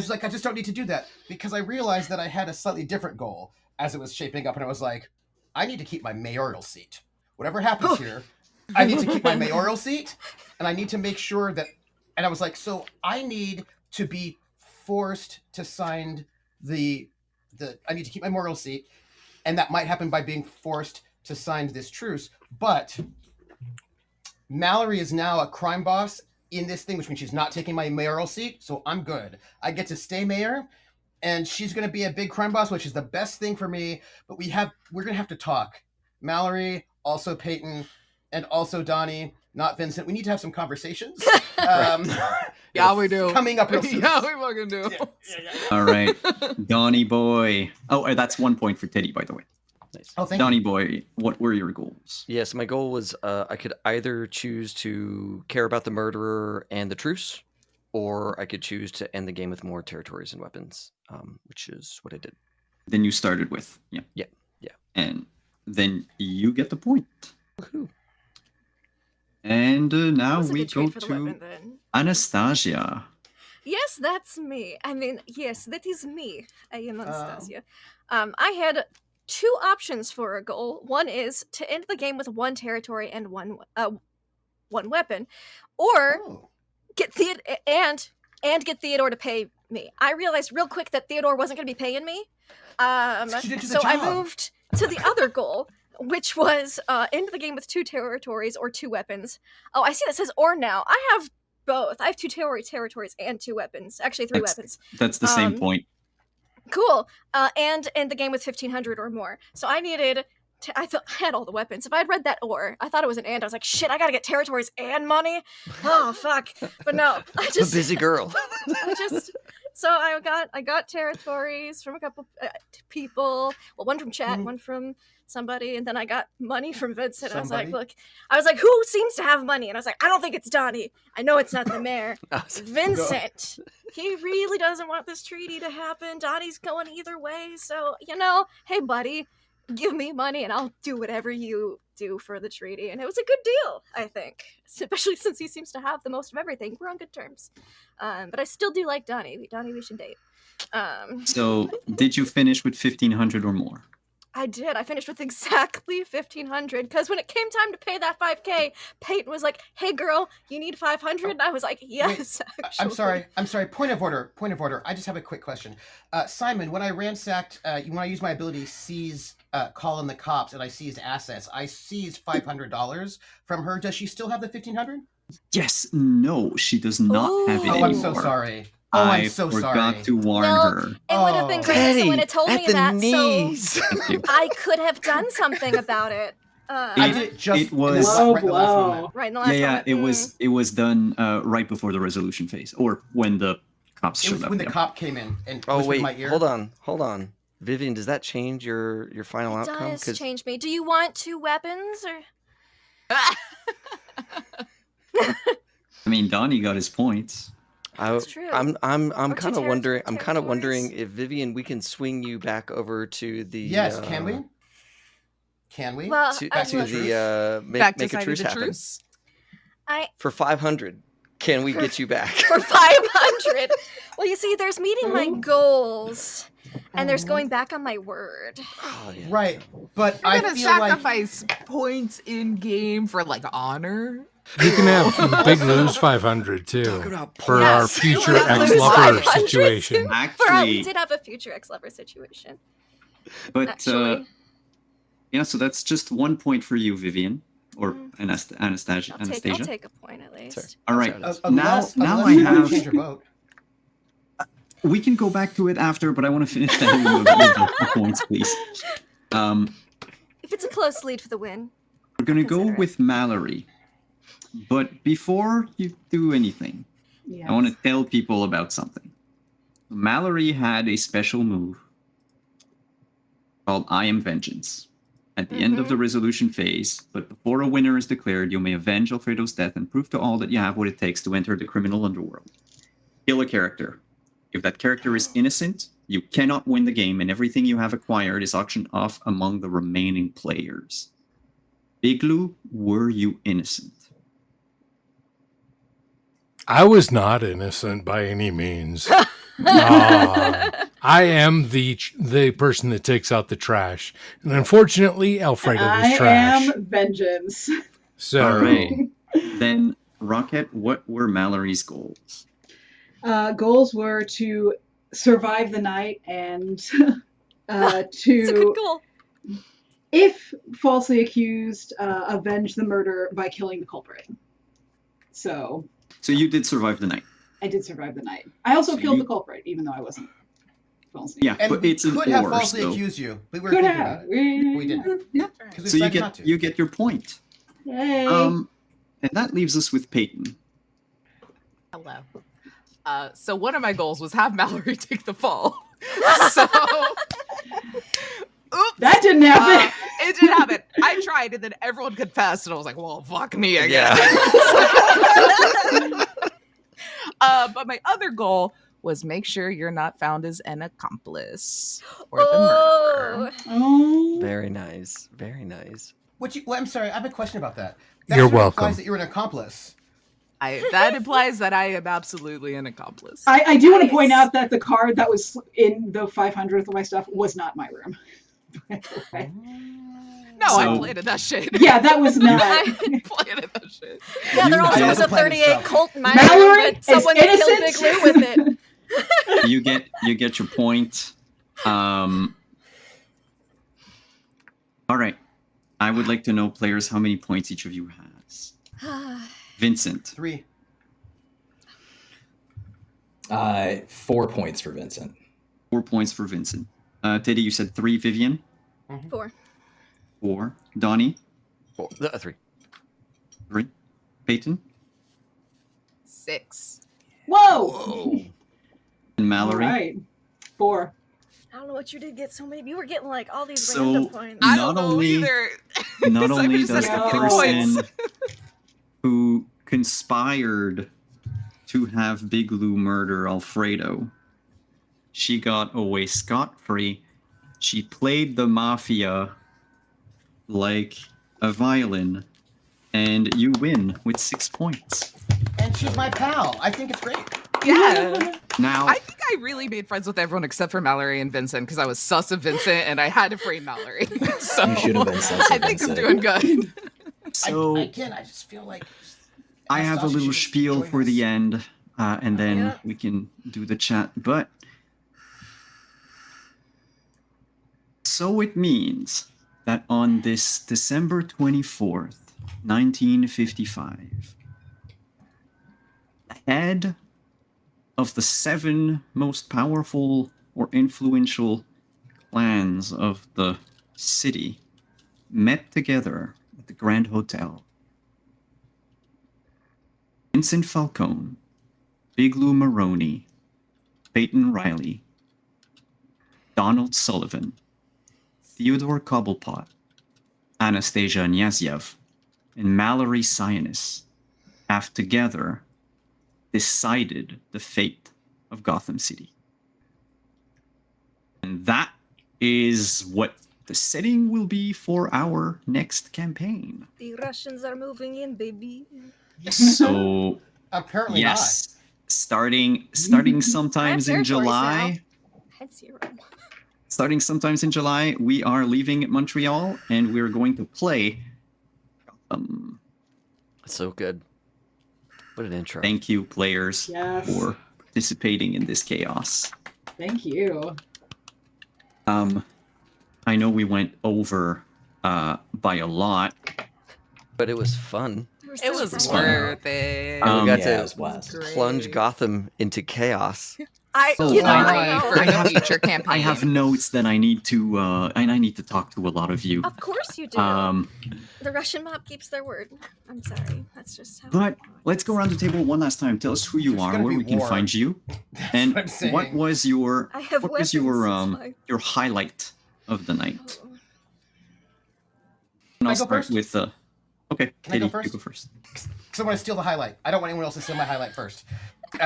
Speaker 5: like, I just don't need to do that, because I realized that I had a slightly different goal as it was shaping up, and I was like, I need to keep my mayoral seat. Whatever happens here, I need to keep my mayoral seat, and I need to make sure that. And I was like, so I need to be forced to sign the. I need to keep my mayoral seat, and that might happen by being forced to sign this truce, but Mallory is now a crime boss in this thing, which means she's not taking my mayoral seat, so I'm good. I get to stay mayor, and she's going to be a big crime boss, which is the best thing for me. But we're going to have to talk. Mallory, also Peyton, and also Donnie, not Vincent. We need to have some conversations.
Speaker 10: Yeah, we do.
Speaker 5: Coming up real soon.
Speaker 10: Yeah, we fucking do.
Speaker 5: Yeah.
Speaker 1: All right, Donnie boy. Oh, that's 1 point for Teddy, by the way.
Speaker 7: Nice.
Speaker 5: Oh, thank
Speaker 1: Donnie
Speaker 5: you.
Speaker 1: boy, what were your goals?
Speaker 7: Yes, my goal was I could either choose to care about the murderer and the truce, or I could choose to end the game with more territories and weapons, which is what I did.
Speaker 1: Then you started with, yeah. And then you get the point.
Speaker 7: Woohoo.
Speaker 1: And now
Speaker 6: That was a
Speaker 1: we
Speaker 6: good
Speaker 1: go
Speaker 6: trade for the
Speaker 1: to
Speaker 6: weapon, then.
Speaker 1: Anastasia.
Speaker 6: Yes, that's me. I mean, yes, that is me. I am Anastasia. I had 2 options for a goal. One is to end the game with 1 territory and one weapon, or
Speaker 5: Oh.
Speaker 6: get get Theodore to pay me. I realized real quick that Theodore wasn't going to be paying me,
Speaker 5: She didn't do the
Speaker 6: so I
Speaker 5: job.
Speaker 6: moved to the other goal, which was end the game with 2 territories or 2 weapons. Oh, I see that says or now. I have both. I have 2 territories and 2 weapons. Actually, 3 weapons.
Speaker 1: That's the same point.
Speaker 6: Cool. And end the game with 1,500 or more. So I needed I thought I had all the weapons. If I had read that or, I thought it was an and. I was like, shit, I gotta get territories and money. Oh fuck! But no, I
Speaker 7: A
Speaker 6: just
Speaker 7: busy girl.
Speaker 6: so I got territories from a couple people. Well, one from chat, one from somebody, and then I got money from Vincent. I was like, look, who seems to have money? And I was like, I don't think it's Donnie. I know it's not the mayor. Vincent. He really doesn't want this treaty to happen. Donnie's going either way. So, hey, buddy, give me money and I'll do whatever you do for the treaty. And it was a good deal, I think, especially since he seems to have the most of everything. We're on good terms. But I still do like Donnie. Donnie, we should date.
Speaker 1: So, did you finish with 1,500 or more?
Speaker 6: I did. I finished with exactly 1,500 because when it came time to pay that 5K, Peyton was like, "Hey, girl, you need 500?" And I was like, "Yes."
Speaker 5: Wait, I'm sorry. Point of order. I just have a quick question. Simon, when I ransacked, when I used my ability seize, call in the cops, and I seized assets, I seized $500 from her. Does she still have the 1,500?
Speaker 1: Yes. No, she does not have it anymore.
Speaker 5: I'm so sorry. I'm so sorry.
Speaker 1: I forgot to warn her.
Speaker 6: It would have been great if someone had told me that,
Speaker 7: knees.
Speaker 6: so I could have done something about it.
Speaker 5: I did it just
Speaker 1: it was
Speaker 5: right in the last moment.
Speaker 6: Right in the last moment.
Speaker 1: It was done right before the resolution phase, or when the cops showed up.
Speaker 5: When the cop came in and
Speaker 7: oh
Speaker 5: whispered
Speaker 7: wait,
Speaker 5: in my ear.
Speaker 7: hold on, Vivian. Does that change your final outcome?
Speaker 6: It does change me. Do you want 2 weapons or?
Speaker 1: I mean, Donnie got his points.
Speaker 6: That's true.
Speaker 7: I'm kind of wondering. I'm kind of
Speaker 6: territories.
Speaker 7: wondering if Vivian, we can swing you back over to the.
Speaker 5: Yes, can we? Can we?
Speaker 6: Well,
Speaker 5: back to
Speaker 7: the
Speaker 10: Back to
Speaker 7: make a
Speaker 10: signing
Speaker 7: truce
Speaker 10: the
Speaker 7: happen.
Speaker 10: truce?
Speaker 7: For 500, can we get you back?
Speaker 6: For 500. Well, you see, there's meeting my goals, and there's going back on my word.
Speaker 7: Oh, yeah.
Speaker 5: Right, but
Speaker 10: You're
Speaker 5: I
Speaker 10: gonna
Speaker 5: feel like
Speaker 10: sacrifice points in game for like honor.
Speaker 4: You can have Big Lou's 500 too for our
Speaker 6: Yes,
Speaker 4: future
Speaker 6: you have
Speaker 4: ex-lover
Speaker 6: 500
Speaker 4: situation.
Speaker 6: we
Speaker 1: Actually,
Speaker 6: did have a future ex-lover situation.
Speaker 1: but
Speaker 6: Actually.
Speaker 1: yeah, so that's just 1 point for you, Vivian, or Anastasia.
Speaker 6: I'll take a point at least.
Speaker 7: Sorry.
Speaker 1: All right.
Speaker 5: unless
Speaker 1: now I
Speaker 5: you
Speaker 1: have.
Speaker 5: change your vote.
Speaker 1: We can go back to it after, but I want to finish the points, please.
Speaker 6: If it's a close lead for the win.
Speaker 1: We're gonna go
Speaker 6: Consider it.
Speaker 1: with Mallory, but before you do anything, I want to tell people about something. Mallory had a special move called I Am Vengeance. At the end of the resolution phase, but before a winner is declared, you may avenge Alfredo's death and prove to all that you have what it takes to enter the criminal underworld. Kill a character. If that character is innocent, you cannot win the game, and everything you have acquired is auctioned off among the remaining players. Big Lou, were you innocent?
Speaker 4: I was not innocent by any means. I am the person that takes out the trash, and unfortunately, Alfredo was trash.
Speaker 9: I am vengeance.
Speaker 4: So,
Speaker 1: All right. Then, Rocket, what were Mallory's goals?
Speaker 9: Goals were to survive the night and
Speaker 6: It's a good goal.
Speaker 9: if falsely accused, avenge the murder by killing the culprit. So
Speaker 1: you did survive the night.
Speaker 9: I did survive the night. I also
Speaker 1: So
Speaker 9: killed
Speaker 1: you-
Speaker 9: the culprit, even though I wasn't falsely.
Speaker 1: Yeah,
Speaker 5: And
Speaker 1: but
Speaker 5: we
Speaker 1: it's an
Speaker 5: could have
Speaker 1: or,
Speaker 5: falsely
Speaker 1: so.
Speaker 5: accused you, but we were
Speaker 9: Could
Speaker 5: thinking
Speaker 9: have.
Speaker 5: about it. We didn't.
Speaker 9: Yeah.
Speaker 5: 'Cause we
Speaker 1: So
Speaker 5: decided not to.
Speaker 1: you get your point.
Speaker 9: Yay.
Speaker 1: And that leaves us with Peyton.
Speaker 10: Hello. So one of my goals was have Mallory take the fall. So, oops.
Speaker 9: That didn't happen.
Speaker 10: It did happen. I tried, and then everyone confessed, and I was like, "Well, fuck me, I guess." But my other goal was make sure you're not found as an accomplice or the murderer.
Speaker 9: Oh.
Speaker 7: Very nice. Very nice.
Speaker 5: I'm sorry, I have a question about that.
Speaker 4: You're
Speaker 5: sort of
Speaker 4: welcome.
Speaker 5: implies that you're an accomplice.
Speaker 10: That implies that I am absolutely an accomplice.
Speaker 9: I do want to point out that the card that was in the 500th of my stuff was not my room. Okay.
Speaker 10: No, I
Speaker 1: So-
Speaker 10: planted that shit.
Speaker 9: Yeah, that was not.
Speaker 10: planted that shit.
Speaker 6: Yeah, there
Speaker 1: You
Speaker 6: also
Speaker 1: get-
Speaker 6: was a
Speaker 5: Planet
Speaker 6: 38
Speaker 5: stuff.
Speaker 6: Colt in my
Speaker 9: Mallory
Speaker 6: room, but
Speaker 9: is
Speaker 6: someone killed Big
Speaker 9: innocent.
Speaker 6: Lou with it.
Speaker 1: you get your point. All right. I would like to know, players, how many points each of you has. Vincent.
Speaker 5: 3.
Speaker 2: 4 points for Vincent.
Speaker 1: 4 points for Vincent. Teddy, you said 3. Vivian.
Speaker 6: 4.
Speaker 1: 4. Donnie?
Speaker 7: 3.
Speaker 1: 3. Peyton?
Speaker 10: 6.
Speaker 9: Whoa!
Speaker 7: Whoa.
Speaker 1: And
Speaker 9: All
Speaker 1: Mallory?
Speaker 9: right. 4.
Speaker 6: I don't know what you did get so many. You were getting like all these
Speaker 1: So,
Speaker 6: random points.
Speaker 10: I
Speaker 1: Not
Speaker 10: don't know
Speaker 1: only-
Speaker 10: either.
Speaker 1: Not
Speaker 10: Simon
Speaker 1: only
Speaker 10: just
Speaker 1: does
Speaker 10: said
Speaker 1: the
Speaker 9: I
Speaker 10: get
Speaker 9: get
Speaker 1: person
Speaker 10: points.
Speaker 1: who conspired to have Big Lou murder Alfredo, she got away scot-free. She played the mafia like a violin, and you win with 6 points.
Speaker 5: And she's my pal. I think it's great.
Speaker 10: Yeah.
Speaker 1: Now,
Speaker 10: I think I really made friends with everyone except for Mallory and Vincent because I was sus of Vincent and I had to frame Mallory. So
Speaker 2: You should have been sus of
Speaker 10: I think I'm
Speaker 2: Vincent.
Speaker 10: doing good.
Speaker 1: so
Speaker 5: I just feel like
Speaker 1: I have a
Speaker 5: Anastasia
Speaker 1: little
Speaker 5: should
Speaker 1: spiel
Speaker 5: join
Speaker 1: for the
Speaker 5: us.
Speaker 1: end, and then
Speaker 6: Yeah.
Speaker 1: we can do the chat. But so it means that on this December 24th, 1955, the head of the 7 most powerful or influential clans of the city met together at the Grand Hotel. Vincent Falcone, Big Lou Maroney, Peyton Riley, Donald Sullivan, Theodore Cobblepot, Anastasia Knyazyev, and Mallory Sionis have together decided the fate of Gotham City. And that is what the setting will be for our next campaign.
Speaker 6: The Russians are moving in, baby.
Speaker 1: So,
Speaker 5: Apparently
Speaker 1: yes, starting sometimes in
Speaker 6: territories
Speaker 1: July.
Speaker 6: Head zero.
Speaker 1: Starting sometimes in July, we are leaving Montreal and we're going to play.
Speaker 7: So good. What an intro.
Speaker 1: Thank you, players,
Speaker 9: Yes.
Speaker 1: for participating in this chaos.
Speaker 9: Thank you.
Speaker 1: I know we went over by a lot.
Speaker 7: But it was fun.
Speaker 10: It was
Speaker 6: so
Speaker 1: fun.
Speaker 10: worth it.
Speaker 1: Um,
Speaker 7: we got
Speaker 2: yeah, it
Speaker 7: to
Speaker 2: was blast.
Speaker 7: plunge
Speaker 10: Great.
Speaker 7: Gotham into chaos.
Speaker 6: I
Speaker 1: Oh,
Speaker 6: you know,
Speaker 1: I-
Speaker 6: I know.
Speaker 10: for
Speaker 1: I
Speaker 10: the
Speaker 1: have-
Speaker 10: future campaign.
Speaker 1: I have notes that I need to talk to a lot of you.
Speaker 6: Of course you do. The Russian mob keeps their word. I'm sorry. That's just how.
Speaker 1: But let's go around the table one last time. Tell us who you
Speaker 5: There's
Speaker 1: are,
Speaker 5: gonna
Speaker 1: where
Speaker 5: be
Speaker 1: we can
Speaker 5: war.
Speaker 1: find you,
Speaker 5: That's
Speaker 1: and
Speaker 5: what I'm saying.
Speaker 1: what was your
Speaker 6: I have
Speaker 1: what
Speaker 6: weapons.
Speaker 1: was your
Speaker 6: it's fine.
Speaker 1: your highlight of the night.
Speaker 6: Oh.
Speaker 1: And I'll
Speaker 5: I go
Speaker 1: start
Speaker 5: first?
Speaker 1: with okay,
Speaker 5: Can I go
Speaker 1: Katie,
Speaker 5: first?
Speaker 1: you go first.
Speaker 5: Because I want to steal the highlight. I don't want anyone else to steal my highlight first.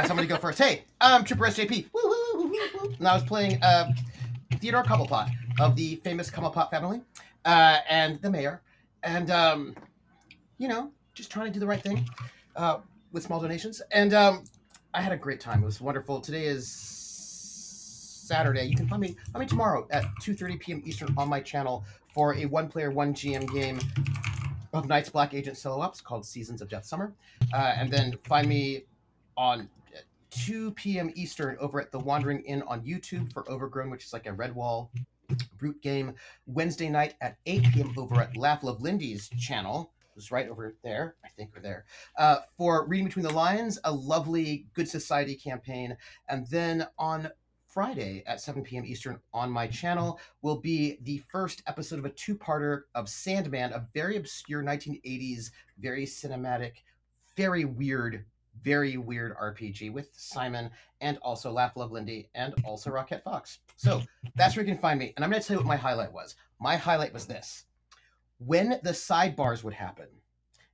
Speaker 5: Somebody go first. Hey, I'm Trooper SJP. Woo, woo, woo, woo, woo. And I was playing Theodore Cobblepot of the famous Cobblepot family and the mayor. And, just trying to do the right thing with small donations. And I had a great time. It was wonderful. Today is Saturday. You can find me tomorrow at 2:30 p.m. Eastern on my channel for a 1-player, 1 GM game of Night's Black Agent Solo Ops called Seasons of Death Summer. And then find me on 2 p.m. Eastern over at The Wandering Inn on YouTube for Overgrown, which is like a Redwall brute game. Wednesday night at 8 p.m. over at Laugh Love Lindy's channel. It's right over there, I think, or there. For Reading Between the Lines, a lovely Good Society campaign. And then on Friday at 7 p.m. Eastern on my channel will be the first episode of a 2-parter of Sandman, a very obscure 1980s, very cinematic, very weird RPG with Simon and also Laugh Love Lindy and also Rocket Fox. So that's where you can find me. And I'm going to tell you what my highlight was. My highlight was this. When the sidebars would happen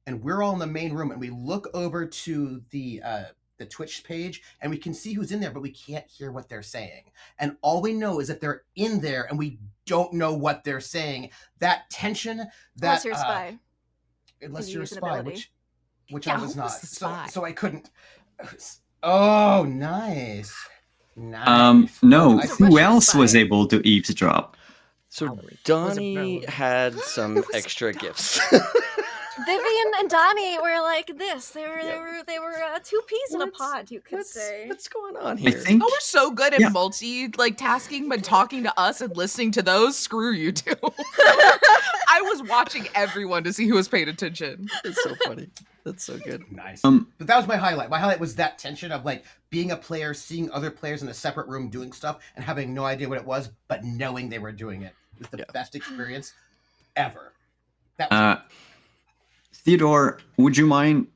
Speaker 5: and we're all in the main room and we look over to the Twitch page and we can see who's in there, but we can't hear what they're saying. And all we know is that they're in there and we don't know what they're saying. That tension, that
Speaker 6: Unless you're a spy.
Speaker 5: Unless
Speaker 6: You
Speaker 5: you're a
Speaker 6: use an
Speaker 5: spy,
Speaker 6: ability.
Speaker 5: which
Speaker 10: Yeah,
Speaker 5: I was
Speaker 10: who
Speaker 5: not.
Speaker 10: was the spy?
Speaker 5: So I couldn't. Oh, nice. Nice.
Speaker 1: No,
Speaker 6: It's a
Speaker 1: who
Speaker 6: Russian
Speaker 1: else was
Speaker 6: spy.
Speaker 1: able to eavesdrop?
Speaker 7: So
Speaker 10: Mallory.
Speaker 7: Donnie
Speaker 10: Was it
Speaker 7: had some
Speaker 10: It was
Speaker 7: extra
Speaker 10: Donnie.
Speaker 7: gifts.
Speaker 6: Vivian and Donnie were like this. They were
Speaker 7: Yep.
Speaker 6: they were two peas in a
Speaker 7: What's-
Speaker 6: pod, you could say.
Speaker 7: What's going on
Speaker 1: I
Speaker 7: here?
Speaker 1: think
Speaker 10: Oh, we're so good at
Speaker 1: Yeah.
Speaker 10: tasking, but talking to us and listening to those, screw you two. I was watching everyone to see who was paying attention.
Speaker 7: It's so funny. That's so good.
Speaker 5: Nice.
Speaker 1: Um,
Speaker 5: But that was my highlight. My highlight was that tension of like being a player, seeing other players in a separate room doing stuff and having no idea what it was, but knowing they were doing it. It was the
Speaker 7: Yeah.
Speaker 5: best experience ever. That was
Speaker 1: Theodore, would you mind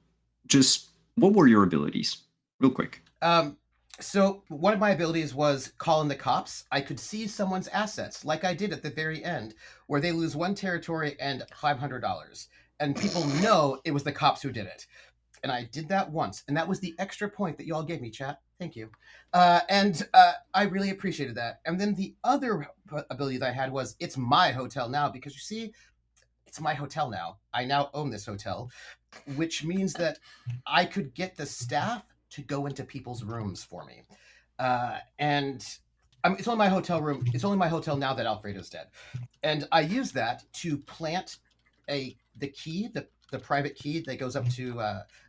Speaker 1: what were your abilities? Real quick.
Speaker 5: So one of my abilities was calling the cops. I could seize someone's assets, like I did at the very end, where they lose 1 territory and $500. And people know it was the cops who did it. And I did that once. And that was the extra point that you all gave me, chat. Thank you. And I really appreciated that. And then the other ability that I had was, it's my hotel now, because you see, it's my hotel now. I now own this hotel, which means that I could get the staff to go into people's rooms for me. And it's only my hotel room. It's only my hotel now that Alfredo's dead. And I use that to plant the key, the private key that goes up to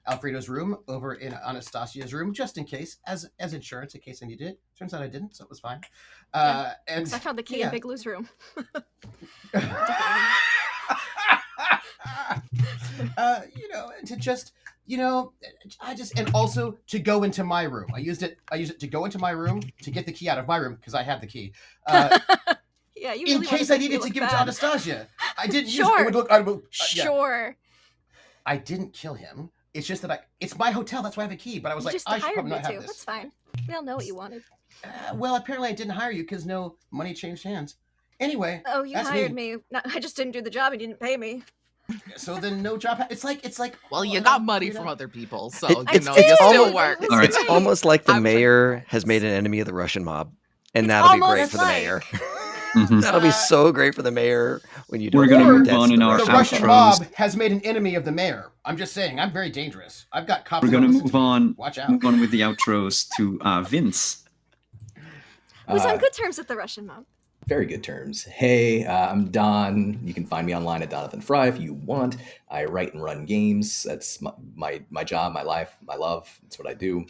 Speaker 5: Alfredo's room over in Anastasia's room, just in case, as insurance, in case I needed it. Turns out I didn't, so it was fine. And
Speaker 6: I found the key in Big Lou's room.
Speaker 5: To just, and also to go into my room. I used it to go into my room to get the key out of my room because I had the key.
Speaker 6: Yeah, you
Speaker 5: in
Speaker 6: really
Speaker 5: case I needed to give it to Anastasia. I didn't use it. It would look.
Speaker 6: Sure.
Speaker 5: I didn't kill him. It's just that it's my hotel. That's why I have a key. But I was I should probably not have this.
Speaker 6: That's fine. We all know what you wanted.
Speaker 5: Well, apparently I didn't hire you because no money changed hands. Anyway.
Speaker 6: Oh, you hired me. No, I just didn't do the job and you didn't pay me.
Speaker 5: So then no job. It's like.
Speaker 10: Well, you got money from other people, so
Speaker 7: it
Speaker 10: still works.
Speaker 7: It's almost like the mayor has made an enemy of the Russian mob, and that'll be great for the mayor. Mm-hmm. That'll be so great for the mayor when you do.
Speaker 1: We're gonna move on in our
Speaker 5: The Russian mob has made an enemy of the mayor. I'm just saying, I'm very dangerous. I've got cops.
Speaker 1: We're gonna move on.
Speaker 5: Watch out.
Speaker 1: Move on with the outros to Vince.
Speaker 6: Who's on good terms with the Russian mob?
Speaker 2: Very good terms. Hey, I'm Don. You can find me online at Donathan Fry if you want. I write and run games. That's my job, my life, my love. That's what I do.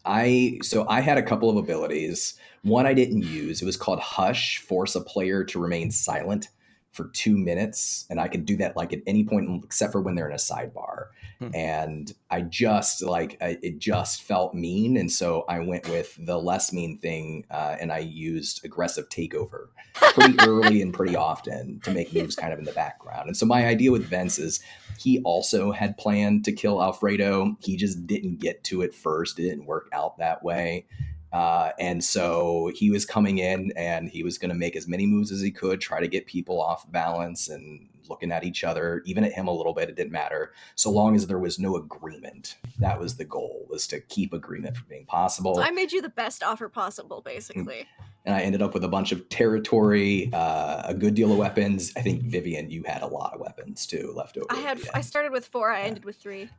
Speaker 2: I had a couple of abilities. One I didn't use. It was called Hush, force a player to remain silent for 2 minutes. And I could do that like at any point except for when they're in a sidebar. And I just it just felt mean. And so I went with the less mean thing. And I used aggressive takeover pretty early and pretty often to make moves kind of in the background. And so my idea with Vince is he also had planned to kill Alfredo. He just didn't get to it first. It didn't work out that way. And so he was coming in and he was going to make as many moves as he could, try to get people off balance and looking at each other, even at him a little bit. It didn't matter. So long as there was no agreement. That was the goal, was to keep agreement from being possible.
Speaker 6: So I made you the best offer possible, basically.
Speaker 2: And I ended up with a bunch of territory, a good deal of weapons. I think, Vivian, you had a lot of weapons too left over.
Speaker 6: I started with 4. I ended with 3.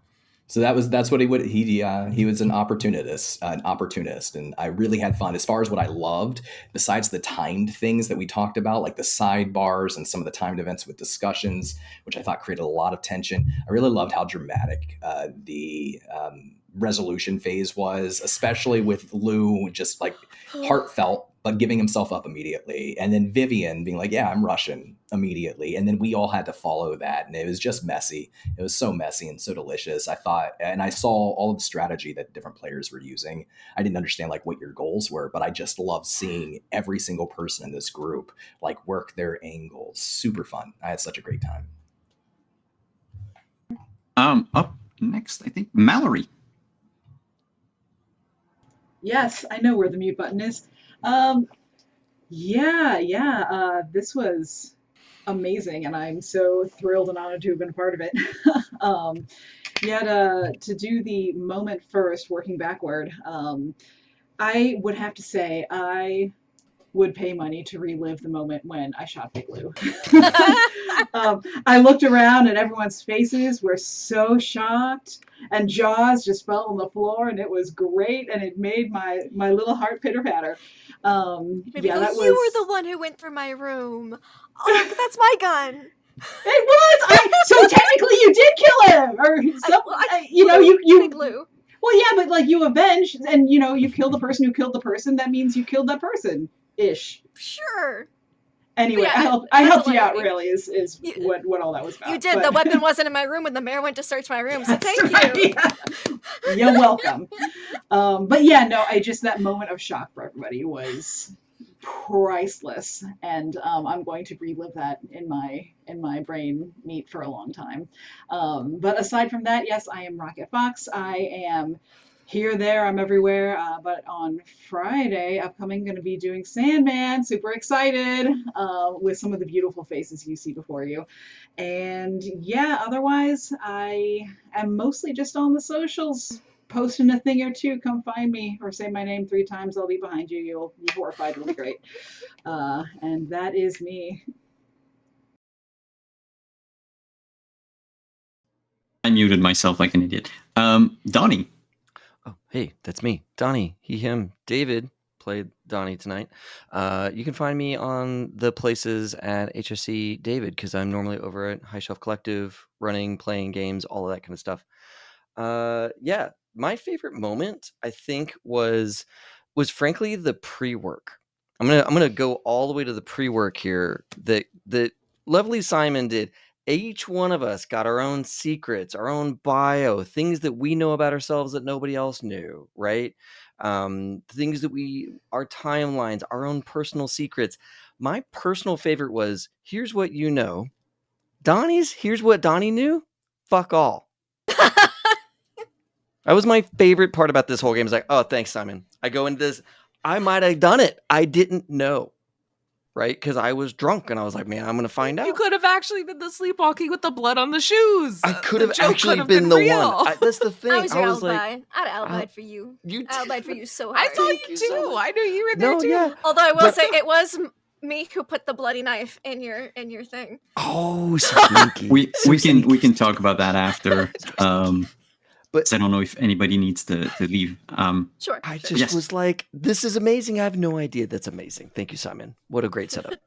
Speaker 2: So that's what he would. He was an opportunist, and I really had fun. As far as what I loved, besides the timed things that we talked about, like the sidebars and some of the timed events with discussions, which I thought created a lot of tension. I really loved how dramatic the resolution phase was, especially with Lou, just like heartfelt, but giving himself up immediately. And then Vivian being like, yeah, I'm Russian immediately. And then we all had to follow that. And it was just messy. It was so messy and so delicious. I thought, and I saw all of the strategy that different players were using. I didn't understand like what your goals were, but I just loved seeing every single person in this group like work their angles. Super fun. I had such a great time.
Speaker 1: Up next, I think Mallory.
Speaker 9: Yes, I know where the mute button is. This was amazing, and I'm so thrilled and honored to have been a part of it. To do the moment first, working backward, I would have to say I would pay money to relive the moment when I shot Big Lou. I looked around and everyone's faces were so shocked and jaws just fell on the floor, and it was great, and it made my little heart pitter-patter.
Speaker 6: You were the one who went through my room. Oh, that's my gun.
Speaker 9: It was. So technically you did kill him, or
Speaker 6: Big Lou.
Speaker 9: Well, yeah, but like you avenged, and you killed the person who killed the person. That means you killed that person. Ish.
Speaker 6: Sure.
Speaker 9: Anyway,
Speaker 6: yeah,
Speaker 9: I helped you out. Really, is what all that was about.
Speaker 6: You did. The weapon wasn't in my room when the mayor went to search my room. So thank you.
Speaker 9: You're welcome. But yeah, no, that moment of shock for everybody was priceless, and I'm going to relive that in my brain meat for a long time. But aside from that, yes, I am Rocket Fox. I am here, there, I'm everywhere. But on Friday, upcoming, going to be doing Sandman. Super excited with some of the beautiful faces you see before you. And yeah, otherwise, I am mostly just on the socials, posting a thing or two. Come find me or say my name 3 times. I'll be behind you. You'll be horrified. It'll be great. And that is me.
Speaker 1: I muted myself like an idiot. Donnie.
Speaker 7: Oh, hey, that's me, Donnie. He, him, David played Donnie tonight. You can find me on the places at HSC David, because I'm normally over at High Shelf Collective, running, playing games, all of that kind of stuff. Yeah, my favorite moment, I think, was frankly the pre-work. I'm gonna go all the way to the pre-work here. That lovely Simon did. Each one of us got our own secrets, our own bio, things that we know about ourselves that nobody else knew, right? Things that our timelines, our own personal secrets. My personal favorite was, here's what you know. Donnie's, here's what Donnie knew. Fuck all. That was my favorite part about this whole game. Is like, oh, thanks, Simon. I go into this. I might have done it. I didn't know. Right? Because I was drunk and I was like, man, I'm going to find out.
Speaker 8: You could have actually been the sleepwalking with the blood on the shoes.
Speaker 7: I could have actually been the one. That's the thing.
Speaker 6: I was your alibi.
Speaker 7: Like,
Speaker 6: I'd alibied for you.
Speaker 7: You
Speaker 6: I alibied for you so hard.
Speaker 8: I saw you too.
Speaker 7: so
Speaker 8: I knew you were there too.
Speaker 7: Yeah.
Speaker 6: Although I will say it was me who put the bloody knife in your thing.
Speaker 7: Oh, sneaky.
Speaker 1: we can talk about that after.
Speaker 7: But
Speaker 1: I don't know if anybody needs to leave.
Speaker 6: Sure.
Speaker 7: I just was like, this is amazing. I have no idea. That's amazing. Thank you, Simon. What a great setup.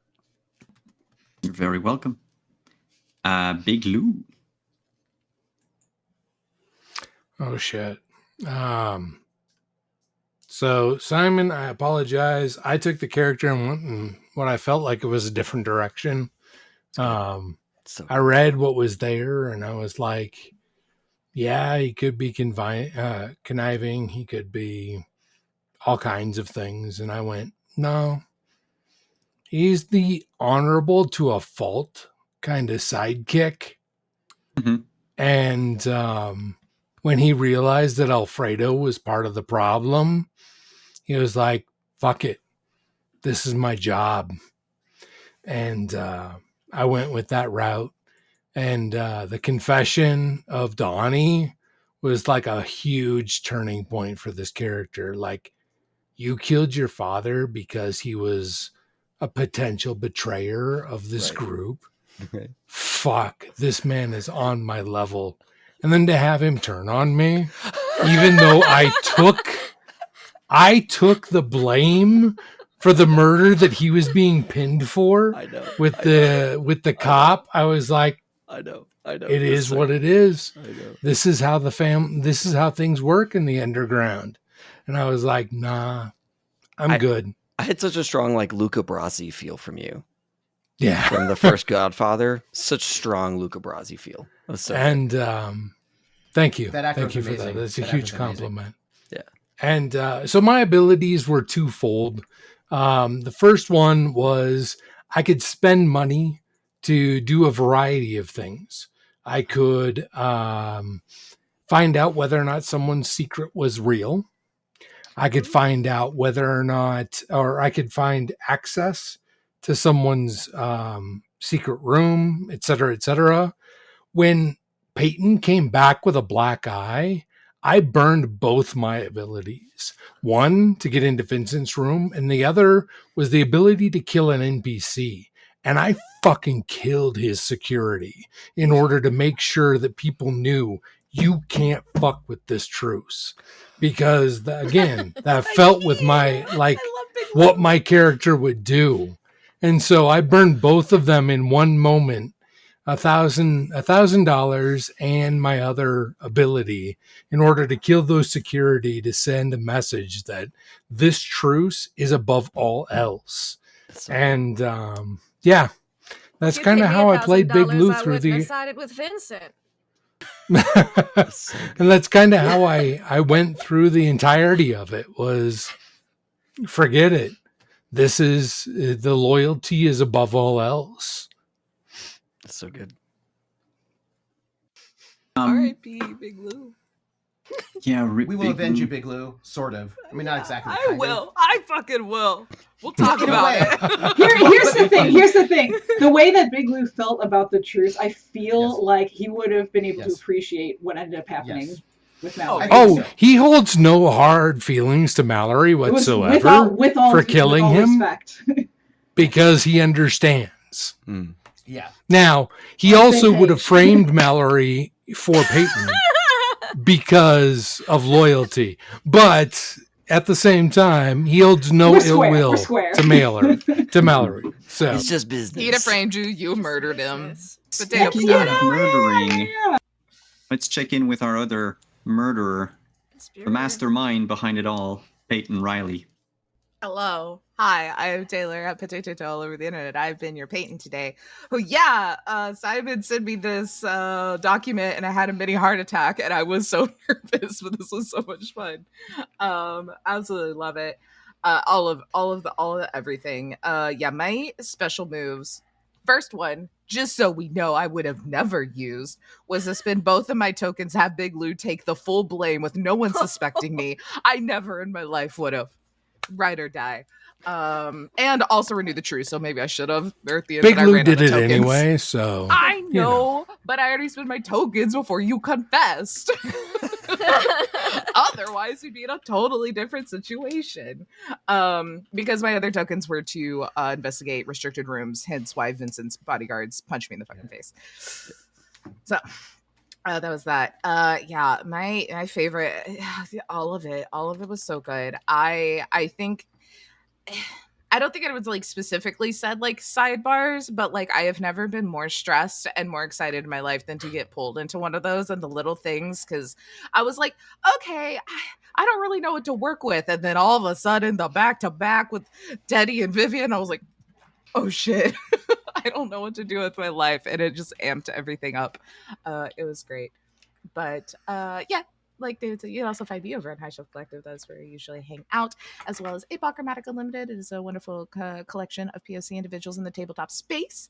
Speaker 1: You're very welcome. Big Lou.
Speaker 4: Oh shit. So Simon, I apologize. I took the character and went in what I felt like it was a different direction. I read what was there and I was like, yeah, he could be conniving. He could be all kinds of things. And I went, no, he's the honorable to a fault kind of sidekick.
Speaker 1: Mm-hmm.
Speaker 4: And when he realized that Alfredo was part of the problem, he was like, fuck it. This is my job. And I went with that route. And the confession of Donnie was like a huge turning point for this character. Like, you killed your father because he was a potential betrayer of this group.
Speaker 7: Right.
Speaker 4: Fuck, this man is on my level. And then to have him turn on me, even though I took the blame for the murder that he was being pinned for with the cop, I was like, I know. It is what it is. I know. This is how this is how things work in the underground. And I was like, nah, I'm good.
Speaker 7: I had such a strong like Luca Brasi feel from you.
Speaker 4: Yeah.
Speaker 7: From the first Godfather. Such strong Luca Brasi feel.
Speaker 4: And thank you.
Speaker 5: Thank
Speaker 4: you for that. That's a huge compliment.
Speaker 7: Yeah.
Speaker 4: And so my abilities were twofold. The first one was I could spend money to do a variety of things. I could find out whether or not someone's secret was real. I could find out whether or not, or I could find access to someone's secret room, et cetera, et cetera. When Peyton came back with a black eye, I burned both my abilities. One, to get into Vincent's room, and the other was the ability to kill an NPC. And I fucking killed his security in order to make sure that people knew you can't fuck with this truce. Because that felt with my, like, what my character would do. And so I burned both of them in one moment, $1,000 and my other ability in order to kill those security, to send a message that this truce is above all else. And yeah, that's kind of how I played Big Lou through the.
Speaker 6: Sided with Vincent.
Speaker 4: And that's kind of how I went through the entirety of it. Was forget it. This is the loyalty is above all else.
Speaker 7: That's so good.
Speaker 10: R.I.P. Big Lou.
Speaker 1: Yeah,
Speaker 5: We will
Speaker 1: Big
Speaker 5: avenge
Speaker 1: Lou.
Speaker 5: you, Big Lou. Sort of. I mean, not exactly.
Speaker 10: I
Speaker 5: Kind
Speaker 10: will.
Speaker 5: Of.
Speaker 10: I fucking will. We'll talk
Speaker 5: In a
Speaker 10: about
Speaker 5: way.
Speaker 10: it.
Speaker 9: Here's the thing. Here's the thing. The way that Big Lou felt about the truce, I feel like he would have been able to appreciate what ended up happening with Mallory.
Speaker 4: Oh, he holds no hard feelings to Mallory whatsoever
Speaker 9: with all
Speaker 4: for killing him
Speaker 9: respect.
Speaker 4: because he understands.
Speaker 5: Yeah.
Speaker 4: Now, he also would have framed Mallory for Peyton because of loyalty, but at the same time, he holds no ill will to Mallory. So
Speaker 7: it's just business.
Speaker 10: He'd have framed you. You murdered him.
Speaker 1: Speaking of murdering, let's check in with our other murderer, the mastermind behind it all, Peyton Riley.
Speaker 10: Hello. Hi, I am Taylor at Potato all over the internet. I've been your Peyton today. Oh, Simon sent me this document and I had a mini heart attack and I was so nervous, but this was so much fun. Absolutely love it. All of the everything. My special moves. First one, just so we know I would have never used, was to spend both of my tokens, have Big Lou take the full blame with no one suspecting me. I never in my life would have. Ride or die. And also renew the truce, so maybe I should have. There at the end,
Speaker 4: Big
Speaker 10: but I
Speaker 4: Lou
Speaker 10: ran
Speaker 4: did
Speaker 10: out of
Speaker 4: it
Speaker 10: tokens.
Speaker 4: anyway, so
Speaker 10: I know, but I already spent my tokens before you confessed. Otherwise, we'd be in a totally different situation. Because my other tokens were to investigate restricted rooms, hence why Vincent's bodyguards punched me in the fucking face. So that was that. My favorite, all of it was so good. I think I don't think it was like specifically said like sidebars, but like I have never been more stressed and more excited in my life than to get pulled into one of those and the little things, because I was like, okay, I don't really know what to work with, and then all of a sudden the back to back with Teddy and Vivian, I was like, oh shit. I don't know what to do with my life, and it just amped everything up. It was great. But like David said, you can also find me over at High Shelf Collective. That's where I usually hang out, as well as Apoc Chromatic Unlimited. It is a wonderful collection of POC individuals in the tabletop space.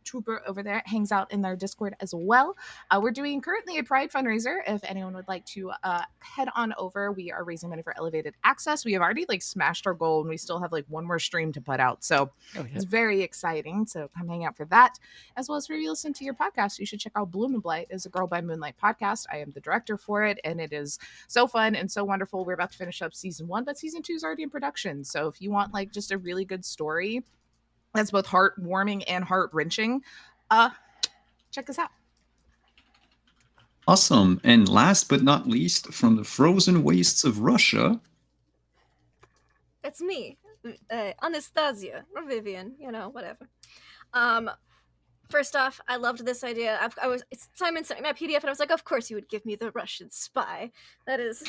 Speaker 10: Trooper over there hangs out in their Discord as well. We're doing currently a Pride fundraiser. If anyone would like to head on over, we are raising money for elevated access. We have already like smashed our goal, and we still have like one more stream to put out. So it's very exciting. So come hang out for that, as well as for you listen to your podcast. You should check out Bloom and Blight. It's a Girl by Moonlight podcast. I am the director for it, and it is so fun and so wonderful. We're about to finish up season 1, but season 2 is already in production. So if you want like just a really good story that's both heartwarming and heart-wrenching, check us out.
Speaker 1: Awesome. And last but not least, from the frozen wastes of Russia,
Speaker 6: It's me, Anastasia, or Vivian, whatever. First off, I loved this idea. Simon sent me my PDF, and I was like, of course you would give me the Russian spy. That is,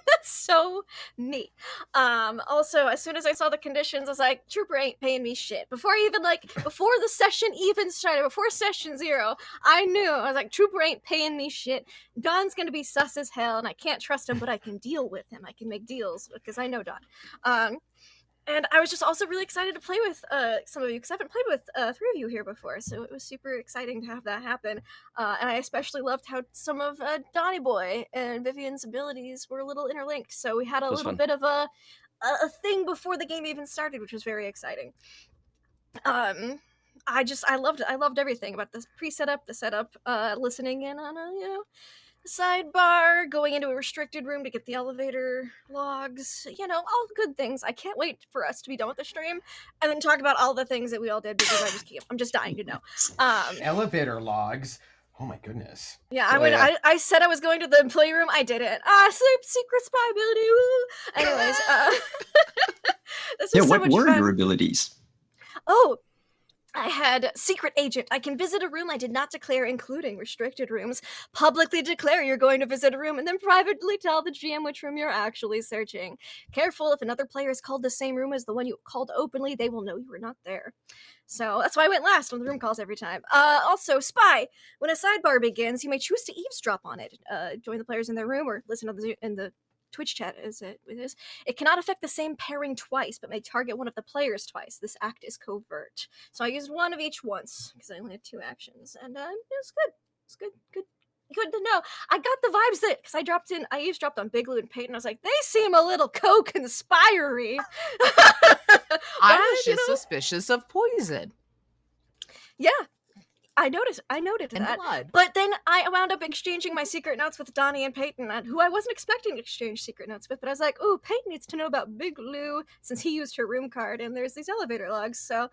Speaker 6: that's so neat. Also, as soon as I saw the conditions, I was like, Trooper ain't paying me shit. Before the session even started, before session 0, I knew. I was like, Trooper ain't paying me shit. Don's gonna be sus as hell, and I can't trust him, but I can deal with him. I can make deals, because I know Don. And I was just also really excited to play with some of you, because I haven't played with 3 of you here before, so it was super exciting to have that happen. And I especially loved how some of Donnie Boy and Vivian's abilities were a little interlinked, so we had a little bit of a thing before the game even started, which was very exciting. I loved everything about the pre-setup, the setup, listening in on a sidebar, going into a restricted room to get the elevator logs, all good things. I can't wait for us to be done with the stream and then talk about all the things that we all did, because I'm just dying to know.
Speaker 5: Elevator logs. Oh my goodness.
Speaker 6: Yeah, I said I was going to the employee room. I didn't. Secret spy ability. Woo. Anyways, this was
Speaker 1: what
Speaker 6: so much
Speaker 1: were
Speaker 6: fun.
Speaker 1: your abilities?
Speaker 6: Oh, I had secret agent. I can visit a room I did not declare, including restricted rooms. Publicly declare you're going to visit a room, and then privately tell the GM which room you're actually searching. Careful, if another player is called the same room as the one you called openly, they will know you were not there. So that's why I went last on the room calls every time. Also, spy. When a sidebar begins, you may choose to eavesdrop on it. Join the players in their room or listen to in the Twitch chat is it cannot affect the same pairing twice, but may target one of the players twice. This act is covert. So I used one of each once because I only had 2 actions, and it was good. It's good to know. I got the vibes that because I eavesdropped on Big Lou and Peyton. I was like, they seem a little co-conspiry.
Speaker 10: I was just suspicious of poison.
Speaker 6: Yeah. I noted
Speaker 10: And
Speaker 6: that.
Speaker 10: blood.
Speaker 6: But then I wound up exchanging my secret notes with Donnie and Peyton, who I wasn't expecting to exchange secret notes with, but I was like, ooh, Peyton needs to know about Big Lou since he used her room card, and there's these elevator logs, so,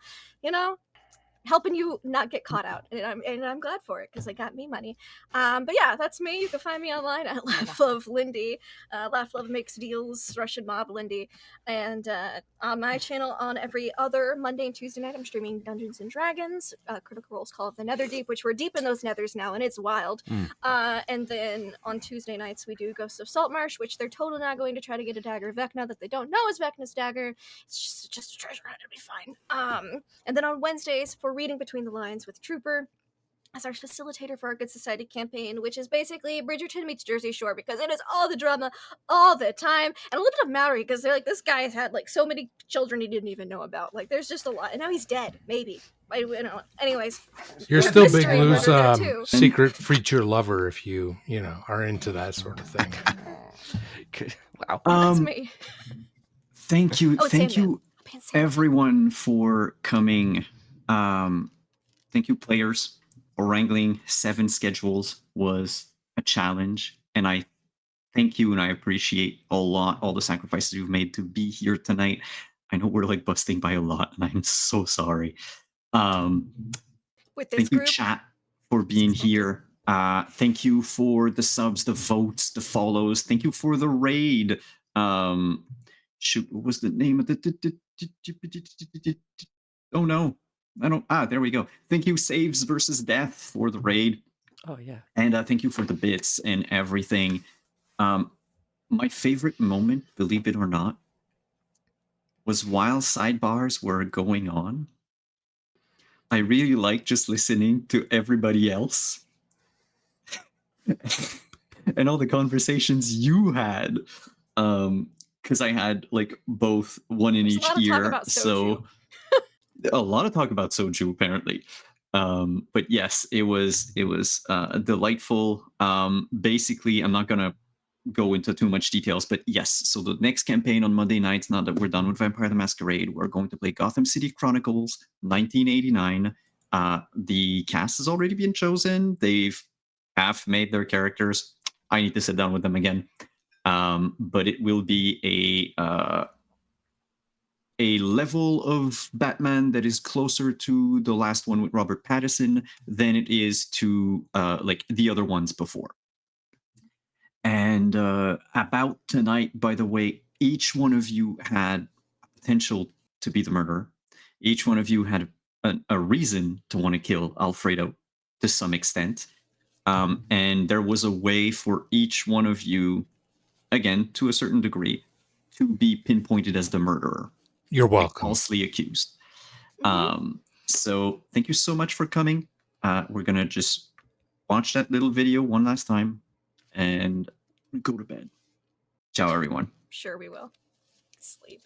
Speaker 6: helping you not get caught out, and I'm glad for it because it got me money. But yeah, that's me. You can find me online at Laugh Love Lindy. Laugh Love makes deals, Russian mob Lindy, and on my channel on every other Monday and Tuesday night, I'm streaming Dungeons and Dragons, Critical Role's Call of the Netherdeep, which we're deep in those nethers now, and it's wild. And then on Tuesday nights we do Ghosts of Saltmarsh, which they're totally not going to try to get a dagger of Vecna that they don't know is Vecna's dagger. It's just a treasure hunt. It'll be fine. And then on Wednesdays for Reading Between the Lines with Trooper as our facilitator for our Good Society campaign, which is basically Bridgerton meets Jersey Shore because it is all the drama all the time, and a little bit of Mallory because they're like, this guy has had like so many children he didn't even know about. Like, there's just a lot, and now he's dead. Maybe. I don't know. Anyways,
Speaker 4: You're
Speaker 6: there's
Speaker 4: still Big
Speaker 6: mystery
Speaker 4: Lou's
Speaker 6: murder there, too.
Speaker 4: secret feature lover if you are into that sort of thing.
Speaker 7: Wow.
Speaker 6: That's me.
Speaker 1: Thank you,
Speaker 6: Oh, it's
Speaker 1: thank
Speaker 6: Sandman.
Speaker 1: you, everyone, for coming. Thank you, players. Wrangling 7 schedules was a challenge, and I thank you and I appreciate a lot all the sacrifices you've made to be here tonight. I know we're like busting by a lot, and I'm so sorry.
Speaker 6: With this
Speaker 1: thank you,
Speaker 6: group,
Speaker 1: chat, for being here. Thank you for the subs, the votes, the follows. Thank you for the raid. Shoot, what was the name of the? Oh no, I don't. There we go. Thank you, Saves versus Death, for the raid.
Speaker 7: Oh yeah.
Speaker 1: And thank you for the bits and everything. My favorite moment, believe it or not, was while sidebars were going on. I really liked just listening to everybody else and all the conversations you had. Because I had like both one in each ear. So a lot of talk about soju, apparently. But yes, it was delightful. Basically, I'm not gonna go into too much details, but yes, so the next campaign on Monday nights, now that we're done with Vampire the Masquerade, we're going to play Gotham City Chronicles 1989. The cast has already been chosen. They've half made their characters. I need to sit down with them again. But it will be a level of Batman that is closer to the last one with Robert Pattinson than it is to like the other ones before. And about tonight, by the way, each one of you had potential to be the murderer. Each one of you had a reason to want to kill Alfredo to some extent. And there was a way for each one of you, again, to a certain degree, to be pinpointed as the murderer.
Speaker 4: You're welcome.
Speaker 1: Falsely accused. So thank you so much for coming. We're going to just watch that little video one last time and go to bed. Ciao, everyone.
Speaker 6: Sure we will. Sleep.